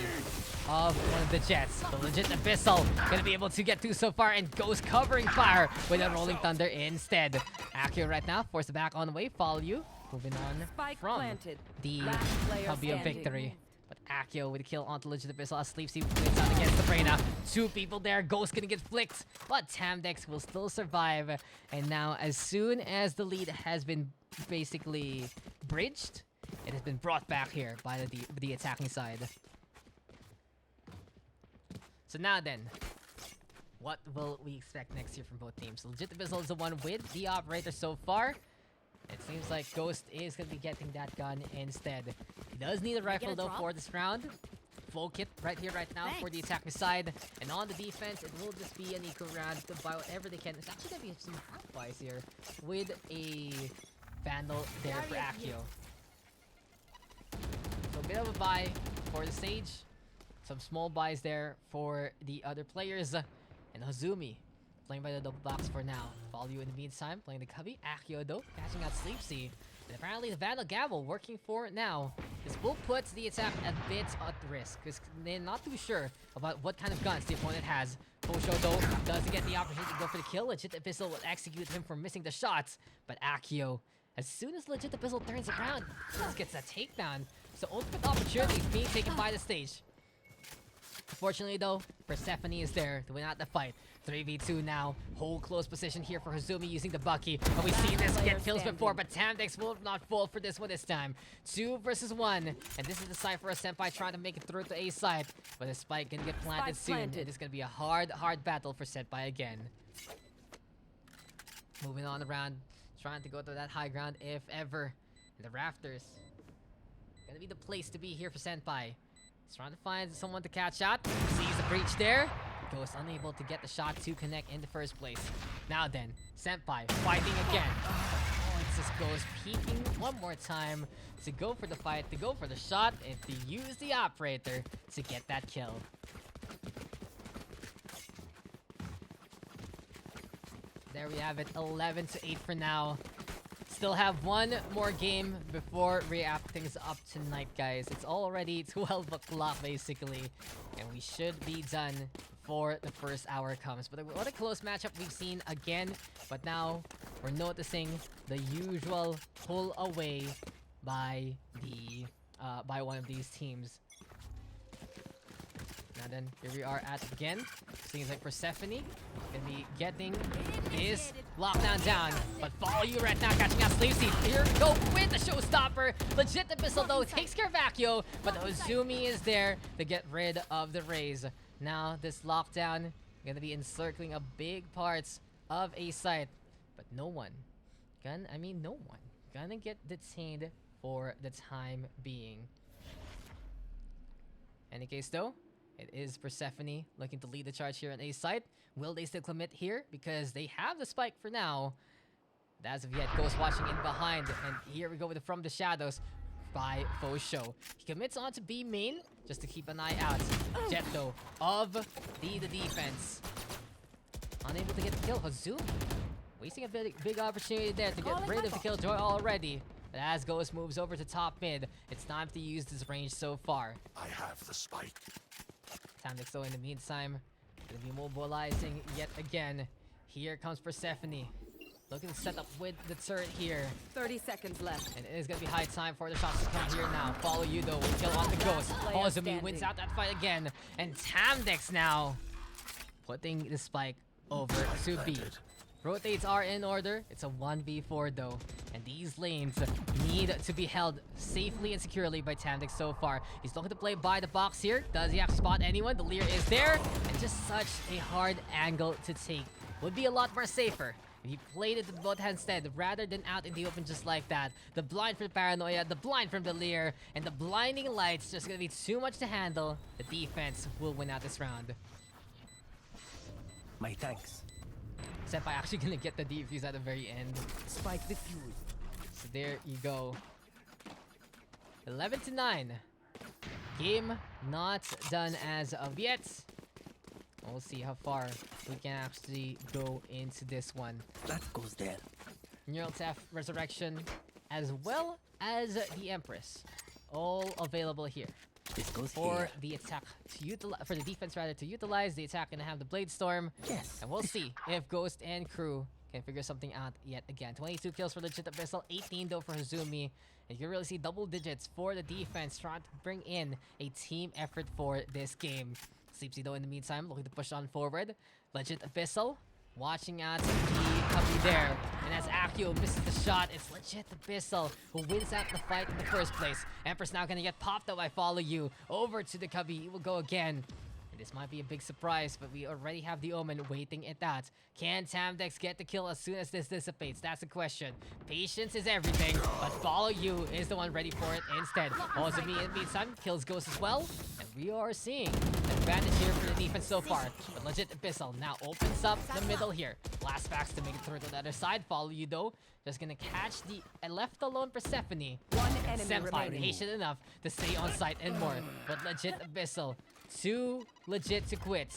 of one of the Jets. The Legit Abyssal gonna be able to get through so far, and Ghost covering fire with a Rolling Thunder instead. Akio right now, forced back on the way. Follow You. Moving on from the hubby of victory. But Akio with a kill onto Legit Abyssal as Sleepsy wins out against the Reyna. 2 people there. Ghost gonna get flicked, but Tamdex will still survive. And now, as soon as the lead has been basically bridged, it has been brought back here by the attacking side. So now then, what will we expect next year from both teams? Legit Abyssal is the one with the operator so far. It seems like Ghost is going to be getting that gun instead. He does need a rifle though for this round. Full kit right here, right now for the attacking side. And on the defense, it will just be an eco round to buy whatever they can. It's actually going to be some half buys here with a Vandal there for Akio. So a bit of a buy for the stage. Some small buys there for the other players. And Hozumi playing by the double box for now. Follow you in the meantime, playing the Cubby. Akio though, catching out Sleepsy. And apparently the Vandal Gavel working for now. This will put the attack a bit at risk, because they're not too sure about what kind of guns the opponent has. Fosho though doesn't get the opportunity to go for the kill. Legit Abyssal will execute him for missing the shots. But Akio, as soon as Legit Abyssal turns around, just gets that takedown. So ultimate opportunity being taken by the stage. Unfortunately though, Persephone is there to win out the fight. 3v2 now. Hold close position here for Hozumi using the Bucky. And we've seen this get kills before, but Tamdex will not fall for this one this time. 2 versus 1. And this is the side for a Senpai trying to make it through to A side. But the spike gonna get planted soon. It is gonna be a hard battle for Senpai again. Moving on around. Trying to go to that high ground if ever. And the rafters. Gonna be the place to be here for Senpai. He's trying to find someone to catch out. Sees the breach there. Goes unable to get the shot to connect in the first place. Now then, Senpai fighting again. Oh, it just goes peeking one more time to go for the fight, to go for the shot, and to use the operator to get that kill. There we have it, 11-8 for now. Still have one more game before wrap things up tonight, guys. It's already 12 o'clock basically, and we should be done before the first hour comes. But what a close matchup we've seen again. But now we're noticing the usual pull away by the by one of these teams. Now then, here we are at again. Seems like Persephone gonna be getting his lockdown down. But follow you right now, catching out Sleepsy. Here we go with the showstopper. Legit Abyssal though takes care of Akio, but Ozumi is there to get rid of the Raze. Now this lockdown gonna be encircling a big parts of A site, but no one gonna get detained for the time being. Any case though, it is Persephone looking to lead the charge here on A site. Will they still commit here? Because they have the spike for now. But as of yet, Ghost watching in behind. And here we go with the From the Shadows by Fosho. He commits on to B main just to keep an eye out. Jet though of the defense. Unable to get the kill. Hozumi wasting a big opportunity there to get rid of the killjoy already. But as Ghost moves over to top mid, it's time to use this range so far. I have the spike. Tamdex though in the meantime, gonna be mobilizing yet again. Here comes Persephone. Looking to set up with the turret here. 30 seconds left. And it is gonna be high time for the shots to come here now. Follow you though with kill on the Ghost. Hozumi wins out that fight again. And Tamdex now putting the spike over to B. Rotates are in order. It's a 1v4 though. And these lanes need to be held safely and securely by Tamdex so far. He's looking to play by the box here. Does he have to spot anyone? The Leer is there. And just such a hard angle to take. Would be a lot more safer if he played it with both hands instead, rather than out in the open just like that. The blind from the Paranoia, the blind from the Leer, and the blinding lights just gonna be too much to handle. The defense will win out this round. My thanks. Senpai actually gonna get the defuse at the very end. Spike defused. So there you go. 11-9. Game not done as of yet. We'll see how far we can actually go into this one. That goes there. Neural Theft Resurrection, as well as the Empress, all available here. This goes For here. the attack to utilize, for the defense rather to utilize the attack, gonna have the Blade Storm. Yes. And we'll see if Ghost and crew can figure something out yet again. 22 kills for Legit Abyssal, 18 though for Hozumi. And you can really see double digits for the defense, trying to bring in a team effort for this game. Sleepsy though in the meantime, looking to push on forward. Legit Abyssal watching out the Cubby there. And as Akio misses the shot, it's Legit Abyssal who wins out the fight in the first place. Empress now gonna get popped up by Follow You. Over to the Cubby, he will go again. And this might be a big surprise, but we already have the Omen waiting at that. Can Tamdex get the kill as soon as this dissipates? That's the question. Patience is everything, but Follow You is the one ready for it instead. Hozumi in the meantime kills Ghost as well. And we are seeing that advantage here for the defense so far. But legit Abyssal now opens up the middle here. Last backs to make it through to the other side. Follow you though. Just gonna catch the left alone Persephone. One enemy Senpai remaining. patient enough to stay on site and more. But legit Abyssal, too legit to quit.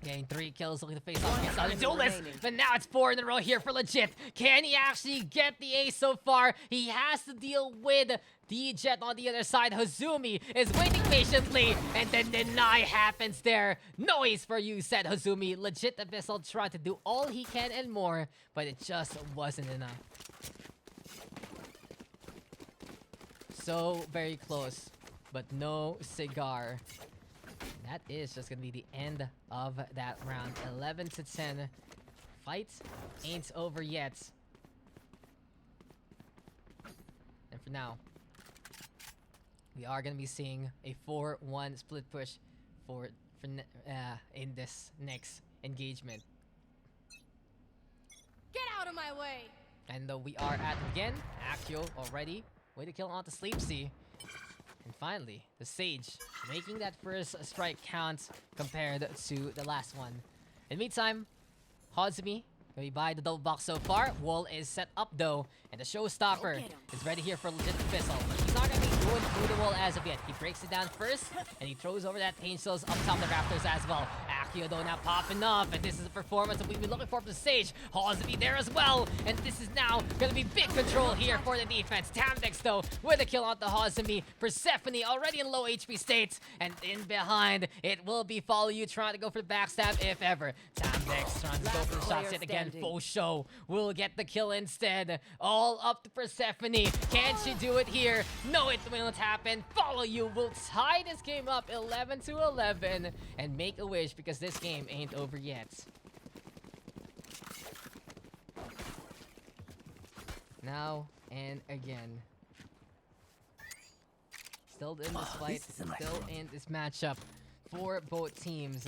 Getting 3 kills, looking to face off against other enemy duelists. remaining. But now it's 4 in a row here for legit. Can he actually get the ace so far? He has to deal with the Jet on the other side. Hazumi is waiting patiently, and then deny happens there. No ace for you, said Hazumi. Legit Abyssal tried to do all he can and more, but it just wasn't enough. So very close, but no cigar. That is just gonna be the end of that round. 11-10. Fight ain't over yet. And for now, we are gonna be seeing a 4-1 split push in this next engagement. Get out of my way! And we are at it again. Accio already. Way to kill onto Sleepsy. And finally, the Sage making that first strike count compared to the last one. In the meantime, Hazumi gonna be by the double box so far. Wall is set up though, and the showstopper is ready here for legit Abyssal. But he's not gonna be going through the wall as of yet. He breaks it down first, and he throws over that Pain Cells up top of the rafters as well. Accio though now popping up, and this is a performance that we've been looking for from the Sage. Hazumi there as well, and this is now gonna be big control here for the defense. Tamdex though with a kill on the Hazumi. Persephone already in low HP state, and in behind it will be Follow You trying to go for the backstab if ever. Tamdex trying to go for the shots yet again. Full show will get the kill instead. All up to Persephone. Can she do it here? No, it won't happen. Follow You will tie this game up 11-11 and make a wish because this game ain't over yet. Now and again. Still in this fight, this is a nice still one. in this matchup for both teams.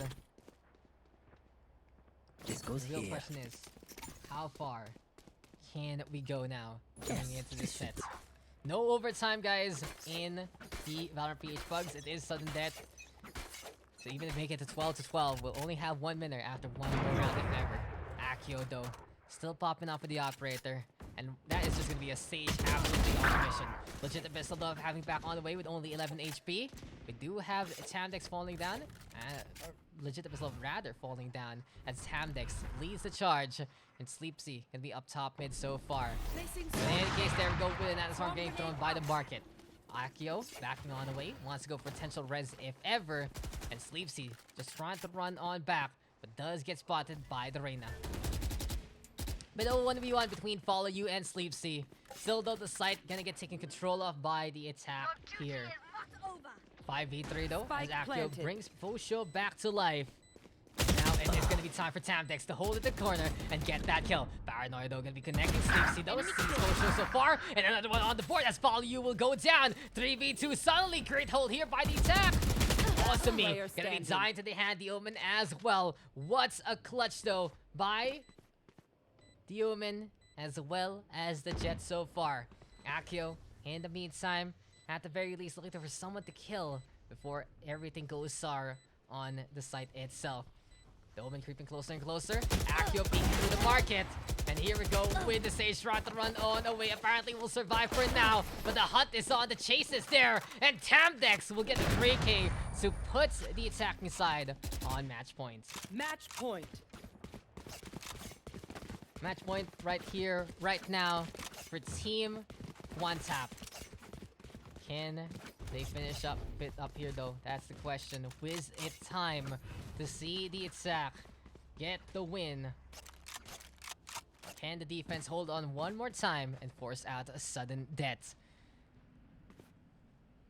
This goes The real here. question is, how far can we go now coming into this set? No overtime, guys, in the Valorant PH Pugs. It is sudden death. So even if we make it to 12-12, we'll only have 1 winner after 1 more round if ever. Accio, though, still popping off with the operator. And that is just going to be a Sage absolutely on a mission. Legit Abyssal, though, having back on the way with only 11 HP. We do have Tamdex falling down. Or Legit Abyssal rather falling down as Tamdex leads the charge. And Sleepsy can be up top mid so far. Placing But in any case, there we go with an Anastorm getting thrown by the market. Accio backing on the way, wants to go for potential res if ever. And Sleepsy just trying to run on back, but does get spotted by the Reyna. But no 1v1 between Follow You and Sleepsy. Still though, the site gonna get taken control of by the attack here. 5v3 though, as Spike Accio planted. brings Fosho back to life. Now it is gonna be time for Tamdex to hold at the corner and get that kill. Paranoid though gonna be connecting Sleepsy though. Sees Fosho so far, and another one on the board as Follow You will go down. 3v2 suddenly, great hold here by the attack. Awesome me, Player gonna be standing. dying to the hand the Omen as well. What's a clutch though by the Omen as well as the Jet so far. Accio, in the meantime, at the very least looking for someone to kill before everything goes sour on the site itself. The Omen creeping closer and closer. Accio peeking through the market. And here we go with the Sage trying to run on away. Apparently will survive for now. But the hunt is on. The chase is there. And Tamdex will get the 3K to put the attacking side on match point. Match point. Match point right here, right now, for Team One Tap. Can they finish up here though? That's the question. Is it time to see the attack get the win? Can the defense hold on one more time and force out a sudden death?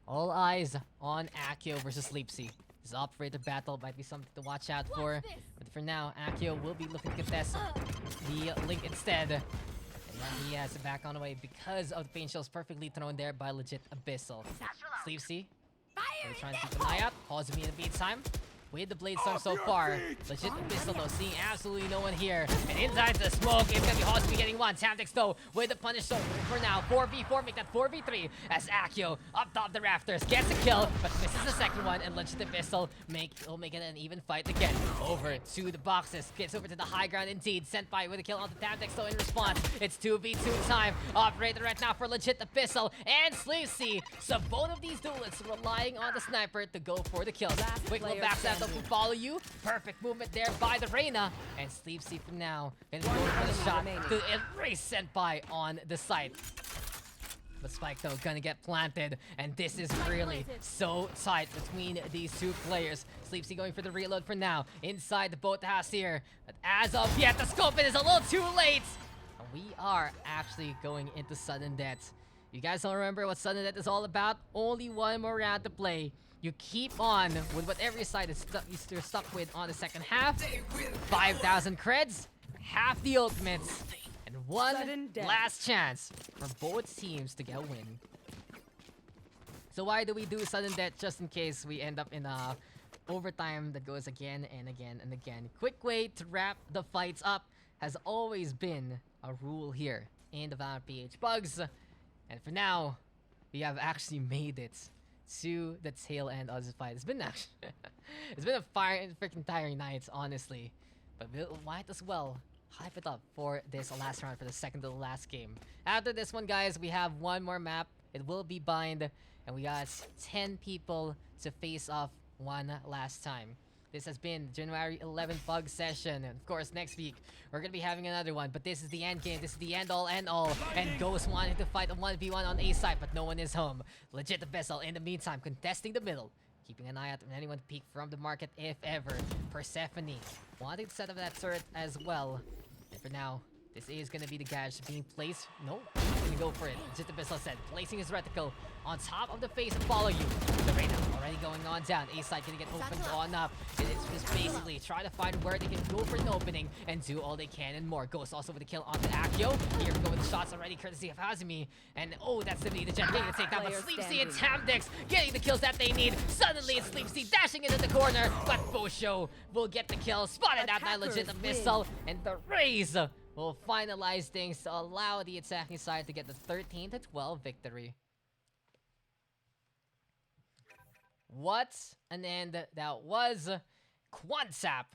All eyes on Accio versus Sleepsy. This operator battle might be something to watch out for. But for now, Accio will be looking to contest the Link instead. And then he has it back on the way because of the pain shells perfectly thrown there by legit Abyssal. Sleepsy. Really trying to keep an eye out. Hazumi in the meantime. with the Blade Storm so far. Legit pistol though, seeing absolutely no one here. And inside the smoke, it's gonna be Hospi getting one. Tamtex though with the punish so for now. 4v4, make that 4v3 as Akio up top the rafters gets a kill, but misses the second one, and Legit pistol will make it an even fight again. Over to the boxes, gets over to the high ground indeed. Senpai with a kill on the Tamtex though in response. It's 2v2 time. Operator right now for Legit pistol and Sleazy. So both of these duelists relying on the sniper to go for the kills. Quick little backstab to follow you. Perfect movement there by the Reyna. And Sleazy for now gonna go for the shot to erase Senpai on the site. But Spike though gonna get planted, and this is really so tight between these two players. Sleepsy going for the reload for now inside the boat house here. But as of yet, the scope is a little too late. And we are actually going into sudden death. You guys don't remember what sudden death is all about? Only one more round to play. You keep on with whatever side you're stuck with on the second half. 5,000 creds, half the ultimates, and one last chance for both teams to get a win. So why do we do sudden death? Just in case we end up in a overtime that goes again and again and again. Quick way to wrap the fights up has always been a rule here in the Valorant PH Pugs. And for now, we have actually made it to the tail end of this fight. It's been it's been a freaking tiring night, honestly. But we'll might as well hype it up for this last round, for the second to the last game. After this one, guys, we have one more map. It will be bind, and we got 10 people to face off one last time. This has been January 11th Pug session, and of course next week we're gonna be having another one. But this is the end game. This is the end all. And Ghost wanted to fight a 1v1 on A side, but no one is home. Legit the Vessel in the meantime contesting the middle, keeping an eye out on anyone to peek from the market if ever. Persephone wanting to set up that turret as well. And for now, this is gonna be the gadge being placed. No, he's gonna go for it. Just the Vessel said, placing his reticle on top of the face and follow you. The Reyna already going on down. A side gonna get opened on up. And it's just basically try to find where they can go for an opening and do all they can and more. Ghost also with a kill onto Akio. Here we go with the shots already, courtesy of Hazumi. And oh, that's the Jet getting the takedown. But Sleepsy and Tamtex getting the kills that they need. Suddenly it's Sleepsy dashing into the corner. But Bosho will get the kill. Spotted out by Legit the Missile. And the Raze will finalize things to allow the attacking side to get the 13-12 victory. What an end that was. Quansap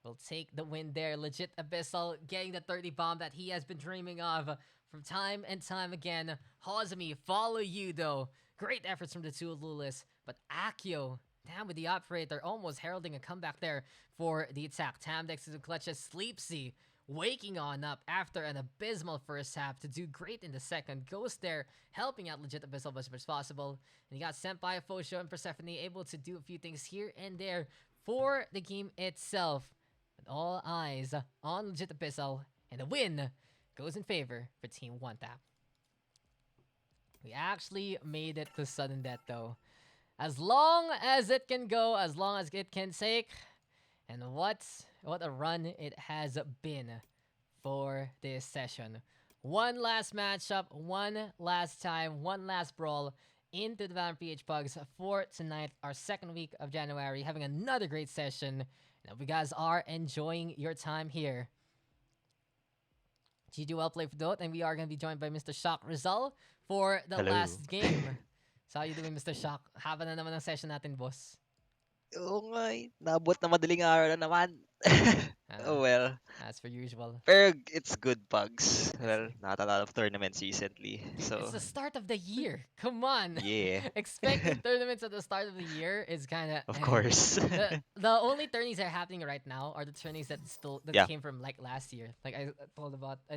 will take the win there. Legit Abyssal getting the 30 bomb that he has been dreaming of from time and time again. Hazumi follow you though. Great efforts from the two Lulis. But Akio, down with the operator, almost heralding a comeback there for the attack. Tamdex is a clutch as Sleepsy waking on up after an abysmal first half to do great in the second. Ghost there helping out Legit Abyssal as much as possible. And you got Senpai, Fosho, and Persephone able to do a few things here and there for the game itself. But all eyes on Legit Abyssal, and the win goes in favor for Team One Tap. We actually made it to sudden death though. As long as it can go, as long as it can take. And what a run it has been for this session. One last matchup, one last time, one last brawl into the Valorant PH Pugs for tonight, our second week of January, having another great session. And hope you guys are enjoying your time here. GG well played for Dot, and we are going to be joined by Mr. ShockRizal for the last game. So how you doing, Mr. Shock? Haba na naman ang session natin, boss. Oo nga eh. Naabot na madaling araw na naman. Oh well. As per usual. Pero it's good Pugs. Well, not a lot of tournaments recently. Dude, So, it's the start of the year. Come on. yeah. Expecting tournaments at the start of the year is kind of... Of course. The only tourneys that are happening right now are the tourneys that Yeah. came from like last year. Like I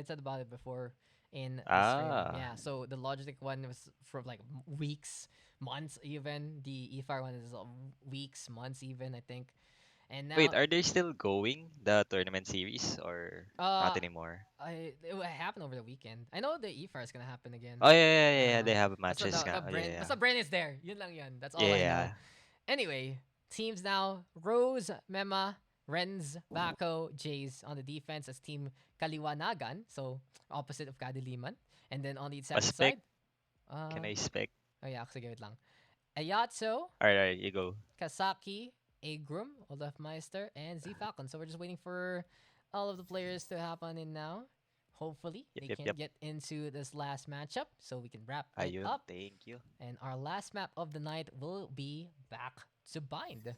said about it before in the stream. Yeah, so the Logitech one was for like weeks, months even. The EFR one is weeks, months even, I think. And now Wait, are they still going, the tournament series, or not anymore? it will happen over the weekend. I know the EFR is gonna happen again. Oh, yeah. They have Basta matches. Basta brain is there. Yun lang yun. That's all I know. Yeah. Anyway, teams now. Rose, Mema, Renz, Bako, Jays on the defense as team Kaliwanagan. So, opposite of Kadiliman. And then on the attacking Paspec? side. Can I spec? Oh yeah, sige, wait lang. Ayatso, Alright, you go. Kasaki, Agrum, Olafmeister, and Z Falcon. So we're just waiting for all of the players to happen in now. Hopefully, they can get into this last matchup so we can wrap it Ayun, up. thank you. And our last map of the night will be back to bind.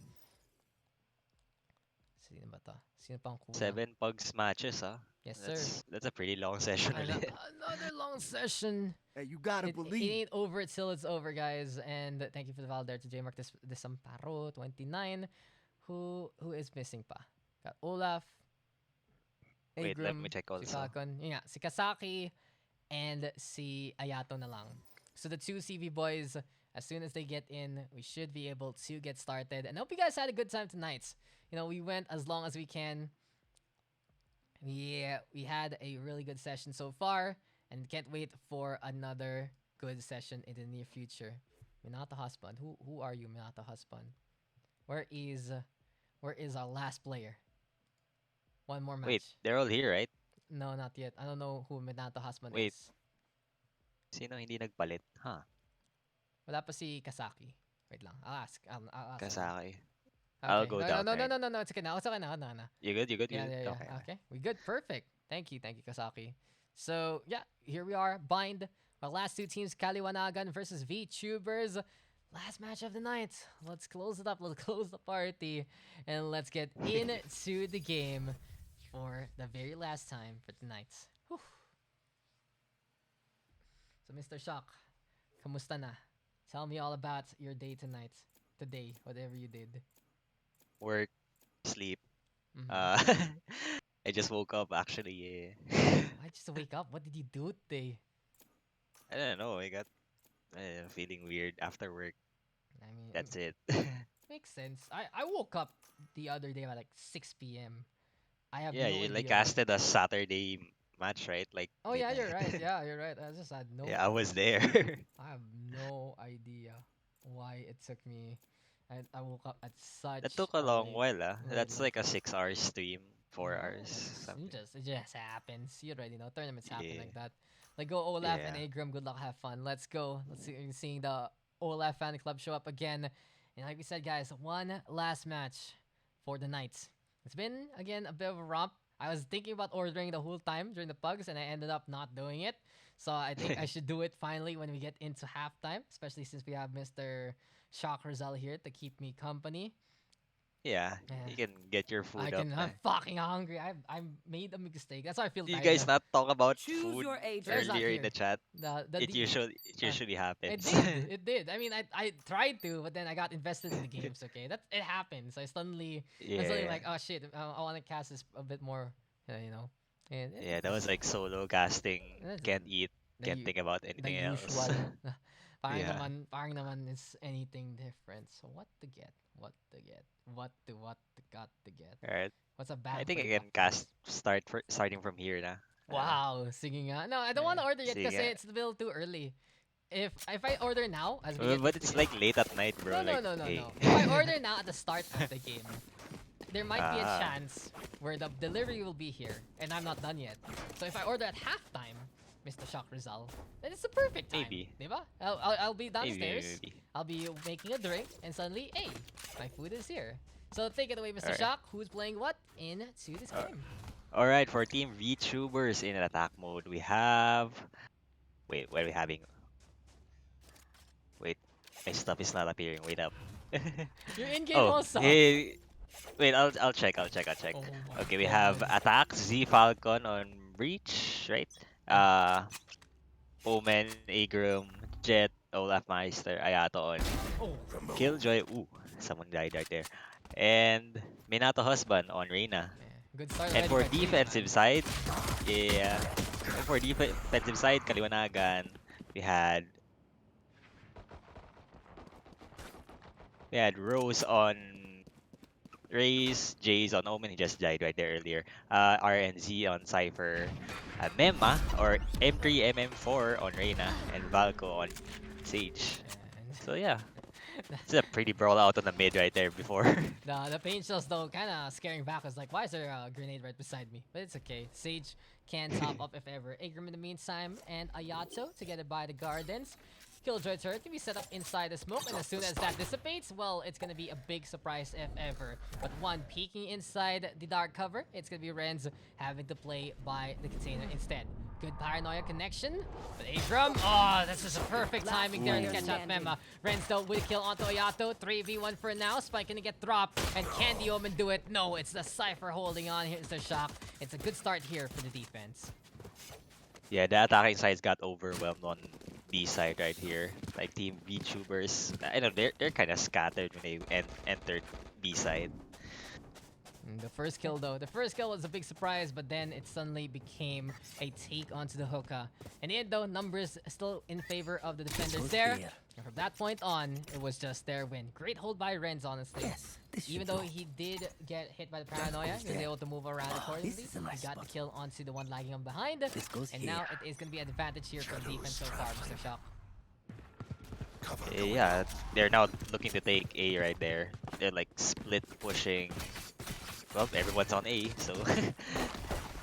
Sino ba to? Sino pang kulang? 7 pugs matches, huh? Yes, sir. That's a pretty long session. Another long session. Hey, you gotta It believe. ain't over till it's over, guys. And thank you for the valid there to JMark Desamparo 29. Who is missing pa? Got Olaf. Wait, let Agrum, me check si also. Falcon. Yun nga, si Kasaki and si Ayato na lang. So the two CV boys, as soon as they get in, we should be able to get started. And I hope you guys had a good time tonight. You know, we went as long as we can. Yeah, we had a really good session so far. And can't wait for another good session in the near future. Minato husband. Who are you, Minato husband? Where is our last player? One more match. Wait, they're all here, right? No, not yet. I don't know who Minato husband Wait. is. Sino hindi nagpalit? Huh? Wala pa si Kasaki. Wait lang. I'll ask. I'll ask. him. Kasaki. Okay. I'll go down No. there. It's okay now. It's okay now. No. You good? You good? Yeah. Okay. Okay. We good. Perfect. Thank you, Kasaki. So yeah, here we are. Bind. Our last two teams, Kaliwanagan versus Vtubers. Last match of the night. Let's close it up. Let's close the party, and let's get into the game for the very last time for tonight. Whew. So Mr. Shock, kamusta na? Tell me all about your day tonight. Today, whatever you did. Work, sleep. Mhm. I just woke up actually. I just wake up. What did you do today? I don't know. I got feeling weird after work. I mean, That's it. makes sense. I woke up the other day at like 6 p.m. I have Yeah, no you idea like why. casted a Saturday match, right? Like Oh yeah, you're right. midnight. Yeah, you're right. I just had no. Yeah, I was there. I have no idea why it took me. I woke up at such. That took a long while, ah. late That's night. like a 6-hour stream, 4 hours, It something. just happens. You already know tournaments happen Yeah. like that. Like go Olaf and Yeah. Agrum. Good luck, have fun. Let's go. Let's see. Seeing the Olaf fan club show up again. And like we said, guys, one last match for the night. It's been again a bit of a romp. I was thinking about ordering the whole time during the pugs, and I ended up not doing it. So I think I should do it finally when we get into halftime, especially since we have Mr. ShockRizal here to keep me company. Yeah, Yeah. you can get your food up. I'm fucking hungry. I made a mistake. That's why I feel You tired guys now. not talk about Choose food your agent. There's not earlier in here. the chat? The It usually it happens. did. It did. I mean, I tried to, but then I got invested in the games. Okay, it happens. I suddenly Yeah. like, oh shit, I want to cast this a bit more. You know. And Yeah, that was like solo casting. That's Can't eat. the Can't u- think about the anything else. usual. Yeah. Parang naman is anything different. So what to get? What to got to get? Alright. What's a bad I think I play can cast starting from here na. Wow, singing nga. No, I don't want to order yet Sige. kasi it's a little too early. If I order now, as we get, But it's like late at night, bro. no. Like, hey. If I order now at the start of the game, there might be a Ah. chance where the delivery will be here and I'm not done yet. So if I order at halftime, Mr. ShockRizal, then it's the perfect time. Maybe. Diba? I'll be downstairs. Maybe. I'll be making a drink and suddenly, hey, my food is here. So take it away, Mr. Alright. Shock. Who's playing what into this game? Alright, for Team Vtubers in attack mode, we have. Wait, what are we having? Wait, my stuff is not appearing. Wait up. You're in game Oh, also. hey. Wait, I'll check. Oh my Okay, we have God. Attack, Z Falcon on Breach, right? Omen, Agrum, Jet, Olaf Meister, Ayato on Oh, Killjoy. Ooh, someone died right there. And Minato Husband on Reina. yeah. Good start. And already for by team, defensive man. side, yeah. And for defensive side, Kaliwanagan, we had Rose on Raze, Jays on Omen, he just died right there earlier. RNZ on Cypher, Memma or M3MM4 on Reina, and Valko on Sage. So yeah, it's a pretty brawl out on the mid right there before. The paint shells though kind of scaring back. I was like, why is there a grenade right beside me? But it's okay. Sage can top up if ever. Agrum in the meantime and Ayato together by the Gardens. Killjoy turret to be set up inside the smoke, and as soon as that dissipates, well, it's gonna be a big surprise if ever. But one peeking inside the dark cover, it's gonna be Renz having to play by the container instead. Good paranoia connection, but Agram, oh, this is a perfect timing there to catch out Mema. Renz though with a kill onto Ayato, 3v1 for now. Spike gonna get dropped, and can the Omen do it? No, it's the Cypher holding on. Here's the Shock. It's a good start here for the defense. Yeah, the attacking sides got overwhelmed on B side right here. Like team Vtubers, I know they're kind of scattered when they entered B side. The first kill though, the first kill was a big surprise, but then it suddenly became a take onto the hookah. And in though, numbers still in favor of the defenders there. And from that point on, it was just their win. Great hold by Renz, honestly. Yes, Even though he did get hit by the paranoia, he was able to move around accordingly. He got the kill onto the one lagging on behind. And now it is going to be an advantage here for the defense so far, Mr. Shock. Yeah, they're now looking to take A right there. They're like split pushing. Well, everyone's on A, so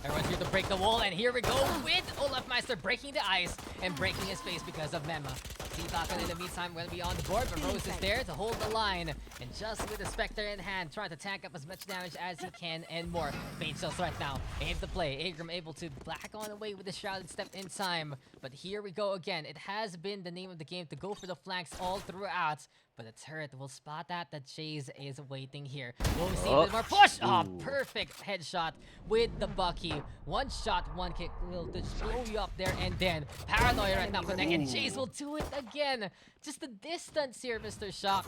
Everyone's here to break the wall, and here we go with Olaf Meister breaking the ice and breaking his face because of Mema. Seatakan in the meantime going to be on the board, but Rose is there to hold the line. And just with the Spectre in hand, trying to tank up as much damage as he can and more. Pain Shells right now, aim to play. Agram able to black on away with the Shrouded Step in time. But here we go again. It has been the name of the game to go for the flanks all throughout. But the turret will spot that Chase is waiting here. Will we see a bit more push? Oh, perfect headshot with the Bucky. One shot, one kick will just blow you up there, and then Paranoia right now connect, and Chase will do it again. Just the distance here, Mr. Shock.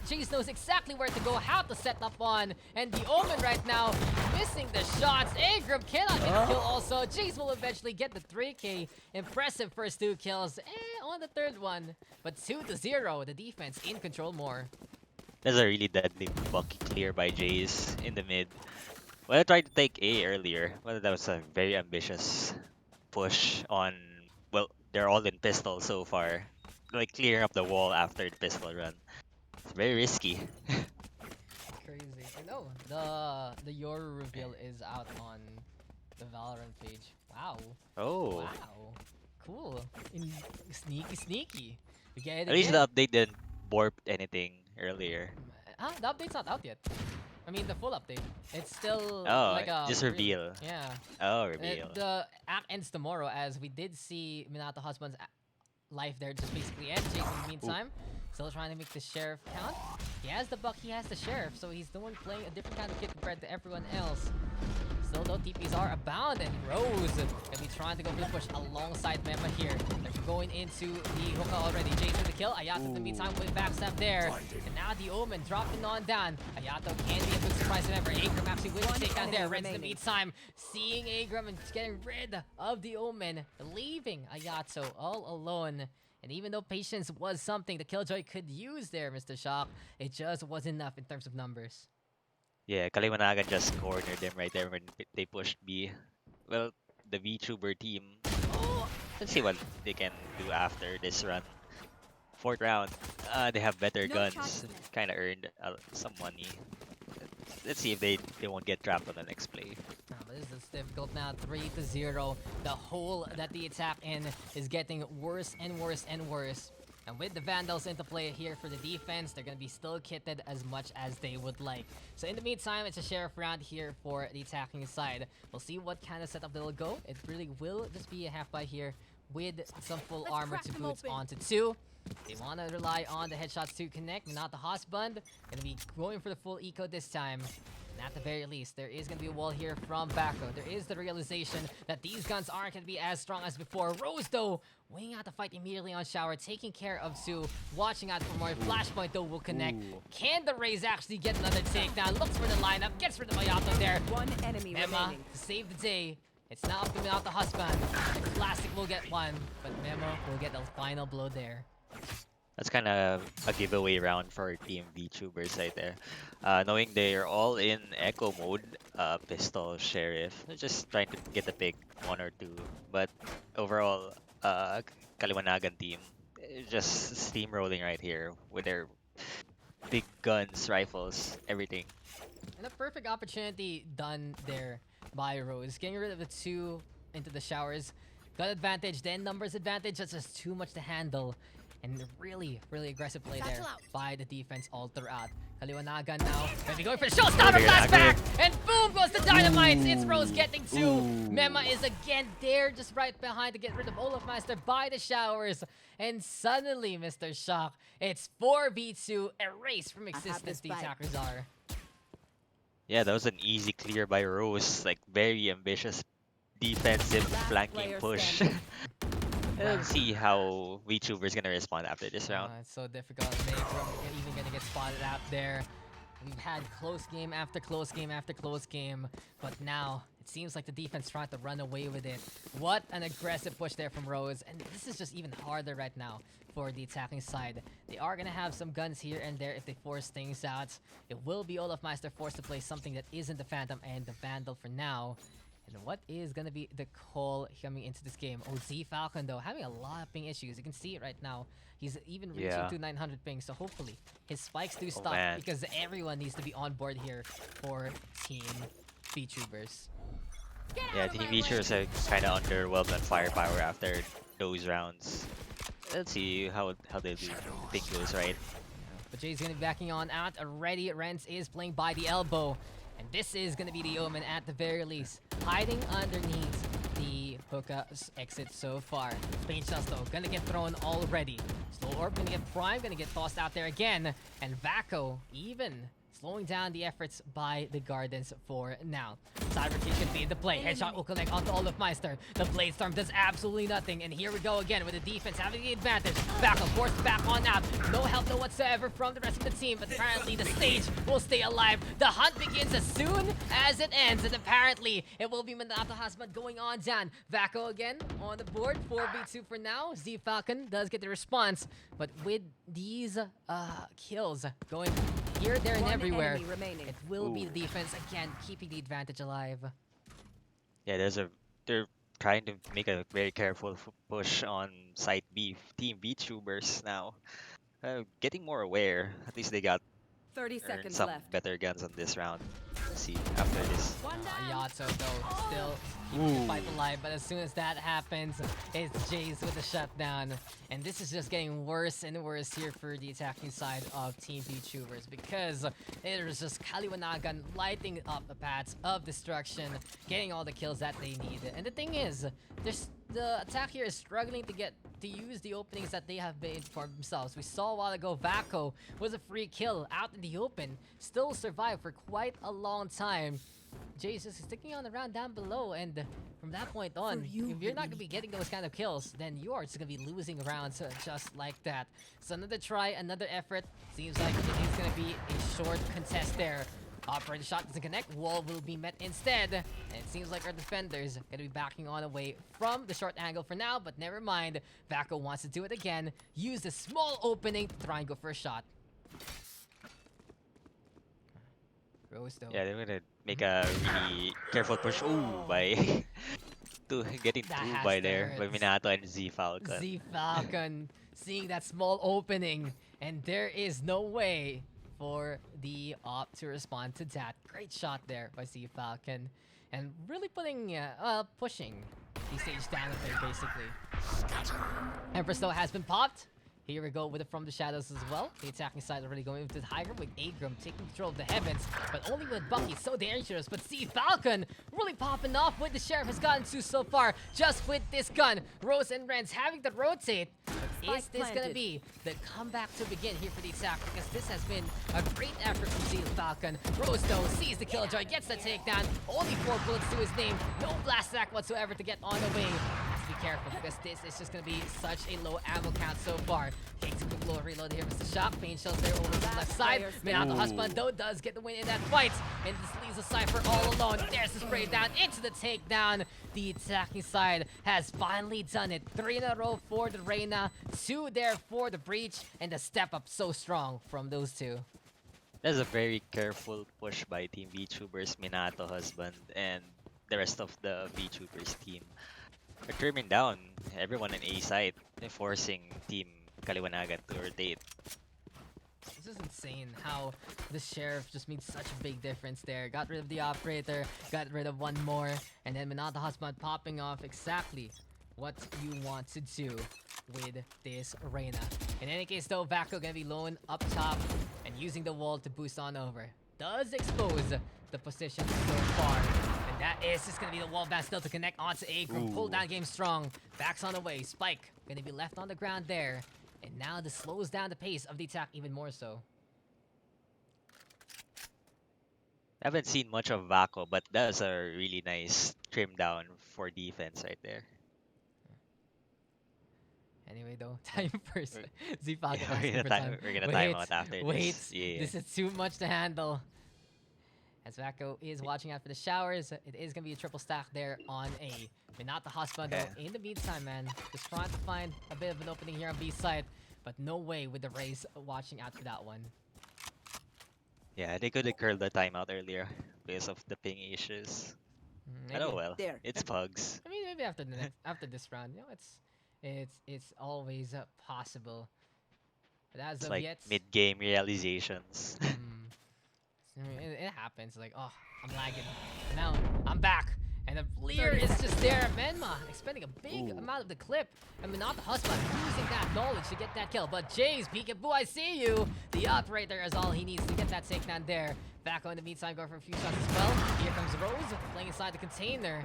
Chase knows exactly where to go, how to set up on, and the Omen right now missing the shots. Agram cannot get a kill also. Chase will eventually get the 3K. Impressive first 2 kills. On the third one. But 2-0, the defense in control more. that's a really deadly Bucky clear by Jace in the mid. Well, I tried to take A earlier, but that was a very ambitious push on. Well, they're all in pistol so far, like clearing up the wall after the pistol run. It's very risky. Crazy. I know. The Yoru reveal is out on the Valorant page. Wow. Oh, Wow. Cool. Sneaky. We get it at least again. the update didn't borp anything earlier. The update's not out yet. I mean, the full update. It's still Oh, like a just reveal. Yeah. Oh, reveal. The app ends tomorrow, as we did see Minato Husband's life there just basically end. Chase in the meantime, still trying to make the sheriff count. He has the buck, he has the sheriff, so he's the one playing a different kind of kit compared to everyone else. Still though, TPs are abound, and Rose gonna be trying to go for the push alongside Mema here. They're going into the hookah already. Jason the kill. Ayato in the meantime with backstab there. And now the Omen dropping on down. Ayato can be a big surprise if ever. Agram actually with the takedown there. Renz in the meantime, seeing Agram and getting rid of the Omen, leaving Ayato all alone. And even though patience was something the Killjoy could use there, Mr. Shock, it just wasn't enough in terms of numbers. Yeah, Kaliwanagan just cornered them right there when they pushed B. Well, the VTuber team. Let's see what they can do after this run. 4th round, they have better guns. Kind of earned some money. Let's see if they won't get trapped on the next play. But this is difficult now. 3-0. The hole that the attack in is getting worse and worse and worse. And with the Vandals into play here for the defense, they're going to be still kitted as much as they would like. So in the meantime, it's a sheriff round here for the attacking side. We'll see what kind of setup they'll go. It really will just be a half buy here with some full armor to boots onto 2. They want to rely on the headshots to connect, not the husband. Going to be going for the full eco this time. And at the very least, there is going to be a wall here from Backo. There is the realization that these guns aren't going to be as strong as before. Rose, though, winging out the fight immediately on Shower, taking care of Sue, watching out for more. Flashpoint, though, will connect. Can the Rays actually get another takedown? Looks for the lineup, gets rid of Ayato there. One enemy Mema remaining. to save the day. It's now up to Minato the husband. Plastic will get one, but Memo will get the final blow there. That's kind of a giveaway round for Team VTubers right there. Knowing they're all in echo mode, pistol, sheriff, they're just trying to get the pick 1 or 2. But overall, Kaliwanagan team just steamrolling right here with their big guns, rifles, everything. And a perfect opportunity done there by Rose. Getting rid of the 2 into the showers. Got advantage, then numbers advantage. That's just too much to handle. And really, really aggressive play there Satchel out. by the defense all throughout. Kaliwanagan now. Gonna be going for the showstopper blast back! And boom goes the dynamite! It's Rose getting two. Mema is again there, just right behind to get rid of Olafmeister by the showers. And suddenly, Mr. Shock, it's 4v2, erased from existence, this the fight. attackers are. Yeah, that was an easy clear by Rose. Like, very ambitious defensive Last flanking player push. standing. Let's see how Vtubers gonna respond after this round. It's so difficult. Negrum even gonna get spotted out there. We've had close game after close game after close game, but now it seems like the defense tried to run away with it. What an aggressive push there from Rose, and this is just even harder right now for the attacking side. They are gonna have some guns here and there if they force things out. It will be Olafmeister forced to play something that isn't the Phantom and the Vandal for now. And what is gonna be the call coming into this game? Oh, Z Falcon though, having a lot of ping issues. You can see it right now. He's even reaching Yeah. to 900 ping, so hopefully his spikes do stop man. because everyone needs to be on board here for Team Vtubers. Yeah, Team Vtubers are kind of underwhelmed on firepower after those rounds. Let's see how they do. I think goes right. But Jay's gonna be backing on out already. Renz is playing by the elbow. And this is gonna be the Omen at the very least. Hiding underneath the hookah exit so far. Pain shots though, gonna get thrown already. Slow Orb gonna get Prime, gonna get tossed out there again. And Vaco even slowing down the efforts by the Gardens for now. Cyber King can be in the play. Headshot will connect onto Olafmeister. The Blade Storm does absolutely nothing. And here we go again with the defense having the advantage. Vaco forced back on out. No help, no whatsoever from the rest of the team. But apparently the stage will stay alive. The hunt begins as soon as it ends. And apparently it will be Manata Hasmat going on down. Vaco again on the board. 4v2 for now. Z Falcon does get the response. But with these kills going here, there, and One everywhere, enemy remaining. it will be the defense again keeping the advantage alive. Yeah, they're trying to make a very careful push on site B. Team Vtubers now, getting more aware. At least they got 30 seconds some left. better guns on this round. Let's see after this. One down. Yato though still keeping the fight alive, but as soon as that happens, it's Jace with the shutdown. And this is just getting worse and worse here for the attacking side of Team Vtubers because it is just Kaliwanagan lighting up the paths of destruction, getting all the kills that they need. And the thing is, the attack here is struggling to use the openings that they have made for themselves. We saw a while ago Vaco was a free kill out in the open, still survived for quite a long time. Jay's just sticking on the round down below, and from that point on, if you're not going to be getting those kind of kills, then you are just going to be losing rounds just like that. So another try, another effort. Seems like it is going to be a short contest there. Operator shot doesn't connect. Wall will be met instead. And it seems like our defenders are going to be backing on away from the short angle for now, but never mind. Vaco wants to do it again. Use the small opening to try and go for a shot. Rose though. Yeah, they're gonna make a really careful push. Ooh, by getting That through has by to there by hurt. Minato and Z Falcon. Z Falcon seeing that small opening, and there is no way for the op to respond to that. Great shot there by Z Falcon, and really pushing the stage down a bit basically. Empress though has been popped. Here we go with it from the shadows as well. The attacking side already going into the high ground with Agrum taking control of the heavens, but only with Bucky, so dangerous. But see, Falcon really popping off with the Sheriff has gotten to so far just with this gun. Rose and Renz having to rotate. Is this gonna planted. be the comeback to begin here for the attack? Because this has been a great effort from Z Falcon. Rose though sees the killjoy, gets the takedown. Only 4 bullets to his name. No blast attack whatsoever to get on the wing. Be careful because this is just gonna be such a low ammo count so far. Takes a quick little reload here, Mr. Shock. Pain shells there over the left side. Minato Husband though does get the win in that fight. And this leaves the Cypher all alone. There's the spray down into the takedown. The attacking side has finally done it. 3 in a row for the Reyna, 2 there for the Breach, and the step up so strong from those two. That's a very careful push by Team Vtubers, Minato Husband, and the rest of the Vtubers team. They're trimming down everyone in A site, forcing Team Kaliwanagan to rotate. This is insane how the Sheriff just made such a big difference there. Got rid of the Operator, got rid of one more, and then Minato Husband popping off exactly what you want to do with this Reyna. In any case, though, Vaco gonna be lone up top and using the wall to boost on over. Does expose the position so far. And that is just gonna be the wall ban still to connect onto Agrum. Pull down game strong. Backs on the way. Spike gonna be left on the ground there. And now this slows down the pace of the attack even more so. I haven't seen much of Vaco, but that's a really nice trim down for defense right there. Anyway, though, time first. We're- Z-Falcon Yeah, asking for time. we're gonna time out after Wait, this. Yeah. this is too much to handle. As Vaco is watching out for the showers, it is gonna be a triple stack there on A. Not the husband though. Okay. In the meantime, man, just trying to find a bit of an opening here on B side, but no way with the Rays watching out for that one. Yeah, they could have curled the timeout earlier because of the ping issues. But oh well, There. it's pugs. I mean, maybe after the next, after this round, you know, it's always possible. But as It's of like yet, mid-game realizations. I mean, it happens. Like, oh, I'm lagging. Now I'm back. And the Lear is just there. Menma expending a big amount of the clip. I mean, not the husband using that knowledge to get that kill. But Jays, peekaboo, I see you. The operator is all he needs to get that takedown there. Vaco in the meantime going for a few shots as well. Here comes Rose playing inside the container.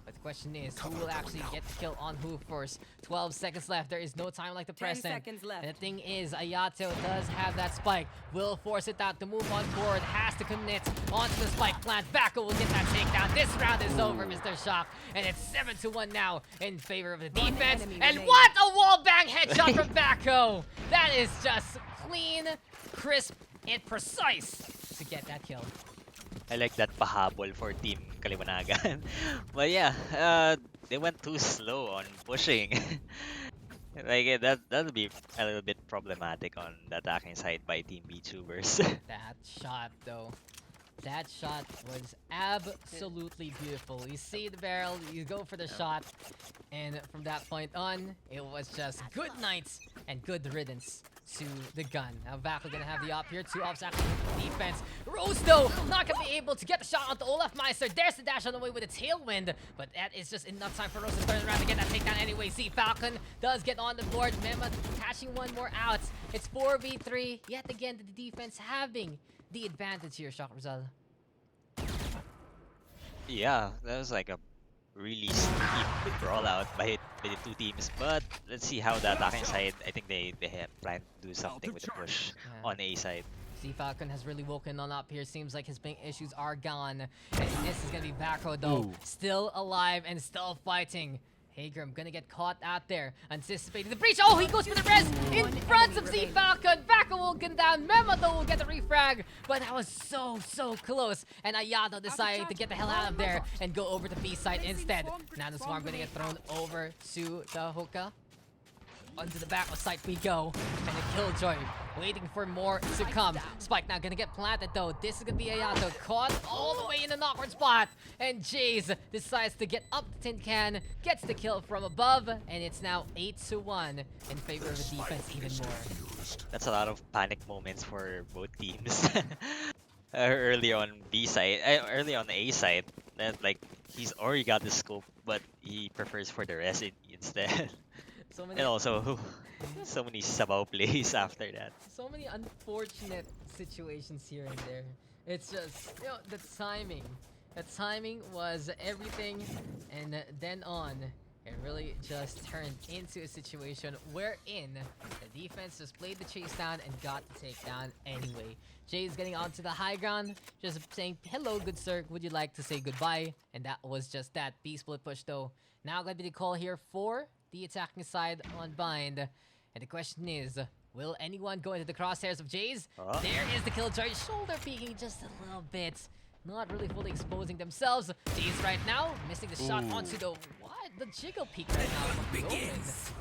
But the question is, who will actually get the kill on who first? 12 seconds left. There is no time like the 10 present. seconds left. And the thing is, Ayato does have that spike. Will force it out to move on forward. Has to commit onto the spike plant. Vaco will get that takedown. This round is over, Mr. Shock. And it's 7-1 now in favor of the defense. enemy And remaining. what a wall bang headshot from Vaco! That is just clean, crisp, and precise to get that kill. I like that pahabol for Team Kaliwanagan. But yeah, they went too slow on pushing. Like that would be a little bit problematic on the attacking side by Team Vtubers. That shot, though. That shot was absolutely beautiful. You see the barrel, you go for the shot, and from that point on, it was just good night and good riddance to the gun. Now Vaco gonna have the op here. 2 ops actually with the defense. Rose, though, not gonna be able to get the shot onto Olaf Meister. There's the dash on the way with a tailwind, but that is just enough time for Rose to turn around to get that takedown anyway. Z Falcon does get on the board. Mema catching one more out. It's 4v3. Yet again, the defense having the advantage here, ShockRizal. Yeah, that was like a really steep brawlout by the two teams. But let's see how the attacking side. I think they have planned to do something with the push Yeah. on A side. Z Falcon has really woken on up here. Seems like his ping issues are gone. And this is gonna be Vaco though, still alive and still fighting. Hagram gonna get caught out there, anticipating the breach. Oh, he goes for the res in front of Z Falcon. Vaco will get down. Mema though will get the refrag, but that was so close. And Ayato decided to get the hell out of there and go over to B side instead. Now the swarm gonna get thrown over to the hookah. Onto the back of site we go, and the Killjoy waiting for more to come. Spike now gonna get planted though. This is gonna be Ayato caught all the way in an awkward spot, and Jays decides to get up the tin can, gets the kill from above, and it's now 8-1 in favor of the defense even more. That's a lot of panic moments for both teams. Early on B side, early on A side, that like he's already got the scope, but he prefers for the rest instead. So many, And also, so many sabaw plays after that. so many unfortunate situations here and there. It's just, you know, the timing. The timing was everything, and then on, it really just turned into a situation wherein the defense just played the chase down and got the takedown anyway. Jay's getting onto the high ground, just saying, hello, good sir, would you like to say goodbye? And that was just that. B split push though. Now going to be the call here for the attacking side on bind. And the question is, will anyone go into the crosshairs of Jays? There is the Killjoy, shoulder peeking just a little bit. Not really fully exposing themselves. Jays right now, missing the shot onto the, the jiggle peek right now from the open.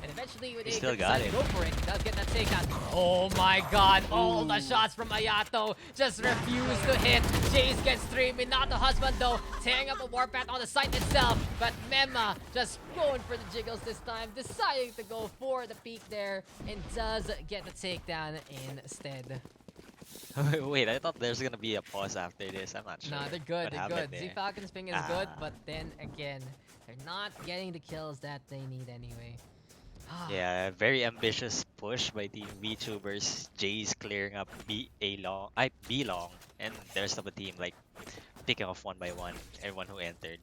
And eventually with still Aegis got decided to it. go for it. He does get that takedown. Oh my god, all the shots from Ayato just refuse to hit. Jays gets 3, Minato husband though, tearing up a warpath on the site itself. But Mema just going for the jiggles this time, deciding to go for the peek there, and does get the takedown instead. Wait, I thought there's gonna be a pause after this. I'm not sure. Nah, they're good, what they're happened good. Z there. Falcon's ping is good, Ah. but then again, they're not getting the kills that they need anyway. Yeah, very ambitious push by Team Vtubers. Jay's clearing up B long, and the rest of the team like picking off one by one everyone who entered.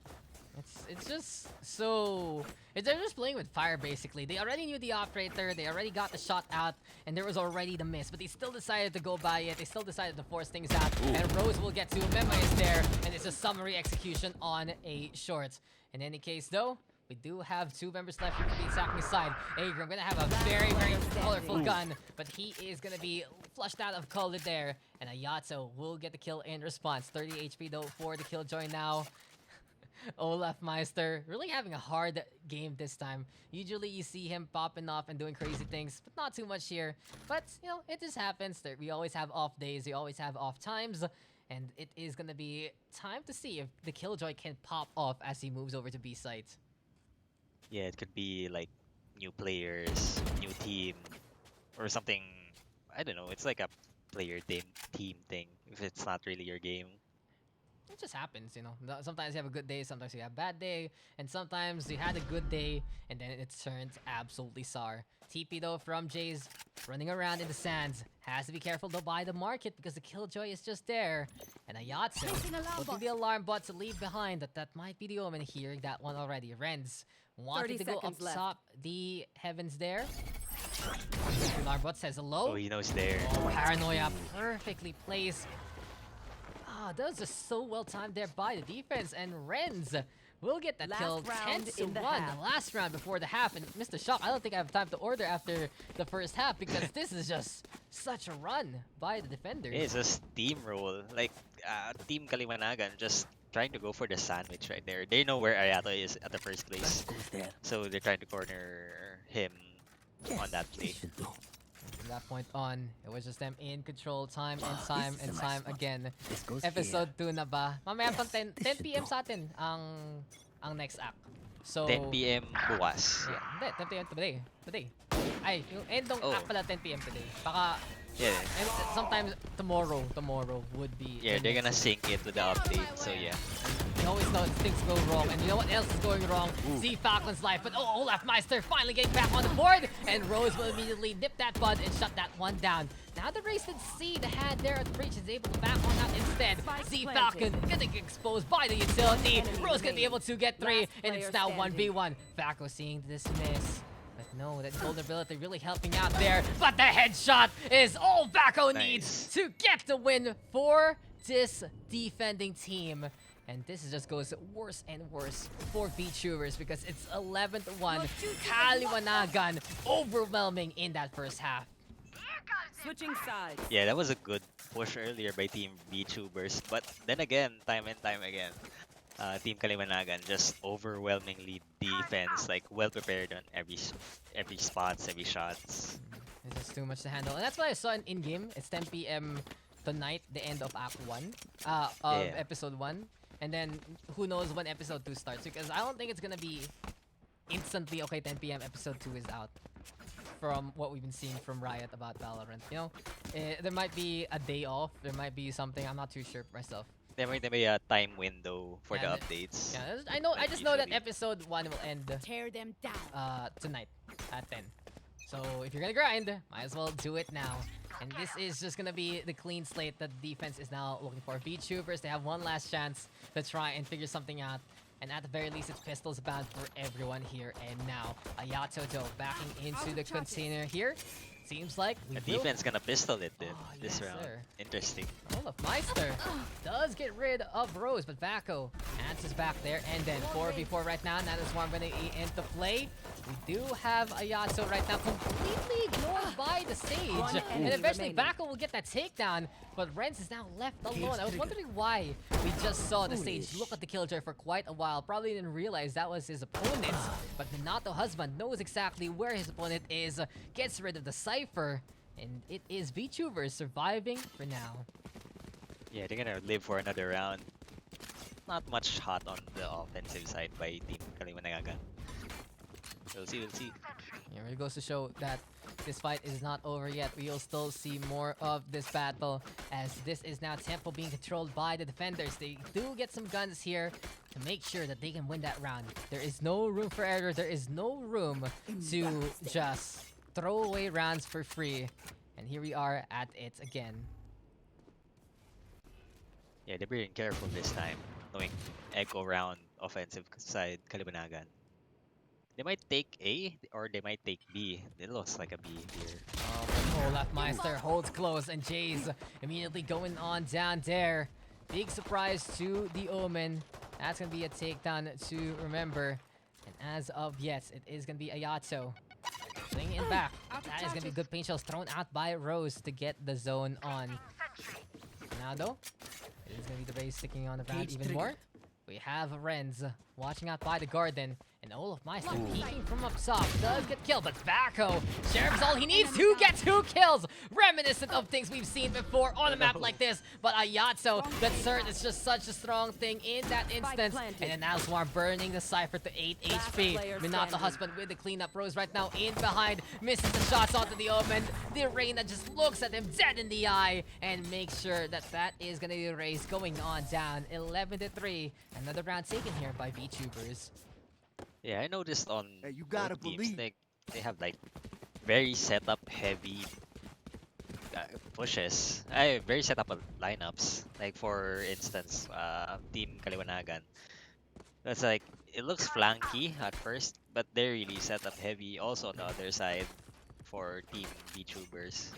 It's just so they're just playing with fire basically. They already knew the operator, they already got the shot out, and there was already the miss, but they still decided to go by it. They still decided to force things out. And Rose will get to Mema is there, and it's a summary execution on a short. In any case though, we do have 2 members left from the attacking side. Agram gonna have a very, very colorful gun, but he is gonna be flushed out of color there. And Ayato will get the kill in response. 30 HP though for the killjoy now. Olaf Meister really having a hard game this time. Usually you see him popping off and doing crazy things, but not too much here. But, you know, it just happens. We always have off days, we always have off times. And it is gonna be time to see if the killjoy can pop off as he moves over to B site. Yeah, it could be like new players, new team, or something. I don't know. It's like a player team thing. If it's not really your game. It just happens, you know. Sometimes you have a good day, sometimes you have a bad day, and sometimes you had a good day, and then it turns absolutely sour. TP though from Jays, running around in the sands. Has to be careful though by the market because the killjoy is just there. And Ayatsu putting the alarm bot to leave behind. That might be the omen, hearing that one already. Renz wanting to go up seconds left. top the heavens there. Alarm bot says hello. Oh, he knows there. Oh, Paranoia perfectly placed. Ah, that was just so well timed there by the defense, and Renz will get that Last kill. round 10 to in the 1, half. the last round before the half. And Mr. Shock, I don't think I have time to order after the first half because this is just such a run by the defenders. It's a steamroll. Like Team Kaliwanagan just trying to go for the sandwich right there. They know where Ayato is at the first place, Goes there. so they're trying to corner him on that play. Should do. From that point on, it was just them in control time and This time is and a nice time one. again. This goes Episode 2 na ba? Mamaya pang 10 This should PM do. sa atin ang next act. So 10 p.m. bukas. Yeah, hindi, 10 PM today. Ay, yung end ng Oh. act pala 10 PM today. Baka Yeah, and sometimes tomorrow would be yeah, the they're gonna next sync it with the update. So yeah. You always know things go wrong, and you know what else is going wrong? Z Falcon's life, but oh, Olaf Meister finally getting back on the board, and Rose will immediately nip that bud and shut that one down. Now the race at C, the hand there at the breach is able to back on out instead. Z Falcon getting exposed by the utility. Rose gonna be able to get 3, Last and it's player now standing. 1v1. Falco seeing the dismiss. But no, that vulnerability really helping out there. But the headshot is all Vaco needs Nice. to get the win for this defending team. And this just goes worse and worse for Vtubers because it's 11-1. Kaliwanagan overwhelming in that first half. Switching sides. Yeah, that was a good push earlier by Team Vtubers, but then again, time and time again, Team Kaliwanagan just overwhelmingly defense, like well prepared on every spots, every shots. It's just too much to handle. And that's what I saw in game. It's 10 PM tonight, the end of Act 1, of Yeah. Episode 1. And then who knows when Episode 2 starts, because I don't think it's gonna be instantly, okay, 10 PM Episode 2 is out. From what we've been seeing from Riot about Valorant, you know? There might be a day off, there might be something, I'm not too sure myself. There might be a time window for Yeah, the updates. Yeah, I Like just know that usually. Episode 1 will end Tear them down. tonight at 10. So if you're gonna grind, might as well do it now. And this is just gonna be the clean slate that the defense is now looking for. Vtubers, they have one last chance to try and figure something out. And at the very least, it's pistols bound for everyone here and now. Ayato though backing into the container here. Seems like we The will- defense gonna pistol it then, Oh, this yes, round. sir. Interesting. Olaf Meister does get rid of Rose, but Vaco answers back there. And then 4v4 right now. Now this one gonna into play. We do have Ayato right now completely ignored by the stage. One And enemy eventually remaining. Vaco will get that takedown, but Renz is now left alone. I was wondering why we just saw the stage look at the killjoy for quite a while. Probably didn't realize that was his opponent. But Minato husband knows exactly where his opponent is, gets rid of the Cypher. And it is Vtubers surviving for now. Yeah, they're gonna live for another round. Not much hot on the offensive side by Team Kaliwanagan. We'll see. Yeah, it goes to show that this fight is not over yet. We'll still see more of this battle as this is now Tempo being controlled by the defenders. They do get some guns here. to make sure that they can win that round. There is no room for error. There is no room to just throw away rounds for free. And here we are at it again. Yeah, they're being careful this time, knowing echo round offensive side Kaliwanagan. They might take A or they might take B. It looks like a B here. Oh, Leftmeister holds close, and Jay's immediately going on down there. Big surprise to the Omen. That's going to be a takedown to remember. And as of yet, it is going to be Ayato. Swinging it back. That is going to be good paint shells thrown out by Rose to get the zone on. Now though, it is going to be the Raze sticking on the ground even more. We have Renz watching out by the garden. And Olofmeister peeking from up top does get killed, but Vaco Sheriff's all he needs to get 2 kills. Reminiscent of things we've seen before on a map like this. But Ayato, that Cert is just such a strong thing in that instance. And then Aswar burning the Cypher to 8 HP. Minato husband with the cleanup. Rose right now in behind, misses the shots onto the Omen. The Reina just looks at him dead in the eye and makes sure that that is gonna be a race going on down 11-3. Another round taken here by Vtubers. Yeah, I noticed on Hey, you gotta both teams, believe. they have like very setup heavy pushes. Very setup lineups. Like for instance, Team Kaliwanagan. That's like it looks flanky at first, but they're really setup heavy. Also on the other side for Team VTubers.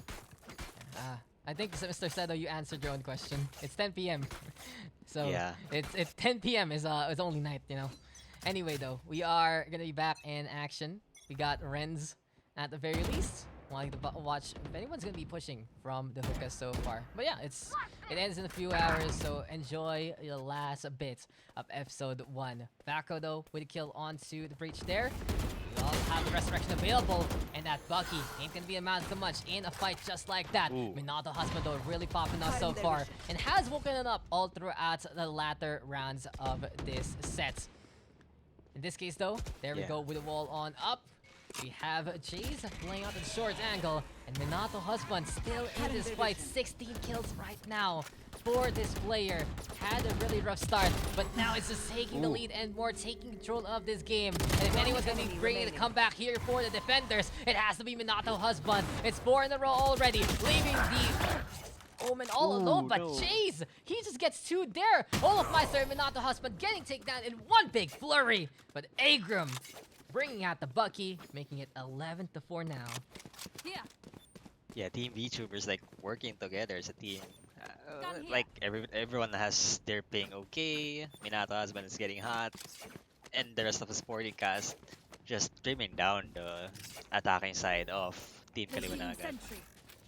I think Mr. Sedo, you answered your own question. It's 10 p.m. So Yeah. it's 10 p.m. is only night, you know. Anyway, though, we are gonna be back in action. We got Renz at the very least. Wanting to watch if anyone's gonna be pushing from the hookah so far. But yeah, it ends in a few hours, so enjoy the last bit of episode 1. Vaco though with a kill onto the breach there. We all have the resurrection available, and that Bucky ain't gonna be amounted to much in a fight just like that. Ooh. Minato husband though really popping us so far, and has woken it up all throughout the latter rounds of this set. In this case though, there we Yeah. go with the wall on up. We have Jace playing out the short angle, and Minato husband still in this fight. 16 kills right now for this player. Had a really rough start, but now it's just taking the lead and more taking control of this game. And if anyone's gonna be bringing the comeback here for the defenders, it has to be Minato husband. It's 4 in a row already, leaving the Omen all alone, but Jace, he just gets 2 there. Olofmeister and Minato husband getting taken down in one big flurry, but Agrum bringing out the Bucky, making it 11-4 now. Yeah, Team VTubers like working together as a team. Done here. Like everyone has their ping okay. Minato husband is getting hot, and the rest of the sporting cast just trimming down the attacking side of Team Kaliwanagan.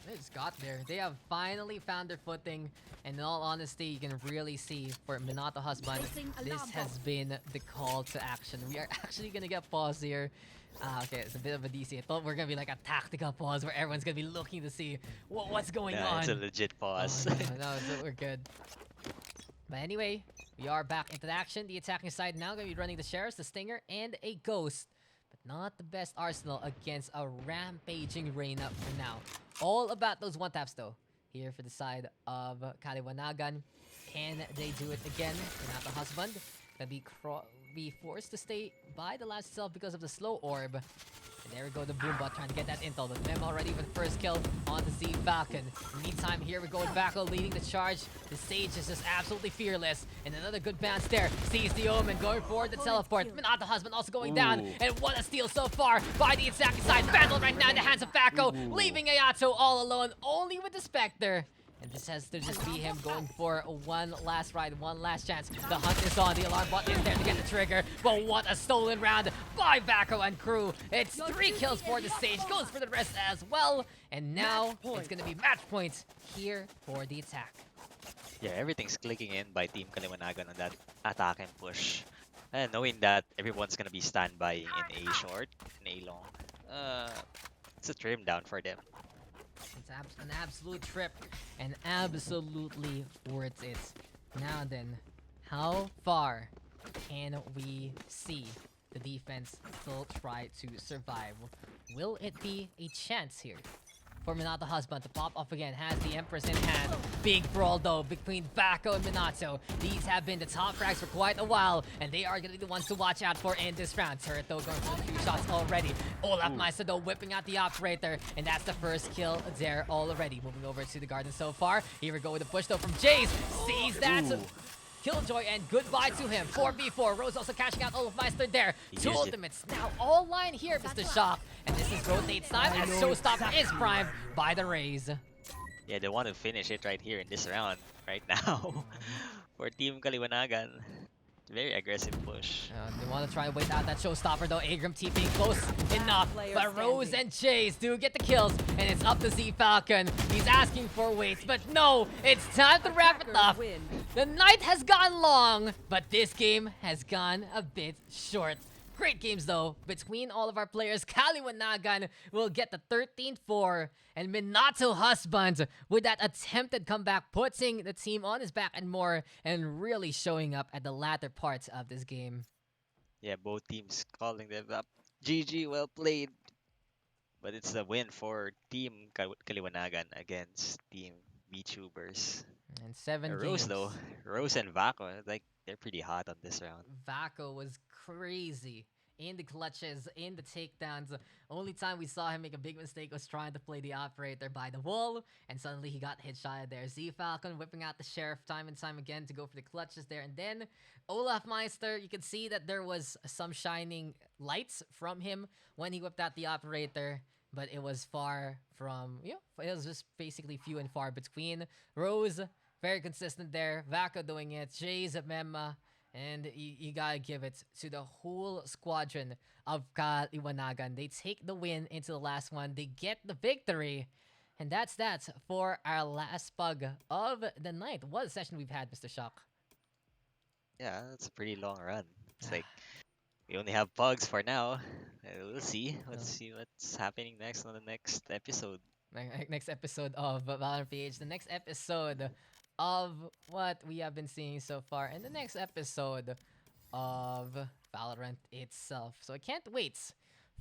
They just got there. They have finally found their footing. And in all honesty, you can really see for Minato husband, this has been the call to action. We are actually gonna get pause here. Okay, it's a bit of a DC. I thought we are gonna be like a tactical pause where everyone's gonna be looking to see what's going Yeah, on. it's a legit pause. Oh, no, so we're good. But anyway, we are back into the action. The attacking side now gonna be running the Sheriffs, the Stinger, and a Ghost. But not the best arsenal against a rampaging Reina for now. All about those one-taps though. Here for the side of Kaliwanagan. Can they do it again? Not the husband. Gonna be forced to stay by the last itself because of the slow orb. And there we go, the Boombot trying to get that intel. But Mem already with first kill on the Z Falcon. Meantime, here we go with Vaco leading the charge. The Sage is just absolutely fearless. And another good bounce there. Sees the Omen going forward the teleport. Minato husband also going down. And what a steal so far by the attacking side. Battle right now in the hands of Vaco. Leaving Ayato all alone, only with the Spectre. And this has to just be him going for one last ride, one last chance. The hunt is on, the alarm bot is there to get the trigger. But what a stolen round by Vaco and crew. It's 3 kills for the Sage, goes for the rest as well. And now it's gonna be match points here for the attack. Yeah, everything's clicking in by Team Kaliwanagan on that attack and push. And knowing that everyone's gonna be standby in A short and A long, it's a trim down for them. It's an absolute trip and absolutely worth it. Now then, how far can we see the defense still try to survive? Will it be a chance here for Minato Husband to pop off again. Has the Empress in hand. Big brawl though between Bako and Minato. These have been the top frags for quite a while, and they are going to be the ones to watch out for in this round. Turret though going for a few shots already. Olaf Meister though whipping out the operator, and that's the first kill there already. Moving over to the garden so far. Here we go with the push though from Jace. Sees that. Killjoy and goodbye to him. 4v4. Rose also cashing out Olaf Meister there. Two ultimates now all line here, Mr. Shock. And this is rotate time as Showstopper is primed by the Raze. Yeah, they want to finish it right here in this round, right now, for Team Kaliwanagan. Very aggressive push. They want to try and wait out that Showstopper though. Agram TPing close enough. But Rose and Chase do get the kills. And it's up to Z Falcon. He's asking for waits. But no, it's time to wrap it up. The night has gone long. But this game has gone a bit short. Great games though between all of our players. Kaliwanagan will get the 13-4, and Minato Husband with that attempted comeback, putting the team on his back and more, and really showing up at the latter parts of this game. Yeah, both teams calling them up. GG, well played. But it's a win for Team Kaliwanagan against Team Vtubers. And 7 Rose games. though, Rose and Vaco, like they're pretty hot on this round. Vaco was crazy in the clutches, in the takedowns. Only time we saw him make a big mistake was trying to play the operator by the wall, and suddenly he got hit shy there. Z Falcon whipping out the Sheriff time and time again to go for the clutches there. And then Olaf Meister, you could see that there was some shining lights from him when he whipped out the operator, but it was far from, it was just basically few and far between. Rose, very consistent there. Vaco doing it. Jays, Memma. And you gotta give it to the whole squadron of Kaliwanagan. They take the win into the last one. They get the victory. And that's that for our last pug of the night. What a session we've had, Mr. Shock. Yeah, it's a pretty long run. It's like we only have pugs for now. We'll see. Let's see what's happening next on the next episode. Next episode of Valorant PH. The next episode of what we have been seeing so far, and the next episode of Valorant itself. So I can't wait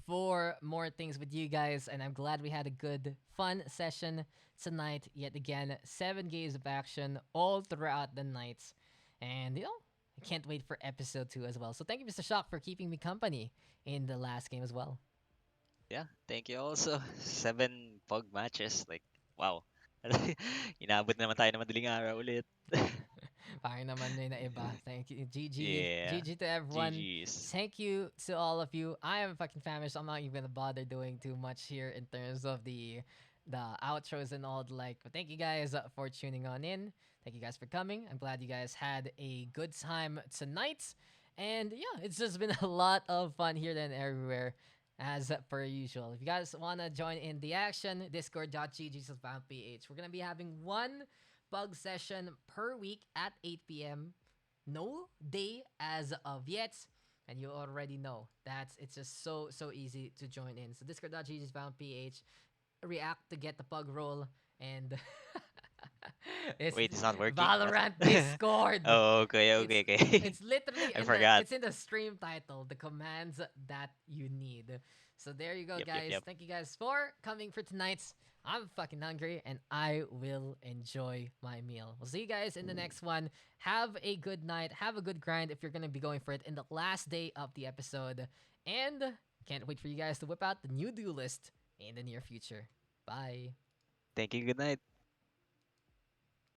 for more things with you guys, and I'm glad we had a good, fun session tonight. Yet again, 7 games of action all throughout the night, and I can't wait for episode 2 as well. So thank you, Mr. Shock, for keeping me company in the last game as well. Yeah, thank you also. 7 pug matches, like wow. Inabot naman tayo ng madaling araw ulit. Parang naman na iba. Thank you. GG. Yeah. GG to everyone. GG's. Thank you to all of you. I am fucking famished. I'm not even gonna bother doing too much here in terms of the outros and all the like. But thank you guys for tuning on in. Thank you guys for coming. I'm glad you guys had a good time tonight. And yeah, it's just been a lot of fun here and everywhere, as per usual. If you guys want to join in the action, discord.gg/PH. We're going to be having 1 bug session per week at 8 p.m. No day as of yet. And you already know that it's just so easy to join in. So discord.gg/PH. React to get the pug roll. And Wait, it's not working? Valorant Discord. Oh, okay. It's literally I forgot. It's in the stream title, the commands that you need. So there you go, guys. Yep. Thank you guys for coming for tonight. I'm fucking hungry and I will enjoy my meal. We'll see you guys in the next one. Have a good night. Have a good grind if you're going to be going for it in the last day of the episode. And can't wait for you guys to whip out the new duelist in the near future. Bye. Thank you. Good night.